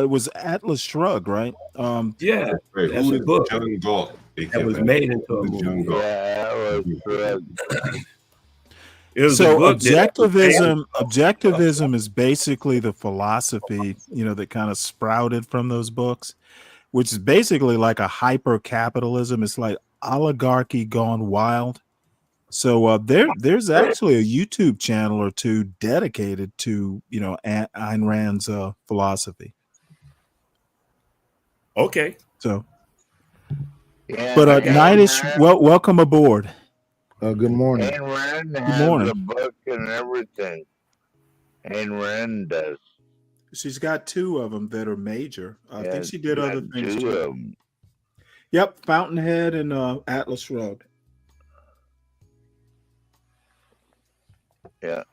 Speaker 5: It was Atlas Shrugged, right?
Speaker 3: Yeah,
Speaker 6: Wait,
Speaker 3: that's
Speaker 6: who
Speaker 3: the
Speaker 6: is
Speaker 3: book.
Speaker 6: John Galt?
Speaker 3: That was made into a movie. It was a
Speaker 5: So
Speaker 3: book that-
Speaker 5: objectivism is basically the philosophy, that kind of sprouted from those books, which is basically like a hyper capitalism. It's like oligarchy gone wild. So there's actually a YouTube channel or two dedicated to Ayn Rand's philosophy.
Speaker 3: Okay.
Speaker 5: So,
Speaker 20: Yeah,
Speaker 5: but
Speaker 20: Ayn
Speaker 5: Knightish,
Speaker 20: Rand-
Speaker 5: welcome aboard.
Speaker 22: Good morning.
Speaker 20: Ayn Rand
Speaker 5: Good
Speaker 20: has
Speaker 5: morning.
Speaker 20: a book and everything. Ayn Rand does.
Speaker 5: She's got two of them that are major. I think she did
Speaker 20: got
Speaker 5: other things
Speaker 20: two of
Speaker 5: too.
Speaker 20: 'em.
Speaker 5: Yep, Fountainhead and Atlas Shrugged.
Speaker 20: Yeah.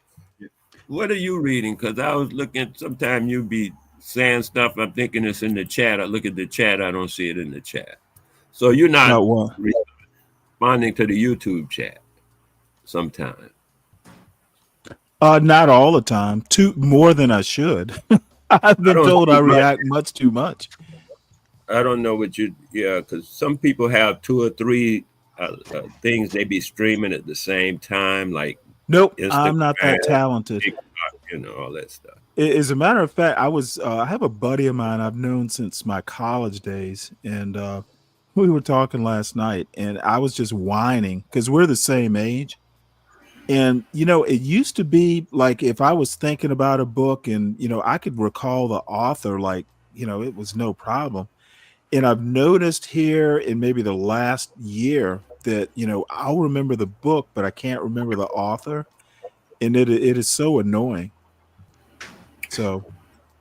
Speaker 3: What are you reading? Because I was looking, sometimes you be saying stuff, I'm thinking it's in the chat. I look at the chat, I don't see it in the chat. So you're not responding to the YouTube chat sometimes.
Speaker 5: Not all the time. More than I should. I've been told I react much too much.
Speaker 3: I don't know what because some people have 2 or 3 things they be streaming at the same time, like
Speaker 5: Nope, I'm not that
Speaker 3: Instagram,
Speaker 5: talented.
Speaker 3: TikTok, all that stuff.
Speaker 5: As a matter of fact, I have a buddy of mine I've known since my college days, and we were talking last night, and I was just whining because we're the same age. And it used to be like if I was thinking about a book and I could recall the author, like it was no problem. And I've noticed here in maybe the last year that I'll remember the book, but I can't remember the author, and it is so annoying. So,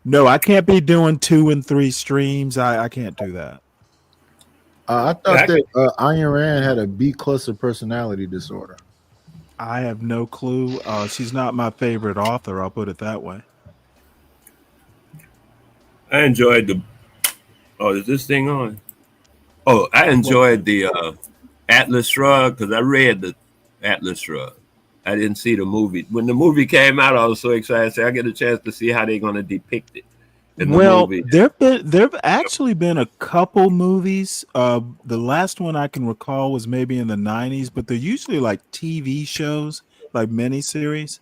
Speaker 5: no, I can't be doing 2 and 3 streams. I can't do that.
Speaker 22: I thought that Ayn Rand had a B cluster personality disorder.
Speaker 5: I have no clue. She's not my favorite author. I'll put it that way.
Speaker 3: I enjoyed the. Oh, is this thing on? Oh, I enjoyed the Atlas Shrugged because I read the Atlas Shrugged. I didn't see the movie. When the movie came out, I was so excited. So I get a chance to see how they're going to depict it in the movie.
Speaker 5: There've actually been a couple movies. The last one I can recall was maybe in the 90s, but they're usually like TV shows, like miniseries.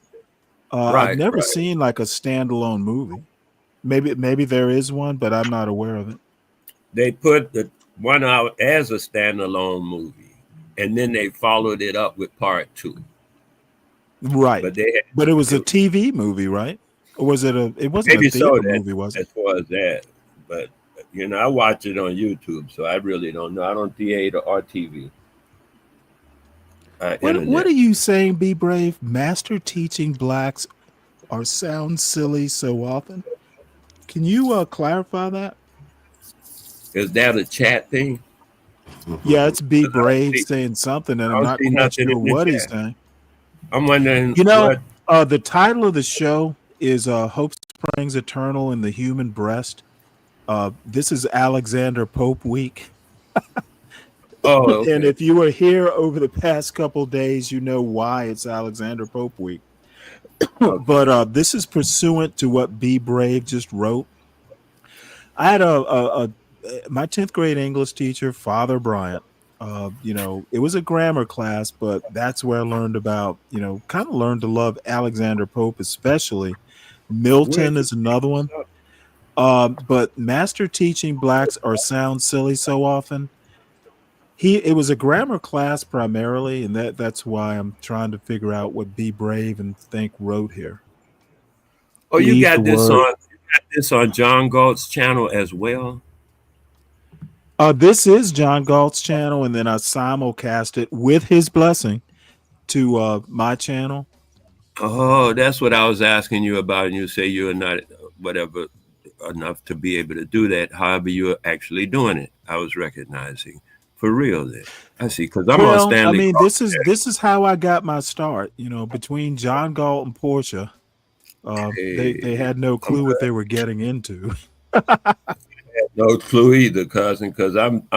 Speaker 5: I've never seen like a standalone movie. Maybe there is one, but I'm not aware of it.
Speaker 3: They put the one out as a standalone movie, and then they followed it up with part 2.
Speaker 5: Right, but it was a TV movie, right? Or was it it wasn't
Speaker 3: maybe
Speaker 5: a theater
Speaker 3: so
Speaker 5: movie, was it?
Speaker 3: as far as that? But I watch it on YouTube, so I really don't know. I don't theater or TV.
Speaker 5: What are you saying, Be Brave? Master teaching blacks are sound silly so often. Can you clarify that?
Speaker 3: Is that a chat thing?
Speaker 5: Yeah, it's Be Brave saying something, and I'm not quite sure what he's saying.
Speaker 3: I'm wondering.
Speaker 5: The title of the show is Hope Springs Eternal in the Human Breast. This is Alexander Pope Week.
Speaker 3: Oh, okay.
Speaker 5: And if you were here over the past couple days, you know why it's Alexander Pope Week. But this is pursuant to what Be Brave just wrote. I had my 10th grade English teacher, Father Bryant. It was a grammar class, but that's where I learned about, kind of learned to love Alexander Pope, especially. Milton is another one. But master teaching blacks are sound silly so often. It was a grammar class primarily, and that's why I'm trying to figure out what Be Brave and Think wrote here.
Speaker 3: Oh, you
Speaker 5: Leave
Speaker 3: got
Speaker 5: the
Speaker 3: this
Speaker 5: word.
Speaker 3: on John Galt's channel as well.
Speaker 5: This is John Galt's channel, and then I simulcast it with his blessing to my channel.
Speaker 3: Oh, that's what I was asking you about, and you say you're not whatever enough to be able to do that. However, you're actually doing it. I was recognizing for real. Then I see, because I'm on Stanley.
Speaker 5: I mean, this is how I got my start. You know, between John Galt and Portia, they had no clue what they were getting into.
Speaker 3: No clue either, cousin, because I'm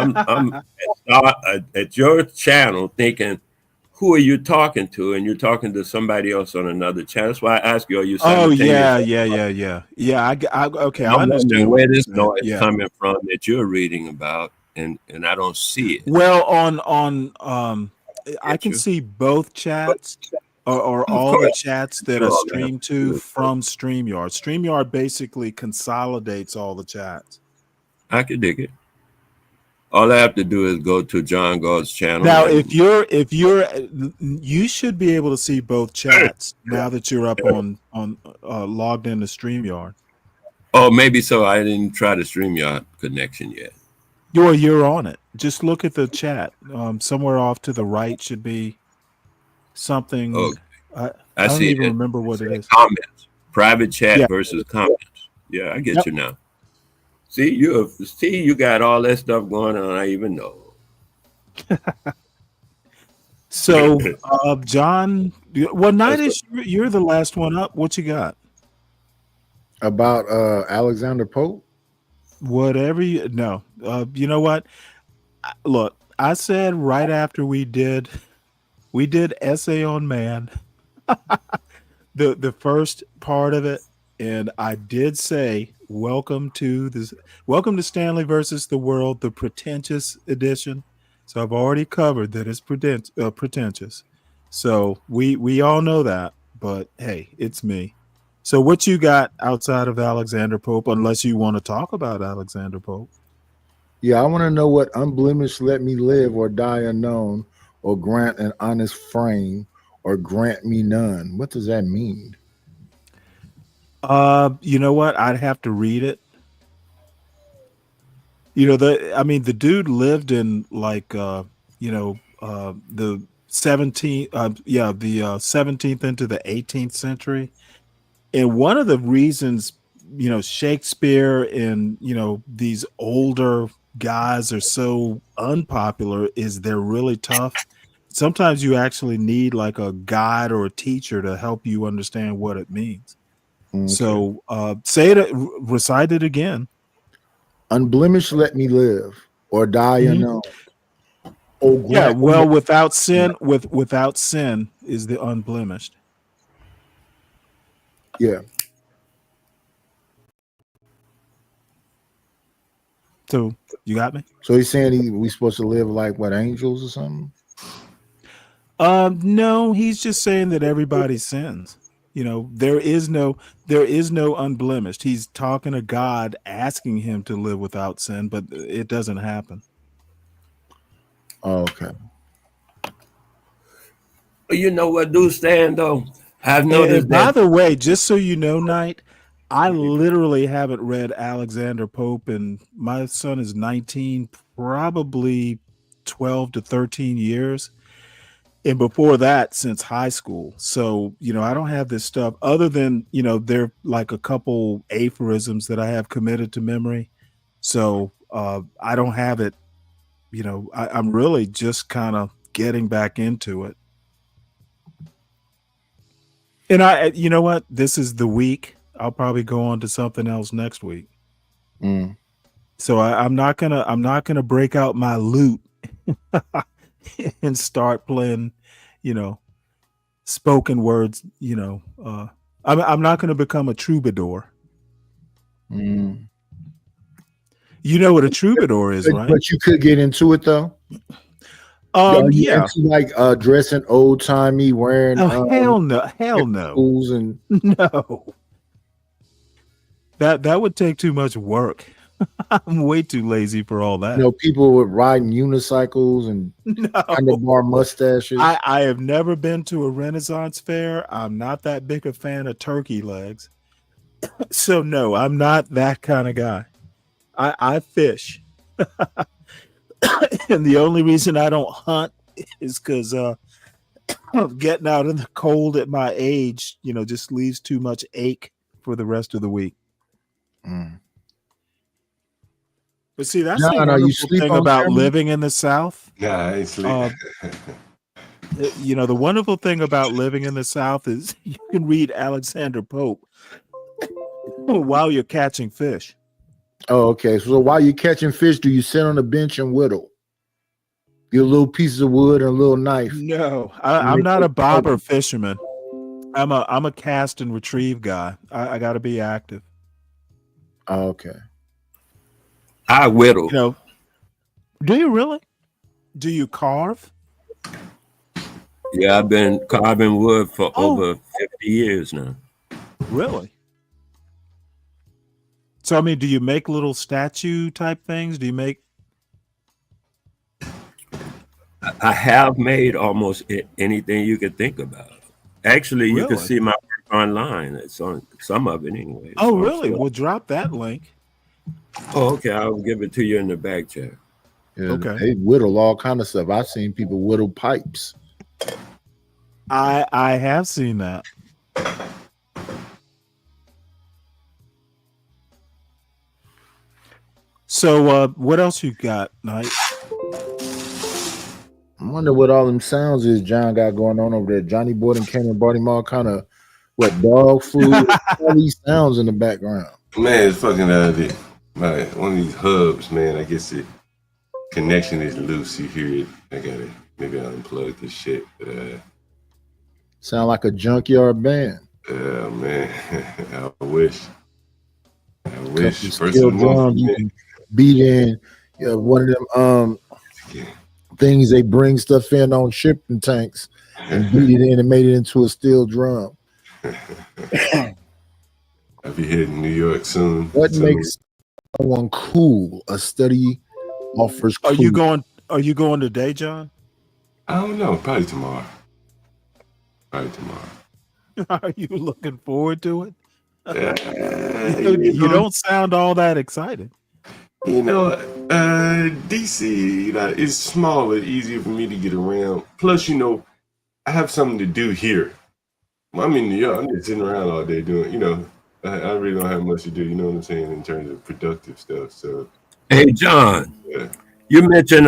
Speaker 3: at your channel thinking, who are you talking to? And you're talking to somebody else on another channel. That's why I ask you, are you simultaneous?
Speaker 5: Yeah. Okay, I
Speaker 3: I'm
Speaker 5: understand
Speaker 3: wondering where this noise
Speaker 5: yeah.
Speaker 3: coming from that you're reading about, and I don't see it.
Speaker 5: Well, I can see both chats or all the chats that are streamed to from StreamYard. StreamYard basically consolidates all the chats.
Speaker 3: I could dig it. All I have to do is go to John Galt's channel.
Speaker 5: Now, if you should be able to see both chats now that you're up on logged into StreamYard.
Speaker 3: Oh, maybe so. I didn't try the StreamYard connection yet.
Speaker 5: You're on it. Just look at the chat. Somewhere off to the right should be something.
Speaker 3: Okay.
Speaker 5: I
Speaker 3: I
Speaker 5: don't
Speaker 3: see
Speaker 5: even
Speaker 3: it.
Speaker 5: remember what it is.
Speaker 3: Comments, private chat versus comments. Yeah, I get you now. See, you got all that stuff going on. I even know.
Speaker 5: So, John, what night is you're the last one up? What you got?
Speaker 22: About Alexander Pope?
Speaker 5: Whatever you know. You know what? Look, I said right after we did Essay on Man, the first part of it, and I did say welcome to Stanley versus the World, the pretentious edition. So I've already covered that it's pretentious. So we all know that, but hey, it's me. So what you got outside of Alexander Pope, unless you want to talk about Alexander Pope?
Speaker 22: Yeah, I want to know what unblemished let me live or die unknown or grant an honest frame or grant me none. What does that mean?
Speaker 5: You know what? I'd have to read it. You know, the dude lived in like the 17th, the 17th into the 18th century. And one of the reasons, you know, Shakespeare and, you know, these older guys are so unpopular is they're really tough. Sometimes you actually need like a guide or a teacher to help you understand what it means. Okay. So recite it again.
Speaker 22: Unblemished let me live or die unknown.
Speaker 5: Oh, yeah, well, without sin is the unblemished.
Speaker 22: Yeah.
Speaker 5: So you got me?
Speaker 22: So he's saying we supposed to live like what, angels or something?
Speaker 5: No, he's just saying that everybody sins. You know, there is no unblemished. He's talking to God, asking him to live without sin, but it doesn't happen.
Speaker 22: Oh, okay.
Speaker 3: You know what, do Stan, though? I've noticed
Speaker 5: By the way, just so you know, Knight, I literally haven't read Alexander Pope, and my son is 19, probably 12 to 13 years. And before that, since high school. So, you know, I don't have this stuff other than, you know, there like a couple aphorisms that I have committed to memory. So I don't have it, you know, I'm really just kind of getting back into it. And you know what? This is the week. I'll probably go on to something else next week. So I'm not gonna break out my lute and start playing, you know, spoken words. You know, I'm not gonna become a troubadour. You know what a troubadour is, right?
Speaker 22: But you could get into it though.
Speaker 5: Yeah,
Speaker 22: like dressing old timey, wearing.
Speaker 5: Oh, hell no.
Speaker 22: Schools and
Speaker 5: no. That would take too much work. I'm way too lazy for all that.
Speaker 22: You know, people with riding unicycles and handlebar mustaches.
Speaker 5: I have never been to a Renaissance fair. I'm not that big a fan of turkey legs. So no, I'm not that kind of guy. I fish. And the only reason I don't hunt is because getting out in the cold at my age, just leaves too much ache for the rest of the week. But see, that's the wonderful thing about living in the South.
Speaker 6: Nah, I ain't sleep.
Speaker 5: The wonderful thing about living in the South is you can read Alexander Pope while you're catching fish.
Speaker 22: Oh, okay. So while you're catching fish, do you sit on the bench and whittle? Get little pieces of wood and a little knife.
Speaker 5: No, I'm not a bobber fisherman. I'm a cast and retrieve guy. I got to be active.
Speaker 22: Oh, okay.
Speaker 3: I whittle.
Speaker 5: Do you really? Do you carve?
Speaker 3: Yeah, I've been carving wood for over 50 years now.
Speaker 5: Really? So, I mean, do you make little statue type things? Do you make?
Speaker 3: I have made almost anything you could think about. Actually, you can see my work online. It's on some of it anyway.
Speaker 5: Oh, really? We'll drop that link.
Speaker 3: Oh, okay. I'll give it to you in the back chat.
Speaker 22: Yeah,
Speaker 5: Okay.
Speaker 22: They whittle all kind of stuff. I've seen people whittle pipes.
Speaker 5: I have seen that. So what else you got, Knight?
Speaker 22: I wonder what all them sounds is John got going on over there. Johnny Borden came and brought him all kind of dog food, all these sounds in the background.
Speaker 6: Man, it's fucking one of these hubs, man. I guess the connection is loose. You hear it. Maybe I'll unplug this shit.
Speaker 22: Sound like a junkyard band.
Speaker 6: Yeah, man. I wish. First of
Speaker 22: Steel
Speaker 6: the
Speaker 22: drums
Speaker 6: month,
Speaker 22: you can beat in. One of them things they bring stuff in on shipping tanks and beat it in and made it into a steel drum.
Speaker 6: I'll be heading New York soon.
Speaker 22: What makes someone cool? A study offers.
Speaker 5: Are you going today, John?
Speaker 6: I don't know. Probably tomorrow.
Speaker 5: Are you looking forward to it?
Speaker 6: You
Speaker 5: don't sound all that excited.
Speaker 6: DC, it's smaller, easier for me to get around. Plus, I have something to do here. I'm in New York. I'm just sitting around all day doing, I really don't have much to do. You know what I'm saying, in terms of productive stuff. So,
Speaker 3: hey, John, you mentioned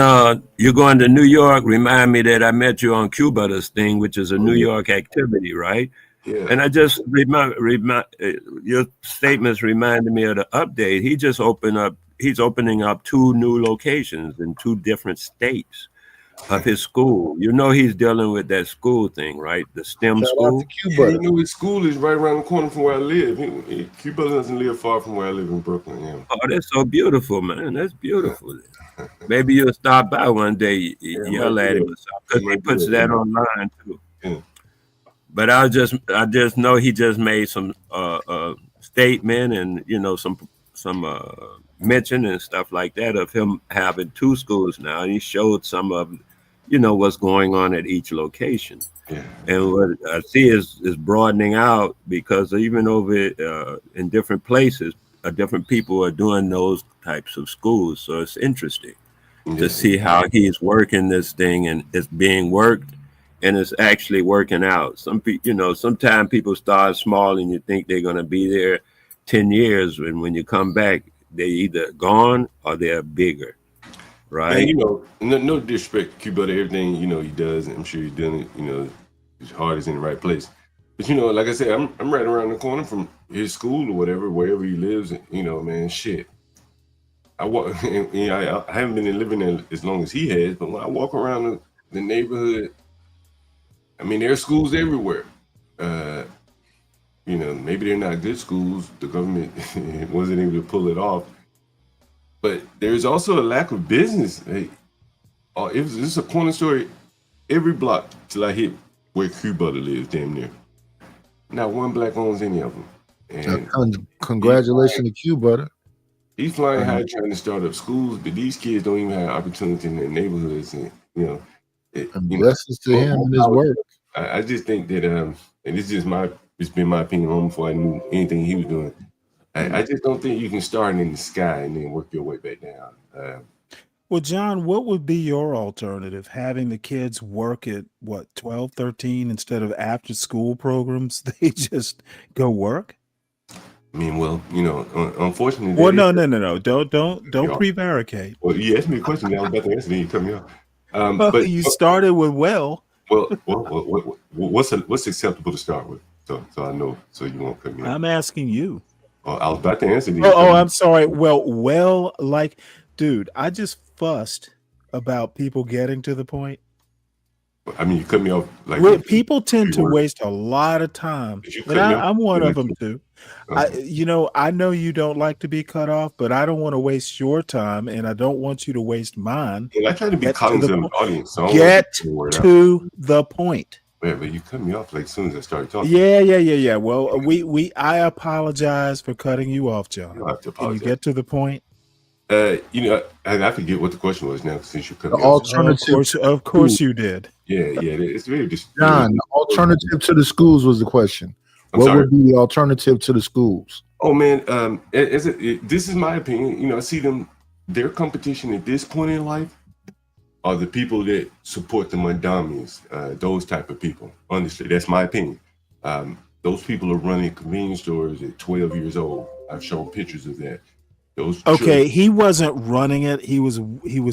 Speaker 3: you're going to New York. Remind me that I met you on Cuba this thing, which is a New York activity, right?
Speaker 6: Yeah.
Speaker 3: And I just your statements reminded me of the update. He's opening up 2 new locations in 2 different states of his school. He's dealing with that school thing, right? The STEM school.
Speaker 6: Yeah, his school is right around the corner from where I live. Cuba doesn't live far from where I live in Brooklyn. Yeah.
Speaker 3: Oh, that's so beautiful, man. That's beautiful. Maybe you'll stop by one day, yell at him, because he puts that online too.
Speaker 6: Yeah.
Speaker 3: But I just know he just made some statement and some mention and stuff like that of him having 2 schools now, and he showed some of what's going on at each location.
Speaker 6: Yeah.
Speaker 3: And what I see is broadening out, because even over in different places, different people are doing those types of schools. So it's interesting to see how he's working this thing, and it's being worked. And it's actually working out. Some people, sometimes people start small and you think they're going to be there 10 years. And when you come back, they're either gone or they're bigger. Right.
Speaker 6: And, no disrespect to Cuba, to everything, he does. I'm sure he's doing it, his heart is in the right place. But, like I said, I'm right around the corner from his school or whatever, wherever he lives, man, shit. I haven't been living there as long as he has, but when I walk around the neighborhood, I mean, there are schools everywhere. Maybe they're not good schools. The government wasn't able to pull it off. But there's also a lack of business. It's a corner store every block till I hit where Cuba lives, damn near. Not one black owns any of them. And
Speaker 22: congratulations to Cuba.
Speaker 6: He's flying high trying to start up schools, but these kids don't even have opportunity in their neighborhoods, and
Speaker 22: blessings to him and his work.
Speaker 6: I just think that and it's been my opinion long before I knew anything he was doing. I just don't think you can start in the sky and then work your way back down.
Speaker 5: Well, John, what would be your alternative? Having the kids work at what, 12, 13 instead of after school programs? They just go work?
Speaker 6: I mean, well, unfortunately.
Speaker 5: Well, no. Don't prevaricate.
Speaker 6: Well, you asked me a question. I was about to answer, then you cut me off.
Speaker 5: But you started with well.
Speaker 6: Well, what's acceptable to start with? So I know. So you won't cut me off.
Speaker 5: I'm asking you.
Speaker 6: Oh, I was about to answer.
Speaker 5: I'm sorry. Well, like, dude, I just fussed about people getting to the point.
Speaker 6: I mean, you cut me off. Like
Speaker 5: people tend to waste a lot of time, and I'm one of them too. I know you don't like to be cut off, but I don't want to waste your time, and I don't want you to waste mine.
Speaker 6: Well, I try to be cognizant of the audience. So
Speaker 5: get to the point.
Speaker 6: Yeah, but you cut me off like as soon as I started talking.
Speaker 5: Yeah. Well, I apologize for cutting you off, John.
Speaker 6: You don't have to
Speaker 5: Can you
Speaker 6: apologize.
Speaker 5: get to the point?
Speaker 6: I forget what the question was now since you cut me off.
Speaker 22: Alternative.
Speaker 5: Of course you did.
Speaker 6: Yeah. It's very
Speaker 22: John, the alternative to the schools was the question. What would be the alternative to the schools?
Speaker 6: Oh man, this is my opinion. I see their competition at this point in life are the people that support the Mandamis, those type of people. Honestly, that's my opinion. Those people are running convenience stores at 12 years old. I've shown pictures of that.
Speaker 5: Okay, he wasn't running it. He was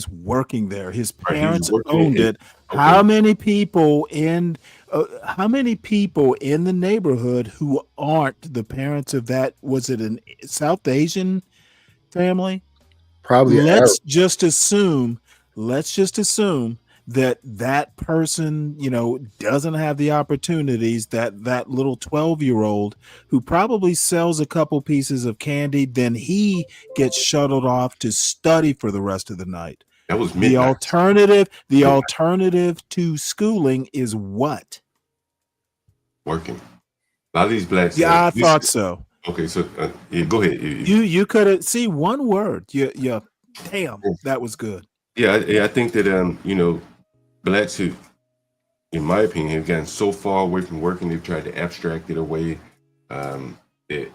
Speaker 5: working there. His parents owned it. Okay. How many people in the neighborhood who aren't the parents of that? Was it a South Asian family?
Speaker 22: Probably.
Speaker 5: Let's just assume that person, doesn't have the opportunities that little 12-year-old who probably sells a couple pieces of candy, then he gets shuttled off to study for the rest of the night.
Speaker 6: That was
Speaker 5: the alternative to schooling is what?
Speaker 6: Working. A lot of these blacks.
Speaker 5: Yeah, I thought so.
Speaker 6: Okay, so go ahead.
Speaker 5: You could have see one word. Yeah. Damn, that was good.
Speaker 6: Yeah, I think that blacks who, in my opinion, have gotten so far away from working, they've tried to abstract it away. That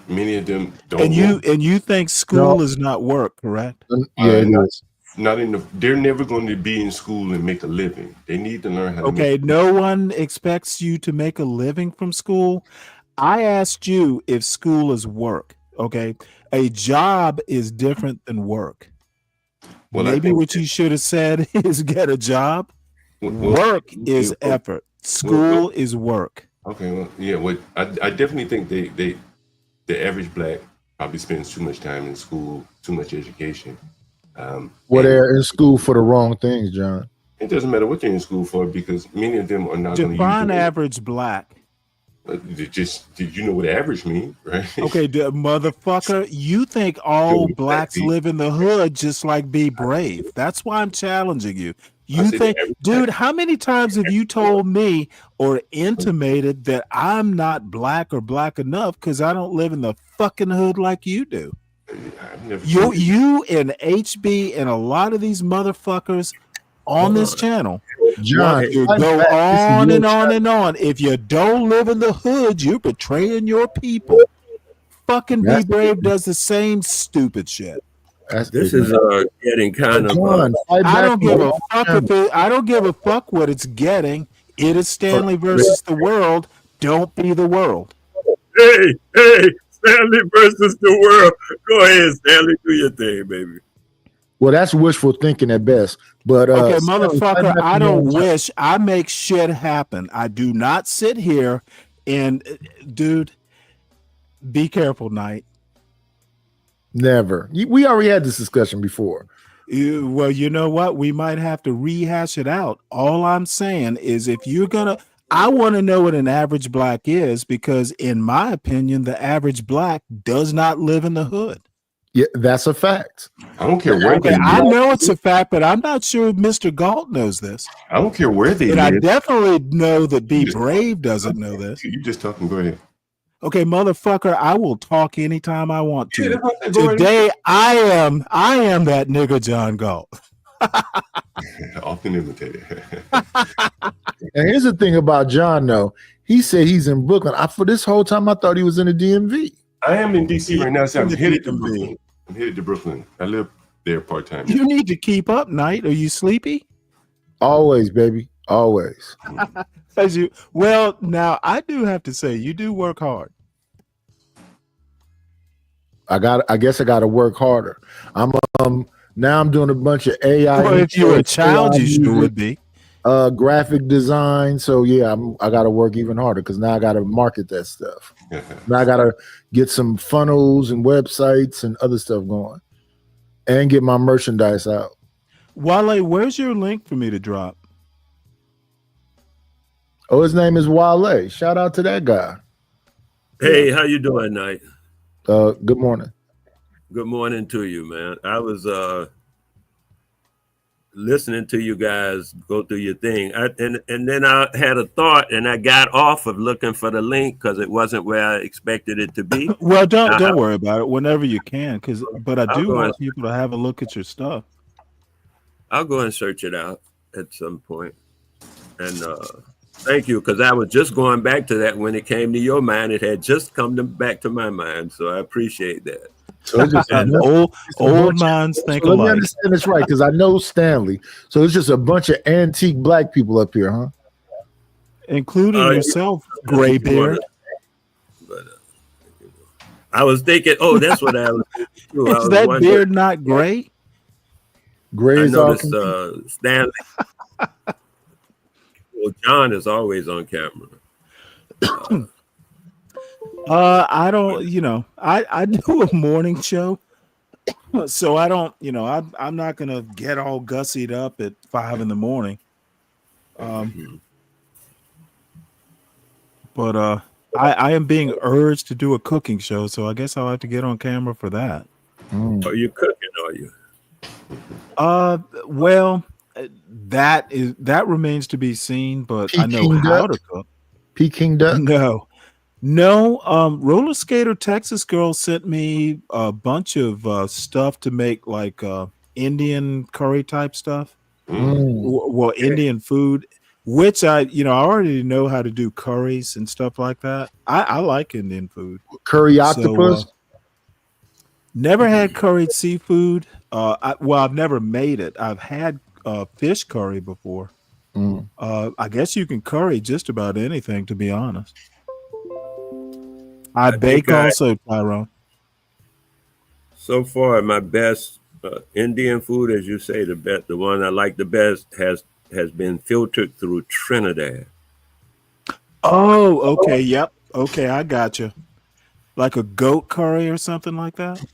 Speaker 6: many of them don't.
Speaker 5: And you think school is not work, correct?
Speaker 22: Yeah, it is.
Speaker 6: They're never going to be in school and make a living. They need to learn how to.
Speaker 5: Okay, no one expects you to make a living from school. I asked you if school is work. Okay, a job is different than work. Well, maybe what you should have said is get a job. Work is effort. School is work.
Speaker 6: Okay, well, yeah. I definitely think the average black probably spends too much time in school, too much education.
Speaker 22: They're in school for the wrong things, John.
Speaker 6: It doesn't matter what they're in school for because many of them are not going to use
Speaker 5: define average black.
Speaker 6: Did you know what average means, right?
Speaker 5: Okay, motherfucker, you think all blacks live in the hood just like Be Brave. That's why I'm challenging you. You think, dude, how many times have you told me or intimated that I'm not black or black enough because I don't live in the fucking hood like you do? You and HB and a lot of these motherfuckers on this channel.
Speaker 22: John,
Speaker 5: you go on and on and on. If you don't live in the hood, you're betraying your people. Fucking Be Brave does the same stupid shit.
Speaker 3: This is getting kind of.
Speaker 5: I don't give a fuck I don't give a fuck what it's getting. It is Stanley versus the world. Don't be the world.
Speaker 3: Hey, Stanley versus the world. Go ahead, Stanley. Do your thing, baby.
Speaker 22: Well, that's wishful thinking at best. But
Speaker 5: okay, motherfucker, I don't wish. I make shit happen. I do not sit here and, dude, be careful, Knight.
Speaker 22: Never. We already had this discussion before.
Speaker 5: Well, you know what? We might have to rehash it out. All I'm saying is if you're going to, I want to know what an average black is because in my opinion, the average black does not live in the hood.
Speaker 22: Yeah, that's a fact.
Speaker 6: I don't care where they live.
Speaker 5: I know it's a fact, but I'm not sure Mr. Galt knows this.
Speaker 6: I don't care where they live.
Speaker 5: And I definitely know that Be Brave doesn't know this.
Speaker 6: You just talking. Go ahead.
Speaker 5: Okay, motherfucker, I will talk anytime I want to. Today, I am that nigga John Galt.
Speaker 6: Often imitated.
Speaker 22: And here's the thing about John, though. He said he's in Brooklyn. For this whole time, I thought he was in the DMV.
Speaker 6: I am in DC right now, so I'm
Speaker 5: In the
Speaker 6: headed to
Speaker 5: DMV.
Speaker 6: Brooklyn. I'm headed to Brooklyn. I live there part time.
Speaker 5: You need to keep up, Knight. Are you sleepy?
Speaker 22: Always, baby. Always.
Speaker 5: Well, now I do have to say, you do work hard.
Speaker 22: I guess I got to work harder. Now I'm doing a bunch of AI.
Speaker 5: Well, if you were a child, you sure would be.
Speaker 22: Graphic design. So yeah, I got to work even harder because now I got to market that stuff. Now I got to get some funnels and websites and other stuff going, and get my merchandise out.
Speaker 5: Wale, where's your link for me to drop?
Speaker 22: Oh, his name is Wale. Shout out to that guy.
Speaker 3: Hey, how you doing, Knight?
Speaker 22: Good morning.
Speaker 3: Good morning to you, man. I was listening to you guys go through your thing, and then I had a thought, and I got off of looking for the link because it wasn't where I expected it to be.
Speaker 5: Well, don't worry about it. Whenever you can, but I do want
Speaker 3: and,
Speaker 5: people to have a look at your stuff.
Speaker 3: I'll go and search it out at some point, and thank you, because I was just going back to that when it came to your mind. It had just come back to my mind, so I appreciate that.
Speaker 22: So it's just
Speaker 5: old minds think
Speaker 22: so
Speaker 5: alike.
Speaker 22: Let me understand this right, because I know Stanley. So it's just a bunch of antique black people up here, huh?
Speaker 5: Including yourself, gray beard.
Speaker 3: But I was thinking, that's what I was thinking.
Speaker 5: Is that beard not gray?
Speaker 22: Gray is all.
Speaker 3: Stanley. Well, John is always on camera.
Speaker 5: I don't, I do a morning show, so I don't, I'm not gonna get all gussied up at 5 a.m. But I am being urged to do a cooking show, so I guess I'll have to get on camera for that.
Speaker 3: Are you cooking? Are you?
Speaker 5: Well, that remains to be seen, but I know how to cook.
Speaker 22: Peking duck?
Speaker 5: No. Roller Skater Texas Girl sent me a bunch of stuff to make like Indian curry type stuff. Well, Indian food, which I already know how to do curries and stuff like that. I like Indian food.
Speaker 22: Curry octopus?
Speaker 5: So, never had curried seafood. I've never made it. I've had fish curry before. I guess you can curry just about anything, to be honest. I bake also, Tyrone.
Speaker 3: So far, my best Indian food, as you say, the one I like the best has been filtered through Trinidad.
Speaker 5: Oh, okay, yep, okay, I got you. Like a goat curry or something like that.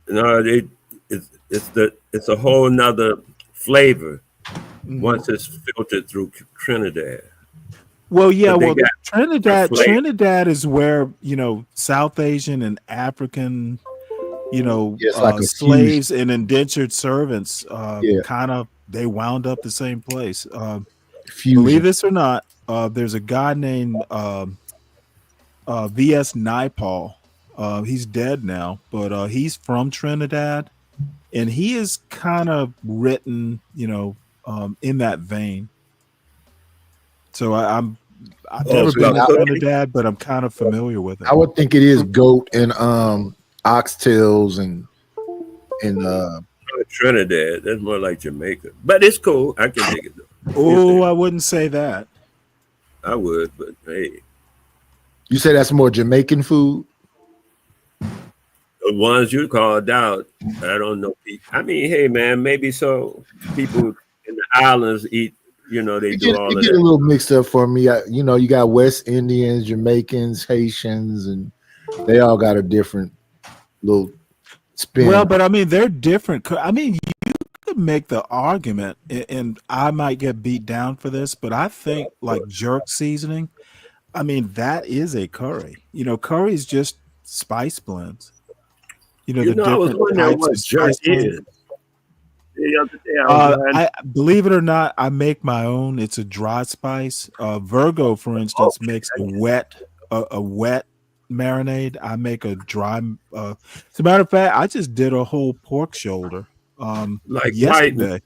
Speaker 3: No, it's a whole nother flavor once it's filtered through Trinidad.
Speaker 5: Well, yeah, Trinidad is where, South Asian and African,
Speaker 22: like
Speaker 5: slaves and indentured servants kind of, they wound up the same place. Believe this or not, there's a guy named V.S. Naipaul. He's dead now, but he's from Trinidad, and he is kind of written, in that vein. So I've never been to Trinidad, but I'm kind of familiar with it.
Speaker 22: I would think it is goat and oxtails and
Speaker 3: Trinidad. That's more like Jamaica, but it's cool. I can dig it.
Speaker 5: Oh, I wouldn't say that.
Speaker 3: I would, but hey,
Speaker 22: you say that's more Jamaican food.
Speaker 3: The ones you called out, I don't know. I mean, hey man, maybe so. People in the islands eat. They do all of that.
Speaker 22: Get a little mixed up for me. You got West Indians, Jamaicans, Haitians, and they all got a different little spin.
Speaker 5: Well, but I mean, they're different. I mean, you could make the argument, and I might get beat down for this, but I think like jerk seasoning, I mean, that is a curry. Curry is just spice blends. The different
Speaker 3: I was wondering what jerk is. The other day,
Speaker 5: I believe it or not, I make my own. It's a dry spice. Virgo, for instance, makes a wet marinade. I make a dry. As a matter of fact, I just did a whole pork shoulder
Speaker 3: Like
Speaker 5: yesterday.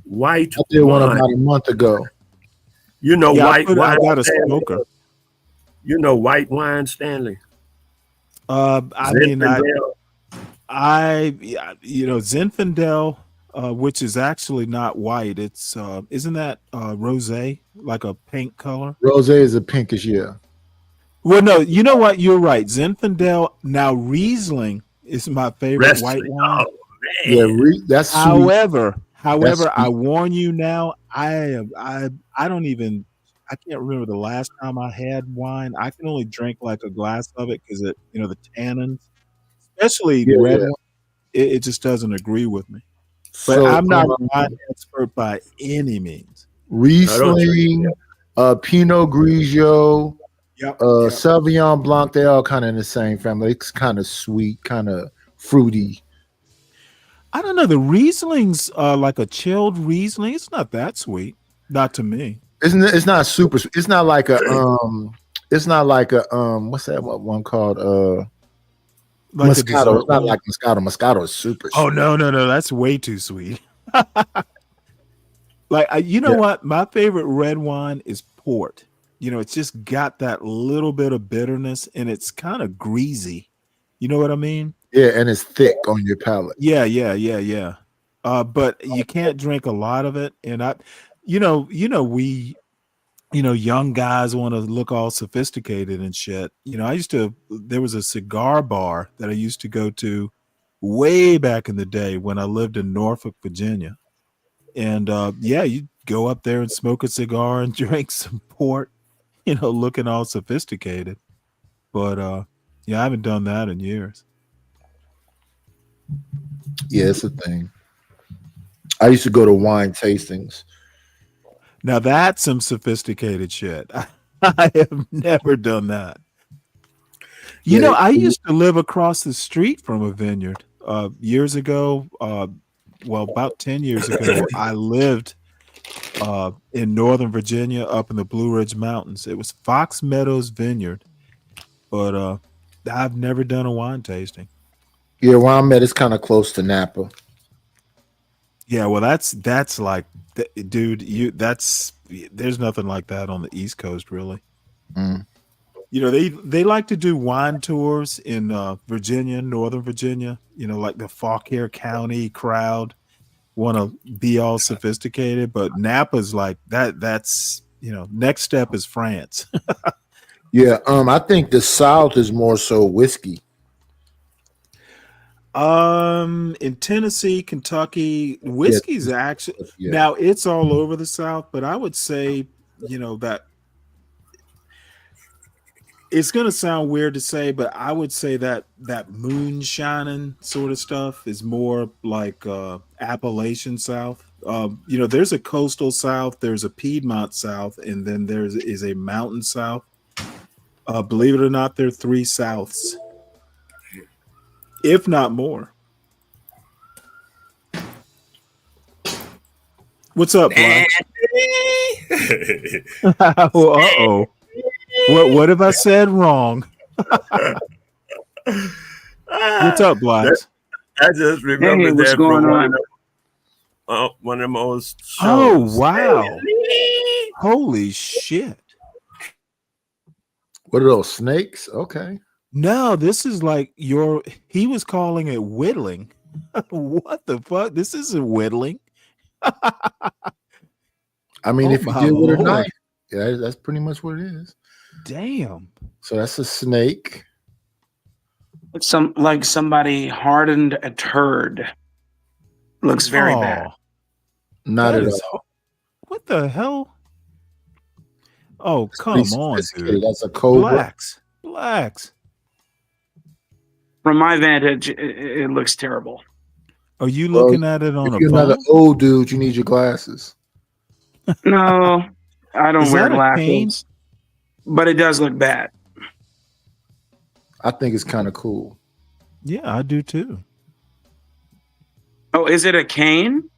Speaker 3: white
Speaker 22: I did one
Speaker 3: wine.
Speaker 22: about a month ago.
Speaker 3: You know,
Speaker 5: Yeah,
Speaker 3: white wine.
Speaker 5: I got a
Speaker 3: Stanley.
Speaker 5: smoker.
Speaker 3: You know white wine, Stanley.
Speaker 5: I mean,
Speaker 3: Zinfandel.
Speaker 5: Zinfandel, which is actually not white. It's isn't that rosé, like a pink color?
Speaker 22: Rose is a pinkish, yeah.
Speaker 5: Well, no, you know what? You're right. Zinfandel. Now Riesling is my favorite white wine.
Speaker 22: Yeah, that's sweet.
Speaker 5: However,
Speaker 22: That's
Speaker 5: I
Speaker 22: sweet.
Speaker 5: warn you now. I can't remember the last time I had wine. I can only drink like a glass of it because the tannins, especially
Speaker 22: Yeah,
Speaker 5: red
Speaker 22: yeah.
Speaker 5: wine, it just doesn't agree with me. But
Speaker 22: So
Speaker 5: I'm not a wine expert by any means.
Speaker 22: Riesling, Pinot Grigio,
Speaker 5: Yep.
Speaker 22: Sauvignon Blanc, they all kind of in the same family. It's kind of sweet, kind of fruity.
Speaker 5: I don't know. The Riesling's like a chilled Riesling. It's not that sweet. Not to me.
Speaker 22: Isn't it? It's not super. It's not like a It's not like a what's that one called?
Speaker 5: Like a
Speaker 22: Moscato.
Speaker 5: dessert
Speaker 22: It's not
Speaker 5: one?
Speaker 22: like Moscato. Moscato is super.
Speaker 5: Oh
Speaker 22: Sweet.
Speaker 5: no, that's way too sweet. Like you know what? My favorite red wine is port. It's just got that little bit of bitterness, and it's kind of greasy. You know what I mean?
Speaker 22: Yeah, and it's thick on your palate.
Speaker 5: Yeah. But you can't drink a lot of it, and young guys want to look all sophisticated and shit. There was a cigar bar that I used to go to way back in the day when I lived in Norfolk, Virginia. And you'd go up there and smoke a cigar and drink some port, looking all sophisticated. But I haven't done that in years.
Speaker 22: Yeah, it's a thing. I used to go to wine tastings.
Speaker 5: Now that's some sophisticated shit. I have never done that. I used to live across the street from a vineyard years ago. About 10 years ago, I lived in Northern Virginia up in the Blue Ridge Mountains. It was Fox Meadows Vineyard, but I've never done a wine tasting.
Speaker 22: Yeah, where I'm at is kind of close to Napa.
Speaker 5: Yeah, well, that's like, dude, there's nothing like that on the East Coast, really.
Speaker 22: Mm.
Speaker 5: They like to do wine tours in Virginia, Northern Virginia. Like the Fauquier County crowd want to be all sophisticated, but Napa's like that. That's next step is France.
Speaker 22: Yeah, I think the South is more so whiskey.
Speaker 5: In Tennessee, Kentucky, whiskey's actually now it's all over the South, but I would say, that it's going to sound weird to say, but I would say that moonshining sort of stuff is more like Appalachian South. There's a coastal South, there's a Piedmont South, and then there is a mountain South. Believe it or not, there are 3 Souths, if not more. What's up, Black? Uh-oh. What have I said wrong? What's up, Blacks?
Speaker 3: I just remember
Speaker 8: what's
Speaker 3: that
Speaker 8: going
Speaker 3: from
Speaker 8: on?
Speaker 3: one of them old shows.
Speaker 5: Oh, wow. Holy shit.
Speaker 22: What are those, snakes? Okay.
Speaker 5: No, this is like he was calling it whittling. What the fuck? This isn't whittling.
Speaker 22: I mean,
Speaker 5: Oh,
Speaker 22: if you
Speaker 5: my
Speaker 22: did with a
Speaker 5: Lord.
Speaker 22: knife, yeah, that's pretty much what it is.
Speaker 5: Damn.
Speaker 22: So that's a snake.
Speaker 8: It's like somebody hardened a turd. Looks very bad.
Speaker 22: Not
Speaker 5: That
Speaker 22: at
Speaker 5: is-
Speaker 22: all.
Speaker 5: What the hell? Oh, come
Speaker 22: pretty
Speaker 5: on,
Speaker 22: sophisticated.
Speaker 5: dude.
Speaker 22: That's a cobra.
Speaker 5: Blacks.
Speaker 8: From my vantage, it looks terrible.
Speaker 5: Are you
Speaker 22: Well,
Speaker 5: looking at it on
Speaker 22: if
Speaker 5: a
Speaker 22: you're
Speaker 5: phone?
Speaker 22: another old dude, you need your glasses.
Speaker 8: No, I don't
Speaker 5: Is
Speaker 8: wear
Speaker 5: that a cane?
Speaker 8: glasses. But it does look bad.
Speaker 22: I think it's kind of cool.
Speaker 5: Yeah, I do too.
Speaker 8: Oh, is it a cane?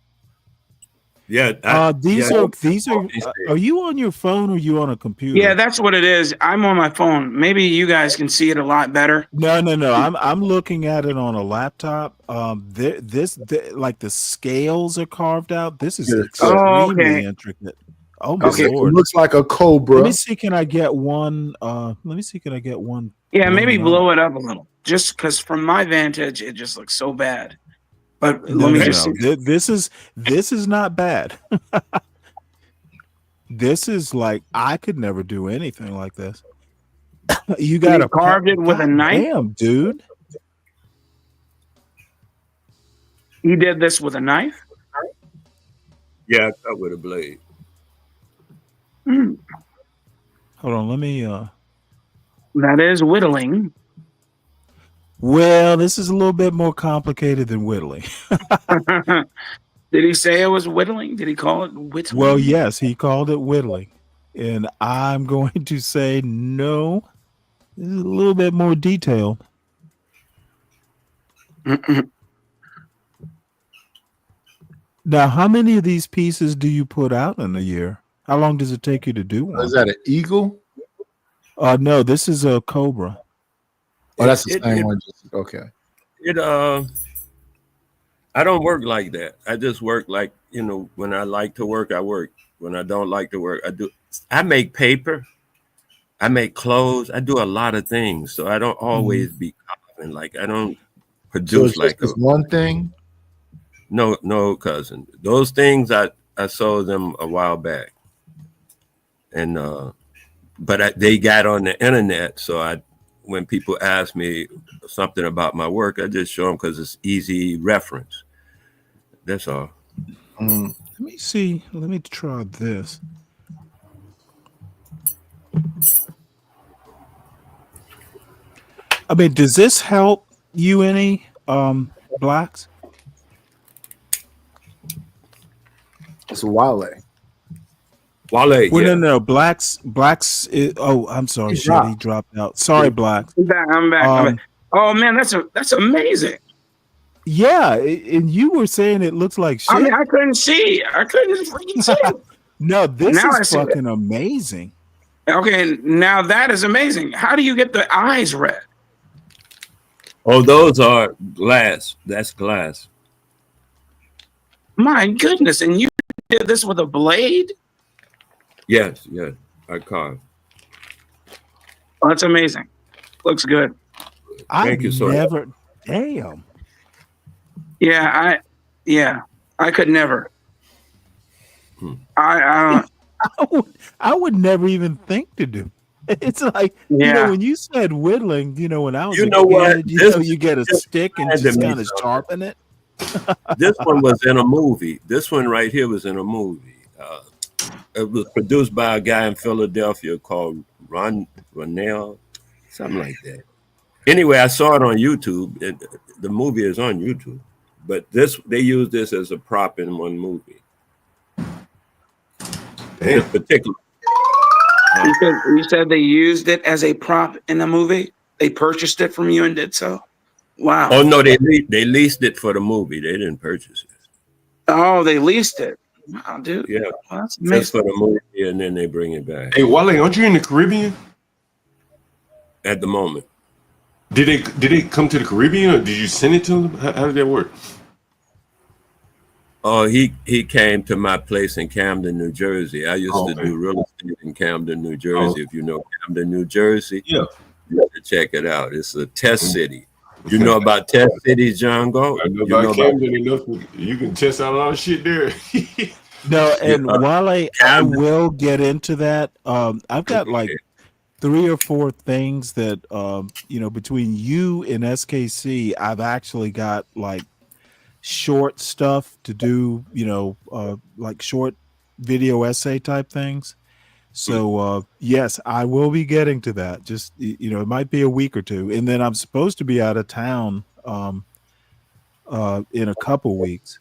Speaker 3: Yeah.
Speaker 5: These are. Are you on your phone or are you on a computer?
Speaker 8: Yeah, that's what it is. I'm on my phone. Maybe you guys can see it a lot better.
Speaker 5: No. I'm looking at it on a laptop. Like the scales are carved out. This is extremely intricate. Oh my Lord!
Speaker 22: It looks like a cobra.
Speaker 5: Let me see. Can I get one? Let me see. Can I get one?
Speaker 8: Yeah, maybe blow it up a little. Just because from my vantage, it just looks so bad. But let me just see.
Speaker 5: This is not bad. This is like I could never do anything like this. You got to
Speaker 8: carved it with a knife.
Speaker 5: Damn, dude.
Speaker 8: You did this with a knife?
Speaker 3: Yeah, I cut with a blade.
Speaker 8: Hmm.
Speaker 5: Hold on, let me.
Speaker 8: That is whittling.
Speaker 5: Well, this is a little bit more complicated than whittling.
Speaker 8: Did he say it was whittling? Did he call it whittling?
Speaker 5: Well, yes, he called it whittling. And I'm going to say no. This is a little bit more detailed. Now, how many of these pieces do you put out in a year? How long does it take you to do one?
Speaker 22: Is that an eagle?
Speaker 5: No, this is a cobra.
Speaker 22: Oh, that's the same one. Okay.
Speaker 3: I don't work like that. I just work like, when I like to work, I work. When I don't like to work, I do. I make paper. I make clothes. I do a lot of things. So I don't always be carving. Like I don't produce
Speaker 22: So
Speaker 3: like
Speaker 22: this one thing.
Speaker 3: No, cousin. Those things I sold them a while back. And but they got on the internet. So when people ask me something about my work, I just show them because it's easy reference. That's all.
Speaker 5: Let me see. Let me try this. I mean, does this help you any, Blacks?
Speaker 22: It's Wale.
Speaker 3: Wale,
Speaker 5: well,
Speaker 3: yeah.
Speaker 5: No. Blacks. I'm sorry. He dropped out. Sorry, Blacks.
Speaker 8: I'm back. Oh man, that's amazing.
Speaker 5: Yeah, and you were saying it looks like shit.
Speaker 8: I mean, I couldn't see. I couldn't freaking see.
Speaker 5: No, this
Speaker 8: Now I
Speaker 5: is
Speaker 8: see it.
Speaker 5: fucking amazing.
Speaker 8: Okay, now that is amazing. How do you get the eyes red?
Speaker 3: Oh, those are glass. That's glass.
Speaker 8: My goodness, and you did this with a blade?
Speaker 3: Yes, I carved.
Speaker 8: Oh, that's amazing. Looks good.
Speaker 3: Thank you so much.
Speaker 5: Damn.
Speaker 8: Yeah, I could never. I
Speaker 5: would never even think to do. It's like when you said whittling, when I was a kid, you get a stick and just kind of sharpen it.
Speaker 3: This one was in a movie. This one right here was in a movie. It was produced by a guy in Philadelphia called Ronell, something like that. Anyway, I saw it on YouTube. The movie is on YouTube, but they used this as a prop in one movie. This particular.
Speaker 8: You said they used it as a prop in the movie? They purchased it from you and did so? Wow.
Speaker 3: Oh, no, they leased it for the movie. They didn't purchase it.
Speaker 8: Oh, they leased it. Wow, dude.
Speaker 3: Yeah.
Speaker 8: Well, that's
Speaker 3: Just
Speaker 8: amazing.
Speaker 3: for the movie, and then they bring it back.
Speaker 6: Hey, Wale, aren't you in the Caribbean?
Speaker 3: At the moment.
Speaker 6: Did they come to the Caribbean, or did you send it to them? How did that work?
Speaker 3: Oh, he came to my place in Camden, New Jersey. I used to do real estate in Camden, New Jersey. If you know Camden, New Jersey, you have to check it out. It's a test city. You know about test cities, John Go?
Speaker 6: I know about Camden enough. You can test out a lot of shit there.
Speaker 5: No, and Wale, I will get into that. I've got like 3 or 4 things that between you and SKC, I've actually got like short stuff to do, like short video essay type things. So yes, I will be getting to that. Just it might be a week or two, and then I'm supposed to be out of town in a couple weeks.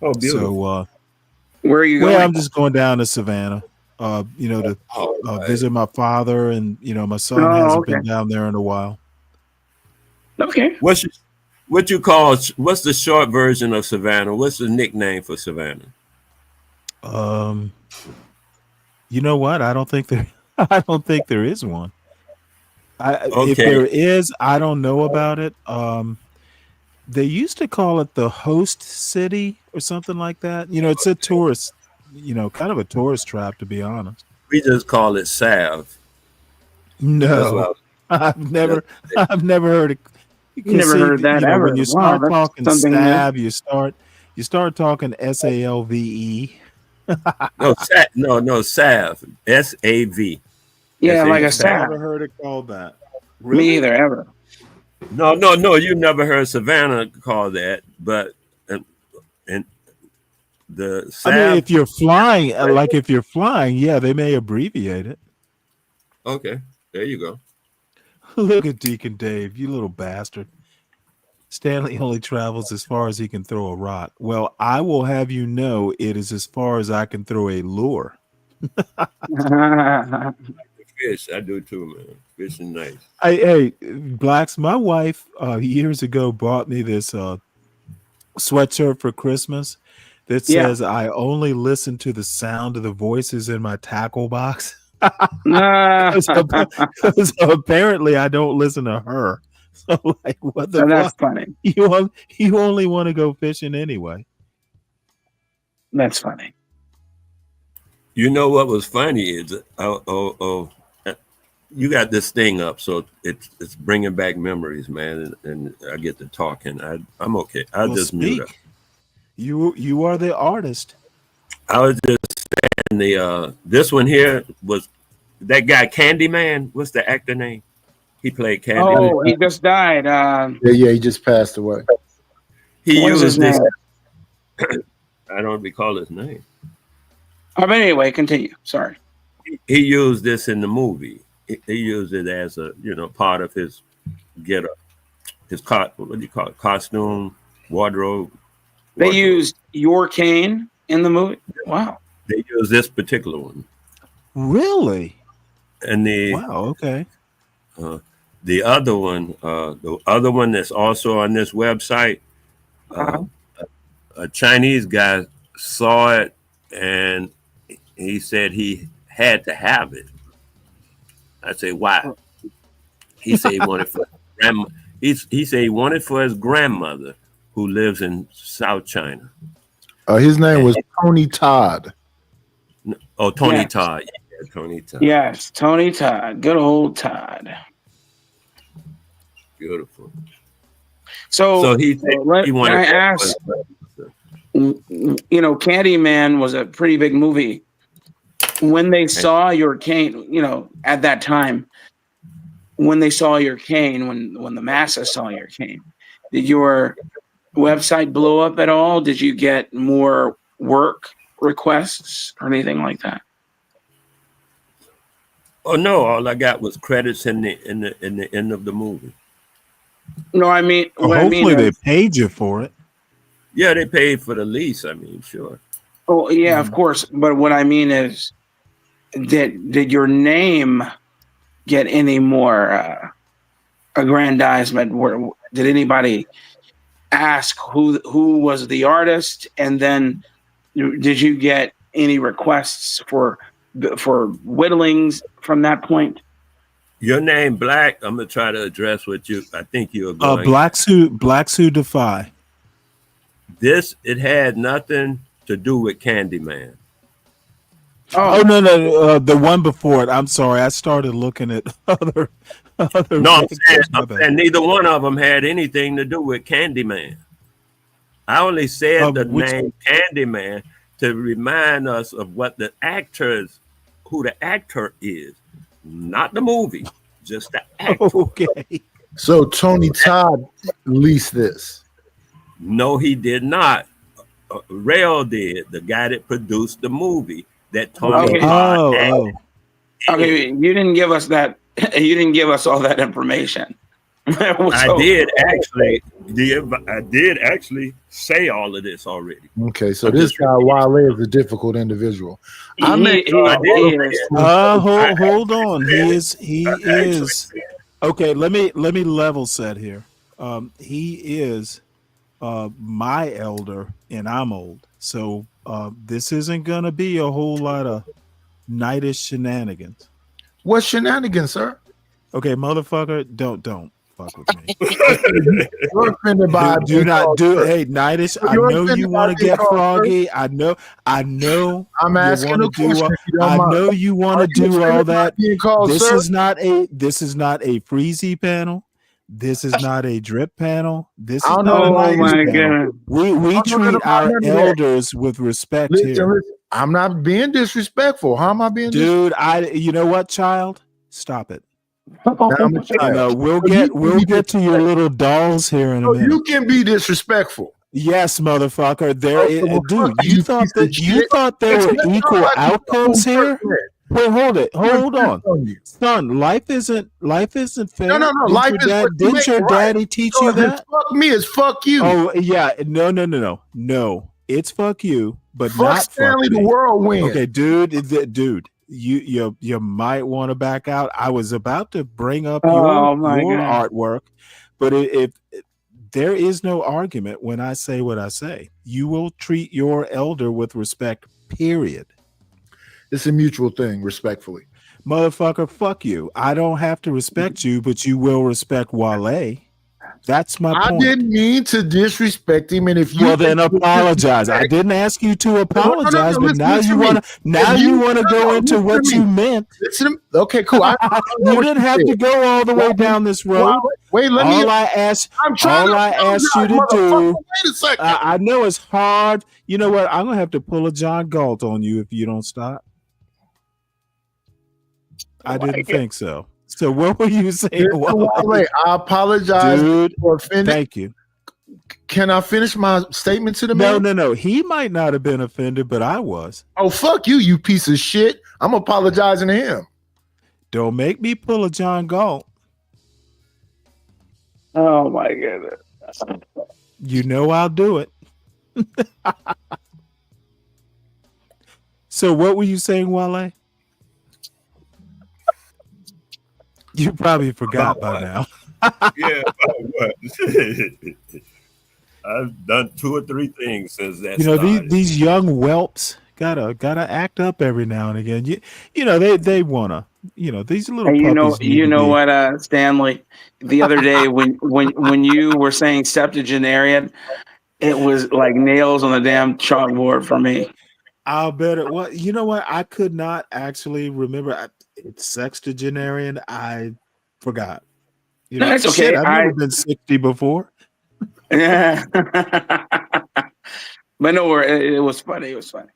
Speaker 3: Oh, beautiful.
Speaker 5: So
Speaker 8: where are you going?
Speaker 5: Well, I'm just going down to Savannah, to visit my father, and my son hasn't been down there in a while.
Speaker 8: Okay.
Speaker 3: What's the short version of Savannah? What's the nickname for Savannah?
Speaker 5: You know what? I don't think there. I don't think there is one. If
Speaker 3: Okay.
Speaker 5: there is, I don't know about it. They used to call it the host city or something like that. You know, it's a tourist. You know, kind of a tourist trap, to be honest.
Speaker 3: We just call it salve. That's
Speaker 5: No,
Speaker 3: what
Speaker 5: I've never heard it.
Speaker 8: Never heard that
Speaker 5: You know,
Speaker 8: ever.
Speaker 5: when you
Speaker 8: Wow,
Speaker 5: start
Speaker 8: that's
Speaker 5: talking
Speaker 8: something new.
Speaker 5: stab, you start talking SALVE.
Speaker 3: No, salve. SAV.
Speaker 8: Yeah, like a
Speaker 5: I've
Speaker 8: salve.
Speaker 5: never heard it called that.
Speaker 8: Me
Speaker 5: Really?
Speaker 8: either, ever.
Speaker 3: No, you never heard Savannah call that, but and the salve.
Speaker 5: I mean, if you're flying, yeah, they may abbreviate it.
Speaker 3: Okay, there you go.
Speaker 5: Look at Deacon Dave, you little bastard. Stanley only travels as far as he can throw a rock. Well, I will have you know it is as far as I can throw a lure.
Speaker 3: Fish, I do too, man. Fish is nice.
Speaker 5: Hey, Blacks, my wife years ago bought me this sweatshirt for Christmas that says I only listen to the sound of the voices in my tackle box. So apparently I don't listen to her. So like, what the fuck?
Speaker 8: That's funny.
Speaker 5: You only want to go fishing anyway.
Speaker 8: That's funny.
Speaker 3: You know what was funny is you got this thing up, so it's bringing back memories, man, and I get to talking. I'm okay. I'll just mute up.
Speaker 5: You are the artist.
Speaker 3: I was just saying this one here was that guy Candyman. What's the actor name? He played Candyman.
Speaker 8: Oh, he just died.
Speaker 22: Yeah, he just passed away.
Speaker 3: He
Speaker 8: What is
Speaker 3: used
Speaker 8: his
Speaker 3: this.
Speaker 8: name?
Speaker 3: I don't recall his name.
Speaker 8: But anyway, continue. Sorry.
Speaker 3: He used this in the movie. He used it as a part of his getup, his what do you call it? Costume, wardrobe.
Speaker 8: They used your cane in the movie. Wow.
Speaker 3: They used this particular one.
Speaker 5: Really?
Speaker 3: And
Speaker 5: okay.
Speaker 3: The other one that's also on this website, a Chinese guy saw it and he said he had to have it. I say, why? He said he wanted for grandma. He said he wanted for his grandmother who lives in South China.
Speaker 22: His name was Tony Todd.
Speaker 3: Oh, Tony
Speaker 8: Yes.
Speaker 3: Todd. Yeah, Tony Todd.
Speaker 8: Yes, Tony Todd. Good old Todd.
Speaker 3: Beautiful.
Speaker 8: So
Speaker 3: he wanted.
Speaker 8: can I ask? Candyman was a pretty big movie. When they saw your cane, at that time, when they saw your cane, when the masses saw your cane, did your website blow up at all? Did you get more work requests or anything like that?
Speaker 3: Oh no! All I got was credits in the end of the movie.
Speaker 8: No, I mean,
Speaker 5: hopefully they paid you for it.
Speaker 3: Yeah, they paid for the lease. I mean, sure.
Speaker 8: Oh yeah, of course. But what I mean is, did your name get any more aggrandizement? Did anybody ask who was the artist, and then did you get any requests for whittlings from that point?
Speaker 3: Your name, Black. I'm gonna try to address what I think you're going.
Speaker 5: Blacks who defy.
Speaker 3: It had nothing to do with Candyman.
Speaker 5: Oh no, the one before it. I'm sorry, I started looking at other.
Speaker 3: No, I'm saying neither one of them had anything to do with Candyman. I only said the name Candyman to remind us of who the actor is, not the movie, just the actor.
Speaker 5: Okay.
Speaker 22: So Tony Todd leased this.
Speaker 3: No, he did not. Rail did, the guy that produced the movie that Tony Todd had.
Speaker 8: Okay, you didn't give us that. You didn't give us all that information.
Speaker 3: I did actually say all of this already.
Speaker 22: Okay, so this guy Wale is a difficult individual.
Speaker 5: Hold on. He is. Okay, let me level set here. He is my elder, and I'm old. So This isn't gonna be a whole lot of nightish shenanigans.
Speaker 22: What shenanigans, sir?
Speaker 5: Okay, motherfucker, don't fuck with me.
Speaker 22: You're offended by
Speaker 5: do not do.
Speaker 22: sir.
Speaker 5: Hey, nightish. I
Speaker 22: You're
Speaker 5: know you
Speaker 22: offended by
Speaker 5: want to
Speaker 22: being
Speaker 5: get
Speaker 22: called,
Speaker 5: froggy. I know.
Speaker 22: I'm
Speaker 5: you
Speaker 22: asking
Speaker 5: want
Speaker 22: a
Speaker 5: to do.
Speaker 22: question if you don't
Speaker 5: I
Speaker 22: mind.
Speaker 5: know you want
Speaker 22: Are
Speaker 5: to
Speaker 22: you
Speaker 5: do all
Speaker 22: offended by
Speaker 5: that.
Speaker 22: being called,
Speaker 5: This
Speaker 22: sir?
Speaker 5: is not a. This is not a freezy panel. This is not a drip panel. This
Speaker 22: I
Speaker 5: is
Speaker 22: don't
Speaker 5: not
Speaker 22: know
Speaker 5: a
Speaker 22: that I'm
Speaker 5: nightish
Speaker 22: offended.
Speaker 5: panel. We
Speaker 22: I don't know that
Speaker 5: treat
Speaker 22: I'm
Speaker 5: our
Speaker 22: offended there.
Speaker 5: elders with respect
Speaker 22: Listen,
Speaker 5: here.
Speaker 22: listen, I'm not being disrespectful. How am I being
Speaker 5: Dude,
Speaker 22: disrespectful?
Speaker 5: you know what, child? Stop it.
Speaker 22: Now I'm a child.
Speaker 5: We'll
Speaker 22: So you
Speaker 5: get
Speaker 22: can be
Speaker 5: to your
Speaker 22: disrespectful.
Speaker 5: little dolls here in a
Speaker 22: So
Speaker 5: minute.
Speaker 22: you can be disrespectful.
Speaker 5: Yes, motherfucker. There
Speaker 22: Okay,
Speaker 5: is,
Speaker 22: well, fuck
Speaker 5: dude.
Speaker 22: you, piece of
Speaker 5: You
Speaker 22: shit.
Speaker 5: thought there
Speaker 22: It's
Speaker 5: were
Speaker 22: not
Speaker 5: equal
Speaker 22: like you
Speaker 5: outcomes
Speaker 22: don't work,
Speaker 5: here?
Speaker 22: man.
Speaker 5: Wait, hold on,
Speaker 22: on you.
Speaker 5: son. Life isn't fair.
Speaker 22: No. Life is what you
Speaker 5: Didn't
Speaker 22: make
Speaker 5: your
Speaker 22: it right.
Speaker 5: daddy teach
Speaker 22: So
Speaker 5: you
Speaker 22: if it's
Speaker 5: that?
Speaker 22: fuck me, it's fuck you.
Speaker 5: Oh yeah, no. It's fuck you, but
Speaker 22: Fuck
Speaker 5: not
Speaker 22: Stanley
Speaker 5: fuck
Speaker 22: the
Speaker 5: me.
Speaker 22: whirlwind.
Speaker 5: Okay, dude. You might want to back out. I was about to bring up
Speaker 8: Oh my
Speaker 5: your
Speaker 8: God.
Speaker 5: artwork, but if there is no argument when I say what I say. You will treat your elder with respect, period.
Speaker 22: It's a mutual thing, respectfully.
Speaker 5: Motherfucker, fuck you. I don't have to respect you, but you will respect Wale. That's my
Speaker 22: I
Speaker 5: point.
Speaker 22: didn't mean to disrespect him, and if you
Speaker 5: Well, then apologize. I didn't ask you to apologize, but now you want to go into what you meant.
Speaker 22: Listen, okay, cool. I
Speaker 5: You didn't have to go all the way down this road.
Speaker 22: Wait, let me.
Speaker 5: All I asked you to do.
Speaker 22: Wait a second.
Speaker 5: I know it's hard. You know what? I'm gonna have to pull a John Galt on you if you don't stop. I didn't think so. So what were you saying?
Speaker 22: Wale, I apologize,
Speaker 5: dude.
Speaker 22: For offending.
Speaker 5: Thank you.
Speaker 22: Can I finish my statement to the man?
Speaker 5: No. He might not have been offended, but I was.
Speaker 22: Oh, fuck you, you piece of shit. I'm apologizing to him.
Speaker 5: Don't make me pull a John Galt.
Speaker 8: Oh my goodness.
Speaker 5: You know I'll do it. So what were you saying, Wale? You probably forgot by now.
Speaker 3: Yeah, what? I've done 2 or 3 things since that.
Speaker 5: You know,
Speaker 3: started.
Speaker 5: these young whelps gotta act up every now and again. You know, they wanna. You know, these little
Speaker 8: And
Speaker 5: puppies.
Speaker 8: you know what, Stanley? The other day when you were saying septuagenarian, it was like nails on the damn chalkboard for me.
Speaker 5: I'll bet it. Well, you know what? I could not actually remember. It's sextagenarian. I forgot. You know,
Speaker 8: That's okay.
Speaker 5: Shit, I've never been 60 before.
Speaker 8: Yeah. But no, it was funny. It was funny.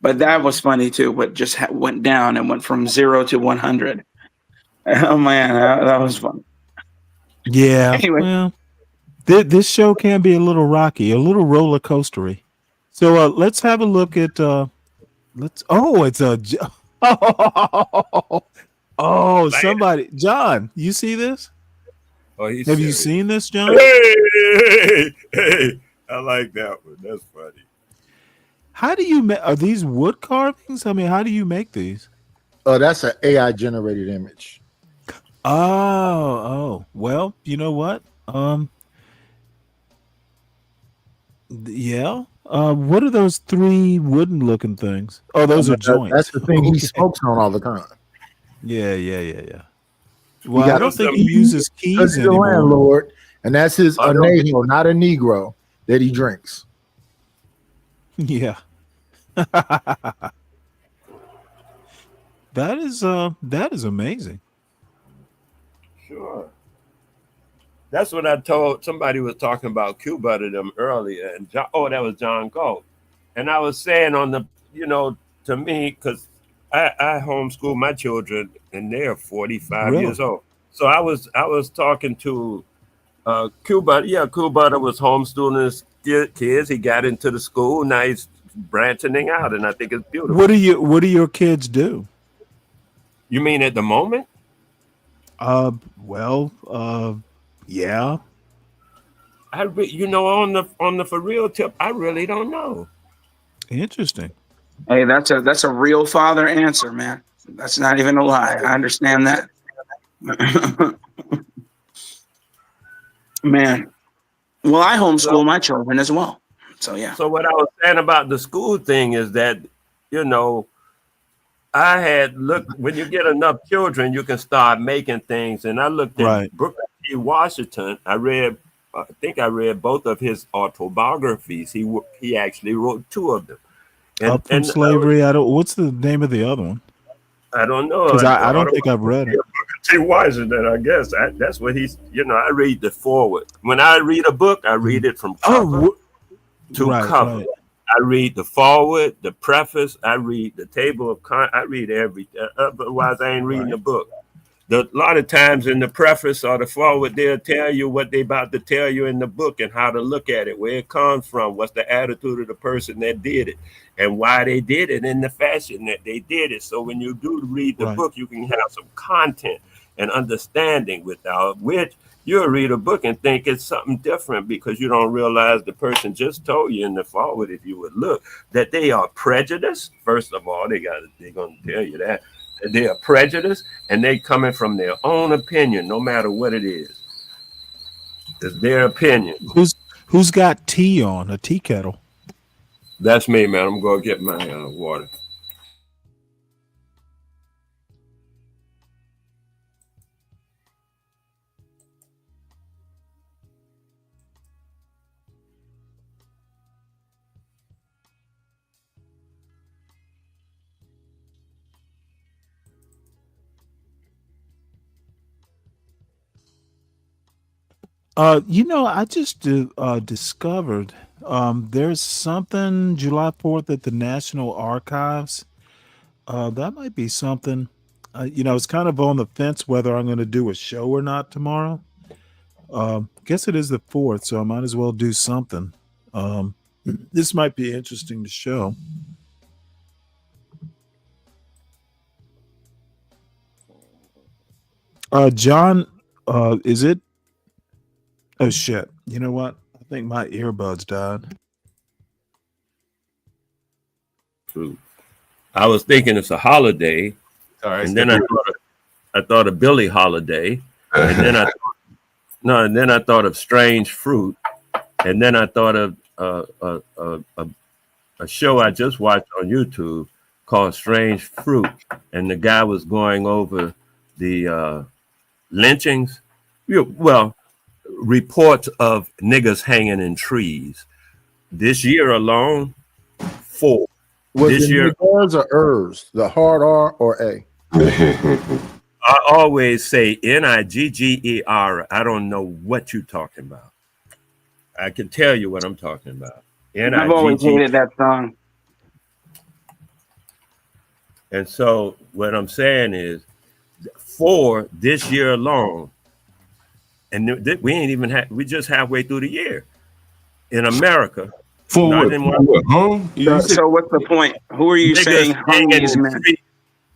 Speaker 8: But that was funny too. But just went down and went from 0 to 100. Oh man, that was fun.
Speaker 5: Yeah.
Speaker 8: Anyway.
Speaker 5: Well, this show can be a little rocky, a little roller coastery. So let's have a look at. It's a. Oh, somebody, John, you see this?
Speaker 3: Oh, he's
Speaker 5: Have you
Speaker 3: serious.
Speaker 5: seen this, John?
Speaker 3: Hey, I like that one. That's funny.
Speaker 5: How do you make? Are these wood carvings? I mean, how do you make these?
Speaker 22: Oh, that's an AI generated image.
Speaker 5: Oh, well, you know what? Yeah. What are those 3 wooden looking things? Oh, those are joints.
Speaker 22: That's the thing he smokes on all the time.
Speaker 5: Yeah. Well, I don't
Speaker 22: got
Speaker 5: think he uses keys
Speaker 22: He's the
Speaker 5: anymore.
Speaker 22: landlord, and that's his anejo, not a Negro, that he drinks.
Speaker 5: Yeah. That is amazing.
Speaker 3: Sure. That's what I told somebody was talking about Cuba to them earlier, and that was John Galt, and I was saying on the, to me, because I homeschool my children and they're 45
Speaker 5: Really?
Speaker 3: years old, so I was talking to Cuba. Yeah, Cuba was homeschooling his kids. He got into the school. Now he's branching out, and I think it's beautiful.
Speaker 5: What do your kids do?
Speaker 3: You mean at the moment?
Speaker 5: Yeah.
Speaker 3: On the for real tip, I really don't know.
Speaker 5: Interesting.
Speaker 8: Hey, that's a real father answer, man. That's not even a lie. I understand that. Man. Well, I homeschool my children as well. So yeah.
Speaker 3: So what I was saying about the school thing is that, you know, I had looked, when you get enough children, you can start making things. And I looked at Booker T. Washington. I think I read both of his autobiographies. He actually wrote 2 of them.
Speaker 5: Up from Slavery. What's the name of the other one?
Speaker 3: I don't know.
Speaker 5: Because I don't think I've read it.
Speaker 3: Booker T. Washington, I guess. That's what he's, you know, I read the forward. When I read a book, I read it from cover to cover. Right. I read the forward, the preface. I read the table of I read everything. Otherwise, I ain't reading the book. A lot of times in the preface or the forward, they'll tell you what they about to tell you in the book and how to look at it, where it comes from, what's the attitude of the person that did it, and why they did it in the fashion that they did it. So when you do read the book, you can have some content and understanding, without which you'll read a book and think it's something different because you don't realize the person just told you in the forward, if you would look, that they are prejudiced. First of all, they're going to tell you that they are prejudiced and they coming from their own opinion, no matter what it is. It's their opinion.
Speaker 5: Who's got tea on a tea kettle?
Speaker 3: That's me, man. I'm going to get my water.
Speaker 5: You know, I just discovered there's something July 4th at the National Archives. That might be something. You know, it's kind of on the fence whether I'm going to do a show or not tomorrow. Guess it is the 4th, so I might as well do something. This might be interesting to show. John, is it? Oh shit! You know what? I think my earbuds died.
Speaker 3: True. I was thinking it's a holiday, and then I thought of Billie Holiday, and then I thought of Strange Fruit, and then I thought of a show I just watched on YouTube called Strange Fruit, and the guy was going over the lynchings. Well, reports of niggas hanging in trees. This year alone, 4.
Speaker 22: Was
Speaker 3: this
Speaker 22: it
Speaker 3: year,
Speaker 22: R's or Ers? The hard R or A?
Speaker 3: I always say Nigger. I don't know what you're talking about. I can tell you what I'm talking about.
Speaker 8: I've always hated that song.
Speaker 3: And so what I'm saying is 4 this year alone. And we ain't even we just halfway through the year in America.
Speaker 21: So what's the point? Who are you saying hung these men?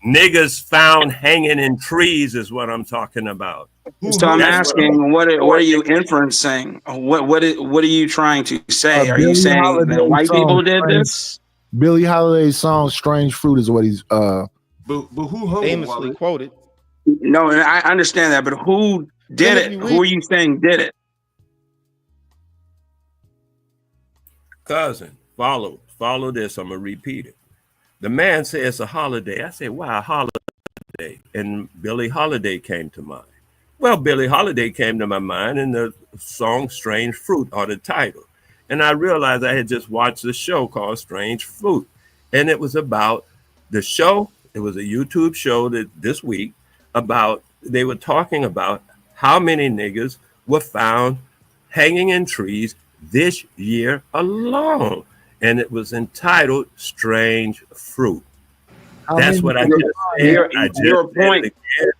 Speaker 3: Niggas found hanging in trees is what I'm talking about.
Speaker 8: So I'm asking, what are you inferencing? What are you trying to say? Are you saying that white people did this?
Speaker 22: Billie Holiday's song "Strange Fruit" is what he's
Speaker 21: But who hung
Speaker 9: famously quoted?
Speaker 8: No, and I understand that, but who did it? Who are you saying did it?
Speaker 3: Cousin, follow this. I'm gonna repeat it. The man said it's a holiday. I said, why a holiday? And Billie Holiday came to mind. Well, Billie Holiday came to my mind in the song Strange Fruit, or the title. And I realized I had just watched a show called Strange Fruit. And it was about the show. It was a YouTube show that this week about, they were talking about how many niggas were found hanging in trees this year alone. And it was entitled Strange Fruit. That's what I just said. I just
Speaker 8: your
Speaker 3: said
Speaker 8: point.
Speaker 3: it again,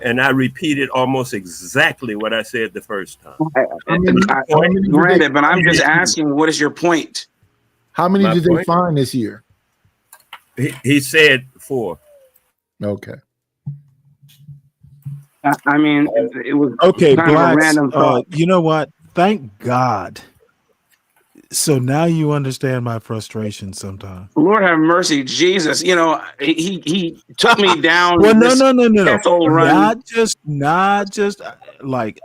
Speaker 3: and I repeated almost exactly what I said the first time.
Speaker 8: Granted, but I'm just asking, what is your point?
Speaker 22: How many
Speaker 3: My
Speaker 22: did they
Speaker 3: point?
Speaker 22: find this year?
Speaker 3: He said 4.
Speaker 22: Okay.
Speaker 8: I mean, it was
Speaker 5: Okay,
Speaker 8: kind of a
Speaker 5: blacks.
Speaker 8: random thought.
Speaker 5: You know what? Thank God. So now you understand my frustration sometimes.
Speaker 8: Lord have mercy, Jesus. You know, he took me down.
Speaker 5: Well,
Speaker 8: this
Speaker 5: no.
Speaker 8: Ethel run.
Speaker 5: Not just like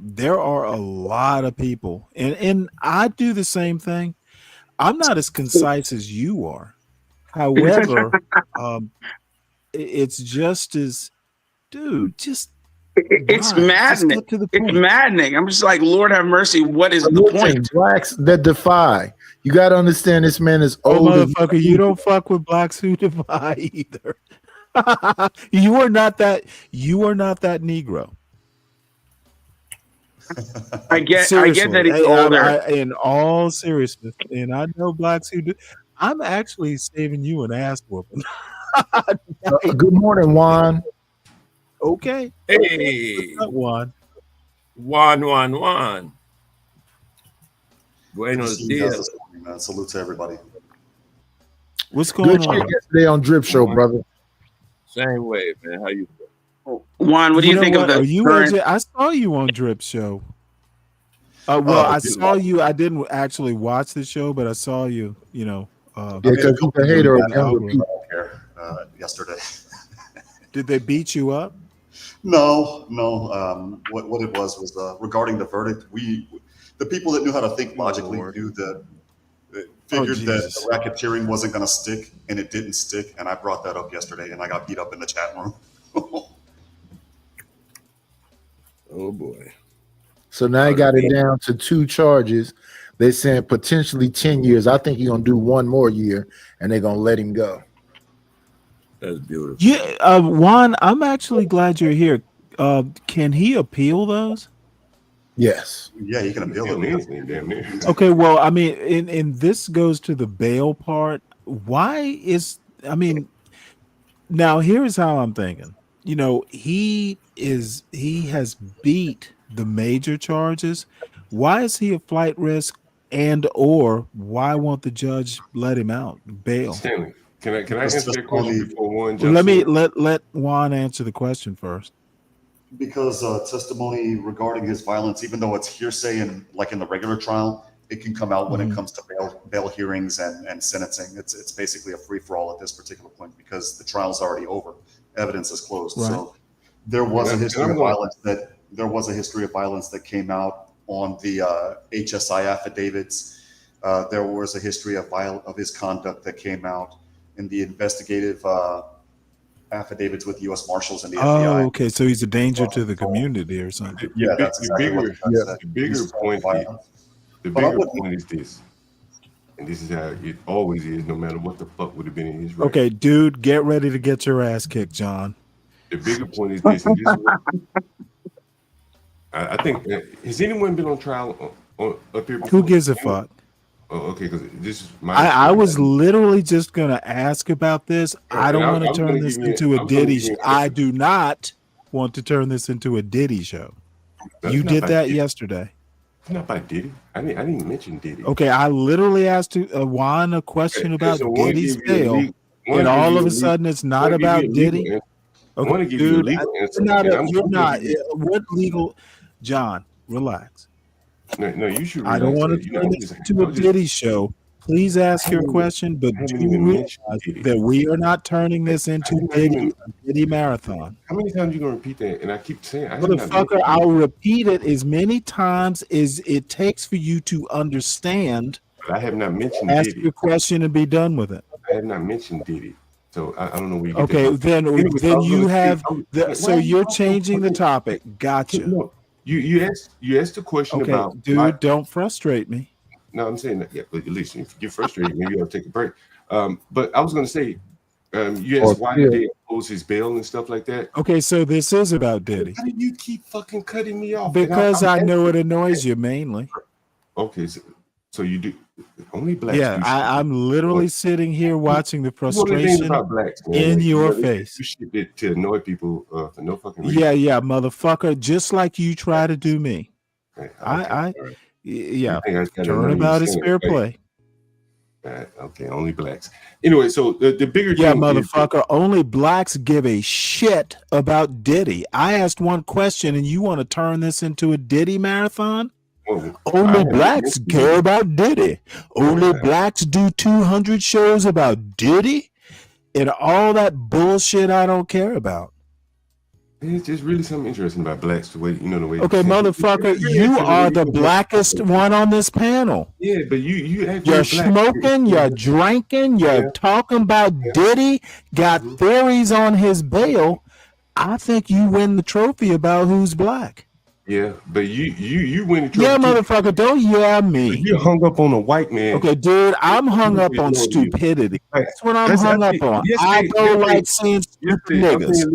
Speaker 5: there are a lot of people, and I do the same thing. I'm not as concise as you are. However, it's just as, dude, just
Speaker 8: It's
Speaker 5: why? Just
Speaker 8: maddening.
Speaker 5: get to the
Speaker 8: It's
Speaker 5: point.
Speaker 8: maddening. I'm just like, Lord have mercy. What is the
Speaker 22: Listen,
Speaker 8: point?
Speaker 22: blacks that defy. You got to understand this man is
Speaker 5: Oh,
Speaker 22: old.
Speaker 5: motherfucker, you don't fuck with blacks who defy either. You are not that Negro.
Speaker 8: I get
Speaker 5: Seriously,
Speaker 8: that he's older.
Speaker 5: in all seriousness, and I know blacks who do. I'm actually saving you an ass whooping.
Speaker 22: Good morning, Juan.
Speaker 5: Okay.
Speaker 3: Hey,
Speaker 5: Juan.
Speaker 3: Juan.
Speaker 1: Good to
Speaker 3: Buenos
Speaker 1: see you guys
Speaker 3: dias.
Speaker 1: this morning, man. Salute to everybody.
Speaker 5: What's going
Speaker 22: Good
Speaker 5: on?
Speaker 22: shit yesterday on Drip Show, brother.
Speaker 3: Same way, man. How you doing?
Speaker 8: Juan, what do you think of the
Speaker 5: Are you
Speaker 8: current?
Speaker 5: I saw you on Drip Show. I saw you. I didn't actually watch the show, but I saw you. You know,
Speaker 22: because he's a hater of younger people.
Speaker 1: Yesterday.
Speaker 5: Did they beat you up?
Speaker 1: No. What it was regarding the verdict. The people that knew how to think logically figured that the racketeering wasn't going to stick, and it didn't stick. And I brought that up yesterday, and I got beat up in the chat room.
Speaker 3: Oh boy.
Speaker 22: So now he got it down to 2 charges. They're saying potentially 10 years. I think he's gonna do 1 more year, and they're gonna let him go.
Speaker 3: That's beautiful.
Speaker 5: Yeah, Juan, I'm actually glad you're here. Can he appeal those?
Speaker 22: Yes.
Speaker 1: Yeah, he can appeal it. Damn near.
Speaker 5: Okay, well, I mean, and this goes to the bail part. Now here's how I'm thinking. You know, he has beat the major charges. Why is he a flight risk, and or why won't the judge let him out bail?
Speaker 6: Stanley, can I answer that question before Juan jumps
Speaker 5: Let me
Speaker 6: in?
Speaker 5: let Juan answer the question first.
Speaker 1: Because testimony regarding his violence, even though it's hearsay and like in the regular trial, it can come out when it comes to bail hearings and sentencing. It's basically a free for all at this particular point because the trial's already over, evidence is closed.
Speaker 5: Right.
Speaker 1: So there was a history of violence that came out on the HSI affidavits. There was a history of his conduct that came out in the investigative affidavits with U.S. Marshals and the FBI.
Speaker 5: Oh, okay. So he's a danger to the community or something.
Speaker 1: Yeah, that's exactly what
Speaker 6: the bigger point is this, and this is how it always is, no matter what the fuck would have been in his record.
Speaker 5: Okay, dude, get ready to get your ass kicked, John.
Speaker 6: The bigger point is this, and this is what, I think. Has anyone been on trial up here before?
Speaker 5: Who gives a fuck?
Speaker 6: Oh, okay, because this is my.
Speaker 5: I was literally just gonna ask about this. I don't want to turn this into a Diddy. I do not want to turn this into a Diddy show. You did that yesterday.
Speaker 6: It's not by Diddy. I didn't mention Diddy.
Speaker 5: Okay, I literally asked Juan a question about Diddy's bail, and all of a sudden it's not about Diddy. Okay, dude, you're not. What legal? John, relax.
Speaker 6: No, you should.
Speaker 5: I don't want to turn this into a Diddy show. Please ask your question, but do realize that we are not turning this into a Diddy marathon.
Speaker 6: How many times are you gonna repeat that? And I keep saying,
Speaker 5: Motherfucker, I'll repeat it as many times as it takes for you to understand.
Speaker 6: But I have not mentioned
Speaker 5: Ask
Speaker 6: Diddy.
Speaker 5: your question and be done with it.
Speaker 6: I have not mentioned Diddy, so I don't know where you get
Speaker 5: Okay,
Speaker 6: that.
Speaker 5: then you have. So you're changing the topic. Gotcha.
Speaker 6: No, you asked the question
Speaker 5: Okay,
Speaker 6: about.
Speaker 5: dude, don't frustrate me.
Speaker 6: No, I'm saying that. Yeah, at least if you get frustrated, maybe I'll take a break. But I was going to say, you asked why did they oppose his bail and stuff like that.
Speaker 5: Okay, so this is about Diddy.
Speaker 6: How do you keep fucking cutting me off?
Speaker 5: Because I know it annoys you mainly.
Speaker 6: Okay, so you do only blacks.
Speaker 5: Yeah, I'm literally sitting here watching the frustration in your face.
Speaker 6: You shit to annoy people for no fucking reason.
Speaker 5: Yeah, motherfucker. Just like you try to do me. Turnabout is fair play.
Speaker 6: Okay, only blacks. Anyway, so the bigger
Speaker 5: yeah,
Speaker 6: thing
Speaker 5: motherfucker. Only blacks give a shit about Diddy. I asked one question, and you want to turn this into a Diddy marathon? Only blacks care about Diddy. Only blacks do 200 shows about Diddy, and all that bullshit I don't care about.
Speaker 6: It's just really something interesting about blacks, the way the way.
Speaker 5: Okay, motherfucker, you are the blackest one on this panel.
Speaker 6: Yeah, but you're
Speaker 5: black. Smoking, you're drinking, you're talking about Diddy, got theories on his bail. I think you win the trophy about who's black.
Speaker 6: Yeah, but you win the trophy.
Speaker 5: Yeah, motherfucker, don't yell me.
Speaker 6: You hung up on a white man.
Speaker 5: Okay, dude, I'm hung up on stupidity. That's what I'm hung up on. I don't like seeing stupid niggas.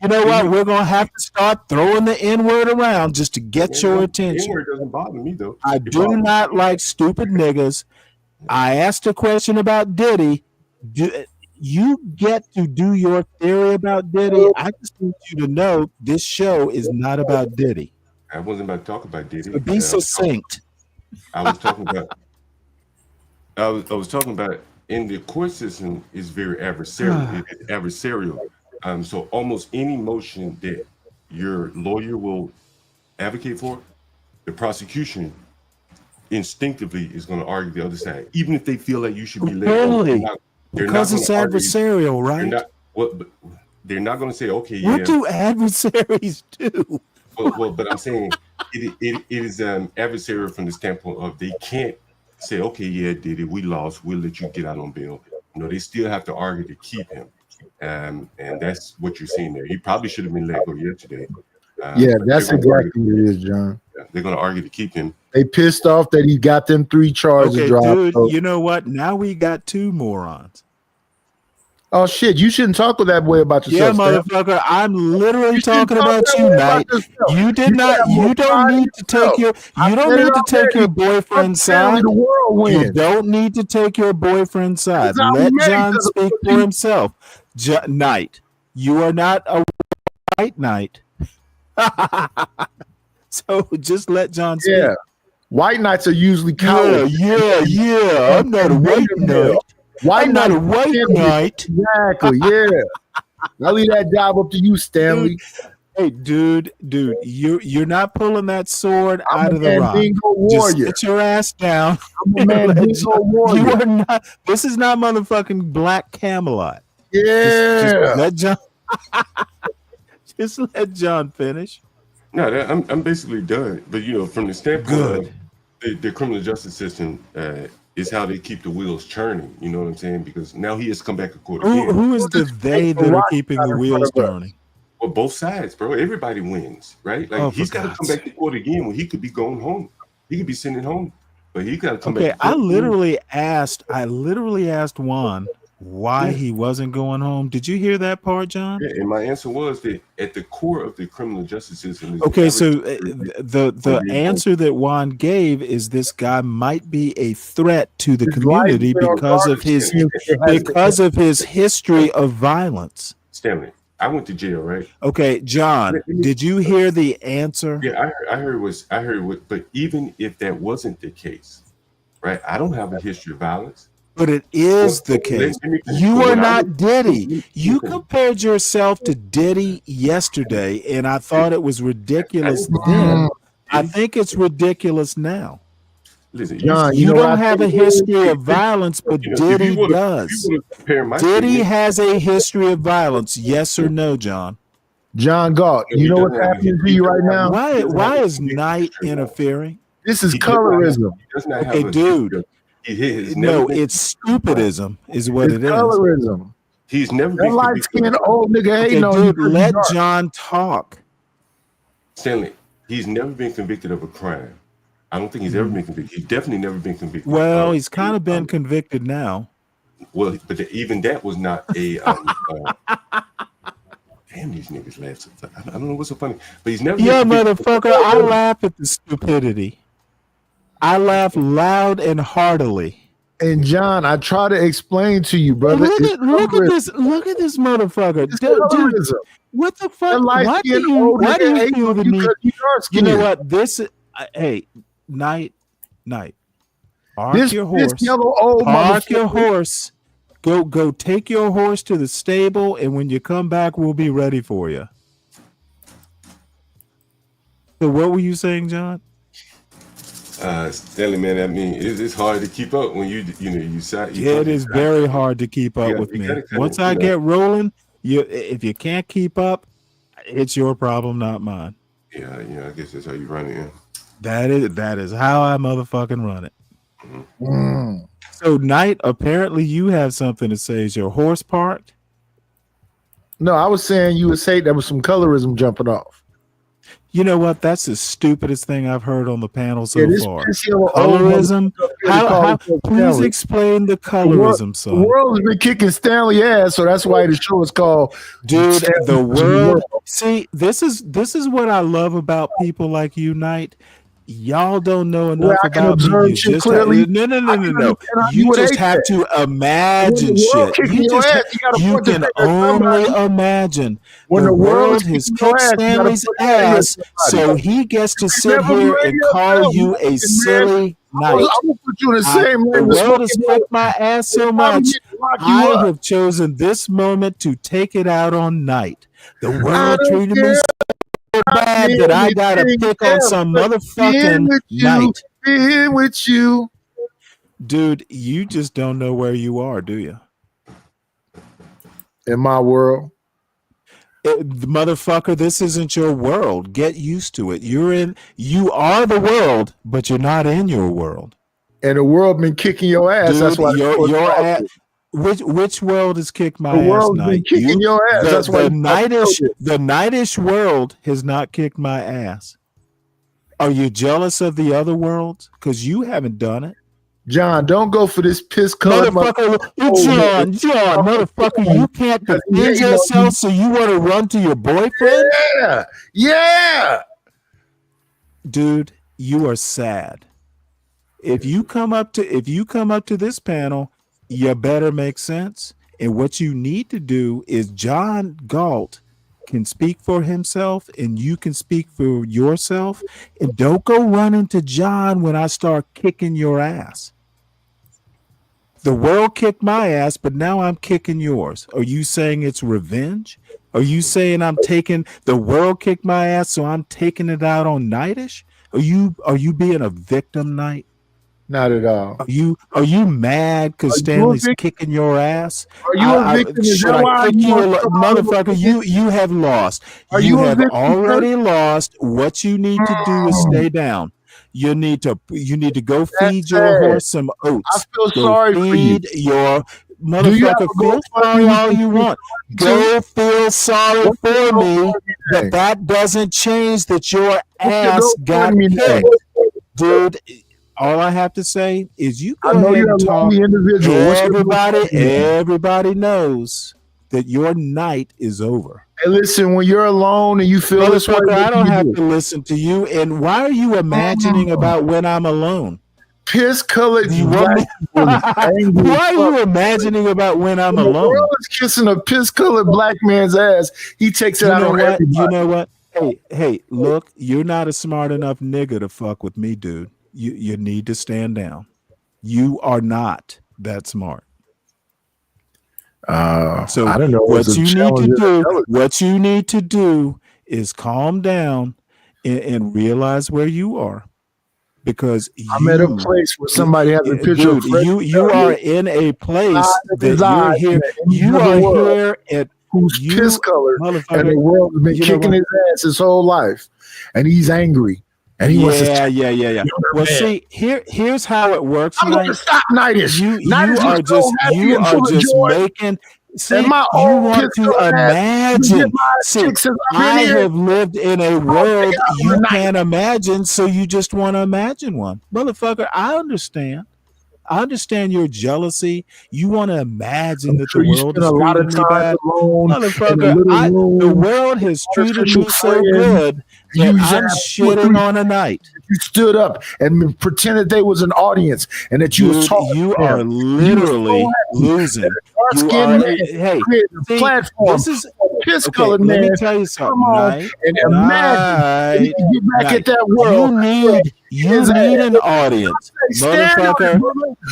Speaker 5: You know what? We're gonna have to start throwing the N-word around just to get your attention.
Speaker 6: N-word doesn't bother me though.
Speaker 5: I do not like stupid niggas. I asked a question about Diddy. You get to do your theory about Diddy. I just need you to know this show is not about Diddy.
Speaker 6: I wasn't about to talk about Diddy.
Speaker 5: So be succinct.
Speaker 6: I was talking about. I was talking about in the court system is very adversarial. So almost any motion that your lawyer will advocate for, the prosecution instinctively is going to argue the other side, even if they feel like you should be let go.
Speaker 5: Really? Because it's adversarial, right?
Speaker 6: They're not going to say, okay,
Speaker 5: what do adversaries do?
Speaker 6: But I'm saying it is adversarial from the standpoint of they can't say, okay, yeah, Diddy, we lost, we'll let you get out on bail. They still have to argue to keep him. And that's what you're seeing there. He probably should have been let go yesterday.
Speaker 22: Yeah, that's exactly what it is, John.
Speaker 6: They're going to argue to keep him.
Speaker 22: They pissed off that he got them 3 charges dropped.
Speaker 5: Dude, you know what? Now we got 2 morons.
Speaker 22: Oh shit! You shouldn't talk that way about yourself.
Speaker 5: Yeah, motherfucker. I'm literally talking about you, Knight. You did not. You don't need to take your. You don't need to take your boyfriend's side. You don't need to take your boyfriend's side. Let John speak for himself. Knight, you are not a white knight. So just let John speak.
Speaker 22: Yeah, white knights are usually cowards.
Speaker 5: Yeah. I'm not a white knight. I'm not a white knight.
Speaker 22: Exactly. Yeah. I'll leave that job up to you, Stanley.
Speaker 5: Dude, you're not pulling that sword out of the rock. Just sit your ass down.
Speaker 22: I'm a man, bingo warrior.
Speaker 5: You are not. This is not motherfucking Black Camelot.
Speaker 22: Yeah.
Speaker 5: Just let John. Just let John finish.
Speaker 6: No, I'm basically done. But from the standpoint of the criminal justice system, is how they keep the wheels churning. You know what I'm saying? Because now he has come back to court again.
Speaker 5: Who is the they that are keeping the wheels turning?
Speaker 6: Well, both sides, bro. Everybody wins, right? Like he's got to come back to court again when he could be going home. He could be sending home, but he got to come back.
Speaker 5: Okay, I literally asked Juan why he wasn't going home. Did you hear that part, John?
Speaker 6: Yeah, and my answer was that at the core of the criminal justice system is
Speaker 5: okay. So the answer that Juan gave is this guy might be a threat to the community because of his history of violence.
Speaker 6: Stanley, I went to jail, right?
Speaker 5: Okay, John, did you hear the answer?
Speaker 6: Yeah, I heard. But even if that wasn't the case, right? I don't have a history of violence.
Speaker 5: But it is the case. You are not Diddy. You compared yourself to Diddy yesterday, and I thought it was ridiculous then. I think it's ridiculous now.
Speaker 6: Listen,
Speaker 22: John,
Speaker 5: you don't have a history of violence, but Diddy does. Diddy has a history of violence. Yes or no, John?
Speaker 22: John Galt, you know what's happening to you right now?
Speaker 5: Why is Knight interfering?
Speaker 22: This is colorism.
Speaker 5: Okay, dude. No, it's stupidism, is what it is.
Speaker 22: Colorism.
Speaker 6: He's never
Speaker 22: been light-skinned old nigga.
Speaker 5: Okay, dude, let John talk.
Speaker 6: Stanley, he's never been convicted of a crime. I don't think he's ever been convicted. He's definitely never been convicted.
Speaker 5: Well, he's kind of been convicted now.
Speaker 6: Well, but even that was not a. Damn, these niggas laugh. I don't know what's so funny, but he's never.
Speaker 5: Yeah, motherfucker, I laugh at the stupidity. I laugh loud and heartily.
Speaker 22: And John, I try to explain to you, brother.
Speaker 5: Look at this motherfucker. Dude, what the fuck? Why do you feel the need? You know what? Hey, Knight. Park your horse. Go take your horse to the stable, and when you come back, we'll be ready for you. So what were you saying, John?
Speaker 6: Stanley, man, I mean, it's hard to keep up when you sat.
Speaker 5: Yeah, it is very hard to keep up with me. Once I get rolling, if you can't keep up, It's your problem, not mine.
Speaker 6: Yeah, I guess that's how you run it. Yeah.
Speaker 5: That is how I motherfucking run it.
Speaker 22: Mm.
Speaker 5: So, Knight, apparently you have something to say. Is your horse parked?
Speaker 22: No, I was saying you would say there was some colorism jumping off.
Speaker 5: You know what? That's the stupidest thing I've heard on the panel so
Speaker 22: this
Speaker 5: far.
Speaker 22: piss yellow
Speaker 5: Colorism?
Speaker 22: old motherfucker
Speaker 5: Please
Speaker 22: Stanley.
Speaker 5: explain the colorism, son.
Speaker 22: The world has been kicking Stanley ass, so that's why the show is called
Speaker 5: Dude,
Speaker 22: Stanley
Speaker 5: the
Speaker 22: versus
Speaker 5: world. See, this is what I love about people like you, Knight. Y'all don't know enough
Speaker 22: I can
Speaker 5: about me.
Speaker 22: observe
Speaker 5: You
Speaker 22: shit
Speaker 5: just
Speaker 22: clearly.
Speaker 5: no.
Speaker 22: I can
Speaker 5: You
Speaker 22: would
Speaker 5: just
Speaker 22: hate
Speaker 5: have
Speaker 22: that.
Speaker 5: to imagine
Speaker 22: When the world
Speaker 5: shit.
Speaker 22: kicking your ass, you gotta
Speaker 5: You
Speaker 22: point the
Speaker 5: can
Speaker 22: finger at
Speaker 5: only
Speaker 22: somebody.
Speaker 5: imagine.
Speaker 22: When
Speaker 5: The
Speaker 22: the world
Speaker 5: world
Speaker 22: is
Speaker 5: has
Speaker 22: kicking your
Speaker 5: kicked
Speaker 22: ass, you gotta
Speaker 5: Stanley's
Speaker 22: put your finger at
Speaker 5: ass,
Speaker 22: somebody.
Speaker 5: so he gets to
Speaker 22: You
Speaker 5: sit
Speaker 22: never
Speaker 5: here
Speaker 22: blame
Speaker 5: and call
Speaker 22: yourself,
Speaker 5: you a
Speaker 22: fucking man.
Speaker 5: silly
Speaker 22: I'm
Speaker 5: Knight.
Speaker 22: gonna put you in the same
Speaker 5: The
Speaker 22: lane as
Speaker 5: world has
Speaker 22: fucking
Speaker 5: kicked my ass so
Speaker 22: If I
Speaker 5: much.
Speaker 22: need to lock you
Speaker 5: I
Speaker 22: up.
Speaker 5: have chosen this moment to take it out on Knight. The
Speaker 22: I
Speaker 5: world
Speaker 22: don't
Speaker 5: treated me
Speaker 22: care
Speaker 5: so bad that I gotta
Speaker 22: anything
Speaker 5: pick on
Speaker 22: else
Speaker 5: some
Speaker 22: but being
Speaker 5: motherfucking
Speaker 22: with you,
Speaker 5: Knight.
Speaker 22: being with you.
Speaker 5: Dude, you just don't know where you are, do you?
Speaker 22: In my world.
Speaker 5: Motherfucker, this isn't your world. Get used to it. You are the world, but you're not in your world.
Speaker 22: And the world been kicking your ass.
Speaker 5: Dude,
Speaker 22: That's why
Speaker 5: your ass. Which world has kicked my
Speaker 22: the
Speaker 5: ass,
Speaker 22: world's been
Speaker 5: Knight?
Speaker 22: kicking your ass. That's why
Speaker 5: The Knightish world has not kicked my ass. Are you jealous of the other worlds? Because you haven't done it.
Speaker 22: John, don't go for this piss colored
Speaker 5: John, motherfucker, you can't defend yourself, so you want to run to your boyfriend?
Speaker 22: Yeah.
Speaker 5: Dude, you are sad. If you come up to this panel, you better make sense. And what you need to do is John Galt can speak for himself and you can speak for yourself. And don't go running to John when I start kicking your ass. The world kicked my ass, but now I'm kicking yours. Are you saying it's revenge? Are you saying the world kicked my ass, so I'm taking it out on Knightish? Are you being a victim, Knight?
Speaker 22: Not at all.
Speaker 5: Are you mad because Stanley's kicking your ass?
Speaker 22: Are you a victim? Is
Speaker 5: Should
Speaker 22: that why
Speaker 5: I kick you, motherfucker?
Speaker 22: you
Speaker 5: You have lost.
Speaker 22: Are
Speaker 5: You
Speaker 22: you a
Speaker 5: have
Speaker 22: victim,
Speaker 5: already lost. What you need to do is stay down. You need to go feed your horse some oats.
Speaker 22: I feel
Speaker 5: Go
Speaker 22: sorry for you.
Speaker 5: feed your
Speaker 22: Do you have
Speaker 5: motherfucker.
Speaker 22: a
Speaker 5: Feel
Speaker 22: GoFundMe
Speaker 5: sorry
Speaker 22: you
Speaker 5: all
Speaker 22: can
Speaker 5: you
Speaker 22: give
Speaker 5: want.
Speaker 22: to?
Speaker 5: Go feel sorry
Speaker 22: What's your
Speaker 5: for me,
Speaker 22: GoFundMe
Speaker 5: but
Speaker 22: name?
Speaker 5: that doesn't change that your
Speaker 22: What's your
Speaker 5: ass got
Speaker 22: GoFundMe name?
Speaker 5: kicked. Dude, all I have to say is you go
Speaker 22: I know
Speaker 5: ahead
Speaker 22: you're a
Speaker 5: and talk.
Speaker 22: lonely individual. What's your GoFundMe name?
Speaker 5: Everybody knows that your night is over.
Speaker 22: Hey, listen, when you're alone and you feel this way,
Speaker 5: Motherfucker,
Speaker 22: what
Speaker 5: I
Speaker 22: do
Speaker 5: don't
Speaker 22: you
Speaker 5: have
Speaker 22: do?
Speaker 5: to listen to you. And why are you imagining about when I'm alone?
Speaker 22: Piss colored
Speaker 5: Do you want me?
Speaker 22: black people angry
Speaker 5: Why
Speaker 22: as
Speaker 5: are you
Speaker 22: fuck.
Speaker 5: imagining about when I'm
Speaker 22: When the
Speaker 5: alone?
Speaker 22: world is kissing a piss colored black man's ass, he takes it
Speaker 5: You
Speaker 22: out
Speaker 5: know
Speaker 22: on
Speaker 5: what?
Speaker 22: everybody.
Speaker 5: You know what? Hey, look, you're not a smart enough nigga to fuck with me, dude. You need to stand down. You are not that smart. So
Speaker 22: I don't know.
Speaker 5: what you need to do is calm down and realize where you are, because
Speaker 22: I'm at a place where somebody has a picture of
Speaker 5: dude,
Speaker 22: Fred
Speaker 5: you are in a place that you're here. You are here at
Speaker 22: who's piss colored, and the
Speaker 5: motherfucker.
Speaker 22: world has been
Speaker 5: You know
Speaker 22: kicking
Speaker 5: what?
Speaker 22: his ass his whole life, and he's angry, and he wants to.
Speaker 5: Yeah. Well, see, here's how it works.
Speaker 22: I'm going to stop Knightish.
Speaker 5: You are just making. See,
Speaker 22: and my
Speaker 5: you
Speaker 22: old
Speaker 5: want to imagine. See, I have lived in a world you can't imagine, so you just want to imagine one. Motherfucker, I understand. I understand your jealousy. You want to imagine that the world is treating me bad. Motherfucker, the world has treated me so good that I'm shitting on a night.
Speaker 22: You stood up and pretended they was an audience and that you was talking.
Speaker 5: You
Speaker 22: to
Speaker 5: are
Speaker 22: them.
Speaker 5: literally losing.
Speaker 22: Platform. Piss colored
Speaker 5: let
Speaker 22: man.
Speaker 5: me tell you something.
Speaker 22: Come on and imagine. You get back at that world.
Speaker 5: You need an audience, motherfucker.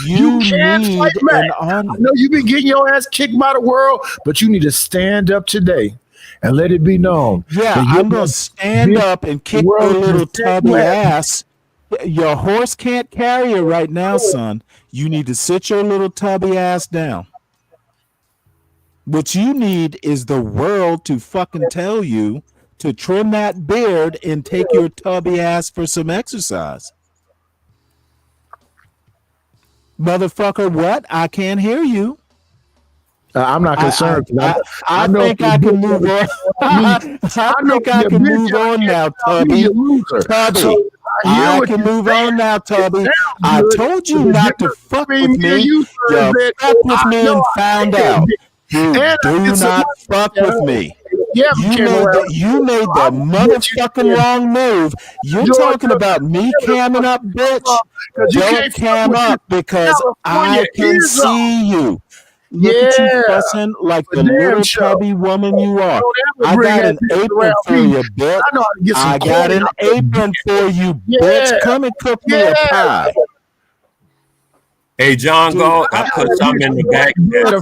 Speaker 22: You can't fight back. I know you've been getting your ass kicked by the world, but you need to stand up today and let it be known.
Speaker 5: Yeah, I'm gonna stand up and kick your little tubby ass. Your horse can't carry you right now, son. You need to sit your little tubby ass down. What you need is the world to fucking tell you to trim that beard and take your tubby ass for some exercise. Motherfucker, what? I can't hear you.
Speaker 22: I'm not concerned.
Speaker 5: I think I can move on. I think I can move on now, Tubby. Tubby, I can move on now, Tubby. I told you not to fuck with me. You fucked with me and found out. Dude, do not fuck with me. You made the motherfucking wrong move. You're talking about me camming up, bitch. Don't cam up because I can see you. Look at you fussing like the little chubby woman you are. I got an apron for you, bitch. I got an apron for you, bitch. Come and cook me a pie.
Speaker 3: Hey, John, go. I put something in the back
Speaker 22: there.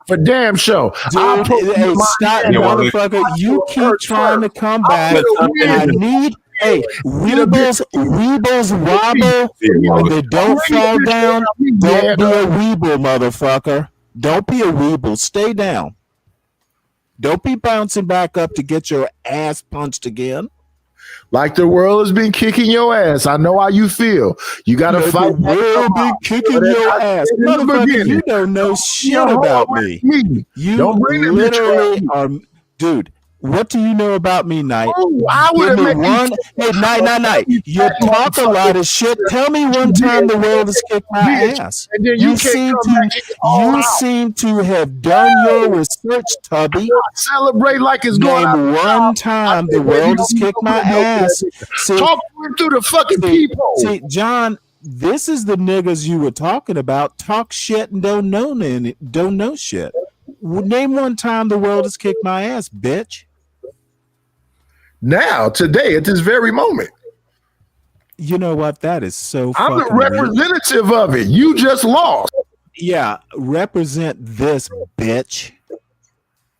Speaker 22: For damn show.
Speaker 5: Dude, hey, stop, motherfucker. You keep trying to come back. I need... Hey, weebles wobble and they don't fall down. Don't be a weeble, motherfucker. Don't be a weeble. Stay down. Don't be bouncing back up to get your ass punched again.
Speaker 22: Like the world has been kicking your ass. I know how you feel. You got to fight.
Speaker 5: The world been kicking your ass. Motherfucker, you don't know shit about me. You
Speaker 22: don't bring
Speaker 5: literally are... Dude, what do you know about me, Knight?
Speaker 22: I would have
Speaker 5: one. Hey, Knight. You talk a lot of shit. Tell me one time the world has kicked my ass. You seem to have done your research, Tubby.
Speaker 22: Celebrate like it's going on.
Speaker 5: Name one time the world has kicked my ass.
Speaker 22: Talk through the fucking people.
Speaker 5: See, John, this is the niggas you were talking about. Talk shit and don't know shit. Name one time the world has kicked my ass, bitch.
Speaker 22: Now, today, at this very moment.
Speaker 5: You know what? That is so
Speaker 22: I'm the representative of it. You just lost.
Speaker 5: Yeah, represent this, bitch.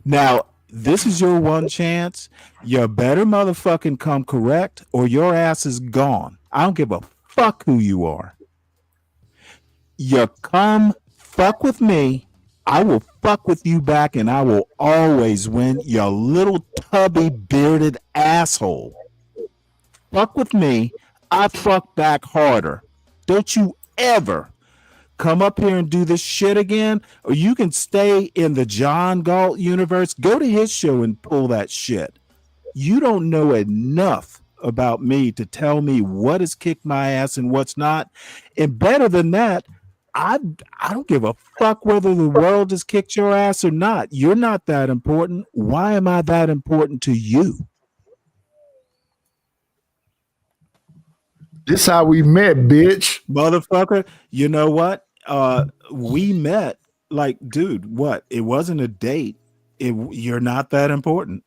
Speaker 5: Now, this is your one chance. You better motherfucking come correct or your ass is gone. I don't give a fuck who you are. You come fuck with me, I will fuck with you back and I will always win, you little tubby bearded asshole. Fuck with me, I fuck back harder. Don't you ever come up here and do this shit again, or you can stay in the John Galt universe. Go to his show and pull that shit. You don't know enough about me to tell me what has kicked my ass and what's not. And better than that, I don't give a fuck whether the world has kicked your ass or not. You're not that important. Why am I that important to you?
Speaker 22: This how we met, bitch.
Speaker 5: Motherfucker. You know what? We met like, dude, what? It wasn't a date. You're not that important.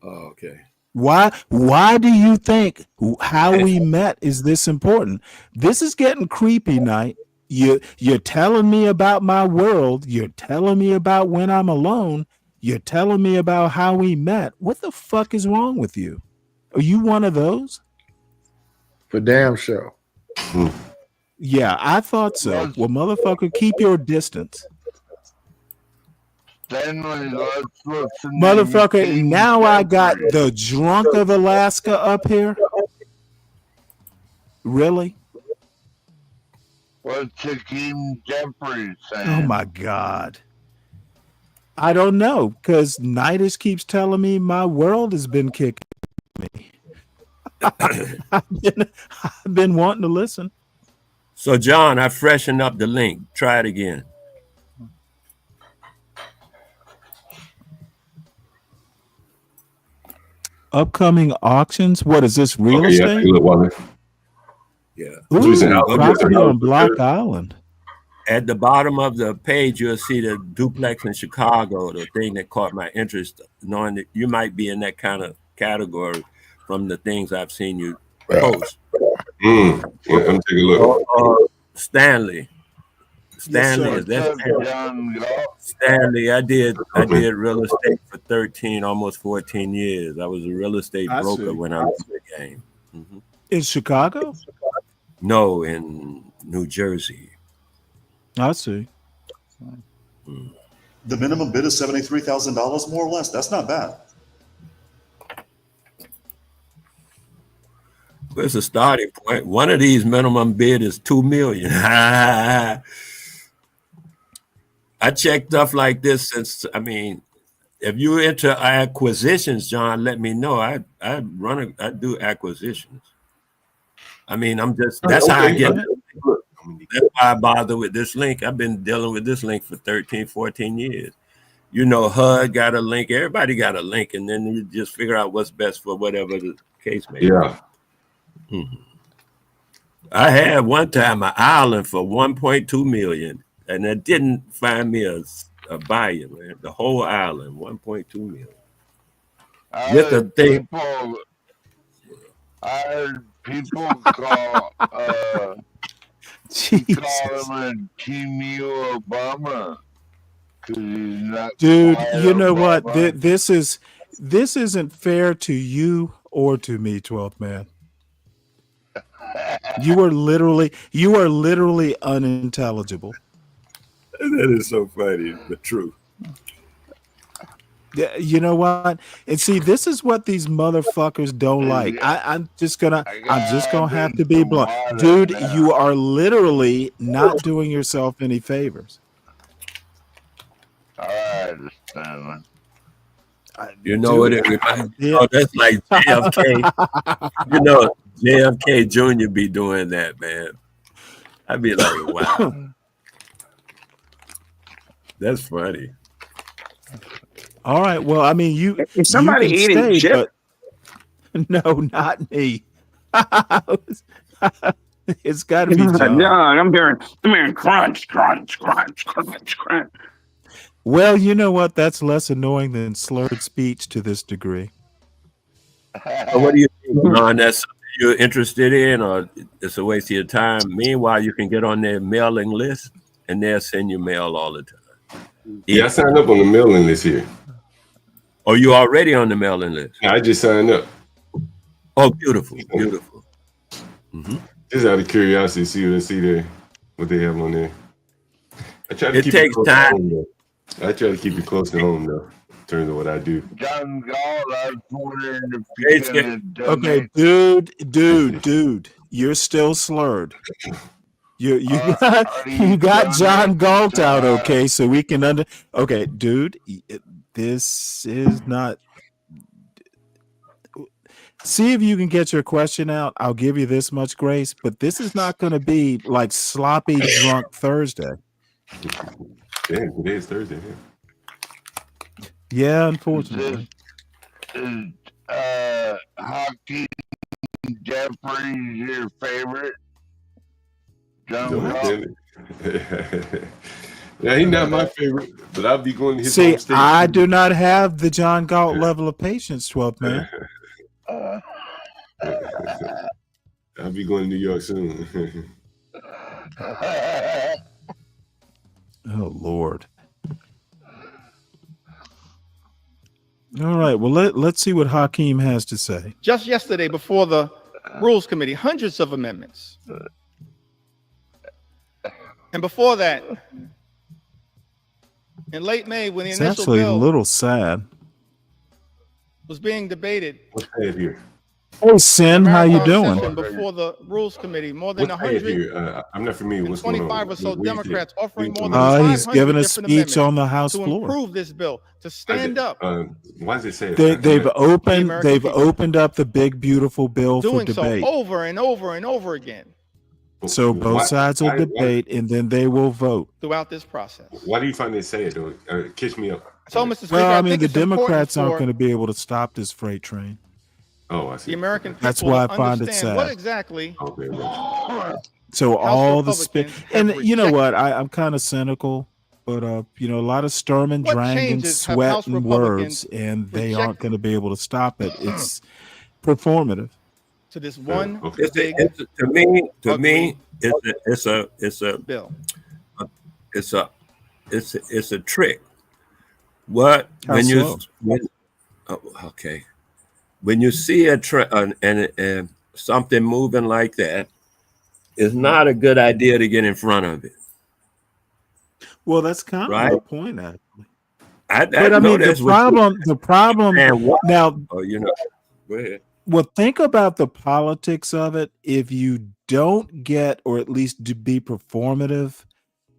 Speaker 3: Oh, okay.
Speaker 5: Why do you think how we met is this important? This is getting creepy, Knight. You're telling me about my world. You're telling me about when I'm alone. You're telling me about how we met. What the fuck is wrong with you? Are you one of those?
Speaker 22: For damn sure.
Speaker 5: Yeah, I thought so. Well, motherfucker, keep your distance.
Speaker 20: Stanley,
Speaker 5: Motherfucker, now I got the drunk of Alaska up here. Really?
Speaker 20: What's Hakeem Jeffries saying?
Speaker 5: Oh my God. I don't know, because Nidus keeps telling me my world has been kicking me. I've been wanting to listen.
Speaker 3: So, John, I freshened up the link. Try it again.
Speaker 5: Upcoming auctions. What is this, real estate?
Speaker 3: Yeah.
Speaker 5: Ooh, property on Block Island.
Speaker 3: At the bottom of the page, you'll see the duplex in Chicago, the thing that caught my interest, knowing that you might be in that kind of category from the things I've seen you post.
Speaker 6: Yeah, let me take a look.
Speaker 3: Stanley.
Speaker 5: Yes,
Speaker 3: is that Stanley? I did real estate for 13, almost 14 years. I was a real estate broker when I was in the game. Mm-hmm.
Speaker 5: In Chicago?
Speaker 3: No, in New Jersey.
Speaker 5: I see.
Speaker 1: The minimum bid is $73,000 more or less. That's not bad.
Speaker 3: Where's the starting point? One of these minimum bid is $2 million. I check stuff like this since, I mean, if you're into acquisitions, John, let me know. I do acquisitions. I mean, that's how I get. That's why I bother with this link. I've been dealing with this link for 13, 14 years. You know, HUD got a link. Everybody got a link, and then you just figure out what's best for whatever the case may be.
Speaker 6: Yeah.
Speaker 3: I had one time an island for 1.2 million, and it didn't find me a buyer, man. The whole island, 1.2 million. With the thing.
Speaker 20: I heard people call call him a Team Obama.
Speaker 5: Dude, you know what? This isn't fair to you or to me, 12th man. You are literally unintelligible.
Speaker 3: That is so funny, but true.
Speaker 5: Yeah, you know what? And see, this is what these motherfuckers don't like. I'm just gonna have to be blunt, dude. You are literally not doing yourself any favors.
Speaker 20: I understand.
Speaker 3: You know what it reminds me? Oh, that's like JFK. You know, JFK Jr. be doing that, man. I'd be like, wow. That's funny.
Speaker 5: All right. Well, I mean,
Speaker 8: Is somebody eating chip?
Speaker 5: But no, not me. It's got to be John.
Speaker 8: No, I'm hearing crunch, crunch, crunch, crunch, crunch.
Speaker 5: Well, you know what? That's less annoying than slurred speech to this degree.
Speaker 3: So what do you think, Ron? That's something you're interested in, or it's a waste of your time? Meanwhile, you can get on their mailing list, and they'll send you mail all the time.
Speaker 6: Yeah, I signed up on the mailing list here.
Speaker 3: Oh, you already on the mailing list?
Speaker 6: I just signed up.
Speaker 3: Oh, beautiful, beautiful.
Speaker 6: Just out of curiosity, see what they have on there. I try to
Speaker 3: It
Speaker 6: keep
Speaker 3: takes
Speaker 6: close
Speaker 3: time.
Speaker 6: to home, though. I try to keep it close to home, though, in terms of what I do.
Speaker 20: John Gall, I was wondering if you could
Speaker 5: Okay, dude, you're still slurred. You got John Galt out, okay? So we can okay, dude. This is not. See if you can get your question out. I'll give you this much grace, but this is not going to be like sloppy drunk Thursday.
Speaker 6: Damn, today is Thursday.
Speaker 5: Yeah, unfortunately.
Speaker 20: Hockey Jeffrey's your favorite? John
Speaker 6: Yeah, he's not my favorite, but I'll be going to his
Speaker 5: See,
Speaker 6: home state.
Speaker 5: I do not have the John Galt level of patience, 12th man.
Speaker 6: I'll be going to New York soon.
Speaker 5: Oh, Lord. All right. Well, let's see what Hakeem has to say.
Speaker 9: Just yesterday, before the Rules Committee, hundreds of amendments. And before that, in late May, when the
Speaker 5: It's
Speaker 9: initial
Speaker 5: actually a
Speaker 9: bill
Speaker 5: little sad.
Speaker 9: was being debated,
Speaker 6: What's that here?
Speaker 5: Hey, Sin, how you doing?
Speaker 9: session before the Rules Committee, more than
Speaker 6: What's that
Speaker 9: 125
Speaker 6: here? I'm not familiar with what's going on.
Speaker 9: or so
Speaker 6: What is it?
Speaker 9: Democrats offering more than 500
Speaker 5: He's giving a
Speaker 9: different
Speaker 5: speech
Speaker 9: amendments
Speaker 5: on the House
Speaker 9: to
Speaker 5: floor.
Speaker 9: improve this bill, to stand up.
Speaker 6: Why does it say
Speaker 5: They've opened
Speaker 9: American people.
Speaker 5: opened up the big beautiful bill for
Speaker 9: Doing so
Speaker 5: debate.
Speaker 9: over and over and over again
Speaker 5: So both sides will debate, and then they will vote.
Speaker 9: throughout this process.
Speaker 6: Why do you find they say it? Though? Catch me up.
Speaker 9: So, Mr. Speaker,
Speaker 5: Well, I mean,
Speaker 9: think
Speaker 5: the
Speaker 9: it's important
Speaker 5: Democrats aren't
Speaker 9: for
Speaker 5: going to be able to stop this freight train.
Speaker 6: Oh, I see.
Speaker 9: the American people
Speaker 5: That's why I
Speaker 9: to
Speaker 5: find it
Speaker 9: understand what
Speaker 5: sad.
Speaker 9: exactly
Speaker 5: So all the
Speaker 9: Republicans
Speaker 5: and
Speaker 9: have
Speaker 5: you know what? I'm kind of cynical, but you know, a lot of Sturm and
Speaker 9: What
Speaker 5: Drang and
Speaker 9: changes have
Speaker 5: sweat
Speaker 9: House
Speaker 5: and
Speaker 9: Republicans
Speaker 5: words, and they
Speaker 9: rejected?
Speaker 5: aren't going to be able to stop it. It's performative.
Speaker 9: to this one big
Speaker 3: To me, it's a
Speaker 9: bill.
Speaker 3: It's a trick. What
Speaker 5: How
Speaker 3: when
Speaker 5: so?
Speaker 3: okay, when you see and something moving like that, it's not a good idea to get in front of it.
Speaker 5: Well, that's kind
Speaker 3: Right.
Speaker 5: of the point, actually.
Speaker 3: I
Speaker 5: But I
Speaker 3: know
Speaker 5: mean,
Speaker 3: that's
Speaker 5: the
Speaker 3: what
Speaker 5: problem
Speaker 3: and what,
Speaker 5: now.
Speaker 3: oh, you know, go ahead.
Speaker 5: Well, think about the politics of it. If you don't get, or at least to be performative,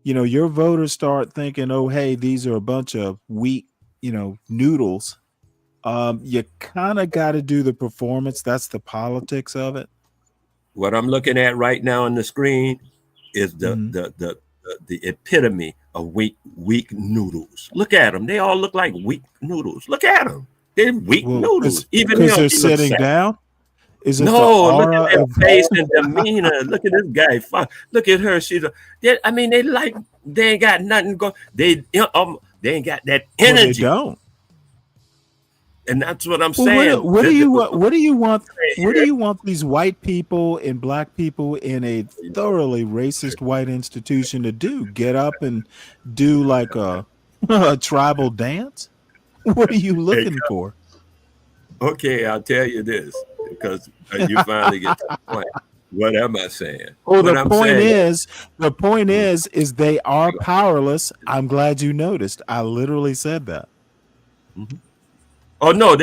Speaker 5: your voters start thinking, oh, hey, these are a bunch of weak, noodles. You kind of got to do the performance. That's the politics of it.
Speaker 3: What I'm looking at right now on the screen is the epitome of weak noodles. Look at them. They all look like weak noodles. Look at them. They're weak noodles. Even
Speaker 5: because they're sitting down. Is it
Speaker 3: no,
Speaker 5: the
Speaker 3: look
Speaker 5: aura
Speaker 3: at their
Speaker 5: of
Speaker 3: face and demeanor. Look at this guy. Look at her. They ain't got nothing going. They ain't got that energy.
Speaker 5: Well, they don't.
Speaker 3: And that's what I'm saying.
Speaker 5: What do you want? What do you want? What do you want these white people and black people in a thoroughly racist white institution to do? Get up and do like a tribal dance? What are you looking for?
Speaker 3: Okay, I'll tell you this because you finally get to the point. What am I saying?
Speaker 5: Well, the point is they are powerless. I'm glad you noticed. I literally said that.
Speaker 3: Mm-hmm. Oh no,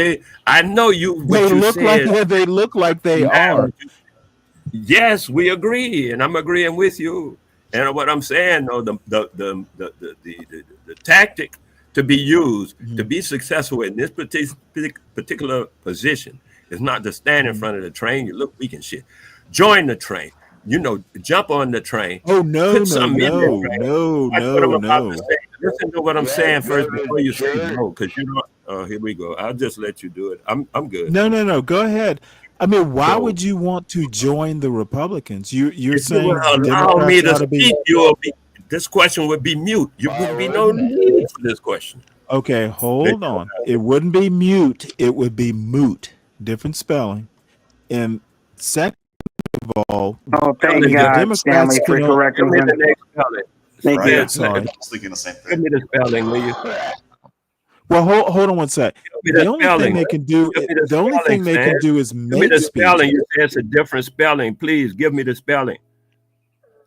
Speaker 3: I know you.
Speaker 5: They look like they are.
Speaker 3: Yes, we agree, and I'm agreeing with you. And what I'm saying, though, the tactic to be used to be successful in this particular position is not to stand in front of the train. You look weak and shit. Join the train. Jump on the train.
Speaker 5: Oh no,
Speaker 3: no. Listen to what I'm saying first before you say no, because you don't. Here we go. I'll just let you do it. I'm good.
Speaker 5: No. Go ahead. I mean, why would you want to join the Republicans? You're saying
Speaker 3: allow me to speak. This question would be mute. You wouldn't be no need for this question.
Speaker 5: Okay, hold on. It wouldn't be mute. It would be moot. Different spelling. And second of all,
Speaker 8: thank God, Stanley, for correcting him.
Speaker 1: Thank
Speaker 5: you. Sorry.
Speaker 1: I was thinking the same thing.
Speaker 3: Give me the spelling, will you?
Speaker 5: Well, hold on one sec. The only thing they can do is make
Speaker 3: Give me the spelling.
Speaker 5: speech.
Speaker 3: You say it's a different spelling. Please give me the spelling.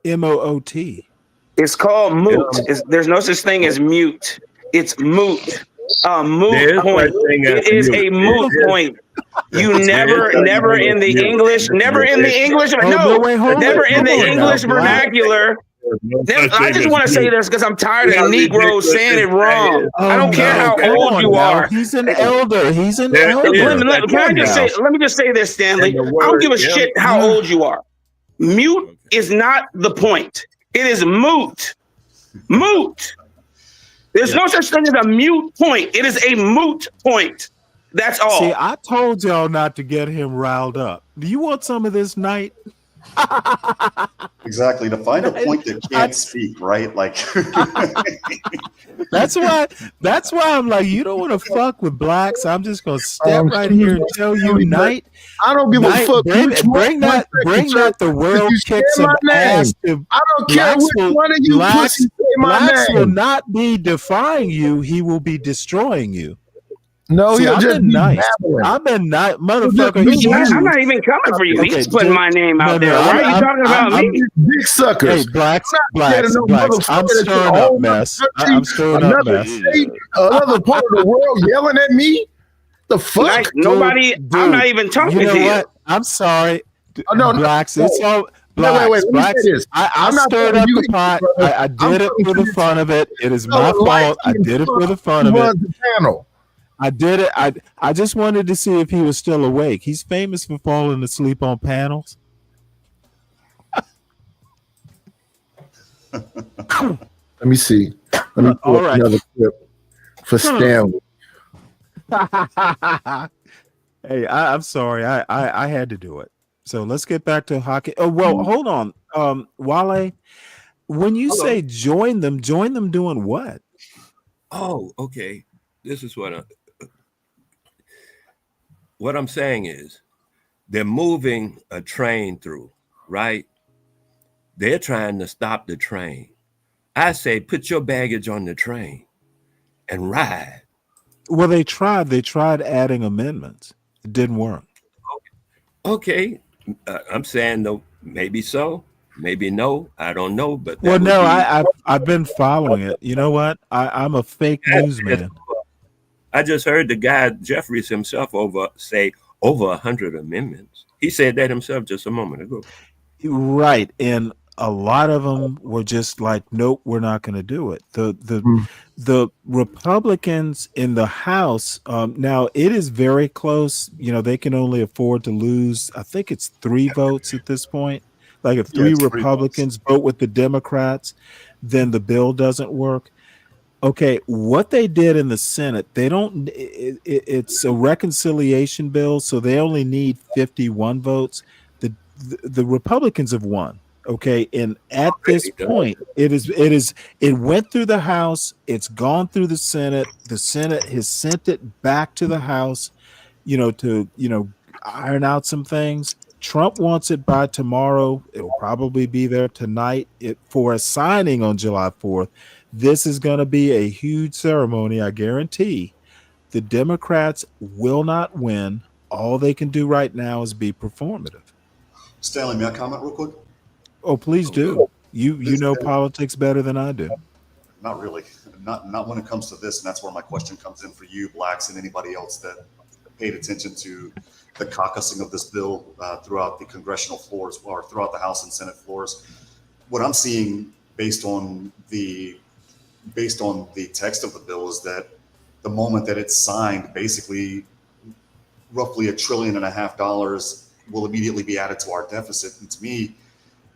Speaker 5: MOOT.
Speaker 8: It's called moot. There's no such thing as mute. It's moot. Moot point. It is a moot point. You never in the English vernacular. I just want to say this because I'm tired of Negroes saying it wrong. I don't care how old you are.
Speaker 5: He's an elder. Let
Speaker 8: me just say this, Stanley. I don't give a shit how old you are. Mute is not the point. It is moot. Moot. There's no such thing as a mute point. It is a moot point. That's all.
Speaker 5: See, I told y'all not to get him riled up. Do you want some of this night?
Speaker 1: Exactly, to find a point that can't speak, right? Like
Speaker 5: that's why I'm like, you don't want to fuck with blacks. I'm just gonna step right here and tell you, Knight.
Speaker 22: I don't give a fuck.
Speaker 5: Bring that the world kicks some ass to.
Speaker 22: I don't care which one of you
Speaker 5: blacks
Speaker 22: say my
Speaker 5: blacks
Speaker 22: name.
Speaker 5: will not be defying you. He will be destroying you.
Speaker 22: No,
Speaker 5: See,
Speaker 22: he'll just be
Speaker 5: nice.
Speaker 22: babbling.
Speaker 5: I've been nice, motherfucker.
Speaker 8: I'm not even coming for you. He's putting my name out there. Why are you talking about me?
Speaker 22: Big suckers.
Speaker 5: Hey, blacks. I'm stirring up mess. I'm stirring up mess.
Speaker 22: Another part of the world yelling at me? The fuck?
Speaker 8: Nobody. I'm not even talking
Speaker 5: you know
Speaker 8: to you.
Speaker 5: What? I'm sorry.
Speaker 22: No,
Speaker 5: blacks.
Speaker 22: No.
Speaker 5: It's all.
Speaker 22: Wait. Let me
Speaker 5: blacks.
Speaker 22: say this.
Speaker 5: I stirred up the pot. I did it for the fun of it. It is my fault. I did it for the fun of it. I did it. I just wanted to see if he was still awake. He's famous for falling asleep on panels.
Speaker 22: Let me see. Let me pull up another clip for Stanley.
Speaker 5: Hey, I'm sorry. I had to do it. So let's get back to hockey. Oh, well, hold on. Wale, when you say join them doing what?
Speaker 3: Oh, okay. This is what I'm saying is they're moving a train through, right? They're trying to stop the train. I say, put your baggage on the train and ride.
Speaker 5: Well, they tried adding amendments. It didn't work.
Speaker 3: Okay. I'm saying though, maybe so, maybe no. I don't know. But
Speaker 5: well, no, I've been following it. You know what? I'm a fake newsman.
Speaker 3: I just heard the guy Jeffries himself say over 100 amendments. He said that himself just a moment ago.
Speaker 5: Right. And a lot of them were just like, nope, we're not going to do it. The Republicans in the House, now it is very close. You know, they can only afford to lose, I think it's 3 votes at this point. Like if 3 Republicans vote with the Democrats, then the bill doesn't work. Okay, what they did in the Senate, they don't, it's a reconciliation bill, so they only need 51 votes. The Republicans have won. Okay, and at this point, it went through the House, it's gone through the Senate. The Senate has sent it back to the House, to iron out some things. Trump wants it by tomorrow. It will probably be there tonight for a signing on July 4th. This is going to be a huge ceremony, I guarantee. The Democrats will not win. All they can do right now is be performative.
Speaker 1: Stanley, may I comment real quick?
Speaker 5: Oh, please do. You know politics better than I do.
Speaker 1: Not really. Not when it comes to this, and that's where my question comes in for you, Blacks, and anybody else that paid attention to the caucusing of this bill throughout the congressional floors or throughout the House and Senate floors. What I'm seeing based on the text of the bill is that the moment that it's signed, basically roughly $1.5 trillion will immediately be added to our deficit. And to me,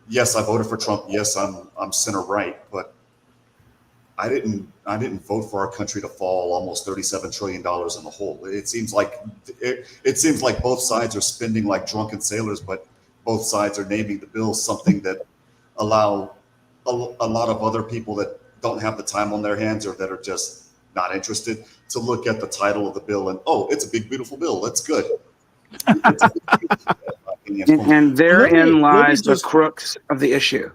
Speaker 1: yes, I voted for Trump. Yes, I'm center right, but I didn't vote for our country to fall almost $37 trillion in the hole. It seems like both sides are spending like drunken sailors, but both sides are naming the bill something that allow a lot of other people that don't have the time on their hands or that are just not interested to look at the title of the bill and, oh, it's a big, beautiful bill. That's good.
Speaker 8: And therein lies the crux of the issue.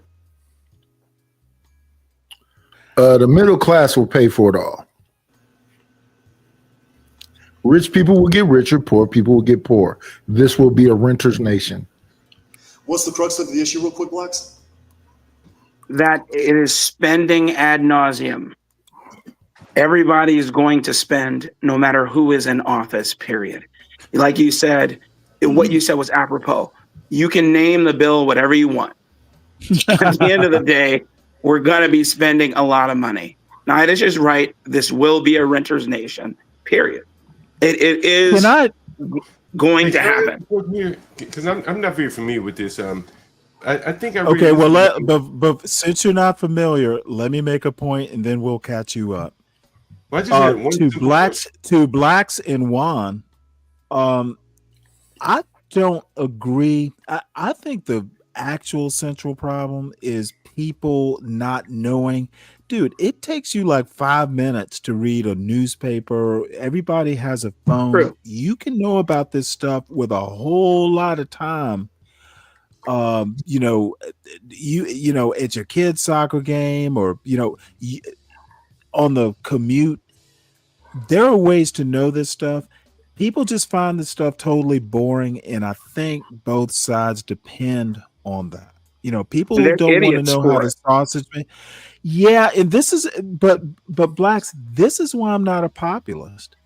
Speaker 22: The middle class will pay for it all. Rich people will get richer, poor people will get poor. This will be a renter's nation.
Speaker 1: What's the crux of the issue, real quick, Blacks?
Speaker 8: That it is spending ad nauseum. Everybody is going to spend no matter who is in office, period. Like you said, what you said was apropos. You can name the bill whatever you want. At the end of the day, we're going to be spending a lot of money. Now, it is just right. This will be a renter's nation, period. It is going to happen.
Speaker 6: Because I'm not very familiar with this. I think I
Speaker 5: okay. Well, but since you're not familiar, let me make a point, and then we'll catch you up.
Speaker 6: Well,
Speaker 5: to blacks in Juan, I don't agree. I think the actual central problem is people not knowing. Dude, it takes you like 5 minutes to read a newspaper. Everybody has a phone. True. You can know about this stuff with a whole lot of time. You know, at your kid's soccer game or, on the commute, there are ways to know this stuff. People just find this stuff totally boring. And I think both sides depend on that. People don't want to know how the sausage made. Yeah, and this is but blacks, this is why I'm not a populist.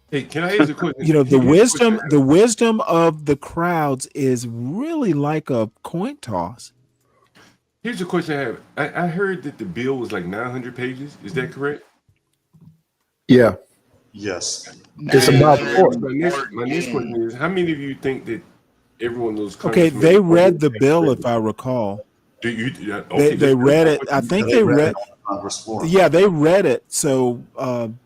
Speaker 6: Hey, can I ask a question?
Speaker 5: The wisdom of the crowds is really like a coin toss.
Speaker 6: Here's a question I have. I heard that the bill was like 900 pages. Is that correct?
Speaker 22: Yeah.
Speaker 1: Yes.
Speaker 22: It's about
Speaker 6: my next question is, how many of you think that everyone knows?
Speaker 5: Okay, they read the bill, if I recall.
Speaker 6: Do you?
Speaker 5: They read it. I think they read. Yeah, they read it. So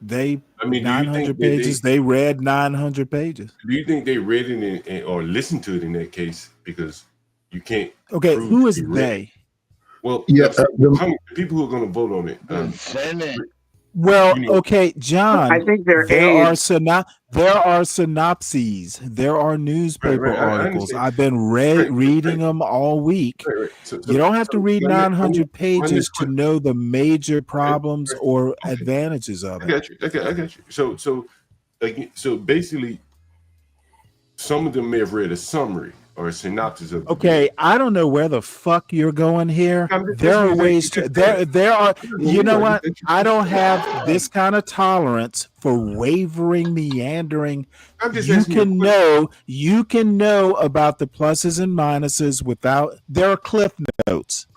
Speaker 5: they. 900 pages. They read 900 pages.
Speaker 6: Do you think they read it or listened to it in that case? Because you can't.
Speaker 5: Okay, who is they?
Speaker 6: Well, yeah, the people who are going to vote on it.
Speaker 20: Senate.
Speaker 5: Well, okay, John.
Speaker 8: I think there
Speaker 5: are synopses. There are newspaper articles. I've been reading them all week. So you don't have to read 900 pages to know the major problems or advantages of it.
Speaker 6: I got you. So basically, some of them may have read a summary or a synopsis of.
Speaker 5: Okay, I don't know where the fuck you're going here. There are ways to there are. You know what? I don't have this kind of tolerance for wavering, meandering. You can know about the pluses and minuses without. There are cliff notes.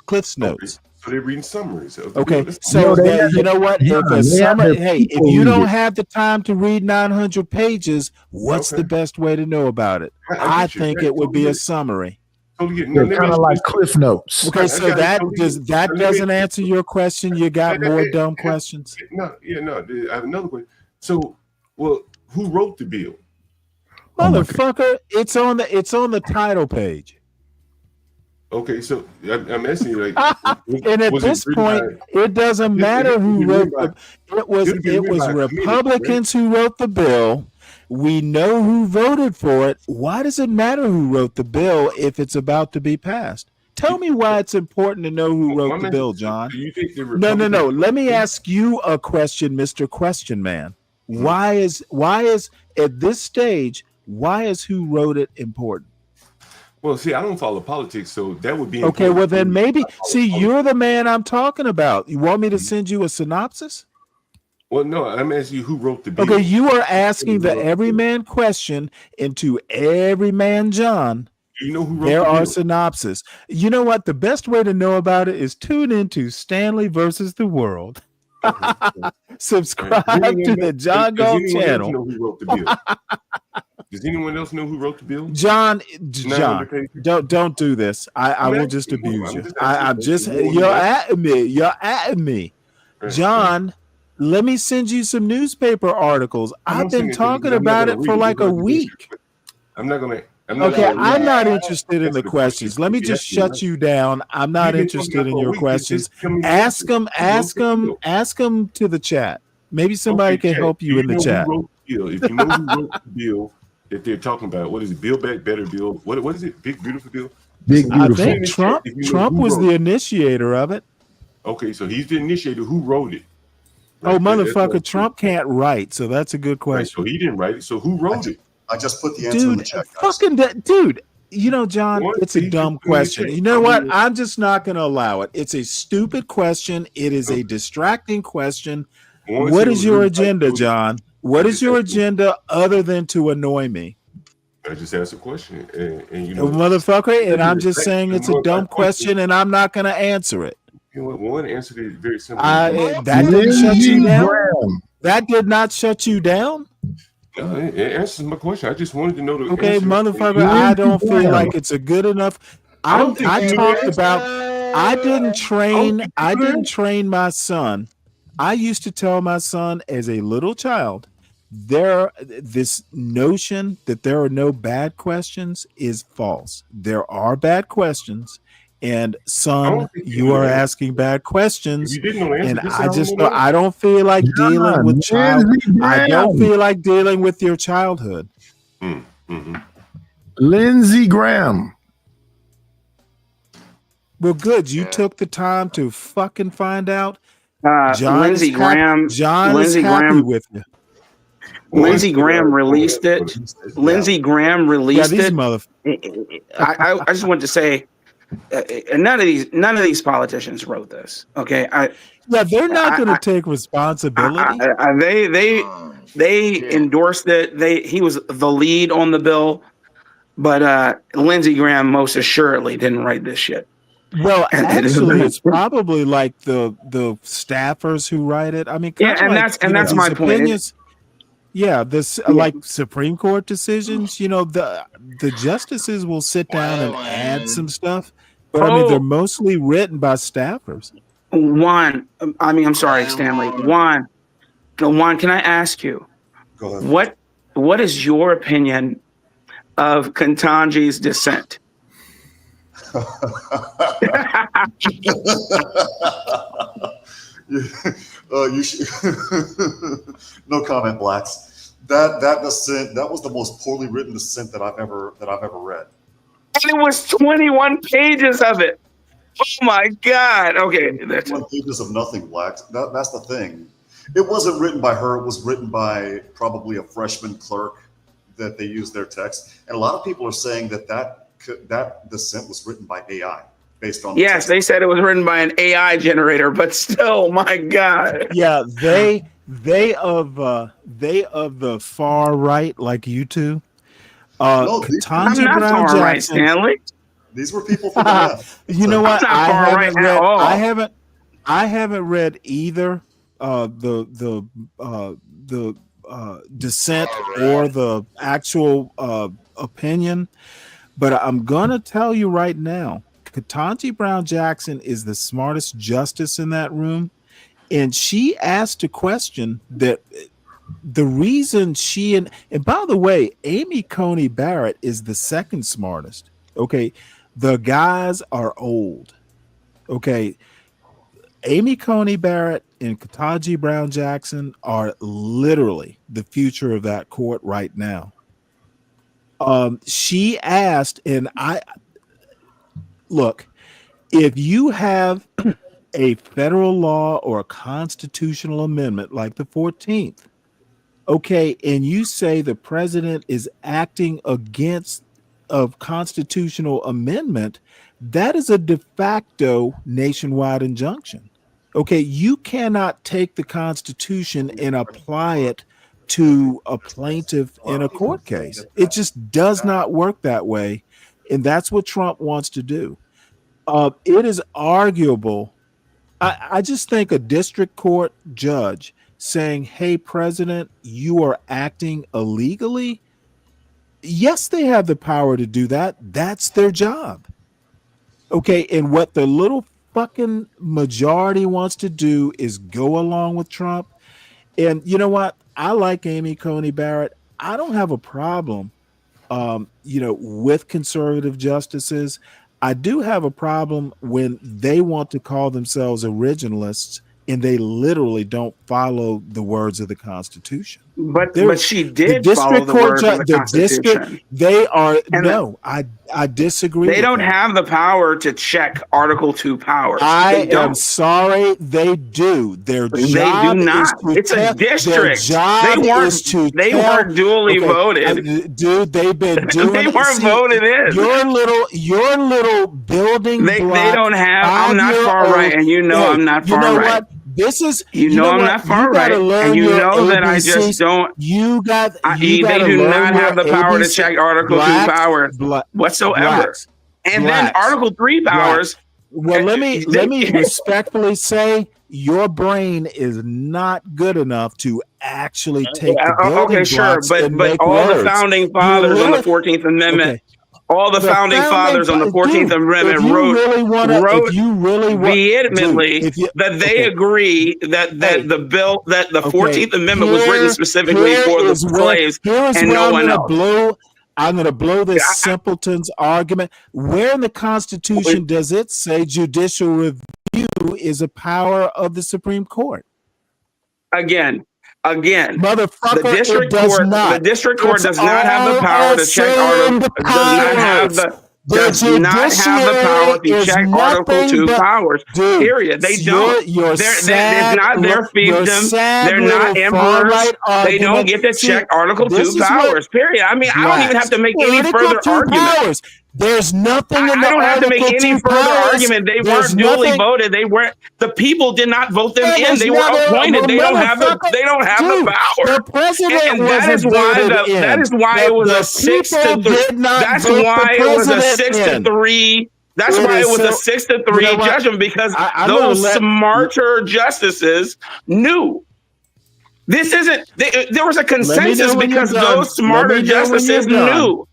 Speaker 6: So they're reading summaries.
Speaker 5: Okay, so you know what? If you don't have the time to read 900 pages, what's the best way to know about it? I think it would be a summary.
Speaker 22: They're kind of like cliff notes.
Speaker 5: Okay, so that doesn't answer your question. You got more dumb questions.
Speaker 6: No, I have another question. So, well, who wrote the bill?
Speaker 5: Motherfucker, it's on the title page.
Speaker 6: Okay, so I'm asking you, like,
Speaker 5: and at this point, it doesn't matter who wrote it. It was Republicans who wrote the bill. We know who voted for it. Why does it matter who wrote the bill if it's about to be passed? Tell me why it's important to know who wrote the bill, John. No. Let me ask you a question, Mr. Question Man. Why is at this stage, why is who wrote it important?
Speaker 6: Well, see, I don't follow politics, so that would be
Speaker 5: okay. Well, then maybe you're the man I'm talking about. You want me to send you a synopsis?
Speaker 6: Well, no, I'm asking you who wrote the bill.
Speaker 5: Okay, you are asking the everyman question into Everyman John.
Speaker 6: Do you know who wrote
Speaker 5: there
Speaker 6: the
Speaker 5: are
Speaker 6: bill?
Speaker 5: synopses. You know what? The best way to know about it is tune into Stanley versus the World. Subscribe to the John Galt channel.
Speaker 6: Know who wrote the bill? Does anyone else know who wrote the bill?
Speaker 5: John, don't do this. I will just abuse you. You're at me. John, let me send you some newspaper articles. I've been talking about it for like a week.
Speaker 6: I'm not gonna.
Speaker 5: I'm not interested in the questions. Let me just shut you down. I'm not interested in your questions. Ask them to the chat. Maybe somebody can help you in the chat.
Speaker 6: If you know who wrote the bill that they're talking about, what is it? Build Back Better bill? What is it? Big Beautiful bill?
Speaker 5: I think Trump was the initiator of it.
Speaker 6: Okay, so he's the initiator. Who wrote it?
Speaker 5: Right? Oh, motherfucker, Trump can't write, so that's a good question.
Speaker 6: Right, so he didn't write it. So who wrote it?
Speaker 1: I just put the answer in the chat, guys.
Speaker 5: Dude, you know, John, it's a dumb question. You know what? I'm just not going to allow it. It's a stupid question. It is a distracting question. What is your agenda, John? What is your agenda other than to annoy me?
Speaker 6: I just asked a question, and you
Speaker 5: know, motherfucker, and I'm just saying it's a dumb question, and I'm not going to answer it.
Speaker 6: You know what? One answer is very simple.
Speaker 5: That didn't shut you down. That did not shut you down.
Speaker 6: No, it answers my question. I just wanted to know the
Speaker 5: okay,
Speaker 6: answer.
Speaker 5: Motherfucker. I don't feel like it's a good enough. I didn't train my son. I used to tell my son as a little child, this notion that there are no bad questions is false. There are bad questions. And son, you are asking bad questions, and I don't feel like dealing with I don't feel like dealing with your childhood.
Speaker 6: Mm-hmm.
Speaker 22: Lindsey Graham.
Speaker 5: Well, good. You took the time to fucking find out.
Speaker 8: Lindsey Graham
Speaker 5: is happy with you.
Speaker 8: Lindsey Graham released it. Lindsey Graham released it. I just want to say. None of these politicians wrote this. Okay,
Speaker 5: they're not going to take responsibility.
Speaker 8: They endorsed it. He was the lead on the bill, but Lindsey Graham most assuredly didn't write this shit.
Speaker 5: Well, actually, it's probably like the staffers who write it. I mean,
Speaker 8: that's my point.
Speaker 5: Like Supreme Court decisions, you know, the justices will sit down and add some stuff, but I mean, they're mostly written by staffers.
Speaker 8: I'm sorry, Stanley. Juan, can I ask you, what is your opinion of Ketanji's dissent?
Speaker 1: You should no comment, blacks. That dissent, that was the most poorly written dissent that I've ever read.
Speaker 8: And it was 21 pages of it. Oh my God. Okay.
Speaker 1: 21 pages of nothing, blacks. That's the thing. It wasn't written by her. It was written by probably a freshman clerk that they used their text. And a lot of people are saying that that dissent was written by AI based on.
Speaker 8: Yes, they said it was written by an AI generator, but still, my God.
Speaker 5: Yeah, they of the far right, like you two.
Speaker 1: No,
Speaker 5: Ketanji
Speaker 8: I'm not
Speaker 5: Brown
Speaker 8: far right,
Speaker 5: Jackson.
Speaker 8: Stanley.
Speaker 1: These were people from the left.
Speaker 5: You know what?
Speaker 8: I'm not far right at all.
Speaker 5: I haven't read either the dissent or the actual opinion, but I'm gonna tell you right now, Ketanji Brown Jackson is the smartest justice in that room, and she asked a question that the reason she and by the way, Amy Coney Barrett is the second smartest. Okay, the guys are old. Okay, Amy Coney Barrett and Ketanji Brown Jackson are literally the future of that court right now. She asked, and I look, if you have a federal law or a constitutional amendment like the 14th, okay, and you say the president is acting against a constitutional amendment, that is a de facto nationwide injunction. Okay, you cannot take the Constitution and apply it to a plaintiff in a court case. It just does not work that way, and that's what Trump wants to do. It is arguable. I just think a district court judge saying, "Hey, President, you are acting illegally." Yes, they have the power to do that. That's their job. Okay, and what the little fucking majority wants to do is go along with Trump. And you know what? I like Amy Coney Barrett. I don't have a problem, with conservative justices. I do have a problem when they want to call themselves originalists and they literally don't follow the words of the Constitution.
Speaker 8: But she did follow the words of the Constitution.
Speaker 5: I disagree.
Speaker 8: They don't have the power to check Article 2 powers.
Speaker 5: I am sorry, they do. Their job
Speaker 8: do not. It's a district. They weren't duly voted.
Speaker 5: Dude, they've been doing
Speaker 8: They weren't voted in.
Speaker 5: Your little building
Speaker 8: they don't have. I'm not far right, and you know I'm not far right.
Speaker 5: You know what? This is
Speaker 8: I'm not far right, and you know that I just don't. They do not have the power to check Article 2 powers whatsoever. And then Article 3 powers.
Speaker 5: Well, let me respectfully say your brain is not good enough to actually take the building blocks
Speaker 8: but all the founding fathers on the 14th Amendment. All the founding fathers on the 14th Amendment wrote vehemently that they agree that the 14th Amendment was written specifically for the slaves and no one else.
Speaker 5: I'm going to blow this simpleton's argument. Where in the Constitution does it say judicial review is a power of the Supreme Court?
Speaker 8: Again,
Speaker 5: motherfucker,
Speaker 8: the district court does not have the power to check Article. Does not have the power to check Article 2 powers. Period. They don't. It's not their fiefdom. They're not emperors. They don't get to check Article 2 powers. Period. I mean, I don't even have to make any further argument.
Speaker 5: There's nothing in the
Speaker 8: I don't have to make any further argument. They weren't duly voted. They weren't. The people did not vote them in. They were appointed. They don't have the. They don't have the power.
Speaker 5: The president
Speaker 8: and that is why. That is why it was a 6-3. That's why it was a 6-3. That's why it was a 6-3 judgment because those smarter justices knew. This isn't. There was a consensus because those smarter justices knew.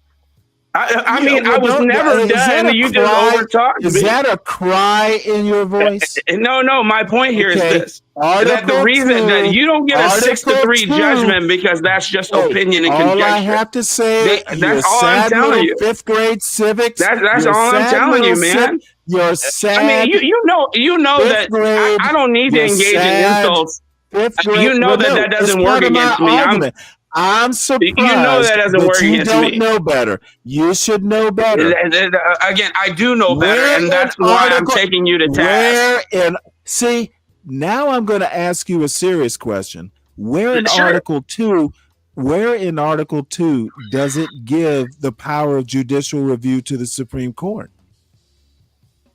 Speaker 8: I mean, I was never done. You just overtalked me.
Speaker 5: Is that a cry in your voice?
Speaker 8: No. My point here is this: that the reason that you don't get a 6-3 judgment because that's just opinion and conjecture.
Speaker 5: All I have to say,
Speaker 8: that's all I'm telling you.
Speaker 5: 5th grade civics.
Speaker 8: That's all I'm telling you, man.
Speaker 5: You're sad.
Speaker 8: I mean, you know that I don't need to engage in insults. You know that doesn't work against me.
Speaker 5: I'm surprised.
Speaker 8: You know that doesn't work against me.
Speaker 5: You don't know better. You should know better.
Speaker 8: Again, I do know better, and that's why I'm taking you to task.
Speaker 5: See, now I'm going to ask you a serious question. Where in Article 2 where in Article 2 does it give the power of judicial review to the Supreme Court?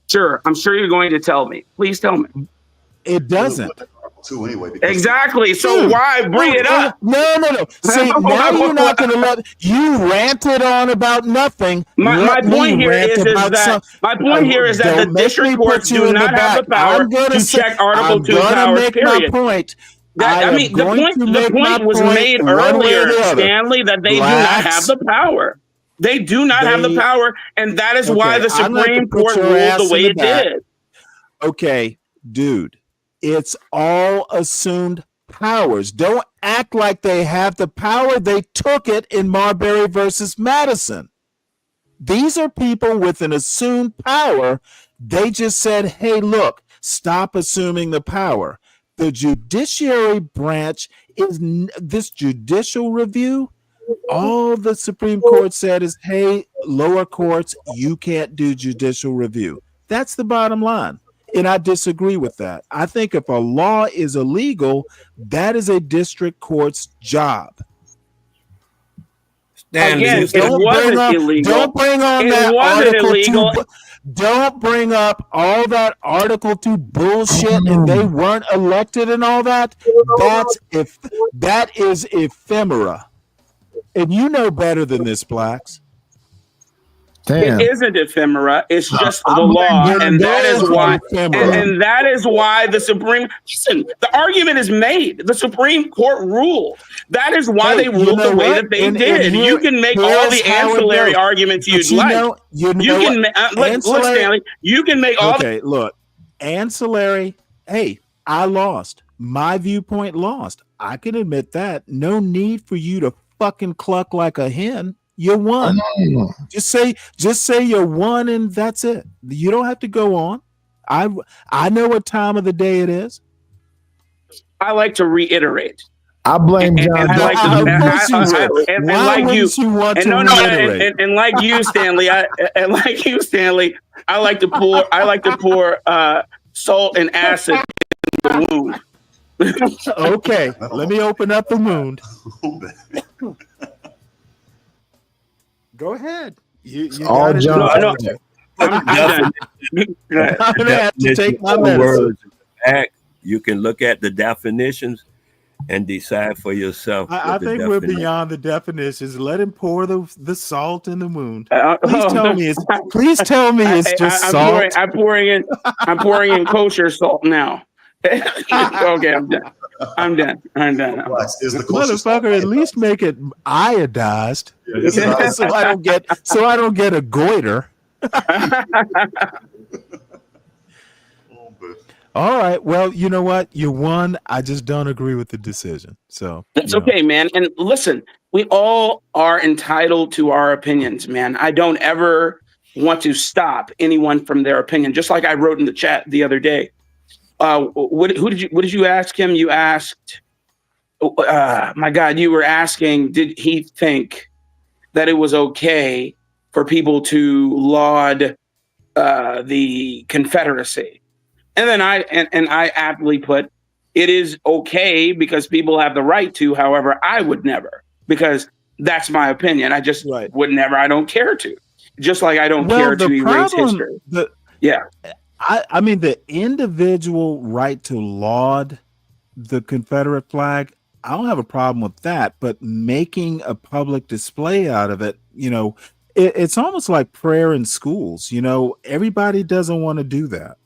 Speaker 8: Sure, I'm sure you're going to tell me. Please tell me.
Speaker 5: It doesn't.
Speaker 1: Two anyway.
Speaker 8: Exactly. So why bring it up?
Speaker 5: No. See, now you're not going to let you ranted on about nothing.
Speaker 8: My point here is that the district courts do not have the power to check Article 2 powers. Period.
Speaker 5: My point.
Speaker 8: The point was made earlier, Stanley, that they do not have the power. They do not have the power, and that is why the Supreme Court ruled the way it did.
Speaker 5: Okay, dude. It's all assumed powers. Don't act like they have the power. They took it in Marbury versus Madison. These are people with an assumed power. They just said, hey, look, stop assuming the power. The judiciary branch is this judicial review. All the Supreme Court said is, hey, lower courts, you can't do judicial review. That's the bottom line. And I disagree with that. I think if a law is illegal, that is a district court's job.
Speaker 8: Again, it wasn't illegal.
Speaker 5: Don't bring on that Article 2. Don't bring up all that Article 2 bullshit and they weren't elected and all that. That is ephemera. And you know better than this, Blacks.
Speaker 8: Damn. It isn't ephemera. It's just the law, and that is why. And that is why the Supreme. Listen, the argument is made. The Supreme Court ruled. That is why they ruled the way that they did. You can make all the ancillary arguments you'd like. You can look, Stanley. You can make all.
Speaker 5: Okay, look, ancillary. Hey, I lost. My viewpoint lost. I can admit that. No need for you to fucking cluck like a hen. You won. Just say you won, and that's it. You don't have to go on. I know what time of the day it is.
Speaker 8: I like to reiterate.
Speaker 22: I blame John.
Speaker 8: And like you, Stanley. I like to pour salt and acid in the wound.
Speaker 5: Okay, let me open up the wound. Go ahead. You
Speaker 22: all John.
Speaker 8: I'm done.
Speaker 5: I'm gonna have to take my medicine.
Speaker 3: You can look at the definitions and decide for yourself.
Speaker 5: I think we're beyond the definitions. Let him pour the salt in the wound. Please tell me it's just salt.
Speaker 8: I'm pouring in kosher salt now. Okay, I'm done.
Speaker 5: Motherfucker, at least make it iodized, so I don't get a goiter. All right. Well, you know what? You won. I just don't agree with the decision. So
Speaker 8: that's okay, man. And listen, we all are entitled to our opinions, man. I don't ever want to anyone from their opinion. Just like I wrote in the chat the other day. What did you ask him? You asked, my God, you were asking, did he think that it was okay for people to laud the Confederacy? And then I aptly put, it is okay because people have the right to. However, I would never, because that's my opinion. I just would never. I don't care to. Just like I don't care to erase history.
Speaker 5: I mean, the individual right to laud the Confederate flag, I don't have a problem with that. But making a public display out of it, it's almost like prayer in schools. Everybody doesn't want to do that.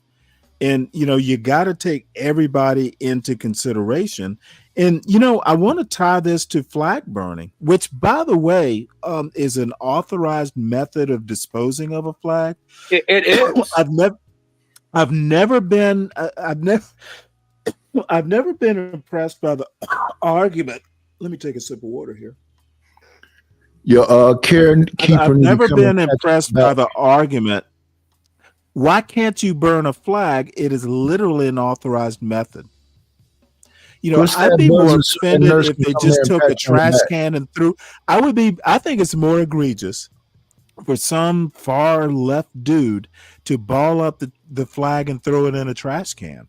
Speaker 5: And, you got to take everybody into consideration. And, I want to tie this to flag burning, which, by the way, is an authorized method of disposing of a flag.
Speaker 8: It is.
Speaker 5: I've never been impressed by the argument. Let me take a sip of water here.
Speaker 22: Your
Speaker 5: I've never been impressed by the argument. Why can't you burn a flag? It is literally an authorized method. I'd be more offended if they just took a trash can and threw. I think it's more egregious for some far left dude to ball up the flag and throw it in a trash can.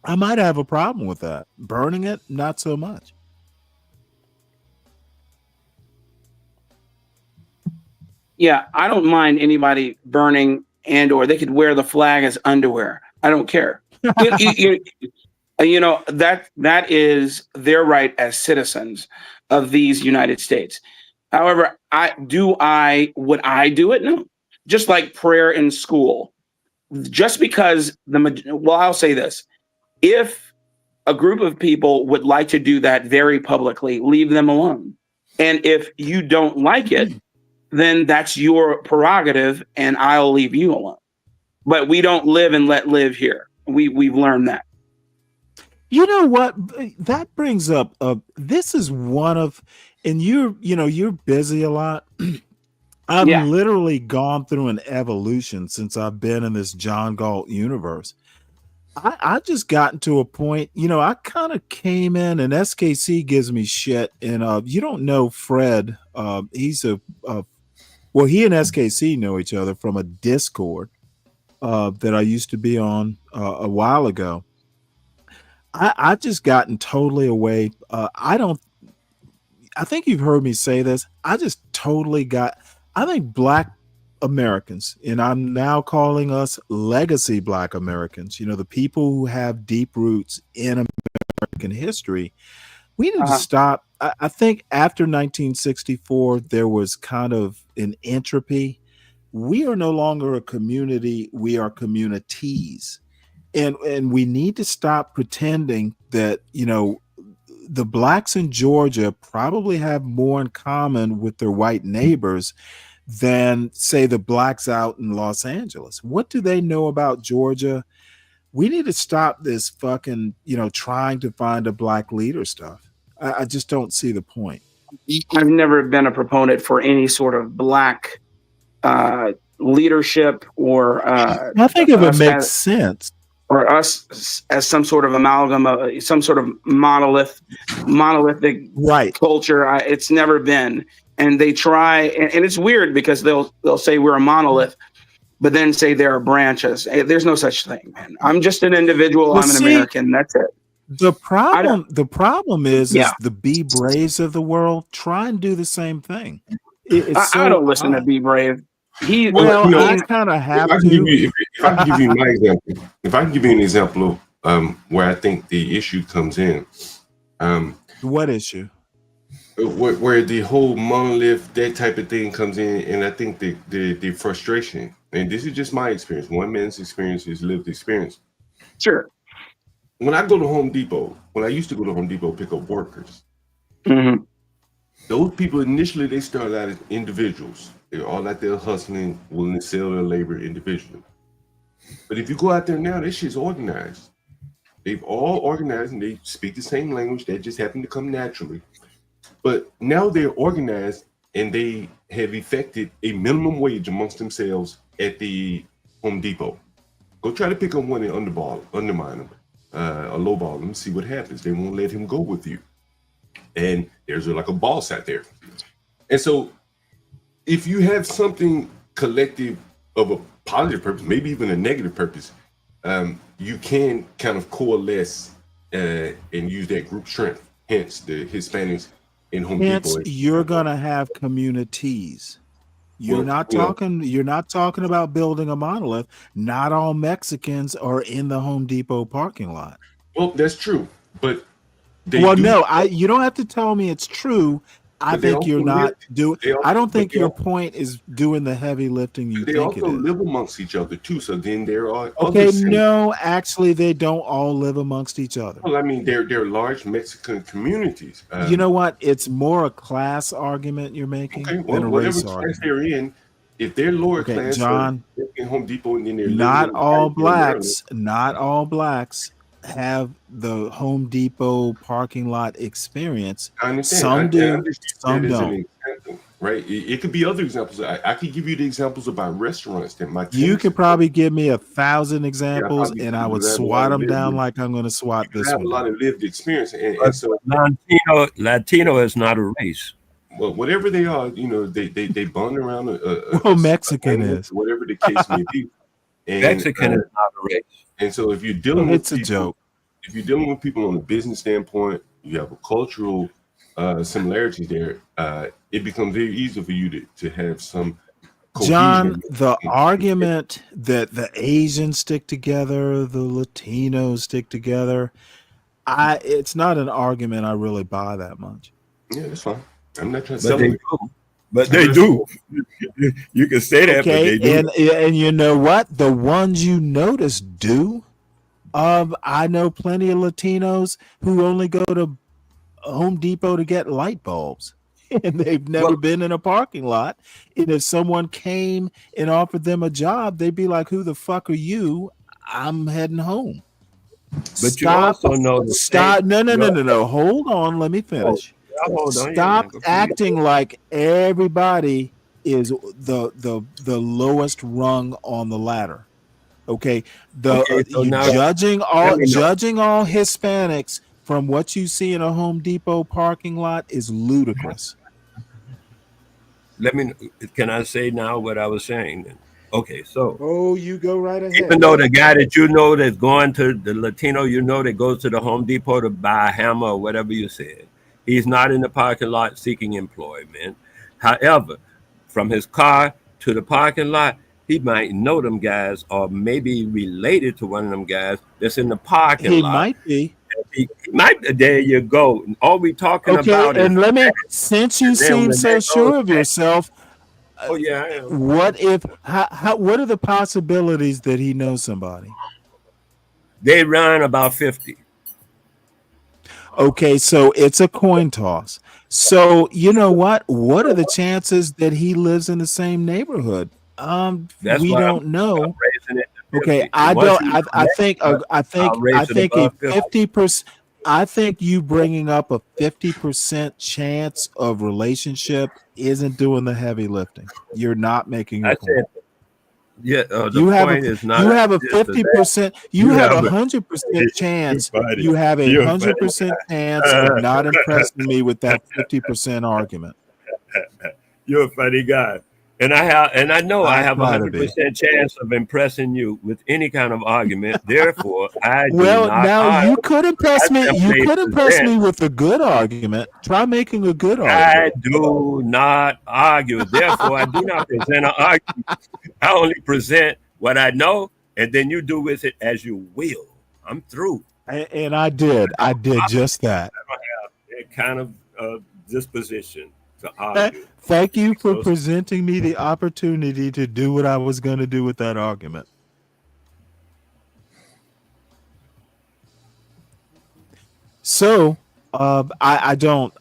Speaker 5: I might have a problem with that. Burning it, not so much.
Speaker 8: Yeah, I don't mind anybody burning or they could wear the flag as underwear. I don't care. That is their right as citizens of these United States. However, would I do it? No. Just like prayer in school. Just because I'll say this. If a group of people would like to do that very publicly, leave them alone. And if you don't like it, then that's your prerogative and I'll leave you alone. But we don't live and let live here. We've learned that.
Speaker 5: You know what? That brings up this is one of, and you're busy a lot. I've literally gone through an evolution since I've been in this John Galt universe. I just gotten to a point, I kind of came in, and SKC gives me shit. And you don't know Fred. He's he and SKC know each other from a Discord that I used to be on a while ago. I just gotten totally away. I think you've heard me say this. I think Black Americans, and I'm now calling us legacy Black Americans, the people who have deep roots in American history, we need to stop. I think after 1964, there was kind of an entropy. We are no longer a community. We are communities. And we need to stop pretending that, the Blacks in Georgia probably have more in common with their white neighbors than, say, the Blacks out in Los Angeles. What do they know about Georgia? We need to stop this fucking, trying to find a Black leader stuff. I just don't see the point.
Speaker 8: I've never been a proponent for any sort of Black leadership or
Speaker 5: I think if it makes sense.
Speaker 8: Or us as some sort of amalgam, some sort of monolithic culture. It's never been. And they try, and it's weird because they'll say we're a monolith, but then say there are branches. There's no such thing, man. I'm just an individual. I'm an American. That's it.
Speaker 5: The problem is the B Braves of the world try and do the same thing.
Speaker 8: I don't listen to B Brave.
Speaker 5: I kind of have to.
Speaker 6: If I can give you my example, if I can give you an example of where I think the issue comes in.
Speaker 5: What issue?
Speaker 6: Where the whole monolith, that type of thing comes in, and I think the frustration, and this is just my experience. One man's experience is lived experience.
Speaker 8: Sure.
Speaker 6: When I go to Home Depot, when I used to go to Home Depot pick up workers, those people initially they started out as individuals. They're all out there hustling, willing to sell their labor individually. But if you go out there now, this shit's organized. They've all organized and they speak the same language. That just happened to come naturally. But now they're organized and they have effected a minimum wage amongst themselves at the Home Depot. Go try to pick up one and undermine them, or lowball them, see what happens. They won't let him go with you. And there's like a boss out there. And so if you have something collective of a positive purpose, maybe even a negative purpose, you can kind of coalesce and use that group strength. Hence the Hispanics in Home Depot.
Speaker 5: You're gonna have communities. You're not talking about building a monolith. Not all Mexicans are in the Home Depot parking lot.
Speaker 6: Well, that's true, but
Speaker 5: you don't have to tell me it's true. I think you're not doing. I don't think your point is doing the heavy lifting you think it is.
Speaker 6: They also live amongst each other too. So then there are
Speaker 5: no, actually, they don't all live amongst each other.
Speaker 6: Well, I mean, they're large Mexican communities.
Speaker 5: You know what? It's more a class argument you're making than a race argument.
Speaker 6: They're in, if they're lower class,
Speaker 5: John,
Speaker 6: in Home Depot, and then they're
Speaker 5: not all blacks have the Home Depot parking lot experience.
Speaker 6: I understand.
Speaker 5: Some do, some don't.
Speaker 6: Right? It could be other examples. I could give you the examples about restaurants that
Speaker 5: you could probably give me 1,000 examples, and I would swat them down like I'm going to swat this one.
Speaker 6: I have a lot of lived experience, and so
Speaker 3: Latino is not a race.
Speaker 6: Well, whatever they are, they bond around.
Speaker 5: Mexican is
Speaker 6: whatever the case may be. And,
Speaker 3: Mexican is not a race.
Speaker 6: And so if you're dealing with
Speaker 5: people, joke.
Speaker 6: If you're dealing with people on a business standpoint, you have a cultural similarities there. It becomes very easy for you to have some
Speaker 5: John, the argument that the Asians stick together, the Latinos stick together, it's not an argument I really buy that much.
Speaker 6: Yeah, that's fine. I'm not trying to
Speaker 3: But they
Speaker 6: celebrate.
Speaker 3: do. But they do. You can say that, but they do.
Speaker 5: And you know what? The ones you notice do. I know plenty of Latinos who only go to Home Depot to get light bulbs. And they've never been in a parking lot. And if someone came and offered them a job, they'd be like, "Who the fuck are you? I'm heading home."
Speaker 3: But you also know
Speaker 5: stop. No. Hold on. Let me finish. Stop acting like everybody is the lowest rung on the ladder. Okay. Judging all Hispanics from what you see in a Home Depot parking lot is ludicrous.
Speaker 3: Can I say now what I was saying? Okay, so
Speaker 5: you go right ahead.
Speaker 3: Even though the guy that you know that's going to the Latino, that goes to the Home Depot to buy a hammer or whatever you said, he's not in the parking lot seeking employment. However, from his car to the parking lot, he might know them guys or maybe related to one of them guys that's in the parking lot.
Speaker 5: He might be.
Speaker 3: He might. There you go. All we talking about is.
Speaker 5: And since you seem so sure of yourself,
Speaker 3: oh yeah, I am.
Speaker 5: What are the possibilities that he knows somebody?
Speaker 3: They run about 50.
Speaker 5: Okay, so it's a coin toss. So you know what? What are the chances that he lives in the same neighborhood? We don't know. Okay, I think a 50%. I think you bringing up a 50% chance of relationship isn't doing the heavy lifting. You're not making your point.
Speaker 3: Yeah,
Speaker 5: you have a 50%. You have 100% chance. You have 100% chance of not impressing me with that 50% argument.
Speaker 3: You're a funny guy. And I know I have 100% chance of impressing you with any kind of argument. Therefore, I do not argue.
Speaker 5: You could impress me. You could impress me with a good argument. Try making a good argument.
Speaker 3: I do not argue. Therefore, I do not present an argument. I only present what I know, and then you do with it as you will. I'm through.
Speaker 5: And I did just that.
Speaker 3: I don't have that kind of disposition to argue.
Speaker 5: Thank you for presenting me the opportunity to do what I was going to do with that argument. So I've gotten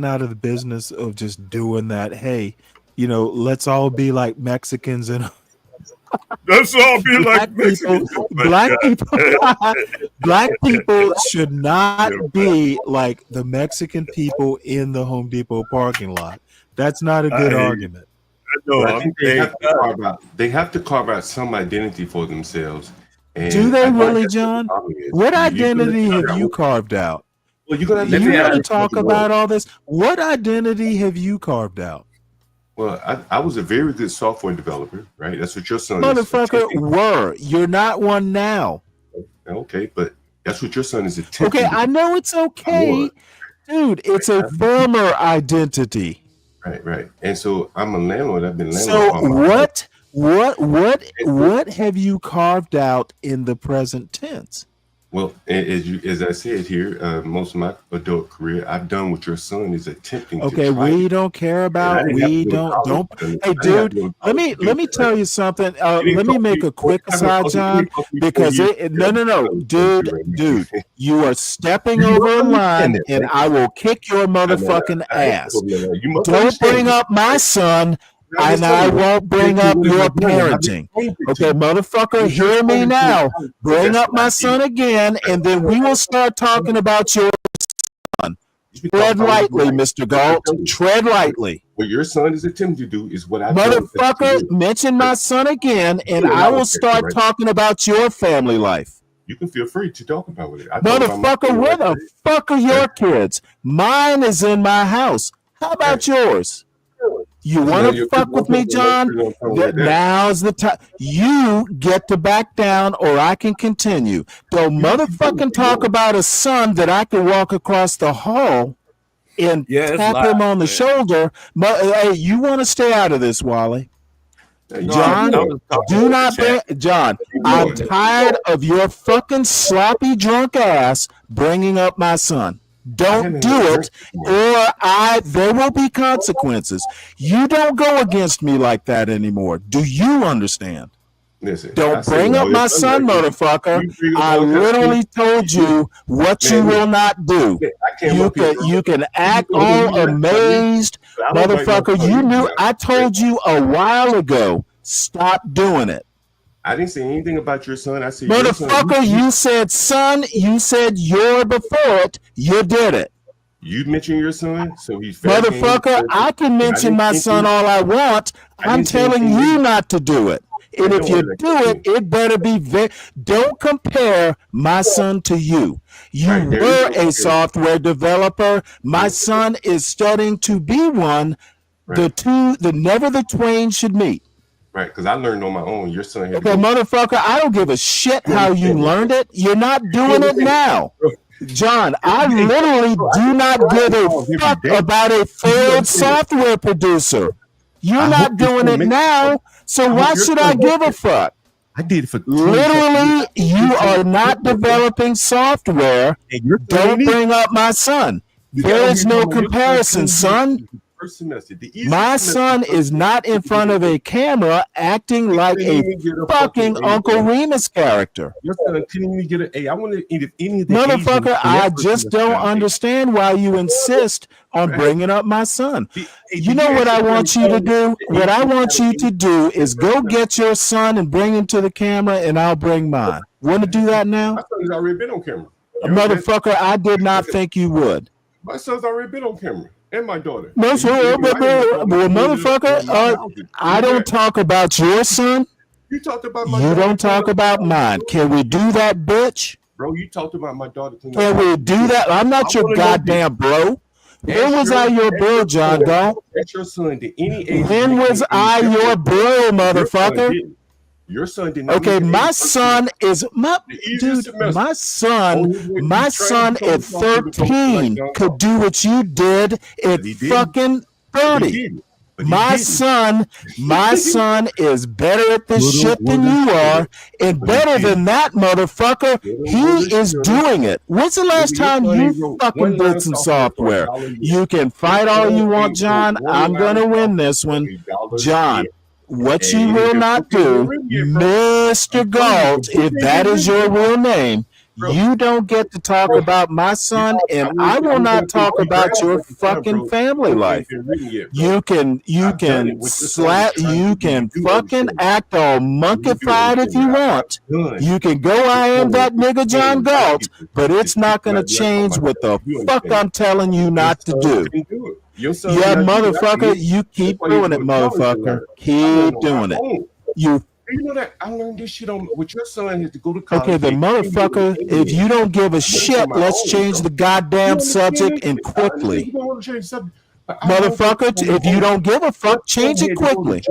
Speaker 5: out of the business of just doing that. Hey, let's all be like Mexicans and
Speaker 3: let's all be like Mexicans.
Speaker 5: Black people should not be like the Mexican people in the Home Depot parking lot. That's not a good argument.
Speaker 6: No, I think they have to carve out some identity for themselves. And
Speaker 5: do they really, John? What identity have you carved out?
Speaker 6: Well, you're gonna
Speaker 5: to talk about all this. What identity have you carved out?
Speaker 6: Well, I was a very good software developer, right? That's what your son
Speaker 5: is. You're not one now.
Speaker 6: Okay, but that's what your son is attempting.
Speaker 5: Okay, I know it's okay. Dude, it's a former identity.
Speaker 6: Right. And so I'm a landlord. I've been landlord.
Speaker 5: So what have you carved out in the present tense?
Speaker 6: Well, as I said here, most of my adult career, I've done what your son is attempting to
Speaker 5: Okay, we don't care about. We don't. Hey, dude, let me tell you something. Let me make a quick aside, John, because no, dude, you are stepping over a line, and I will kick your motherfucking ass. Don't bring up my son. And I won't bring up your parenting. Okay, motherfucker, hear me now. Bring up my son again, and then we will start talking about your son. Tread lightly, Mr. Galt. Tread lightly.
Speaker 6: What your son is attempting to do is what I
Speaker 5: motherfucker, mention my son again, and I will start talking about your family life.
Speaker 6: You can feel free to talk about it.
Speaker 5: Motherfucker, where the fuck are your kids? Mine is in my house. How about yours? You want to fuck with me, John? Now's the time. You get to back down, or I can continue. Don't motherfucking talk about a son that I can walk across the hall and tap him on the shoulder. Hey, you want to stay out of this, Wally? John, do not bring, John, I'm tired of your fucking sloppy drunk ass bringing up my son. Don't do it, or there will be consequences. You don't go against me like that anymore. Do you understand?
Speaker 6: Listen,
Speaker 5: don't bring up my son, motherfucker. I literally told you what you will not do. You can act all amazed, motherfucker. You knew. I told you a while ago. Stop doing it.
Speaker 6: I didn't say anything about your son. I said,
Speaker 5: motherfucker, you said son. You said your before it. You did it.
Speaker 6: You mentioned your son, so he's
Speaker 5: motherfucker. I can mention my son all I want. I'm telling you not to do it. And if you do it, it better be don't compare my son to you. You were a software developer. My son is studying to be one. Never the twain should meet.
Speaker 6: Right, because I learned on my own. Your son had
Speaker 5: motherfucker, I don't give a shit how you learned it. You're not doing it now. John, I literally do not give a fuck about a failed software producer. You're not doing it now, so why should I give a fuck?
Speaker 6: I did it for
Speaker 5: literally. You are not developing software. Don't bring up my son. There is no comparison, son. My son is not in front of a camera acting like a fucking Uncle Remus character.
Speaker 6: Your son couldn't even get an A. I wonder if any of the
Speaker 5: motherfucker. I just don't understand why you insist on bringing up my son. You know what I want you to do? What I want you to do is go get your son and bring him to the camera, and I'll bring mine. Want to do that now?
Speaker 6: My son's already been on camera.
Speaker 5: Motherfucker, I did not think you would.
Speaker 6: My son's already been on camera. And my daughter.
Speaker 5: No, sir, but motherfucker, I don't talk about your son.
Speaker 6: You talked about my
Speaker 5: daughter. You don't talk
Speaker 6: daughter.
Speaker 5: about mine. Can we do that, bitch?
Speaker 6: Bro, you talked about my daughter.
Speaker 5: Can we do that? I'm not your goddamn bro. When was I your bro, John Galt?
Speaker 6: That's your son. Did any age?
Speaker 5: When was I your bro, motherfucker?
Speaker 6: Your son did not.
Speaker 5: Okay, my son is my dude. My son at 13 could do what you did at fucking 30. My son is better at this shit than you are, and better than that, motherfucker. He is doing it. When's the last time you fucking did some software? You can fight all you want, John. I'm gonna win this one, John. What you will not do, Mr. Galt, if that is your real name, you don't get to talk about my son, and I will not talk about your fucking family life. You can fucking act all monkified if you want. You can go, I am that nigga John Galt, but it's not going to change what the fuck I'm telling you not to do. Yeah, motherfucker, you keep doing it, motherfucker. Keep doing it. You
Speaker 6: know that I learned this shit on with your son has to go to college.
Speaker 5: Okay, the motherfucker, if you don't give a shit, let's change the goddamn subject and quickly. Motherfucker, if you don't give a fuck, change it quickly.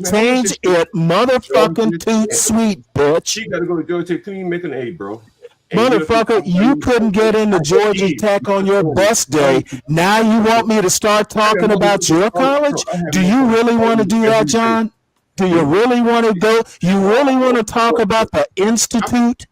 Speaker 5: Change it, motherfucking toot sweet, bitch.
Speaker 6: She gotta go to Georgia Tech. Couldn't even make an A, bro.
Speaker 5: Motherfucker, you couldn't get into Georgia Tech on your best day. Now you want me to start talking about your college? Do you really want to do that, John? Do you really want to go? You really want to talk about the institute?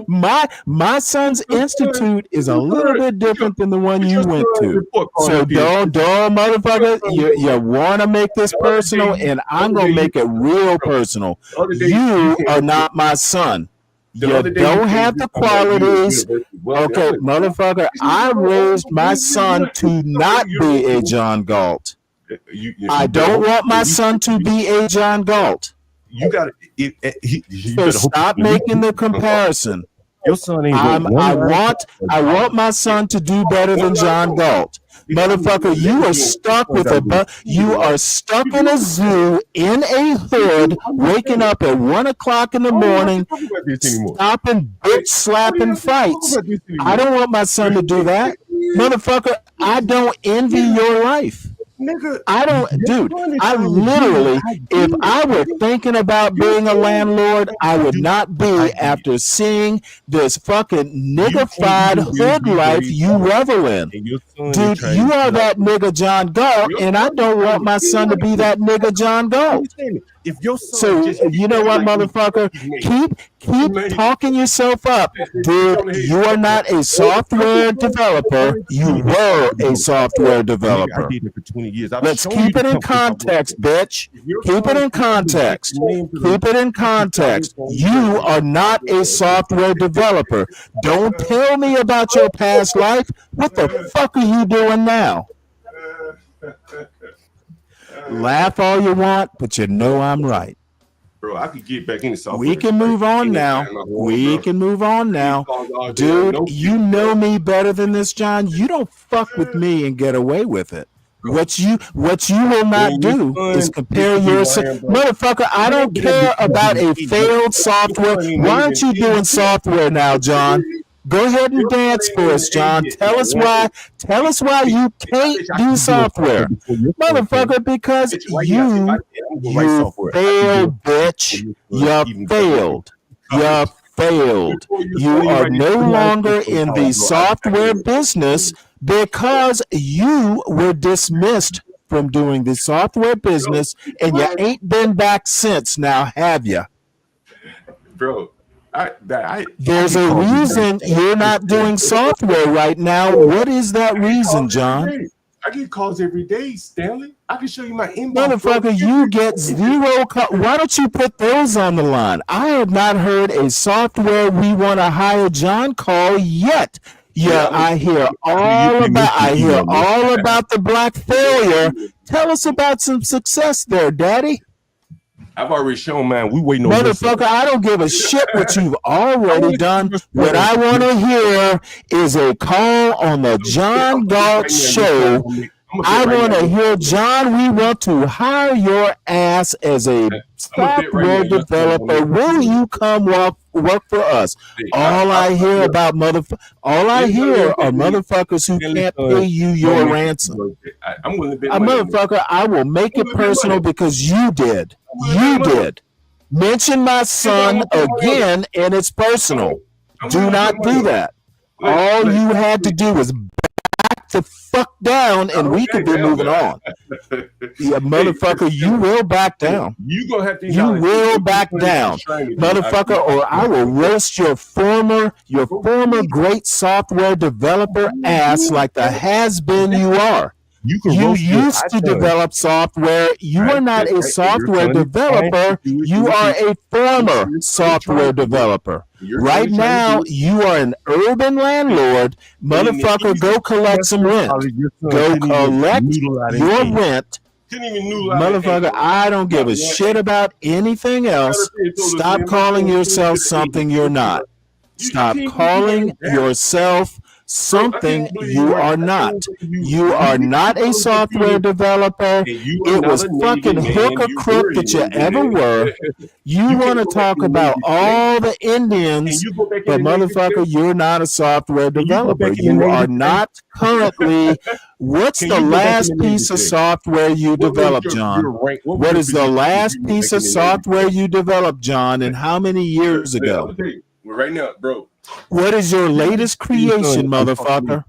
Speaker 5: My son's institute is a little bit different than the one you went to. So don't motherfucker, you want to make this personal, and I'm gonna make it real personal. You are not my son. You don't have the qualities. Okay, motherfucker, I raised my son to not be a John Galt. I don't want my son to be a John Galt.
Speaker 6: You got
Speaker 5: to stop making the comparison.
Speaker 6: Your son ain't
Speaker 5: I want my son to do better than John Galt. Motherfucker, you are stuck with you are stuck in a zoo in a hood, waking up at 1 o'clock in the morning, stopping bitch slapping fights. I don't want my son to do that. Motherfucker, I don't envy your life.
Speaker 6: Nigga,
Speaker 5: I don't, dude. I literally, if I were thinking about being a landlord, I would not be after seeing this fucking niggified hood life you revel in. Dude, you are that nigga John Galt, and I don't want my son to be that nigga John Galt.
Speaker 6: If your son
Speaker 5: So
Speaker 6: just
Speaker 5: you know what, motherfucker? Keep talking yourself up, dude. You are not a software developer. You were a software developer.
Speaker 6: I did it for 20 years.
Speaker 5: Let's keep it in context, bitch. Keep it in context. Keep it in context. You are not a software developer. Don't tell me about your past life. What the fuck are you doing now? Laugh all you want, but you know I'm right.
Speaker 6: Bro, I could get back into software.
Speaker 5: We can move on now. We can move on now. Dude, you know me better than this, John. You don't fuck with me and get away with it. What you will not do is compare yourself. Motherfucker, I don't care about a failed software. Why aren't you doing software now, John? Go ahead and dance for us, John. Tell us why you can't do software. Motherfucker, because you failed, bitch. You failed. You failed. You are no longer in the software business because you were dismissed from doing the software business, and you ain't been back since. Now, have you?
Speaker 6: Bro.
Speaker 5: There's a reason you're not doing software right now. What is that reason, John?
Speaker 6: I get calls every day, Stanley. I can show you my inbox.
Speaker 5: Motherfucker, you get 0 calls. Why don't you put those on the line? I have not heard a software we want to hire John call yet. Yeah, I hear all about the black failure. Tell us about some success there, Daddy.
Speaker 6: I've already shown, man. We waiting on
Speaker 5: motherfucker. I don't give a shit what you've already done. What I want to hear is a call on the John Galt show. I want to hear, John, we want to hire your ass as a software developer. Will you come work for us? All I hear are motherfuckers who can't pay you your ransom.
Speaker 6: I'm willing to bet
Speaker 5: motherfucker, I will make it personal because you did. You did. Mention my son again, and it's personal. Do not do that. All you had to do was back the fuck down, and we could be moving on. Yeah, motherfucker, you will back down. You will back down, motherfucker, or I will roast your former great software developer ass like the has-been you are. You used to develop software. You are not a software developer. You are a former software developer. Right now, you are an urban landlord. Motherfucker, go collect some rent. Go collect your rent. Motherfucker, I don't give a shit about anything else. Stop calling yourself something you're not. Stop calling yourself something you are not. You are not a software developer. It was fucking hook or crook that you ever were. You want to talk about all the Indians, but motherfucker, you're not a software developer. You are not currently. What's the last piece of software you developed, John? What is the last piece of software you developed, John, and how many years ago?
Speaker 6: Right now, bro.
Speaker 5: What is your latest creation, motherfucker?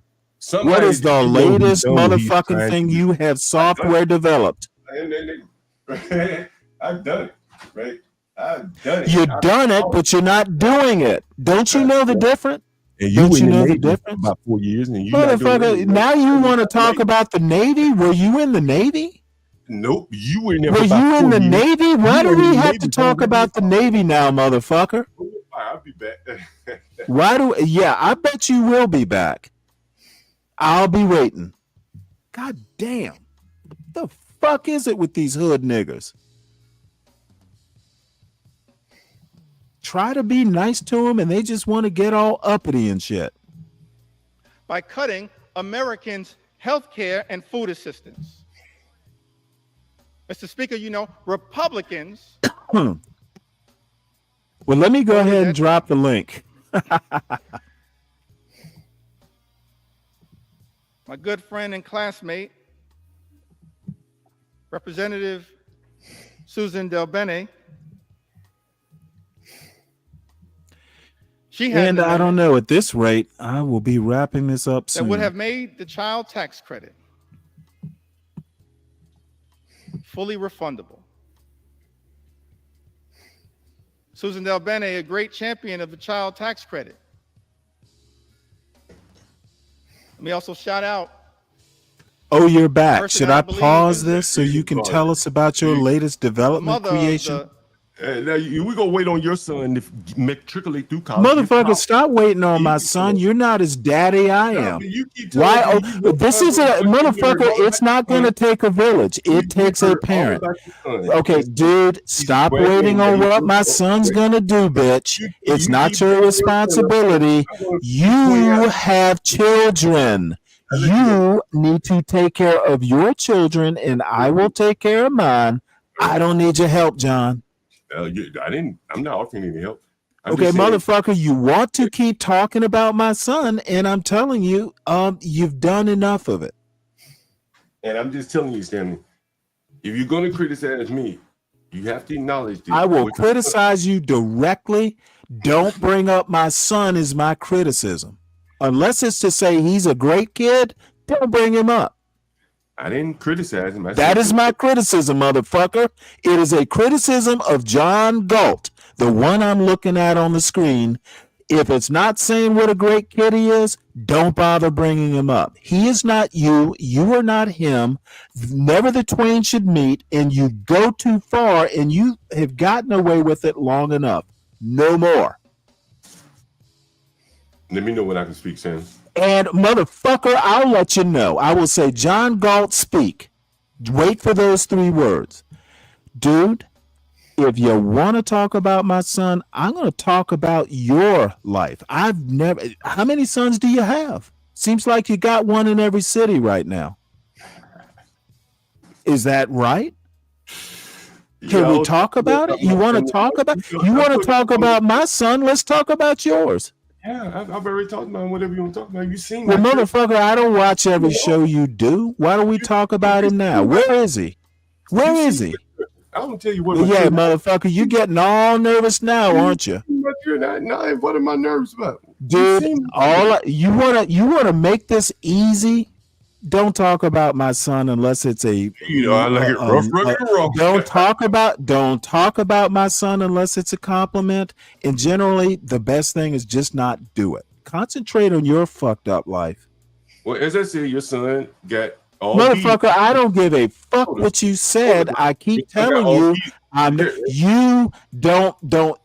Speaker 5: What is the latest motherfucking thing you have software developed?
Speaker 6: I've done it, right? I've done it.
Speaker 5: You've done it, but you're not doing it. Don't you know the difference? Don't you know the difference?
Speaker 6: About 4 years, and you
Speaker 5: motherfucker. Now you want to talk about the Navy? Were you in the Navy?
Speaker 6: Nope, you were in there.
Speaker 5: Were you in the Navy? Why do we have to talk about the Navy now, motherfucker?
Speaker 6: I'll be back.
Speaker 5: I bet you will be back. I'll be waiting. God damn. The fuck is it with these hood niggas? Try to be nice to them and they just want to get all uppity and shit.
Speaker 9: By cutting Americans' health care and food assistance. Mr. Speaker, Republicans.
Speaker 5: Well, let me go ahead and drop the link.
Speaker 9: My good friend and classmate, Representative Susan Del Bene. She had
Speaker 5: And I don't know, at this rate, I will be wrapping this up
Speaker 9: that
Speaker 5: soon.
Speaker 9: would have made the child tax credit fully refundable. Susan Del Bene, a great champion of the child tax credit. Let me also shout out.
Speaker 5: Oh, you're back. Should I pause this so you can tell us about your latest development creation?
Speaker 6: Now we gonna wait on your son to matriculate through college.
Speaker 5: Motherfucker, stop waiting on my son. You're not his daddy. I am. Why? Oh, this is a motherfucker. It's not gonna take a village. It takes a parent. Okay, dude, stop waiting on what my son's gonna do, bitch. It's not your responsibility. You have children. You need to take care of your children, and I will take care of mine. I don't need your help, John.
Speaker 6: I'm not offering any help.
Speaker 5: Okay, motherfucker, you want to keep talking about my son, and I'm telling you, you've done enough of it.
Speaker 6: And I'm just telling you, Stanley, if you're going to criticize me, you have to acknowledge this.
Speaker 5: I will criticize you directly. Don't bring up my son as my criticism. Unless it's to say he's a great kid, don't bring him up.
Speaker 6: I didn't criticize him.
Speaker 5: That is my criticism, motherfucker. It is a criticism of John Galt, the one I'm looking at on the screen. If it's not saying what a great kid he is, don't bother bringing him up. He is not you. You are not him. Never the twain should meet, and you go too far, and you have gotten away with it long enough. No more.
Speaker 6: Let me know when I can speak, Sam.
Speaker 5: And motherfucker, I'll let you know. I will say, John Galt, speak. Wait for those 3 words. Dude, if you want to talk about my son, I'm going to talk about your life. How many sons do you have? Seems like you got one in every city right now. Is that right? Can we talk about it? You want to talk about my son? Let's talk about yours.
Speaker 6: Yeah, I've already talked about whatever you want to talk about. You seen
Speaker 5: well, motherfucker, I don't watch every show you do. Why don't we talk about him now? Where is he? Where is he?
Speaker 6: I don't tell you what.
Speaker 5: Yeah, motherfucker, you getting all nervous now, aren't you?
Speaker 6: What am I nervous about?
Speaker 5: Dude, you wanna make this easy? Don't talk about my son unless it's a.
Speaker 6: I like it rough, rugged, and raw.
Speaker 5: Don't talk about my son unless it's a compliment. And generally, the best thing is just not do it. Concentrate on your fucked up life.
Speaker 6: Well, as I said, your son got all.
Speaker 5: Motherfucker, I don't give a fuck what you said. I keep telling you, you don't.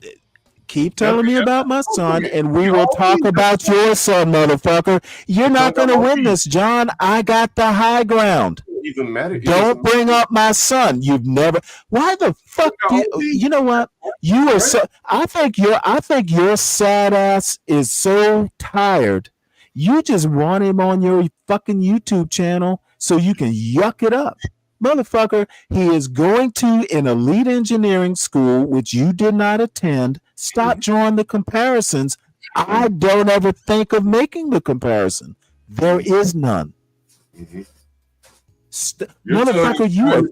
Speaker 5: Keep telling me about my son, and we will talk about your son, motherfucker. You're not going to win this, John. I got the high ground.
Speaker 6: Even matter.
Speaker 5: Don't bring up my son. You've never. Why the fuck? You know what? You are so. I think your sad ass is so tired. You just want him on your fucking YouTube channel so you can yuck it up. Motherfucker, he is going to an elite engineering school, which you did not attend. Stop drawing the comparisons. I don't ever think of making the comparison. There is none. Motherfucker, you are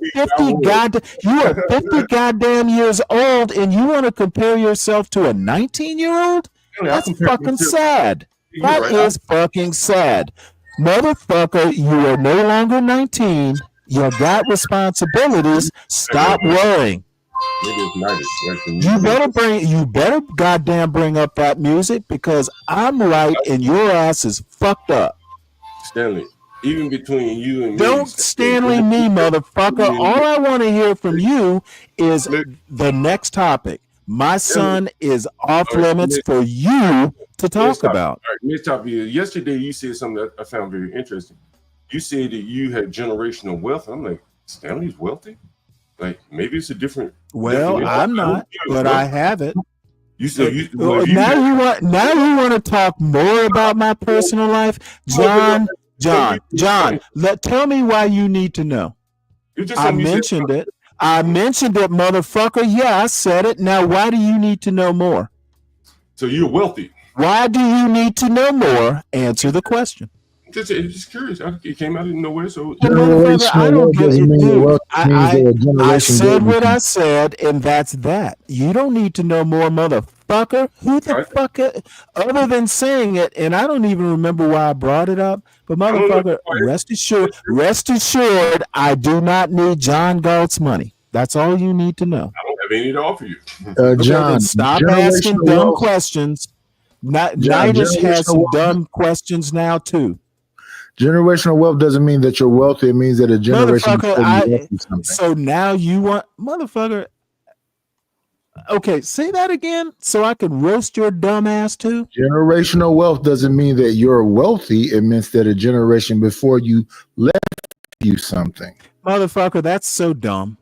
Speaker 5: 50 goddamn years old, and you want to compare yourself to a 19-year-old? That's fucking sad. That is fucking sad. Motherfucker, you are no longer 19. You got responsibilities. Stop worrying. You better goddamn bring up that music because I'm right and your ass is fucked up.
Speaker 6: Stanley, even between you and me.
Speaker 5: Don't Stanley me, motherfucker. All I want to hear from you is the next topic. My son is off limits for you to talk about.
Speaker 6: All right, next topic is yesterday you said something that I found very interesting. You said that you had generational wealth. I'm like, Stanley's wealthy? Like, maybe it's a different.
Speaker 5: Well, I'm not, but I have it.
Speaker 6: You said
Speaker 5: now you want to talk more about my personal life, John. Tell me why you need to know. I mentioned it. Motherfucker. Yeah, I said it. Now, why do you need to know more?
Speaker 6: So you're wealthy.
Speaker 5: Why do you need to know more? Answer the question.
Speaker 6: Just curious. It came out of nowhere. So
Speaker 5: Motherfucker, I don't get it, dude. I said what I
Speaker 22: I
Speaker 5: said, and that's that. You don't need to know more, motherfucker. Who the fuck, other than saying it, and I don't even remember why I brought it up. But motherfucker, rest assured, I do not need John Galt's money. That's all you need to know.
Speaker 6: I don't have any to offer you.
Speaker 5: Okay,
Speaker 22: John,
Speaker 5: then stop asking dumb questions. Nidish has some dumb questions now too.
Speaker 22: Generational wealth doesn't mean that you're wealthy. It means that a generation.
Speaker 5: So now you want, motherfucker. Okay, say that again so I can roast your dumb ass too.
Speaker 22: Generational wealth doesn't mean that you're wealthy. It means that a generation before you left you something.
Speaker 5: Motherfucker, that's so dumb.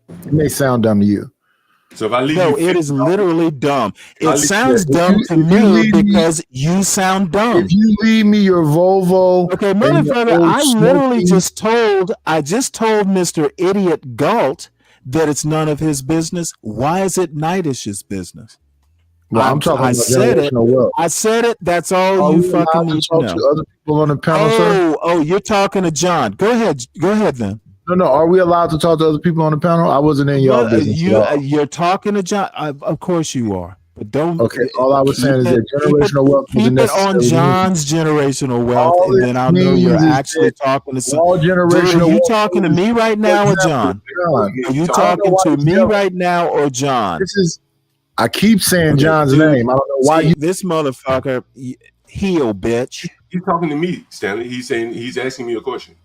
Speaker 22: It may sound dumb to you.
Speaker 6: So if I leave,
Speaker 5: no, it is literally dumb. It sounds dumb to me because you sound dumb.
Speaker 22: If you leave me your Volvo,
Speaker 5: okay, motherfucker, I just told Mr. Idiot Galt that it's none of his business. Why is it Nidish's business?
Speaker 22: Well, I'm talking about generational wealth.
Speaker 5: I said it. That's all you fucking need to know.
Speaker 22: To other people on the panel, sir?
Speaker 5: Oh, you're talking to John. Go ahead then.
Speaker 22: No. Are we allowed to talk to other people on the panel? I wasn't in y'all business.
Speaker 5: You're talking to John. Of course you are. But don't.
Speaker 22: Okay. All I was saying is that generational wealth.
Speaker 5: Keep it on John's generational wealth, and then I'll know you're actually talking to someone. Are you talking to me right now or John? Are you talking to me right now or John?
Speaker 22: I keep saying John's name. I don't know why
Speaker 5: this motherfucker heel bitch.
Speaker 6: He's talking to me, Stanley. He's asking me a question.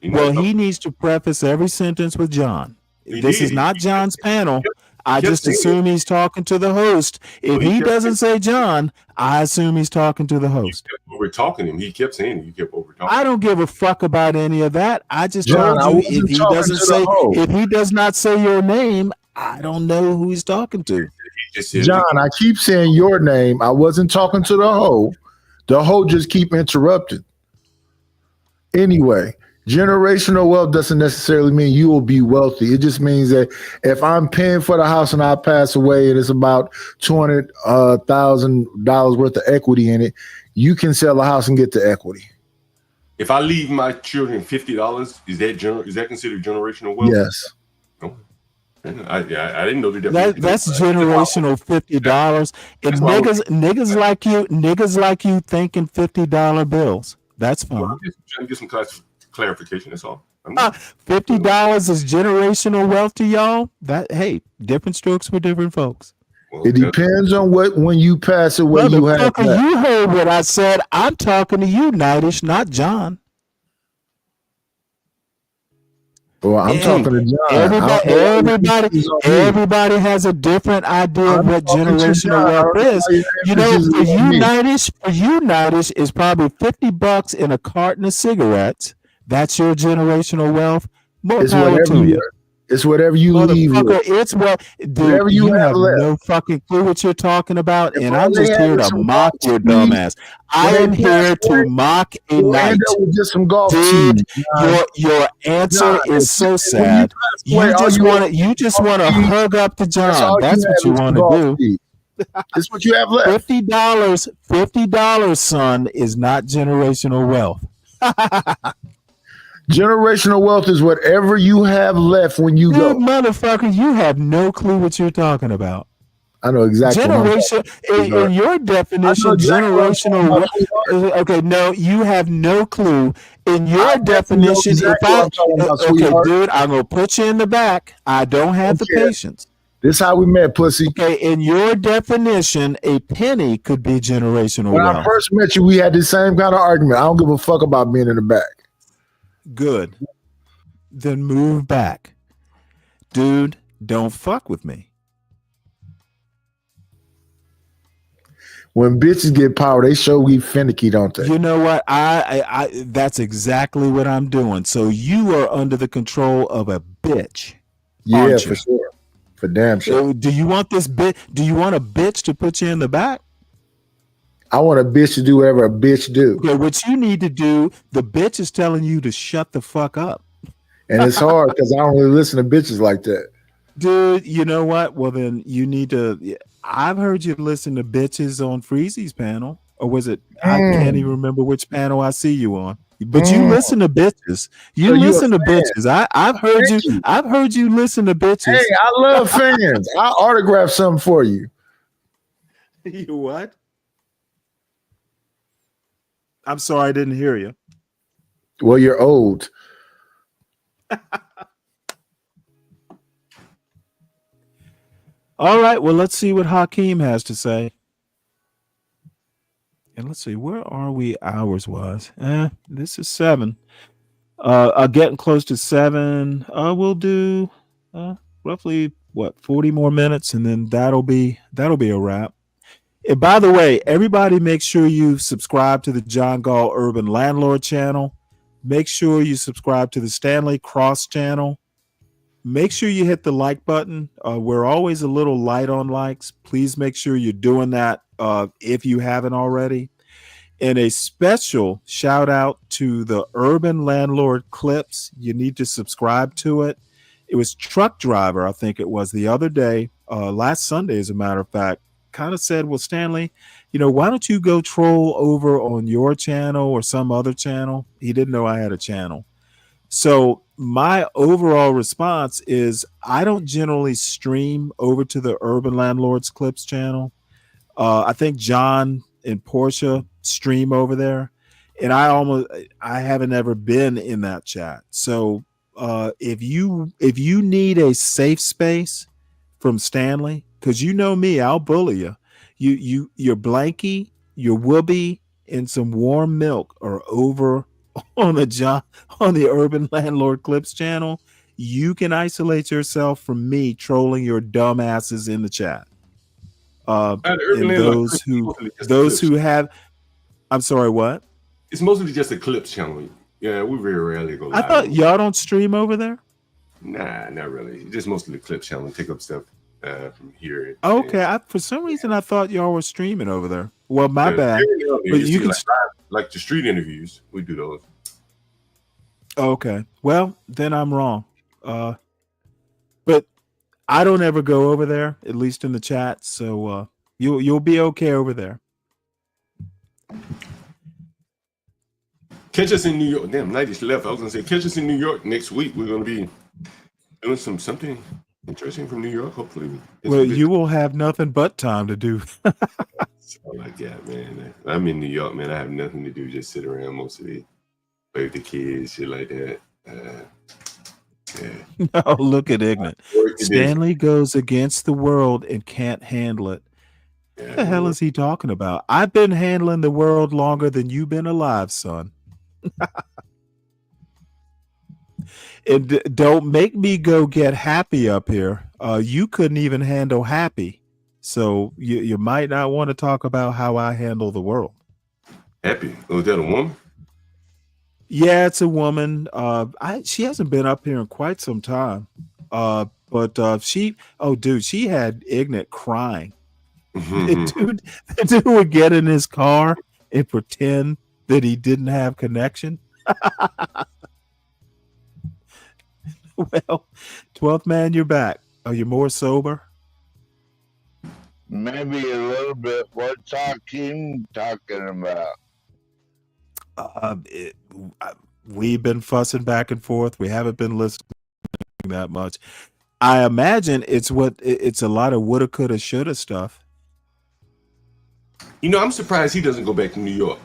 Speaker 5: Well, he needs to preface every sentence with John. This is not John's panel. I just assume he's talking to the host. If he doesn't say John, I assume he's talking to the host.
Speaker 6: We're talking to him. He kept saying it. You kept over talking.
Speaker 5: I don't give a fuck about any of that. I just told you if he does not say your name, I don't know who he's talking to.
Speaker 22: John, I keep saying your name. I wasn't talking to the hoe. The hoe just keep interrupting. Anyway, generational wealth doesn't necessarily mean you will be wealthy. It just means that if I'm paying for the house and I pass away and it's about $200,000 worth of equity in it, you can sell the house and get the equity.
Speaker 6: If I leave my children $50, is that considered generational wealth?
Speaker 22: Yes.
Speaker 6: No. I didn't know
Speaker 5: that's generational $50. And niggas like you thinking $50 bills. That's fine.
Speaker 6: I'm just trying to get some clarification. That's all.
Speaker 5: $50 is generational wealth to y'all. Different strokes for different folks.
Speaker 22: Well, it depends on when you pass away. You have that.
Speaker 5: You heard what I said. I'm talking to you, Nidish, not John.
Speaker 22: Well, I'm talking to John.
Speaker 5: Everybody has a different idea of what generational wealth is. You know, for you, Nidish, is probably $50 in a carton of cigarettes. That's your generational wealth. More power to you.
Speaker 22: It's whatever you leave with.
Speaker 5: It's whatever you have left. No fucking clue what you're talking about, and I'm just here to mock your dumbass. I am here to mock a night. Dude, your answer is so sad. You just want to hug up to John. That's what you want to do.
Speaker 22: That's what you have left.
Speaker 5: $50, son, is not generational wealth.
Speaker 22: Generational wealth is whatever you have left when you go.
Speaker 5: Motherfucker, you have no clue what you're talking about.
Speaker 22: I know exactly.
Speaker 5: In your definition, generational wealth. Okay, no, you have no clue. In your definition, dude, I'm gonna put you in the back. I don't have the patience.
Speaker 22: This is how we met, pussy.
Speaker 5: Okay, in your definition, a penny could be generational wealth.
Speaker 22: When I first met you, we had the same kind of argument. I don't give a fuck about being in the back.
Speaker 5: Good. Then move back. Dude, don't fuck with me.
Speaker 22: When bitches get power, they show we finicky, don't they?
Speaker 5: You know what? I that's exactly what I'm doing. So you are under the control of a bitch.
Speaker 22: Yeah, for sure. For damn sure.
Speaker 5: So do you want a bitch to put you in the back?
Speaker 22: I want a bitch to do whatever a bitch do.
Speaker 5: Okay, what you need to do, the bitch is telling you to shut the fuck up.
Speaker 22: And it's hard because I don't really listen to bitches like that.
Speaker 5: Dude, you know what? Well, then you need to. I've heard you listen to bitches on Freezy's panel or was it? I can't even remember which panel I see you on. But you listen to bitches. You
Speaker 22: So you a
Speaker 5: listen to
Speaker 22: fan.
Speaker 5: bitches. I've heard
Speaker 22: Thank
Speaker 5: you.
Speaker 22: you.
Speaker 5: I've heard you listen to bitches.
Speaker 22: Hey, I love fans. I'll autograph something for you.
Speaker 5: You what? I'm sorry, I didn't hear you.
Speaker 22: Well, you're old.
Speaker 5: All right. Well, let's see what Hakeem has to say. And let's see, where are we hours wise? This is 7. Getting close to 7. We'll do roughly 40 more minutes, and then that'll be a wrap. And by the way, everybody make sure you subscribe to the John Gall Urban Landlord channel. Make sure you subscribe to the Stanley Cross channel. Make sure you hit the like button. We're always a little light on likes. Please make sure you're doing that if you haven't already. And a special shout out to the Urban Landlord Clips. You need to subscribe to it. It was Truck Driver, I think it was, the other day, last Sunday, as a matter of fact, kind of said, well, Stanley, why don't you go troll over on your channel or some other channel? He didn't know I had a channel. So my overall response is I don't generally stream over to the Urban Landlords Clips channel. I think John and Portia stream over there, and I haven't ever been in that chat. So if you need a safe space from Stanley, because you know me, I'll bully you. Your blankie, your whoopee, and some warm milk are over on the Urban Landlord Clips channel. You can isolate yourself from me trolling your dumb asses in the chat. And those who have, I'm sorry, what?
Speaker 6: It's mostly just a clips channel. Yeah, we very rarely go live.
Speaker 5: I thought y'all don't stream over there.
Speaker 6: Nah, not really. Just mostly the clips channel. Take up stuff from here.
Speaker 5: Okay, for some reason I thought y'all were streaming over there. Well, my bad.
Speaker 6: But you can like the street interviews. We do those.
Speaker 5: Okay, well then I'm wrong. But I don't ever go over there, at least in the chat. So you'll be okay over there.
Speaker 6: Catch us in New York. Damn, night is left. I was gonna say catch us in New York next week. We're gonna be doing something interesting from New York. Hopefully,
Speaker 5: well, you will have nothing but time to do.
Speaker 6: Something like that, man. I'm in New York, man. I have nothing to do. Just sit around most of it, play with the kids, shit like that. Yeah.
Speaker 5: No, look at ignorant. Stanley goes against the world and can't handle it.
Speaker 6: Yeah,
Speaker 5: What the hell is he talking about? I've been handling the world longer than you've been alive, son. And don't make me go get Happy up here. You couldn't even handle Happy. So you might not want to talk about how I handle the world.
Speaker 6: Happy? Was that a woman?
Speaker 5: Yeah, it's a woman. She hasn't been up here in quite some time. But she had Ignat crying. The dude would get in his car and pretend that he didn't have connection. Well, 12th man, you're back. Are you more sober?
Speaker 20: Maybe a little bit. What's Hakeem talking about?
Speaker 5: We've been fussing back and forth. We haven't been listening that much. I imagine it's a lot of woulda, coulda, shoulda stuff.
Speaker 6: I'm surprised he doesn't go back to New York.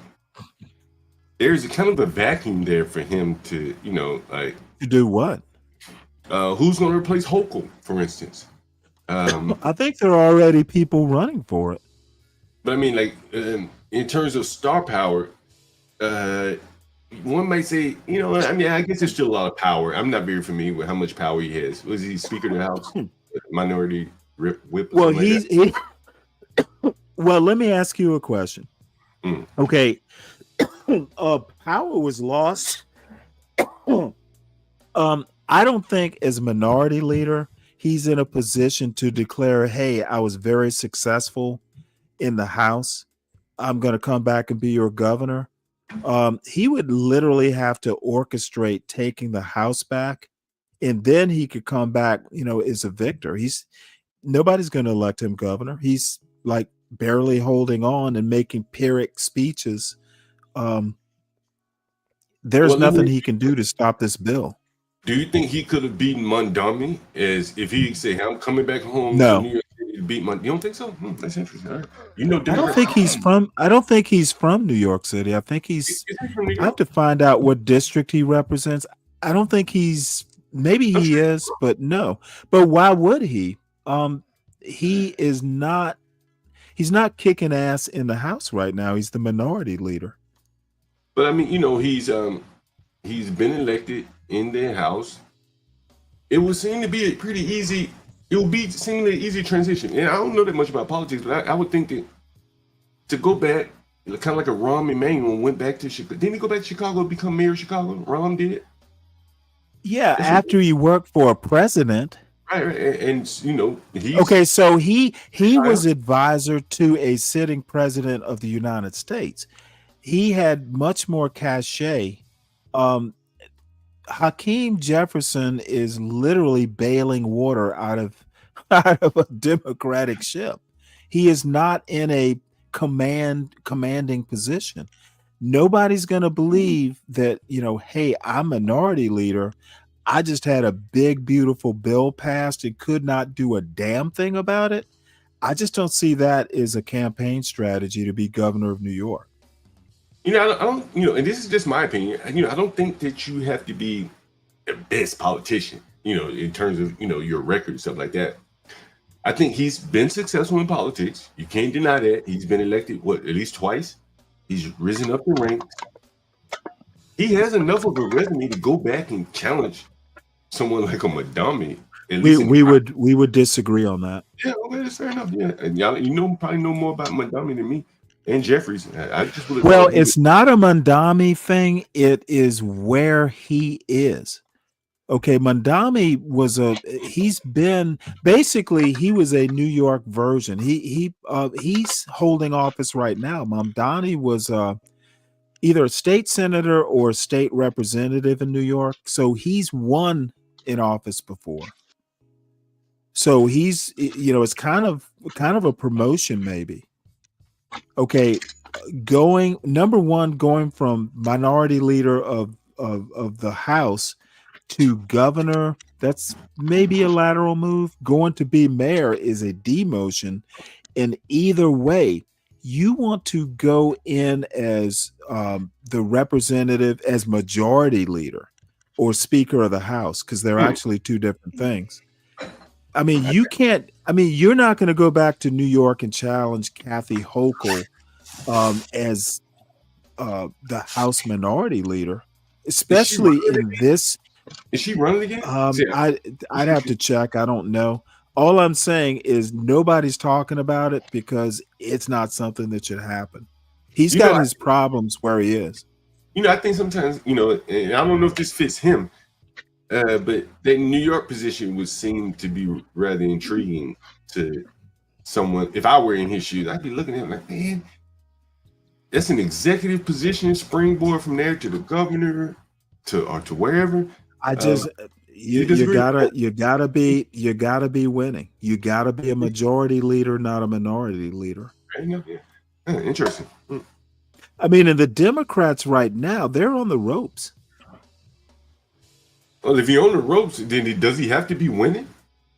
Speaker 6: There's a kind of a vacuum there for him to, to
Speaker 5: do what?
Speaker 6: Who's going to replace Hochul, for instance?
Speaker 5: I think there are already people running for it.
Speaker 6: But I mean, in terms of star power, one might say, I guess there's still a lot of power. I'm not very familiar with how much power he has. Was he Speaker of the House? Minority whip?
Speaker 5: Well, well, let me ask you a question. Okay. Power was lost. I don't think as minority leader, he's in a position to declare, hey, I was very successful in the House. I'm going to come back and be your governor. He would literally have to orchestrate taking the House back, and then he could come back, as a victor. Nobody's going to elect him governor. He's like barely holding on and making Pyrrhic speeches. There's nothing he can do to stop this bill.
Speaker 6: Do you think he could have beaten Mondami as if he say, "I'm coming back home
Speaker 5: No.
Speaker 6: to New York City to beat Mondami"? You don't think so? That's interesting. All right. You know,
Speaker 5: I don't think he's from New York City. I think he's. I have to find out what district he represents. I don't think he's. Maybe he is, but no. But why would he? He is not. He's not kicking ass in the House right now. He's the minority leader.
Speaker 6: But I mean, you know, he's been elected in the House. It would seem to be a pretty easy. It would be seemingly an easy transition. And I don't know that much about politics, but I would think that to go back, kind of like a Rahm Emanuel went back to Chicago. Didn't he go back to Chicago and become mayor of Chicago? Rahm did.
Speaker 5: Yeah, after he worked for a president.
Speaker 6: Right, and you know,
Speaker 5: okay. So he was advisor to a sitting president of the United States. He had much more cachet. Hakeem Jefferson is literally bailing water out of a Democratic ship. He is not in a commanding position. Nobody's going to believe that, you know, hey, I'm minority leader. I just had a big, beautiful bill passed and could not do a damn thing about it. I just don't see that as a campaign strategy to be governor of New York.
Speaker 6: You know, I don't, you know, and this is just my opinion. You know, I don't think that you have to be the best politician, you know, in terms of, you know, your record and stuff like that. I think he's been successful in politics. You can't deny that. He's been elected, at least twice. He's risen up the ranks. He has enough of a resume to go back and challenge someone like a Mondami.
Speaker 5: We would disagree on that.
Speaker 6: Yeah, okay, that's fair enough. Yeah, and y'all, probably know more about Mondami than me. And Jeffries.
Speaker 5: It's not a Mondami thing. It is where he is. Okay, Mondami was he was a New York version. He's holding office right now. Mondami was either a state senator or a state representative in New York. So he's won in office before. So he's, you know, it's kind of a promotion maybe. Okay, going from minority leader of the House to governor, that's maybe a lateral move. Going to be mayor is a demotion. And either way, you want to go in as the representative, as majority leader or speaker of the House, because they're actually two different things. I mean, you're not going to go back to New York and challenge Kathy Hochul as the House minority leader, especially in this.
Speaker 6: Is she running again?
Speaker 5: I'd have to check. I don't know. All I'm saying is nobody's talking about it because it's not something that should happen. He's got his problems where he is.
Speaker 6: You know, I think sometimes, you know, and I don't know if this fits him, but that New York position would seem to be rather intriguing to someone. If I were in his shoes, I'd be looking at him like, man, that's an executive position, springboard from there to the governor to wherever.
Speaker 5: I just you gotta be winning. You gotta be a majority leader, not a minority leader.
Speaker 6: Interesting.
Speaker 5: I mean, and the Democrats right now, they're on the ropes.
Speaker 6: Well, if you're on the ropes, then does he have to be winning?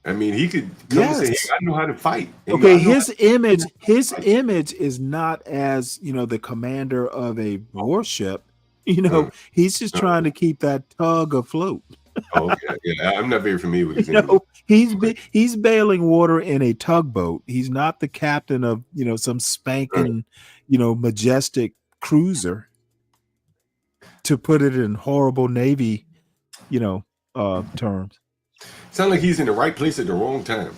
Speaker 6: I mean, he could come and say, hey, I know how to fight.
Speaker 5: Okay, his image is not as, you know, the commander of a warship. You know, he's just trying to keep that tug afloat.
Speaker 6: Oh, okay. Yeah, I'm not very familiar with his
Speaker 5: image. He's bailing water in a tugboat. He's not the captain of, you know, some spanking, you know, majestic cruiser. To put it in horrible Navy, you know, terms.
Speaker 6: Sounds like he's in the right place at the wrong time.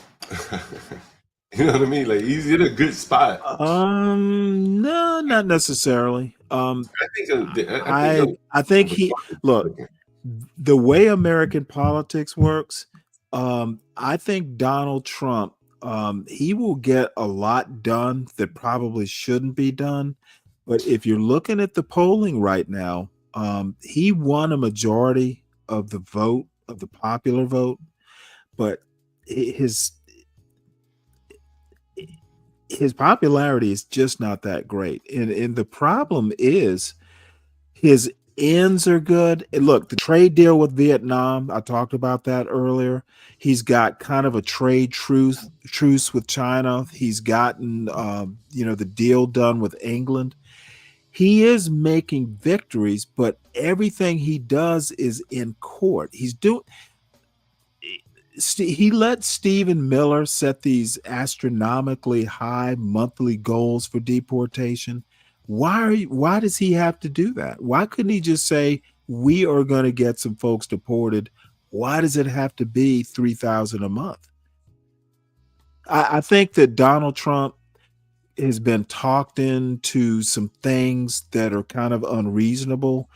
Speaker 6: You know what I mean? Like he's in a good spot.
Speaker 5: No, not necessarily. I think he look the way American politics works. I think Donald Trump, he will get a lot done that probably shouldn't be done. But if you're looking at the polling right now, he won a majority of the vote, of the popular vote, but his popularity is just not that great. And the problem is his ends are good. And look, the trade deal with Vietnam, I talked about that earlier. He's got kind of a trade truce with China. He's gotten, the deal done with England. He is making victories, but everything he does is in court. He let Stephen Miller set these astronomically high monthly goals for deportation. Why does he have to do that? Why couldn't he just say, we are going to get some folks deported? Why does it have to be 3,000 a month? I think that Donald Trump has been talked into some things that are kind of unreasonable,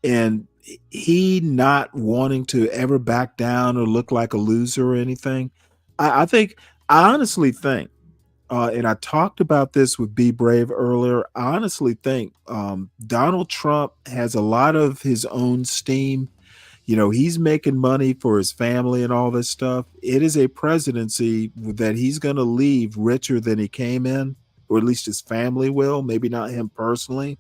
Speaker 5: and he not wanting to ever back down or look like a loser or anything. I honestly think, and I talked about this with Be Brave earlier, I honestly think Donald Trump has a lot of his own steam. He's making money for his family and all this stuff. It is a presidency that he's going to leave richer than he came in, or at least his family will, maybe not him personally.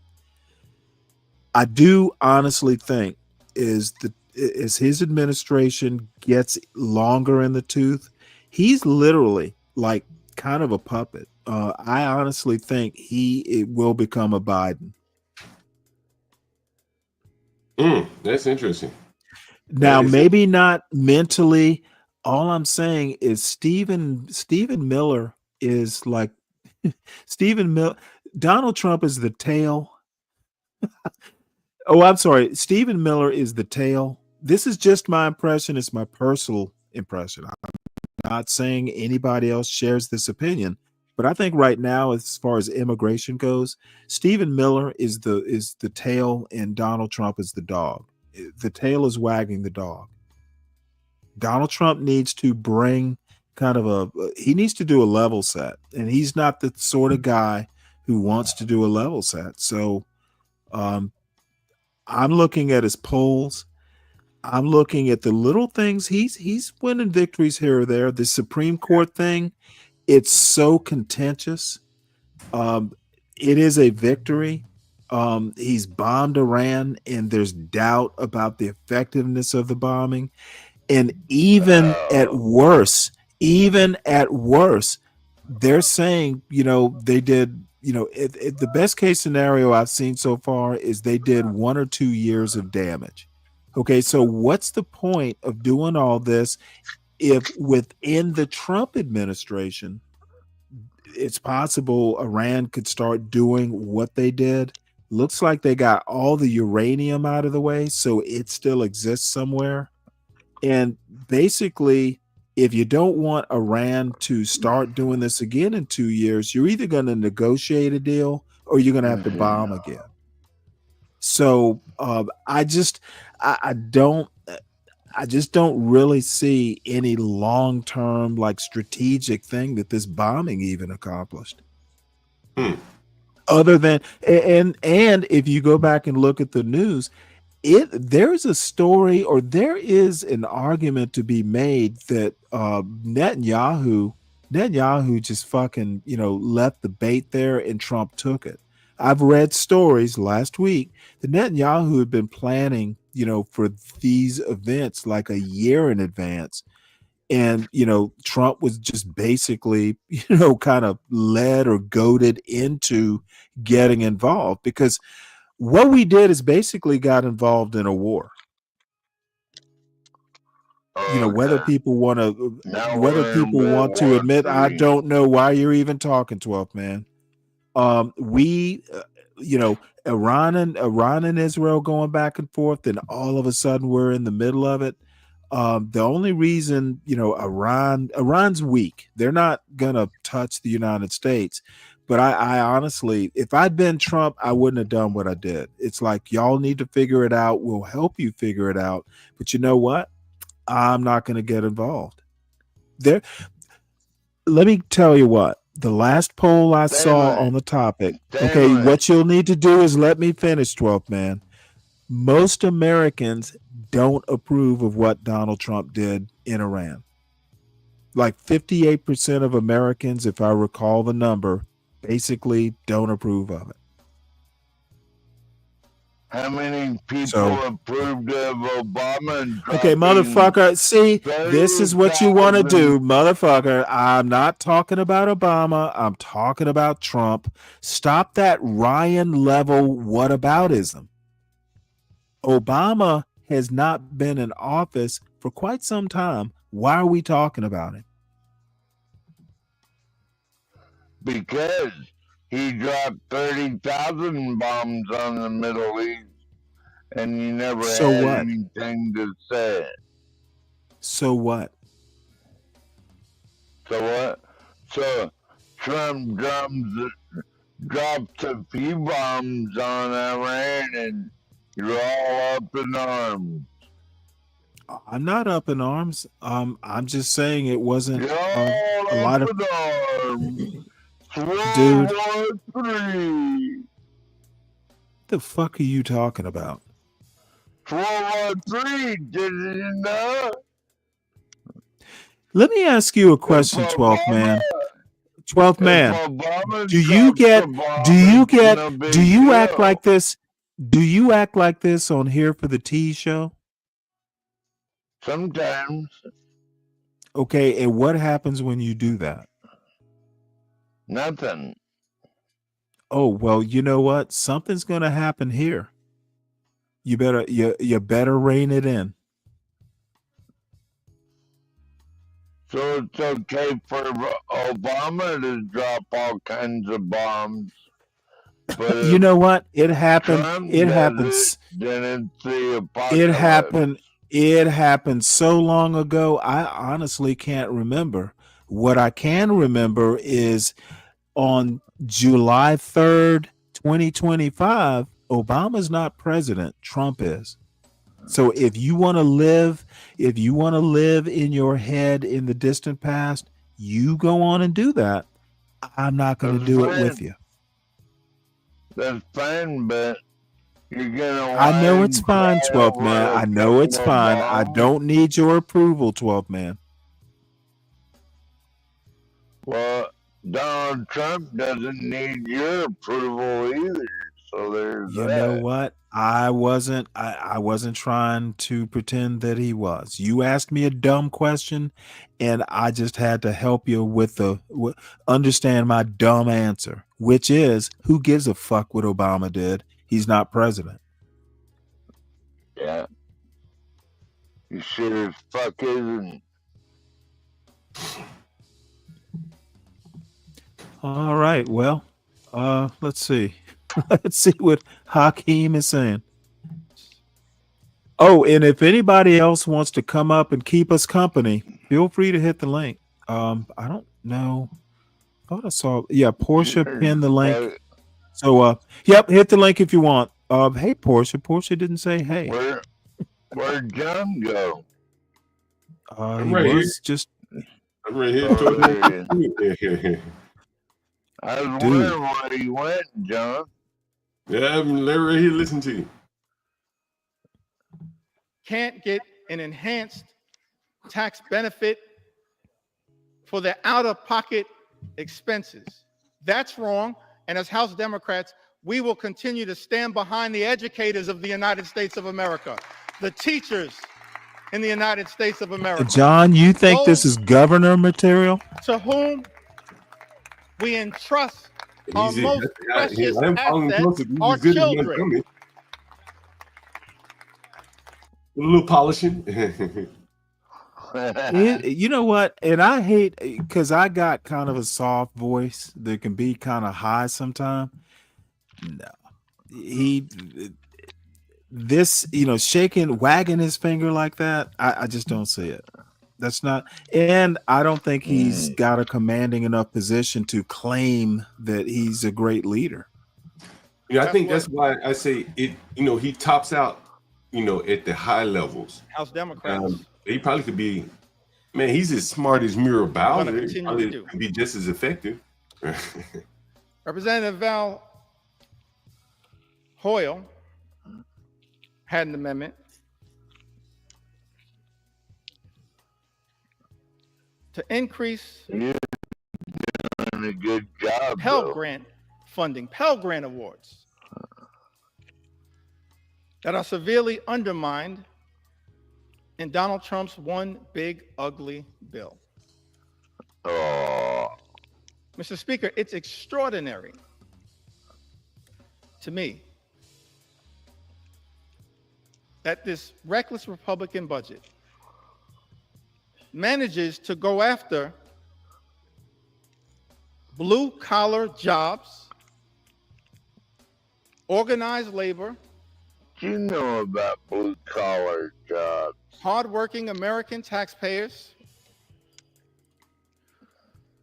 Speaker 5: I do honestly think as his administration gets longer in the tooth, he's literally like kind of a puppet. I honestly think it will become a Biden.
Speaker 6: That's interesting.
Speaker 5: Now, maybe not mentally. All I'm saying is Stephen Miller is like Donald Trump is the tail. Oh, I'm sorry. Stephen Miller is the tail. This is just my impression. It's my personal impression. I'm not saying anybody else shares this opinion, but I think right now, as far as immigration goes, Stephen Miller is the tail and Donald Trump is the dog. The tail is wagging the dog. Donald Trump needs to bring he needs to do a level set, and he's not the sort of guy who wants to do a level set. So I'm looking at his polls. I'm looking at the little things. He's winning victories here or there. The Supreme Court thing, it's so contentious. It is a victory. He's bombed Iran, and there's doubt about the effectiveness of the bombing. And even at worst, they're saying, they did, the best case scenario I've seen so far is they did 1 or 2 years of damage. Okay, so what's the point of doing all this if within the Trump administration, it's possible Iran could start doing what they did? Looks like they got all the uranium out of the way, so it still exists somewhere. And basically, if you don't want Iran to start doing this again in 2 years, you're either going to negotiate a deal or you're going to have to bomb again. So I just don't really see any long-term like strategic thing that this bombing even accomplished. Other than and if you go back and look at the news, there's a story or there is an argument to be made that Netanyahu just fucking left the bait there and Trump took it. I've read stories last week that Netanyahu had been planning for these events like a year in advance. And, Trump was just basically, kind of led or goaded into getting involved, because what we did is basically got involved in a war. Whether people want to admit, I don't know why you're even talking 12th man. Iran and Israel going back and forth, and all of a sudden we're in the middle of it. The only reason, Iran's weak. They're not gonna touch the United States. But I honestly, if I'd been Trump, I wouldn't have done what I did. It's like, y'all need to figure it out. We'll help you figure it out. But you know what? I'm not going to get involved. Let me tell you what. The last poll I saw on the topic. Okay, what you'll need to do is let me finish, 12th man. Most Americans don't approve of what Donald Trump did in Iran. like 58% of Americans, if I recall the number, basically don't approve of it.
Speaker 20: How many people approved of Obama and
Speaker 5: Okay, motherfucker. See, this is what you want to do, motherfucker. I'm not talking about Obama. I'm talking about Trump. Stop that Ryan level whataboutism. Obama has not been in office for quite some time. Why are we talking about it?
Speaker 20: Because he dropped 30,000 bombs on the Middle East, and you never
Speaker 5: So
Speaker 20: had
Speaker 5: what?
Speaker 20: anything to say.
Speaker 5: So what?
Speaker 20: So what? So Trump drops a few bombs on Iran, and you're all up in arms.
Speaker 5: I'm not up in arms. I'm just saying it wasn't
Speaker 20: You're all
Speaker 5: a lot
Speaker 20: up
Speaker 5: of
Speaker 20: in arms.
Speaker 5: dude.
Speaker 20: World War III.
Speaker 5: The fuck are you talking about?
Speaker 20: World War III, did you know?
Speaker 5: Let me ask you a question, 12th man. 12th man. Do you act like this? Do you act like this on Here for the Tea show?
Speaker 20: Sometimes.
Speaker 5: Okay, and what happens when you do that?
Speaker 20: Nothing.
Speaker 5: Oh, well, you know what? Something's going to happen here. You better rein it in.
Speaker 20: So it's okay for Obama to drop all kinds of bombs. But
Speaker 5: You know what? It happened.
Speaker 20: Trump
Speaker 5: It
Speaker 20: does
Speaker 5: happens.
Speaker 20: then it's the
Speaker 5: It
Speaker 20: apocalypse.
Speaker 5: happened. It happened so long ago. I honestly can't remember. What I can remember is on July 3rd, 2025, Obama's not president. Trump is. So if you want to live in your head in the distant past, you go on and do that. I'm not going to do it with you.
Speaker 20: That's fine, but you're gonna.
Speaker 5: I know it's fine, 12th man. I know it's fine. I don't need your approval, 12th man.
Speaker 20: Well, Donald Trump doesn't need your approval either. So there's
Speaker 5: You
Speaker 20: that.
Speaker 5: know what? I wasn't trying to pretend that he was. You asked me a dumb question, and I just had to help you with understand my dumb answer, which is, who gives a fuck what Obama did? He's not president.
Speaker 20: Yeah. You sure as fuck isn't.
Speaker 5: All right. Well, let's see. Let's see what Hakeem is saying. Oh, and if anybody else wants to come up and keep us company, feel free to hit the link. I don't know. Thought I saw. Yeah, Portia pinned the link. So, yep, hit the link if you want. Hey, Portia. Portia didn't say hey.
Speaker 20: Where'd John go?
Speaker 5: He was just.
Speaker 6: I'm right here.
Speaker 20: I was wondering where he went, John.
Speaker 6: Yeah, I'm right here listening to you.
Speaker 9: Can't get an enhanced tax benefit for their out-of-pocket expenses. That's wrong. And as House Democrats, we will continue to stand behind the educators of the United States of America, the teachers in the United States of America.
Speaker 5: John, you think this is governor material?
Speaker 9: To whom we entrust our most precious assets, our children.
Speaker 6: A little polishing.
Speaker 5: You know what? And I hate, because I got kind of a soft voice that can be kind of high sometimes. No, wagging his finger like that, I just don't see it. That's not, and I don't think he's got a commanding enough position to claim that he's a great leader.
Speaker 6: Yeah, I think that's why I say it. He tops out, at the high levels.
Speaker 9: House Democrats.
Speaker 6: He probably could be, man, he's as smart as Muriel Bowser. He probably could be just as effective.
Speaker 9: Representative Val Hoyle had an amendment to increase
Speaker 20: You're doing a good job,
Speaker 9: Pell
Speaker 20: though.
Speaker 9: Grant funding, Pell Grant awards that are severely undermined in Donald Trump's one big ugly bill.
Speaker 20: Oh.
Speaker 9: Mr. Speaker, it's extraordinary to me that this reckless Republican budget manages to go after blue-collar jobs, organized labor.
Speaker 20: Do you know about blue-collar jobs?
Speaker 9: Hardworking American taxpayers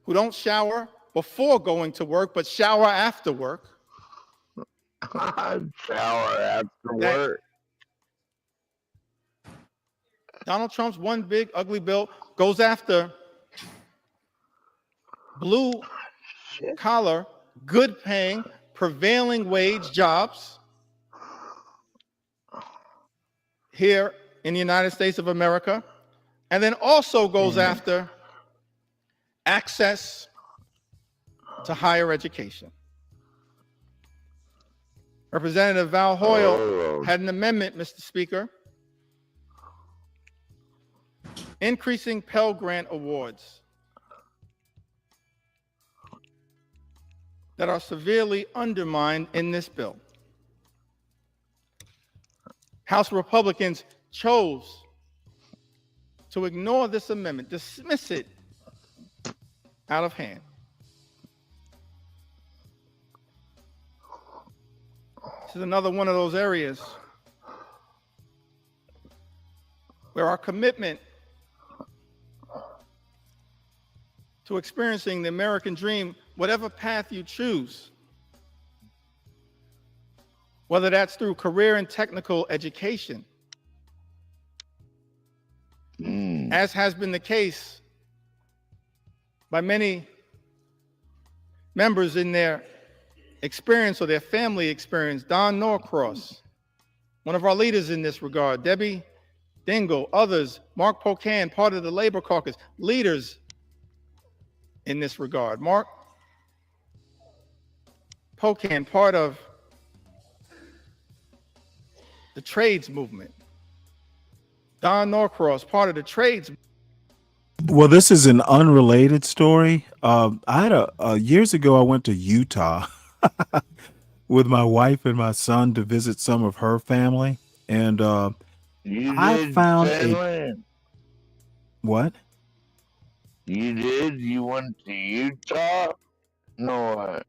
Speaker 9: who don't shower before going to work, but shower after work.
Speaker 20: Shower after work.
Speaker 9: Donald Trump's one big ugly bill goes after blue-collar, good-paying, prevailing wage jobs here in the United States of America, and then also goes after access to higher education. Representative Val Hoyle had an amendment, Mr. Speaker, increasing Pell Grant awards that are severely undermined in this bill. House Republicans chose to ignore this amendment, dismiss it out of hand. This is another one of those areas where our commitment to experiencing the American dream, whatever path you choose, whether that's through career and technical education, as has been the case by many members in their experience or their family experience. Don Norcross, one of our leaders in this regard, Debbie Dingell, others, Mark Pocan, part of the Labor Caucus, leaders in this regard. Mark Pocan, part of the trades movement. Don Norcross, part of the trades.
Speaker 5: Well, this is an unrelated story. I had years ago, I went to Utah with my wife and my son to visit some of her family. And I found what?
Speaker 20: You did? You went to Utah? No way.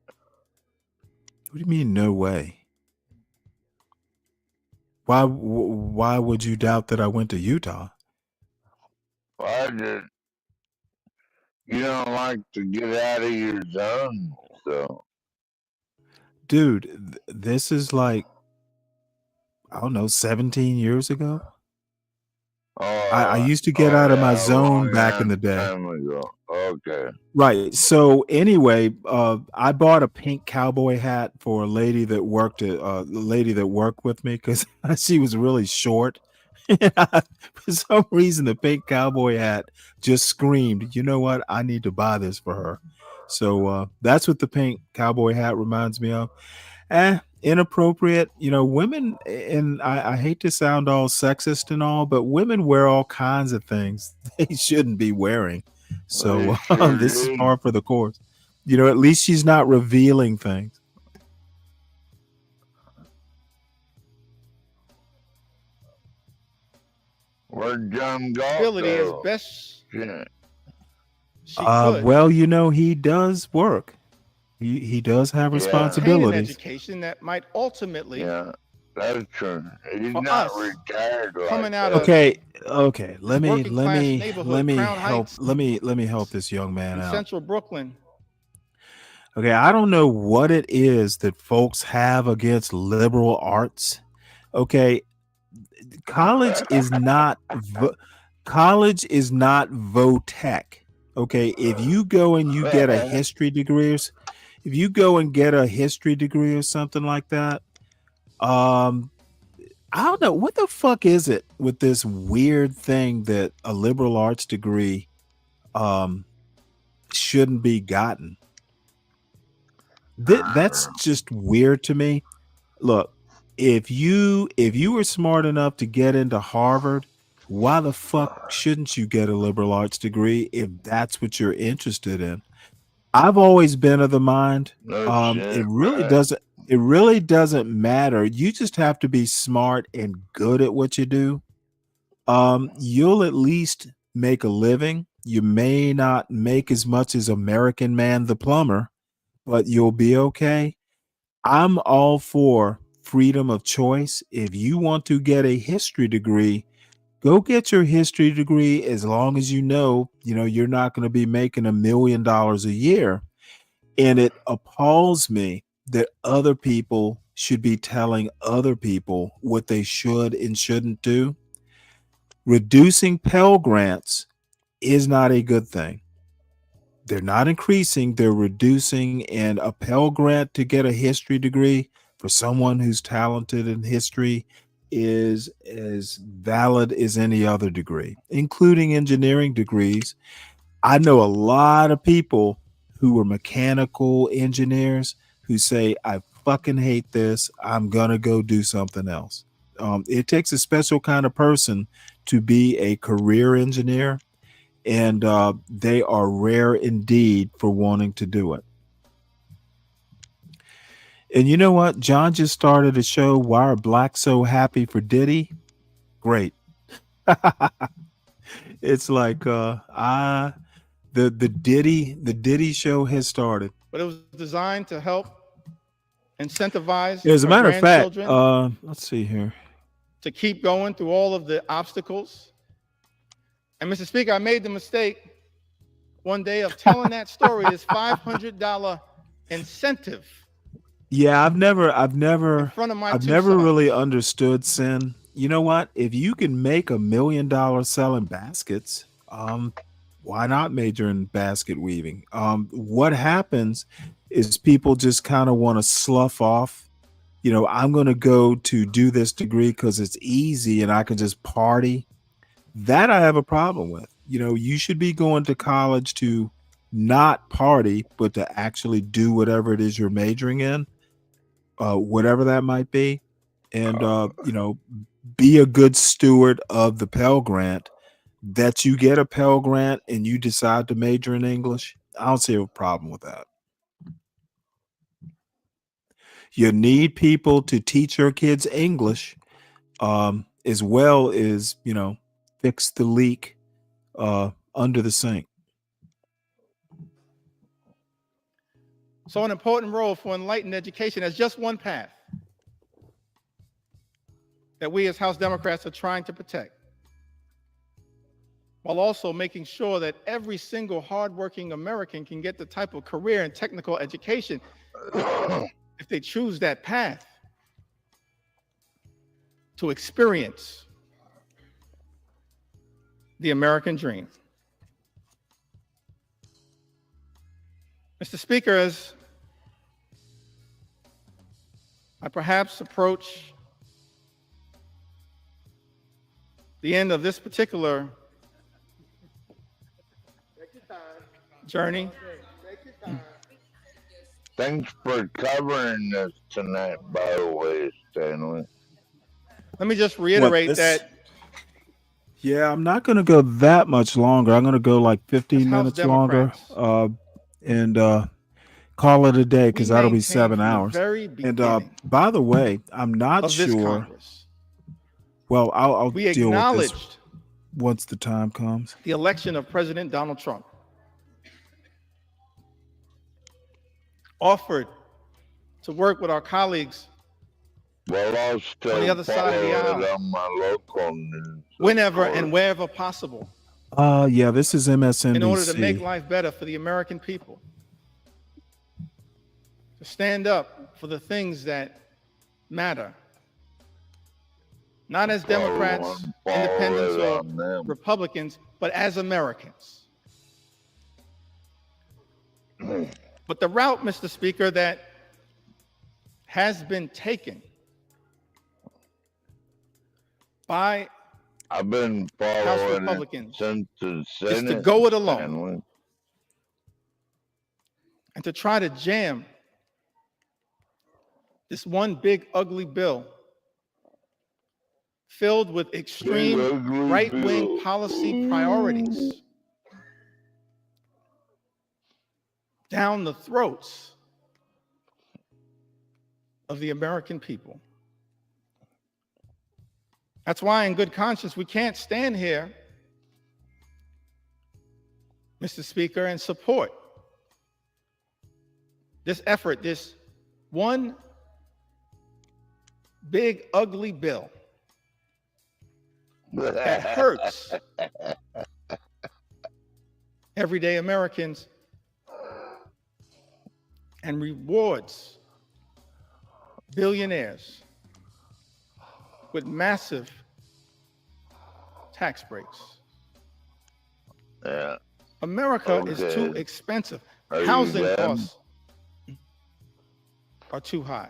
Speaker 5: What do you mean, no way? Why would you doubt that I went to Utah?
Speaker 20: I did. You don't like to get out of your zone, so.
Speaker 5: Dude, this is like, I don't know, 17 years ago. I used to get out of my zone back in the day.
Speaker 20: Time ago. Okay.
Speaker 5: Right. So anyway, I bought a pink cowboy hat for a lady that worked with me because she was really short. For some reason, the pink cowboy hat just screamed, you know what? I need to buy this for her. So that's what the pink cowboy hat reminds me of. Inappropriate, women, and I hate to sound all sexist and all, but women wear all kinds of things they shouldn't be wearing. So this is par for the course. At least she's not revealing things.
Speaker 20: Where'd John go?
Speaker 9: Ability as best she could.
Speaker 5: Well, he does work. He does have responsibilities.
Speaker 9: An education that might ultimately,
Speaker 20: that's true. He's not retired.
Speaker 9: Coming out
Speaker 5: okay. Let me help this young man out.
Speaker 9: Central Brooklyn.
Speaker 5: Okay, I don't know what it is that folks have against liberal arts. Okay, college is not vo-tech. Okay, if you go and you get a history degree, or something like that, I don't know what the fuck is it with this weird thing that a liberal arts degree shouldn't be gotten. That's just weird to me. Look, if you were smart enough to get into Harvard, why the fuck shouldn't you get a liberal arts degree if that's what you're interested in? I've always been of the mind, it really doesn't matter. You just have to be smart and good at what you do. You'll at least make a living. You may not make as much as American Man the plumber, but you'll be okay. I'm all for freedom of choice. If you want to get a history degree, go get your history degree, as long as you know you're not going to be making $1 million a year. And it appalls me that other people should be telling other people what they should and shouldn't do. Reducing Pell Grants is not a good thing. They're not increasing, they're reducing. And a Pell Grant to get a history degree for someone who's talented in history is as valid as any other degree, including engineering degrees. I know a lot of people who are mechanical engineers who say, I fucking hate this, I'm gonna go do something else. It takes a special kind of person to be a career engineer, and they are rare indeed for wanting to do it. And you know what? John just started a show, Why Are Blacks So Happy for Diddy? Great. It's like the Diddy show has started.
Speaker 9: But it was designed to help incentivize
Speaker 5: As a matter of fact,
Speaker 9: grandchildren
Speaker 5: let's see here,
Speaker 9: to keep going through all of the obstacles. And Mr. Speaker, I made the mistake one day of telling that story, this $500 incentive.
Speaker 5: Yeah, I've never
Speaker 9: front of my two
Speaker 5: really understood sin. You know what? If you can make $1 million selling baskets, why not major in basket weaving? What happens is people just kind of want to slough off. I'm going to go to do this degree because it's easy and I can just party. That I have a problem with. You should be going to college to not party, but to actually do whatever it is you're majoring in, whatever that might be. And, be a good steward of the Pell Grant. That you get a Pell Grant and you decide to major in English, I don't see a problem with that. You need people to teach your kids English, as well as, fix the leak under the sink.
Speaker 9: So an important role for enlightened education as just one path that we as House Democrats are trying to protect, while also making sure that every single hardworking American can get the type of career and technical education if they choose that path to experience the American dream. Mr. Speaker, as I perhaps approach the end of this particular journey.
Speaker 20: Thanks for covering this tonight, by the way, Stanley.
Speaker 9: Let me just reiterate that.
Speaker 5: Yeah, I'm not going to go that much longer. I'm going to go like 15 minutes longer and call it a day, because that'll be 7 hours. And by the way, I'm not sure. Well, I'll deal with this once the time comes.
Speaker 9: The election of President Donald Trump. Offered to work with our colleagues on the other side of the aisle, whenever and wherever possible.
Speaker 5: Yeah, this is MSNBC.
Speaker 9: In order to make life better for the American people, to stand up for the things that matter, not as Democrats, independents, or Republicans, but as Americans. But the route, Mr. Speaker, that has been taken by
Speaker 20: I've been
Speaker 9: House
Speaker 20: following it
Speaker 9: Republicans
Speaker 20: since the
Speaker 9: is to
Speaker 20: Senate.
Speaker 9: go it alone
Speaker 20: Stanley.
Speaker 9: and to try to jam this one big ugly bill filled with extreme right-wing policy priorities down the throats of the American people. That's why, in good conscience, we can't stand here, Mr. Speaker, and support this effort, this one big ugly bill that hurts everyday Americans and rewards billionaires with massive tax breaks.
Speaker 20: Yeah.
Speaker 9: America is too expensive. Housing costs are too high.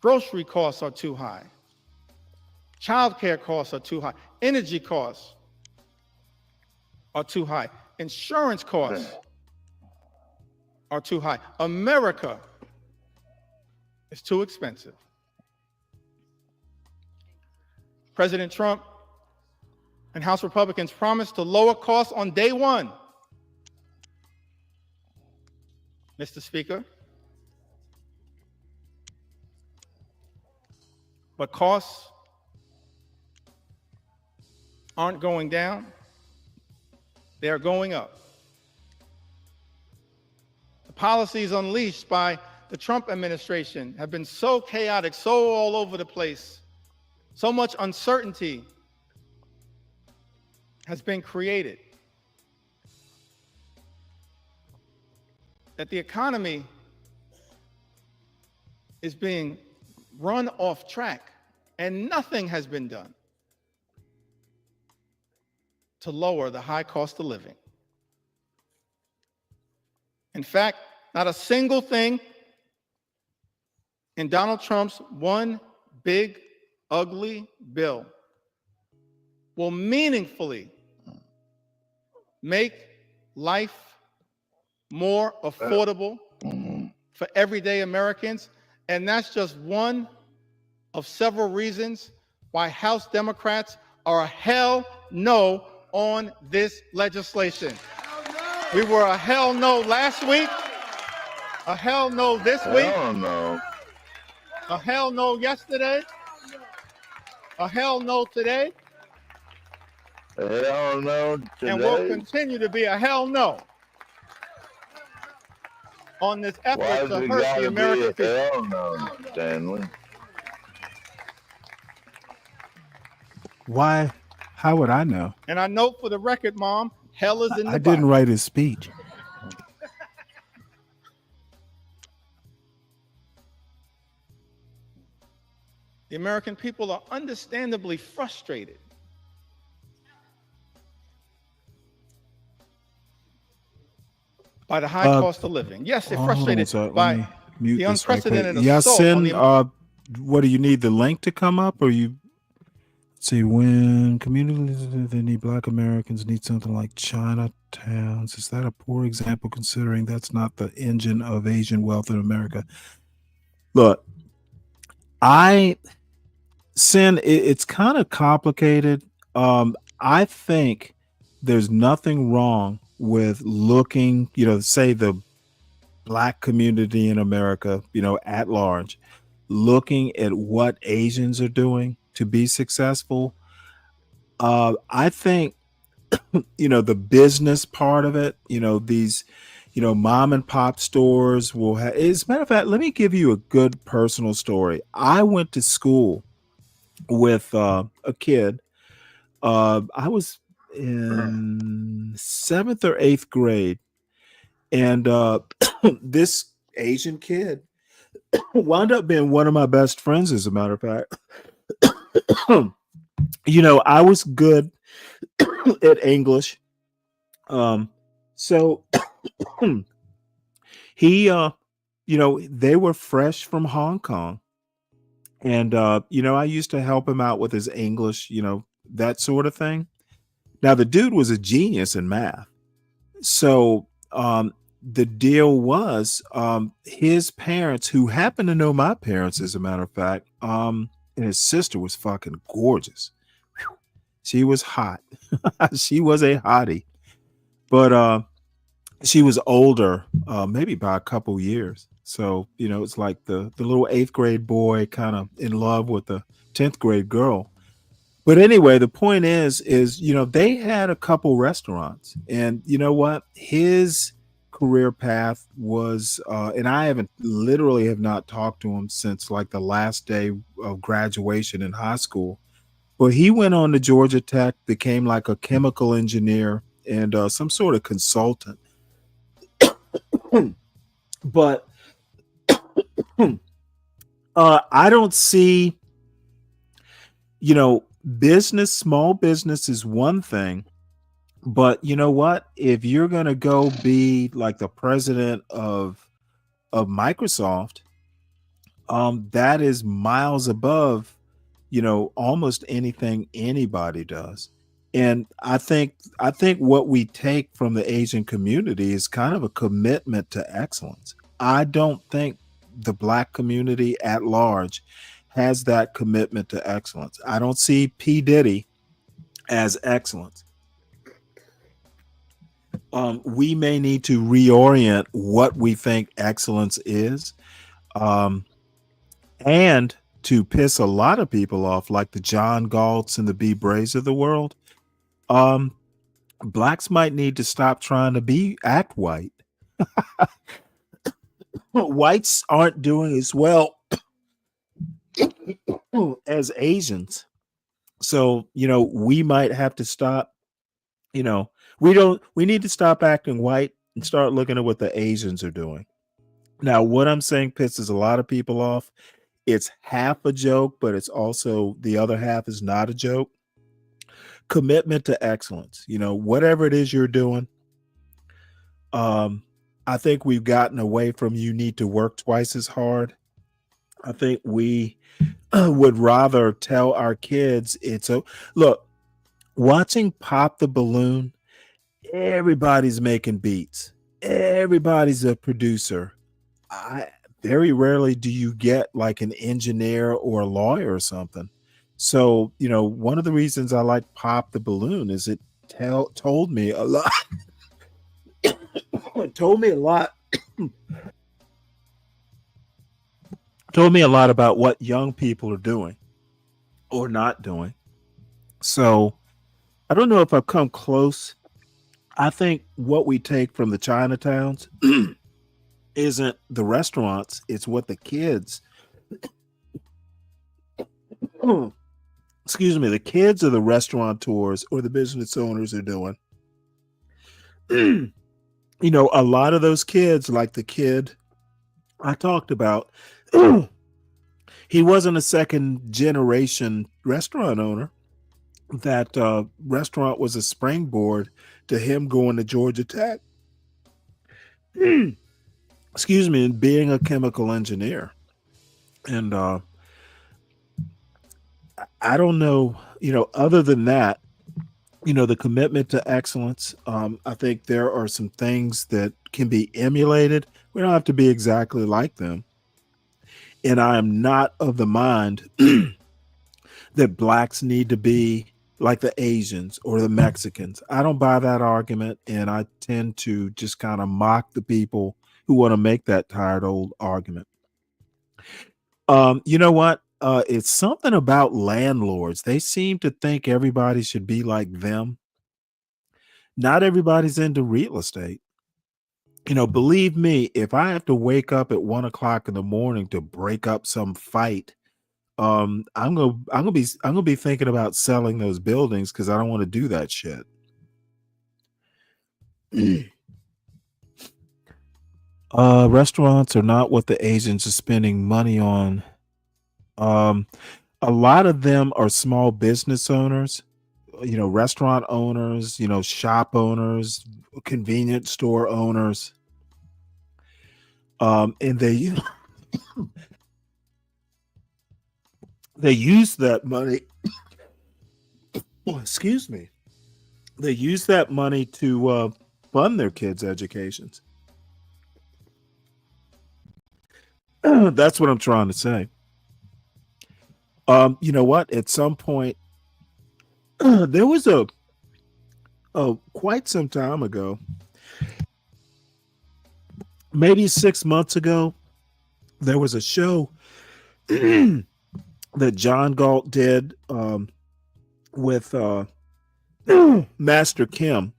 Speaker 9: Grocery costs are too high. Childcare costs are too high. Energy costs are too high. Insurance costs are too high. America is too expensive. President Trump and House Republicans promised to lower costs on day one. Mr. Speaker, but costs aren't going down, they are going up. The policies unleashed by the Trump administration have been so chaotic, so all over the place, so much uncertainty has been created that the economy is being run off track, and nothing has been done to lower the high cost of living. In fact, not a single thing in Donald Trump's one big, ugly bill will meaningfully make life more affordable for everyday Americans. And that's just one of several reasons why House Democrats are a hell no on this legislation. We were a hell no last week, a hell no this week, a hell no yesterday, a hell no today,
Speaker 20: hell no today.
Speaker 9: And will continue to be a hell no on this effort to hurt the American people.
Speaker 20: Hell no, Stanley.
Speaker 5: Why? How would I know?
Speaker 9: And I note for the record, Mom, hell is in the
Speaker 5: I didn't
Speaker 9: Bible.
Speaker 5: write his speech.
Speaker 9: The American people are understandably frustrated. By the high cost of living. Yes, they're frustrated by the unprecedented assault on the
Speaker 5: what do you need the link to come up, or you say when communities that need Black Americans need something like Chinatowns? Is that a poor example considering that's not the engine of Asian wealth in America? Look, it's kind of complicated. I think there's nothing wrong with looking, say the Black community in America, at large, looking at what Asians are doing to be successful. I think, the business part of it, these, mom and pop stores will have, as a matter of fact, let me give you a good personal story. I went to school with a kid. I was in 7th or 8th grade, and this Asian kid wound up being one of my best friends, as a matter of fact. I was good at English, so he they were fresh from Hong Kong, And I used to help him out with his English, that sort of thing. Now the dude was a genius in math. So the deal was his parents, who happened to know my parents, as a matter of fact, and his sister was fucking gorgeous. Whew. She was hot. She was a hottie. But she was older, maybe by a couple years. So, it's like the little 8th grade boy kind of in love with the 10th grade girl. But anyway, the point is, they had a couple restaurants, and you know what? His career path was, and I literally have not talked to him since like the last day of graduation in high school. But he went on to Georgia Tech, became like a chemical engineer and some sort of consultant. But I don't see, small business is one thing, but you know what? If you're gonna go be like the president of Microsoft, that is miles above, almost anything anybody does. And I think what we take from the Asian community is kind of a commitment to excellence. I don't think the Black community at large has that commitment to excellence. I don't see P. Diddy as excellence. We may need to reorient what we think excellence is, and to piss a lot of people off, like the John Galts and the B. Brays of the world. Blacks might need to stop trying to act white. Whites aren't doing as well as Asians. So, we might have to stop, we need to stop acting white and start looking at what the Asians are doing. Now, what I'm saying pisses a lot of people off. It's half a joke, but it's also the other half is not a joke. Commitment to excellence, whatever it is you're doing. I think we've gotten away from you need to work twice as hard. I think we would rather tell our kids look, watching Pop the Balloon, everybody's making beats. Everybody's a producer. Very rarely do you get like an engineer or a lawyer or something. So, one of the reasons I like Pop the Balloon is it told me a lot. It told me a lot. Told me a lot about what young people are doing or not doing. So I don't know if I've come close. I think what we take from the Chinatowns isn't the restaurants, it's what the kids, excuse me, the kids of the restaurateurs or the business owners are doing. A lot of those kids, like the kid I talked about, he wasn't a second generation restaurant owner. That restaurant was a springboard to him going to Georgia Tech. Excuse me, and being a chemical engineer. And I don't know, other than that, the commitment to excellence. I think there are some things that can be emulated. We don't have to be exactly like them. And I am not of the mind that blacks need to be like the Asians or the Mexicans. I don't buy that argument. And I tend to just kind of mock the people who want to make that tired old argument. You know what? It's something about landlords. They seem to think everybody should be like them. Not everybody's into real estate. Believe me, if I have to wake up at 1:00 in the morning to break up some fight, I'm gonna be thinking about selling those buildings because I don't want to do that shit. Restaurants are not what the Asians are spending money on. A lot of them are small business owners, restaurant owners, shop owners, convenience store owners. And they they use that money. Oh, excuse me. They use that money to fund their kids' educations. That's what I'm trying to say. You know what? At some point, there was a quite some time ago, maybe 6 months ago, there was a show that John Galt did with Master Kim,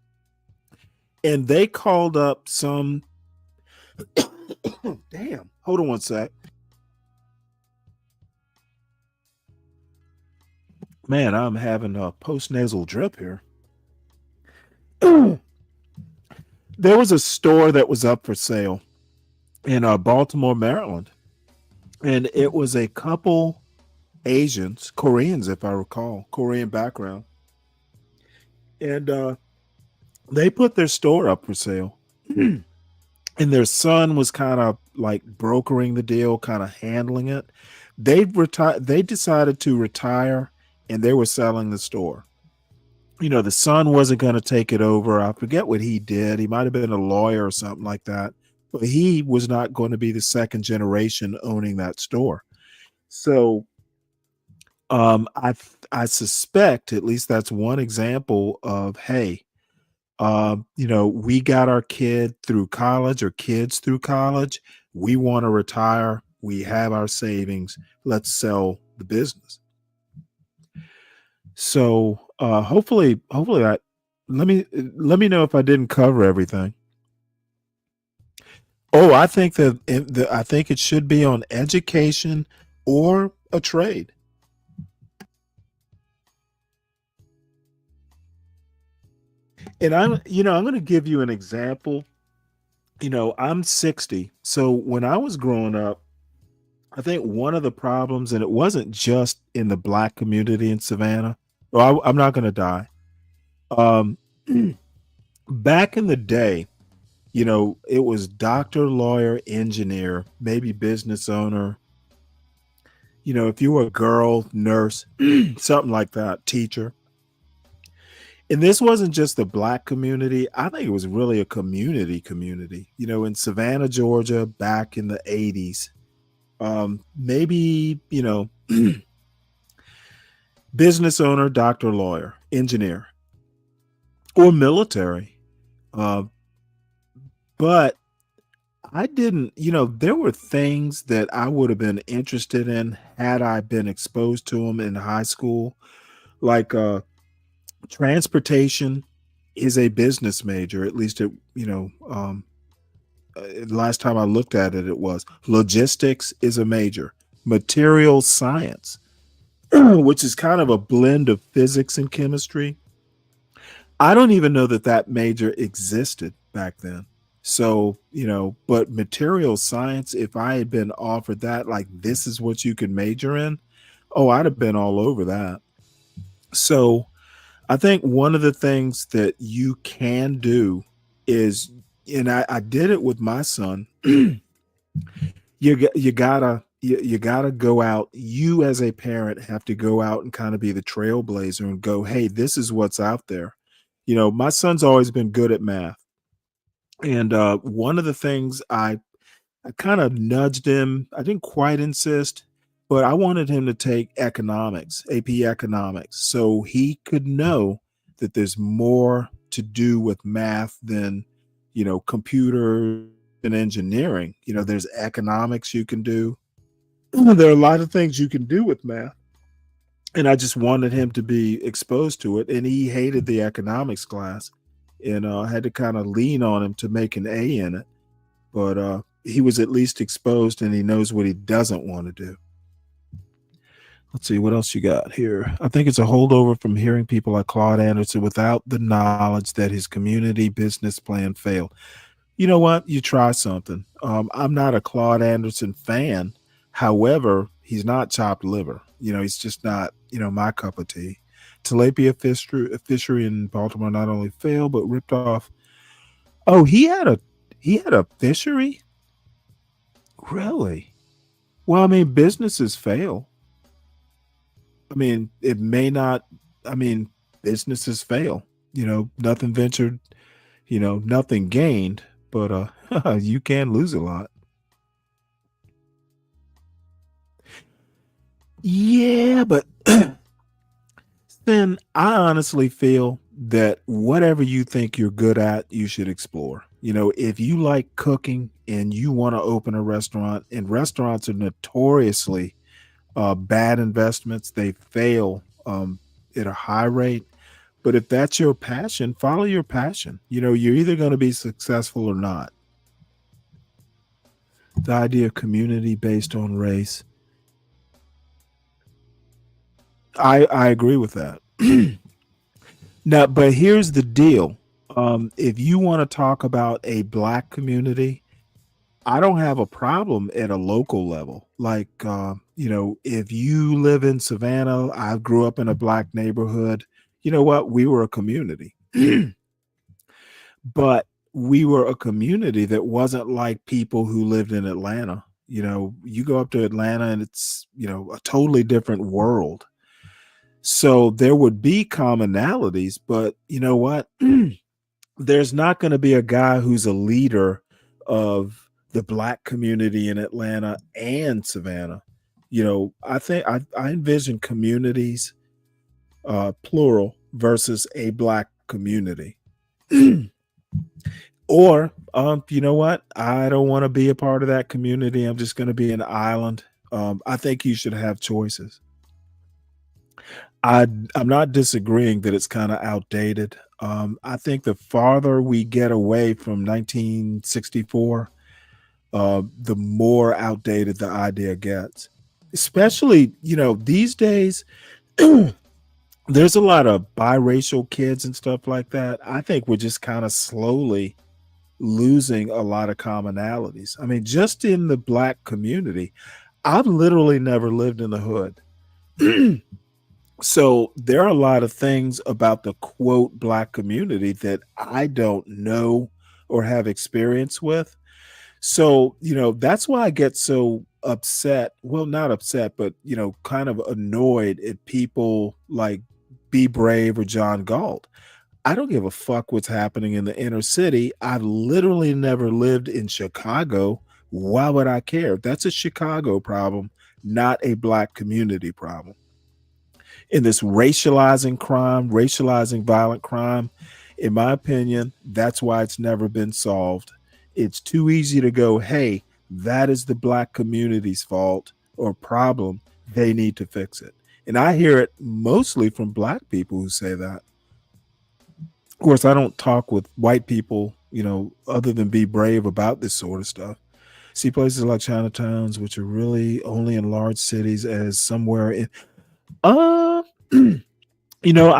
Speaker 5: and they called up some. Damn, hold on one sec. Man, I'm having a post-nasal drip here. There was a store that was up for sale in Baltimore, Maryland, and it was a couple Asians, Koreans, if I recall, Korean background, and they put their store up for sale. And their son was kind of like brokering the deal, kind of handling it. They decided to retire, and they were selling the store. You know, the son wasn't going to take it over. I forget what he did. He might have been a lawyer or something like that, but he was not going to be the second generation owning that store. So I suspect, at least that's one example of, hey, you know, we got our kid through college or kids through college. We want to retire. We have our savings. Let's sell the business. So hopefully let me know if I didn't cover everything. Oh, I think I think it should be on education or a trade. And I'm going to give you an example. You know, I'm 60. So when I was growing up, I think one of the problems, and it wasn't just in the Black community in Savannah. Well, I'm not going to die. Back in the day, you know, it was doctor, lawyer, engineer, maybe business owner. You know, if you were a girl, nurse, something like that, teacher. And this wasn't just the Black community. I think it was really a community. You know, in Savannah, Georgia, back in the 80s, maybe, you know, business owner, doctor, lawyer, engineer, or military. But I didn't, you know, there were things that I would have been interested in had I been exposed to them in high school, like transportation is a business major, at least it, you know, last time I looked at it, it was. Logistics is a major. Material science, which is kind of a blend of physics and chemistry. I don't even know that major existed back then. So, you know, but material science, if I had been offered that, like, this is what you can major in, oh, I'd have been all over that. So I think one of the things that you can do is, and I did it with my son. You gotta go out. You as a parent have to go out and kind of be the trailblazer and go, hey, this is what's out there. You know, my son's always been good at math. And one of the things I kind of nudged him, I didn't quite insist, but I wanted him to take economics, AP economics, so he could know that there's more to do with math than, you know, computer and engineering. You know, there's economics you can do. There are a lot of things you can do with math. And I just wanted him to be exposed to it. And he hated the economics class. And I had to kind of lean on him to make an A in it. But he was at least exposed, and he knows what he doesn't want to do. Let's see, what else you got here? I think it's a holdover from hearing people like Claude Anderson without the knowledge that his community business plan failed. You know what? You try something. I'm not a Claude Anderson fan. However, he's not chopped liver. You know, he's just not, you know, my cup of tea. Tilapia fishery in Baltimore not only failed, but ripped off. Oh, he had a fishery? Really? Well, I mean, businesses fail. I mean, it may not, I mean, businesses fail, nothing ventured, nothing gained, but you can lose a lot. Yeah, but then I honestly feel that whatever you think you're good at, you should explore. If you like cooking and you want to open a restaurant, and restaurants are notoriously bad investments, they fail at a high rate. But if that's your passion, follow your passion. You're either going to be successful or not. The idea of community based on race. I agree with that. Now, but here's the deal. If you want to talk about a black community, I don't have a problem at a local level. Like, if you live in Savannah, I grew up in a black neighborhood. You know what? We were a community. But we were a community that wasn't like people who lived in Atlanta. You go up to Atlanta and it's, a totally different world. So there would be commonalities, but you know what? There's not going to be a guy who's a leader of the black community in Atlanta and Savannah. I think I envision communities, plural, versus a black community. Or, you know what? I don't want to be a part of that community. I'm just going to be an island. I think you should have choices. I'm not disagreeing that it's kind of outdated. I think the farther we get away from 1964, the more outdated the idea gets. Especially, these days, there's a lot of biracial kids and stuff like that. I think we're just kind of slowly losing a lot of commonalities. I mean, just in the black community, I've literally never lived in the hood. So there are a lot of things about the quote black community that I don't know or have experience with. So, that's why I get so upset. Well, not upset, but, kind of annoyed at people like Be Brave or John Galt. I don't give a fuck what's happening in the inner city. I've literally never lived in Chicago. Why would I care? That's a Chicago problem, not a black community problem. In this racializing crime, racializing violent crime, in my opinion, that's why it's never been solved. It's too easy to go, hey, that is the black community's fault or problem. They need to fix it. And I hear it mostly from black people who say that. Of course, I don't talk with white people, other than Be Brave about this sort of stuff. See places like Chinatowns, which are really only in large cities, as somewhere in I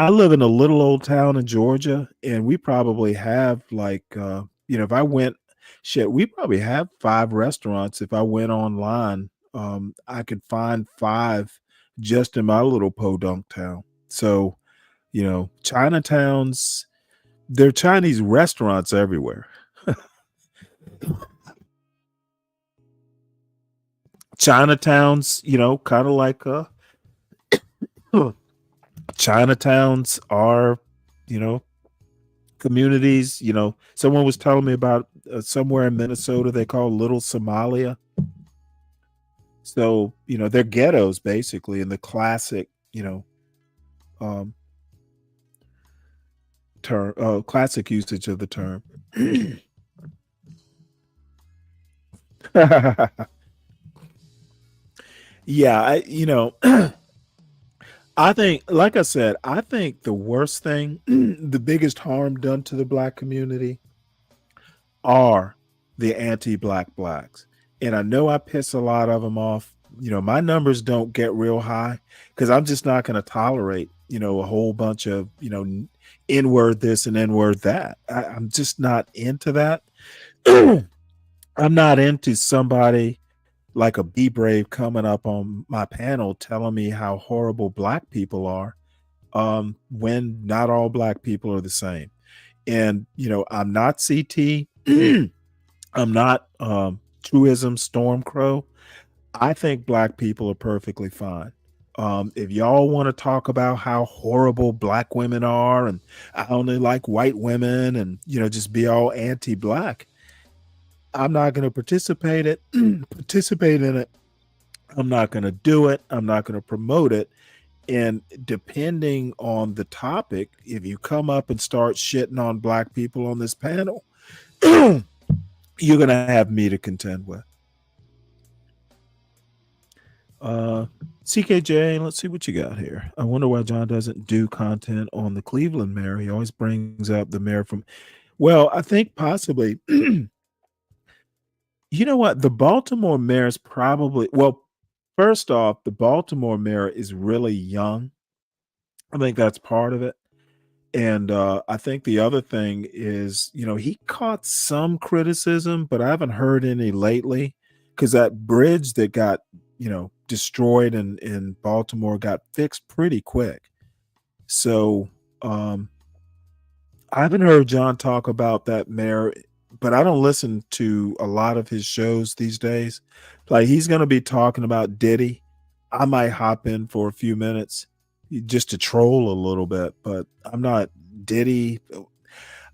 Speaker 5: live in a little old town in Georgia, and we probably have like if I went we probably have 5 restaurants. If I went online, I could find 5 just in my little podunk town. So, Chinatowns, there are Chinese restaurants everywhere. Chinatowns, kind of like Chinatowns are, communities. Someone was telling me about somewhere in Minnesota they call Little Somalia. So, they're ghettos basically in the classic, term, classic usage of the term. Yeah, I think, like I said, I think the worst thing, the biggest harm done to the black community are the anti-black blacks. And I know I piss a lot of them off. My numbers don't get real high because I'm just not going to tolerate, a whole bunch of, N-word this and N-word that. I'm just not into that. I'm not into somebody like a Be Brave coming up on my panel telling me how horrible black people are, when not all black people are the same. And, I'm not CT. I'm not Truism Stormcrow. I think black people are perfectly fine. If y'all want to talk about how horrible black women are and I only like white women and, just be all anti-black, I'm not going to participate in it. I'm not going to do it. I'm not going to promote it. And depending on the topic, if you come up and start shitting on black people on this panel, you're going to have me to contend with. CKJ, let's see what you got here. I wonder why John doesn't do content on the Cleveland mayor. He always brings up the mayor from, well, I think possibly, you know what? The Baltimore mayor is probably, well, first off, the Baltimore mayor is really young. I think that's part of it. And I think the other thing is, he caught some criticism, but I haven't heard any lately because that bridge that got, destroyed in Baltimore got fixed pretty quick. So I haven't heard John talk about that mayor, but I don't listen to a lot of his shows these days. Like he's going to be talking about Diddy. I might hop in for a few minutes just to troll a little bit, but I'm not Diddy.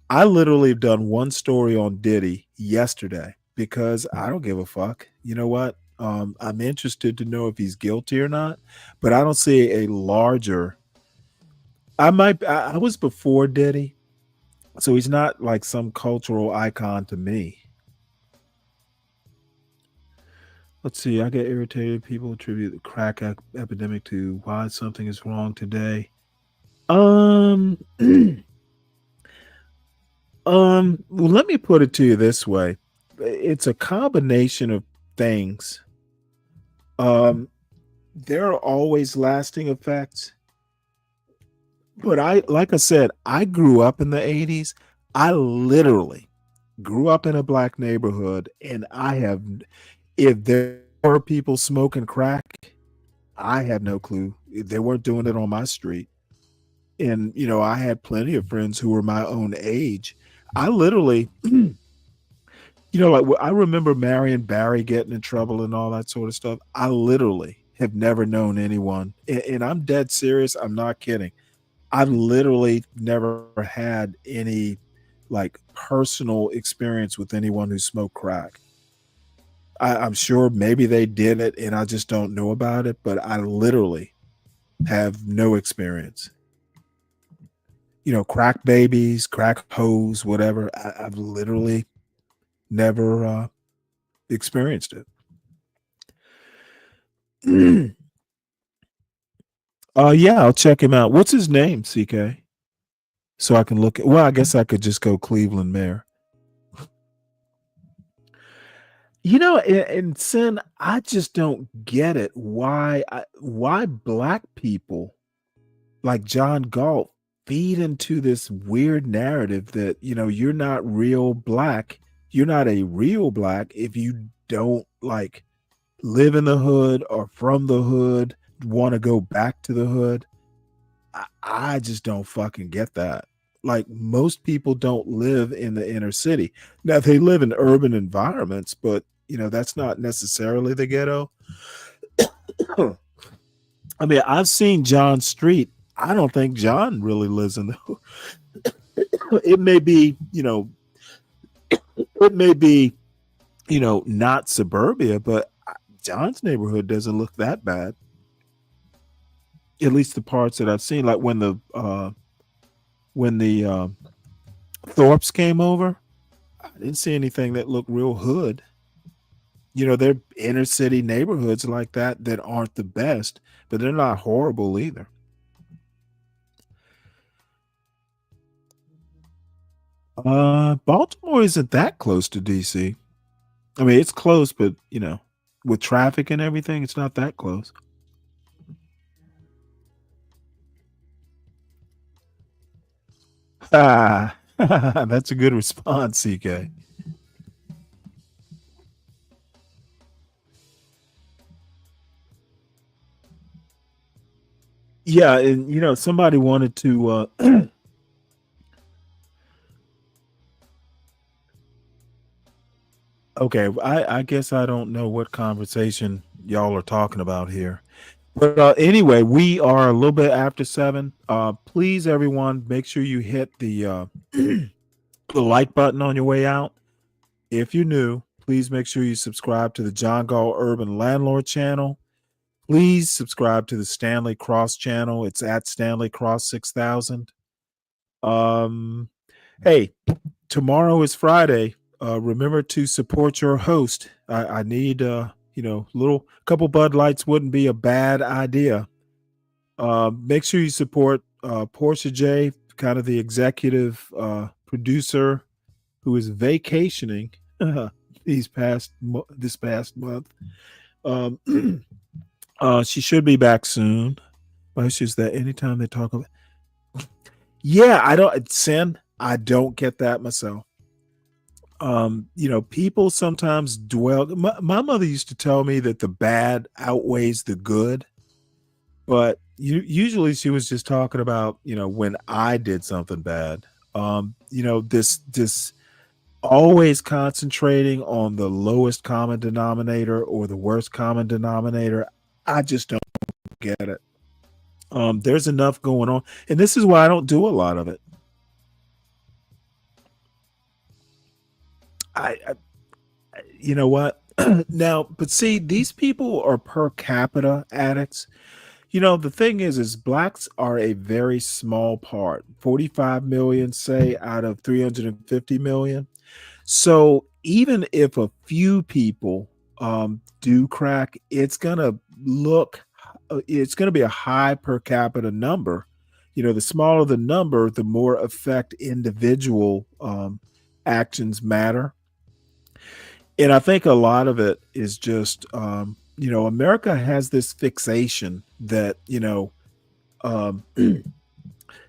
Speaker 5: I literally have done one story on Diddy yesterday because I don't give a fuck. You know what? I'm interested to know if he's guilty or not, but I don't see a larger. I was before Diddy, so he's not like some cultural icon to me. Let's see. I get irritated. People attribute the crack epidemic to why something is wrong today. Well, let me put it to you this way. It's a combination of things. There are always lasting effects. But like I said, I grew up in the 80s. I literally grew up in a black neighborhood, and if there were people smoking crack, I have no clue. They weren't doing it on my street. And, I had plenty of friends who were my own age. I literally, like I remember Marion Barry getting in trouble and all that sort of stuff. I literally have never known anyone, and I'm dead serious. I'm not kidding. I've literally never had any like personal experience with anyone who smoked crack. I'm sure maybe they did it and I just don't know about it, but I literally have no experience. Crack babies, crack hoes, whatever. I've literally never experienced it. Yeah, I'll check him out. What's his name, CK? So I can look at, well, I guess I could just go Cleveland mayor. And Sin, I just don't get it. Why black people like John Galt feed into this weird narrative that, you're not real black. You're not a real black if you don't like live in the hood or from the hood, want to go back to the hood. I just don't fucking get that. Like most people don't live in the inner city. Now they live in urban environments, but that's not necessarily the ghetto. I mean, I've seen John's street. I don't think John really lives in the it may be, not suburbia, but John's neighborhood doesn't look that bad. At least the parts that I've seen, like when the Thorpes came over, I didn't see anything that looked real hood. They're inner city neighborhoods like that aren't the best, but they're not horrible either. Baltimore isn't that close to DC. I mean, it's close, but with traffic and everything, it's not that close. That's a good response, CK. Yeah, and somebody wanted to okay, I guess I don't know what conversation y'all are talking about here. But anyway, we are a little bit after 7. Please, everyone, make sure you hit the the like button on your way out. If you're new, please make sure you subscribe to the John Gall Urban Landlord channel. Please subscribe to the Stanley Cross channel. It's at Stanley Cross 6000. Hey, tomorrow is Friday. Remember to support your host. I need little couple Bud Lights wouldn't be a bad idea. Make sure you support Portia J, kind of the executive producer who is vacationing this past month. She should be back soon. My issue is that anytime they talk about, I don't get that myself. People sometimes dwell. My mother used to tell me that the bad outweighs the good, but usually she was just talking about, when I did something bad. This always concentrating on the lowest common denominator or the worst common denominator. I just don't get it. There's enough going on, and this is why I don't do a lot of it. You know what? Now, but see, these people are per capita addicts. The thing is blacks are a very small part, 45 million, say, out of 350 million. So even if a few people do crack, it's going to be a high per capita number. The smaller the number, the more effect individual actions matter. And I think a lot of it is just, America has this fixation that,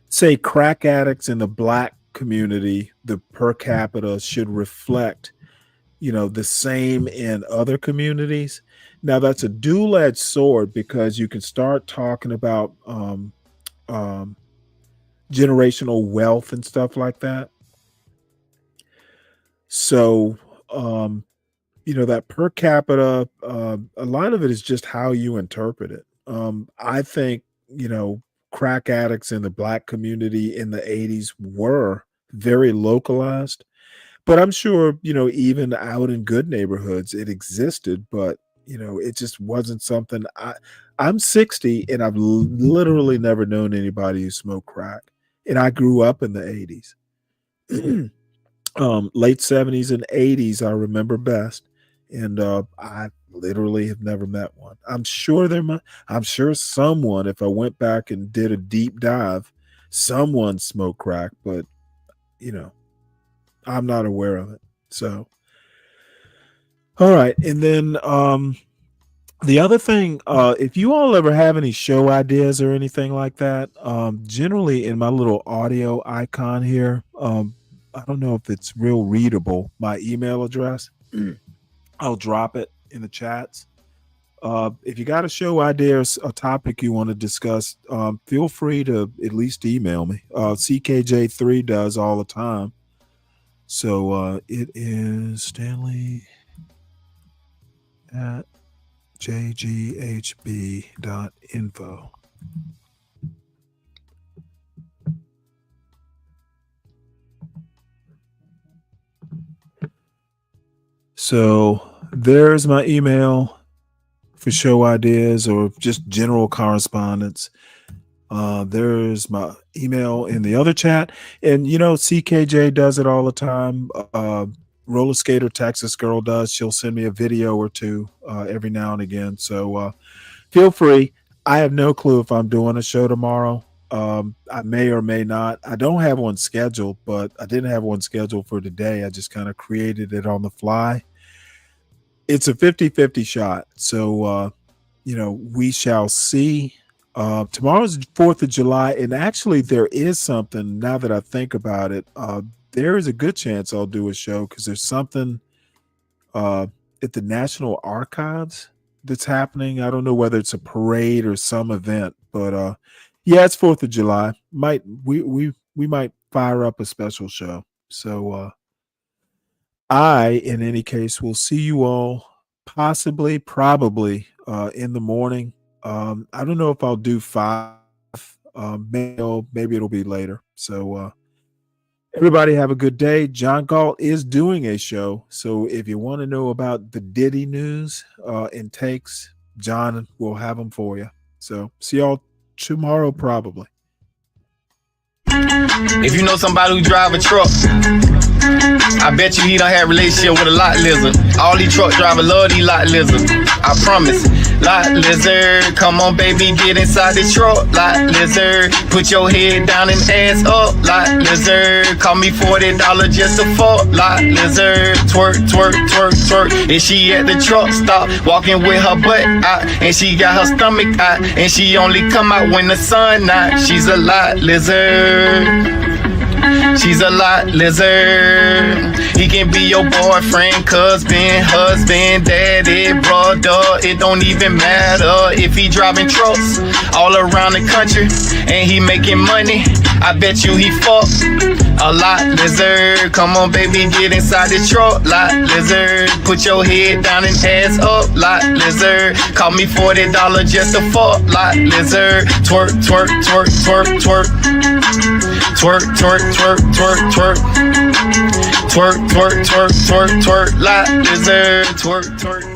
Speaker 5: say crack addicts in the black community, the per capita should reflect, the same in other communities. Now that's a dual-edged sword because you can start talking about generational wealth and stuff like that. So, that per capita, a lot of it is just how you interpret it. I think, crack addicts in the black community in the 80s were very localized, but I'm sure, even out in good neighborhoods, it existed, but, it just wasn't something. I'm 60 and I've literally never known anybody who smoked crack. And I grew up in the 80s. Late 70s and 80s, I remember best. And I literally have never met one. I'm sure someone, if I went back and did a deep dive, someone smoked crack, but I'm not aware of it. So, all right. And then the other thing, if you all ever have any show ideas or anything like that, generally in my little audio icon here, I don't know if it's real readable, my email address. I'll drop it in the chats. If you got a show idea or a topic you want to discuss, feel free to at least email me. CKJ3 does all the time. So it is Stanley at jghb.info. So there's my email for show ideas or just general correspondence. There's my email in the other chat. And, CKJ does it all the time. Roller Skater Texas Girl does. She'll send me a video or two every now and again. So feel free. I have no clue if I'm doing a show tomorrow. I may or may not. I don't have one scheduled, but I didn't have one scheduled for today. I just kind of created it on the fly. It's a 50-50 shot. So, we shall see. Tomorrow's 4th of July. And actually, there is something, now that I think about it, there is a good chance I'll do a show because there's something at the National Archives that's happening. I don't know whether it's a parade or some event, but it's 4th of July. We might fire up a special show. So in any case, will see you all probably in the morning. I don't know if I'll do 5. Maybe it'll be later. So everybody have a good day. John Galt is doing a show. So if you want to know about the Diddy news and takes, John will have them for you. So see y'all tomorrow probably.
Speaker 10: If you know somebody who drive a truck, I bet you he don't have a relationship with a lot lizard. All these truck drivers love these lot lizards. I promise. Lot lizard, come on baby, get inside the truck. Lot lizard, put your head down and ass up. Lot lizard, call me $40 just to fuck. Lot lizard, twerk, twerk, twerk, twerk. And she at the truck stop, walking with her butt out, and she got her stomach out, and she only come out when the sun out. She's a lot lizard. She's a lot lizard. He can be your boyfriend, cousin, husband, daddy, brother. It don't even matter if he driving trucks all around the country and he making money. I bet you he fuck a lot lizard. Come on, baby, get inside the truck. Lot lizard. Put your head down and ass up. Lot lizard. Call me $40 just to fuck. Lot lizard. Twerk, twerk, twerk, twerk, twerk. Twerk, twerk, twerk, twerk, twerk. Twerk, twerk, twerk, twerk, twerk. Lot lizard. Twerk, twerk.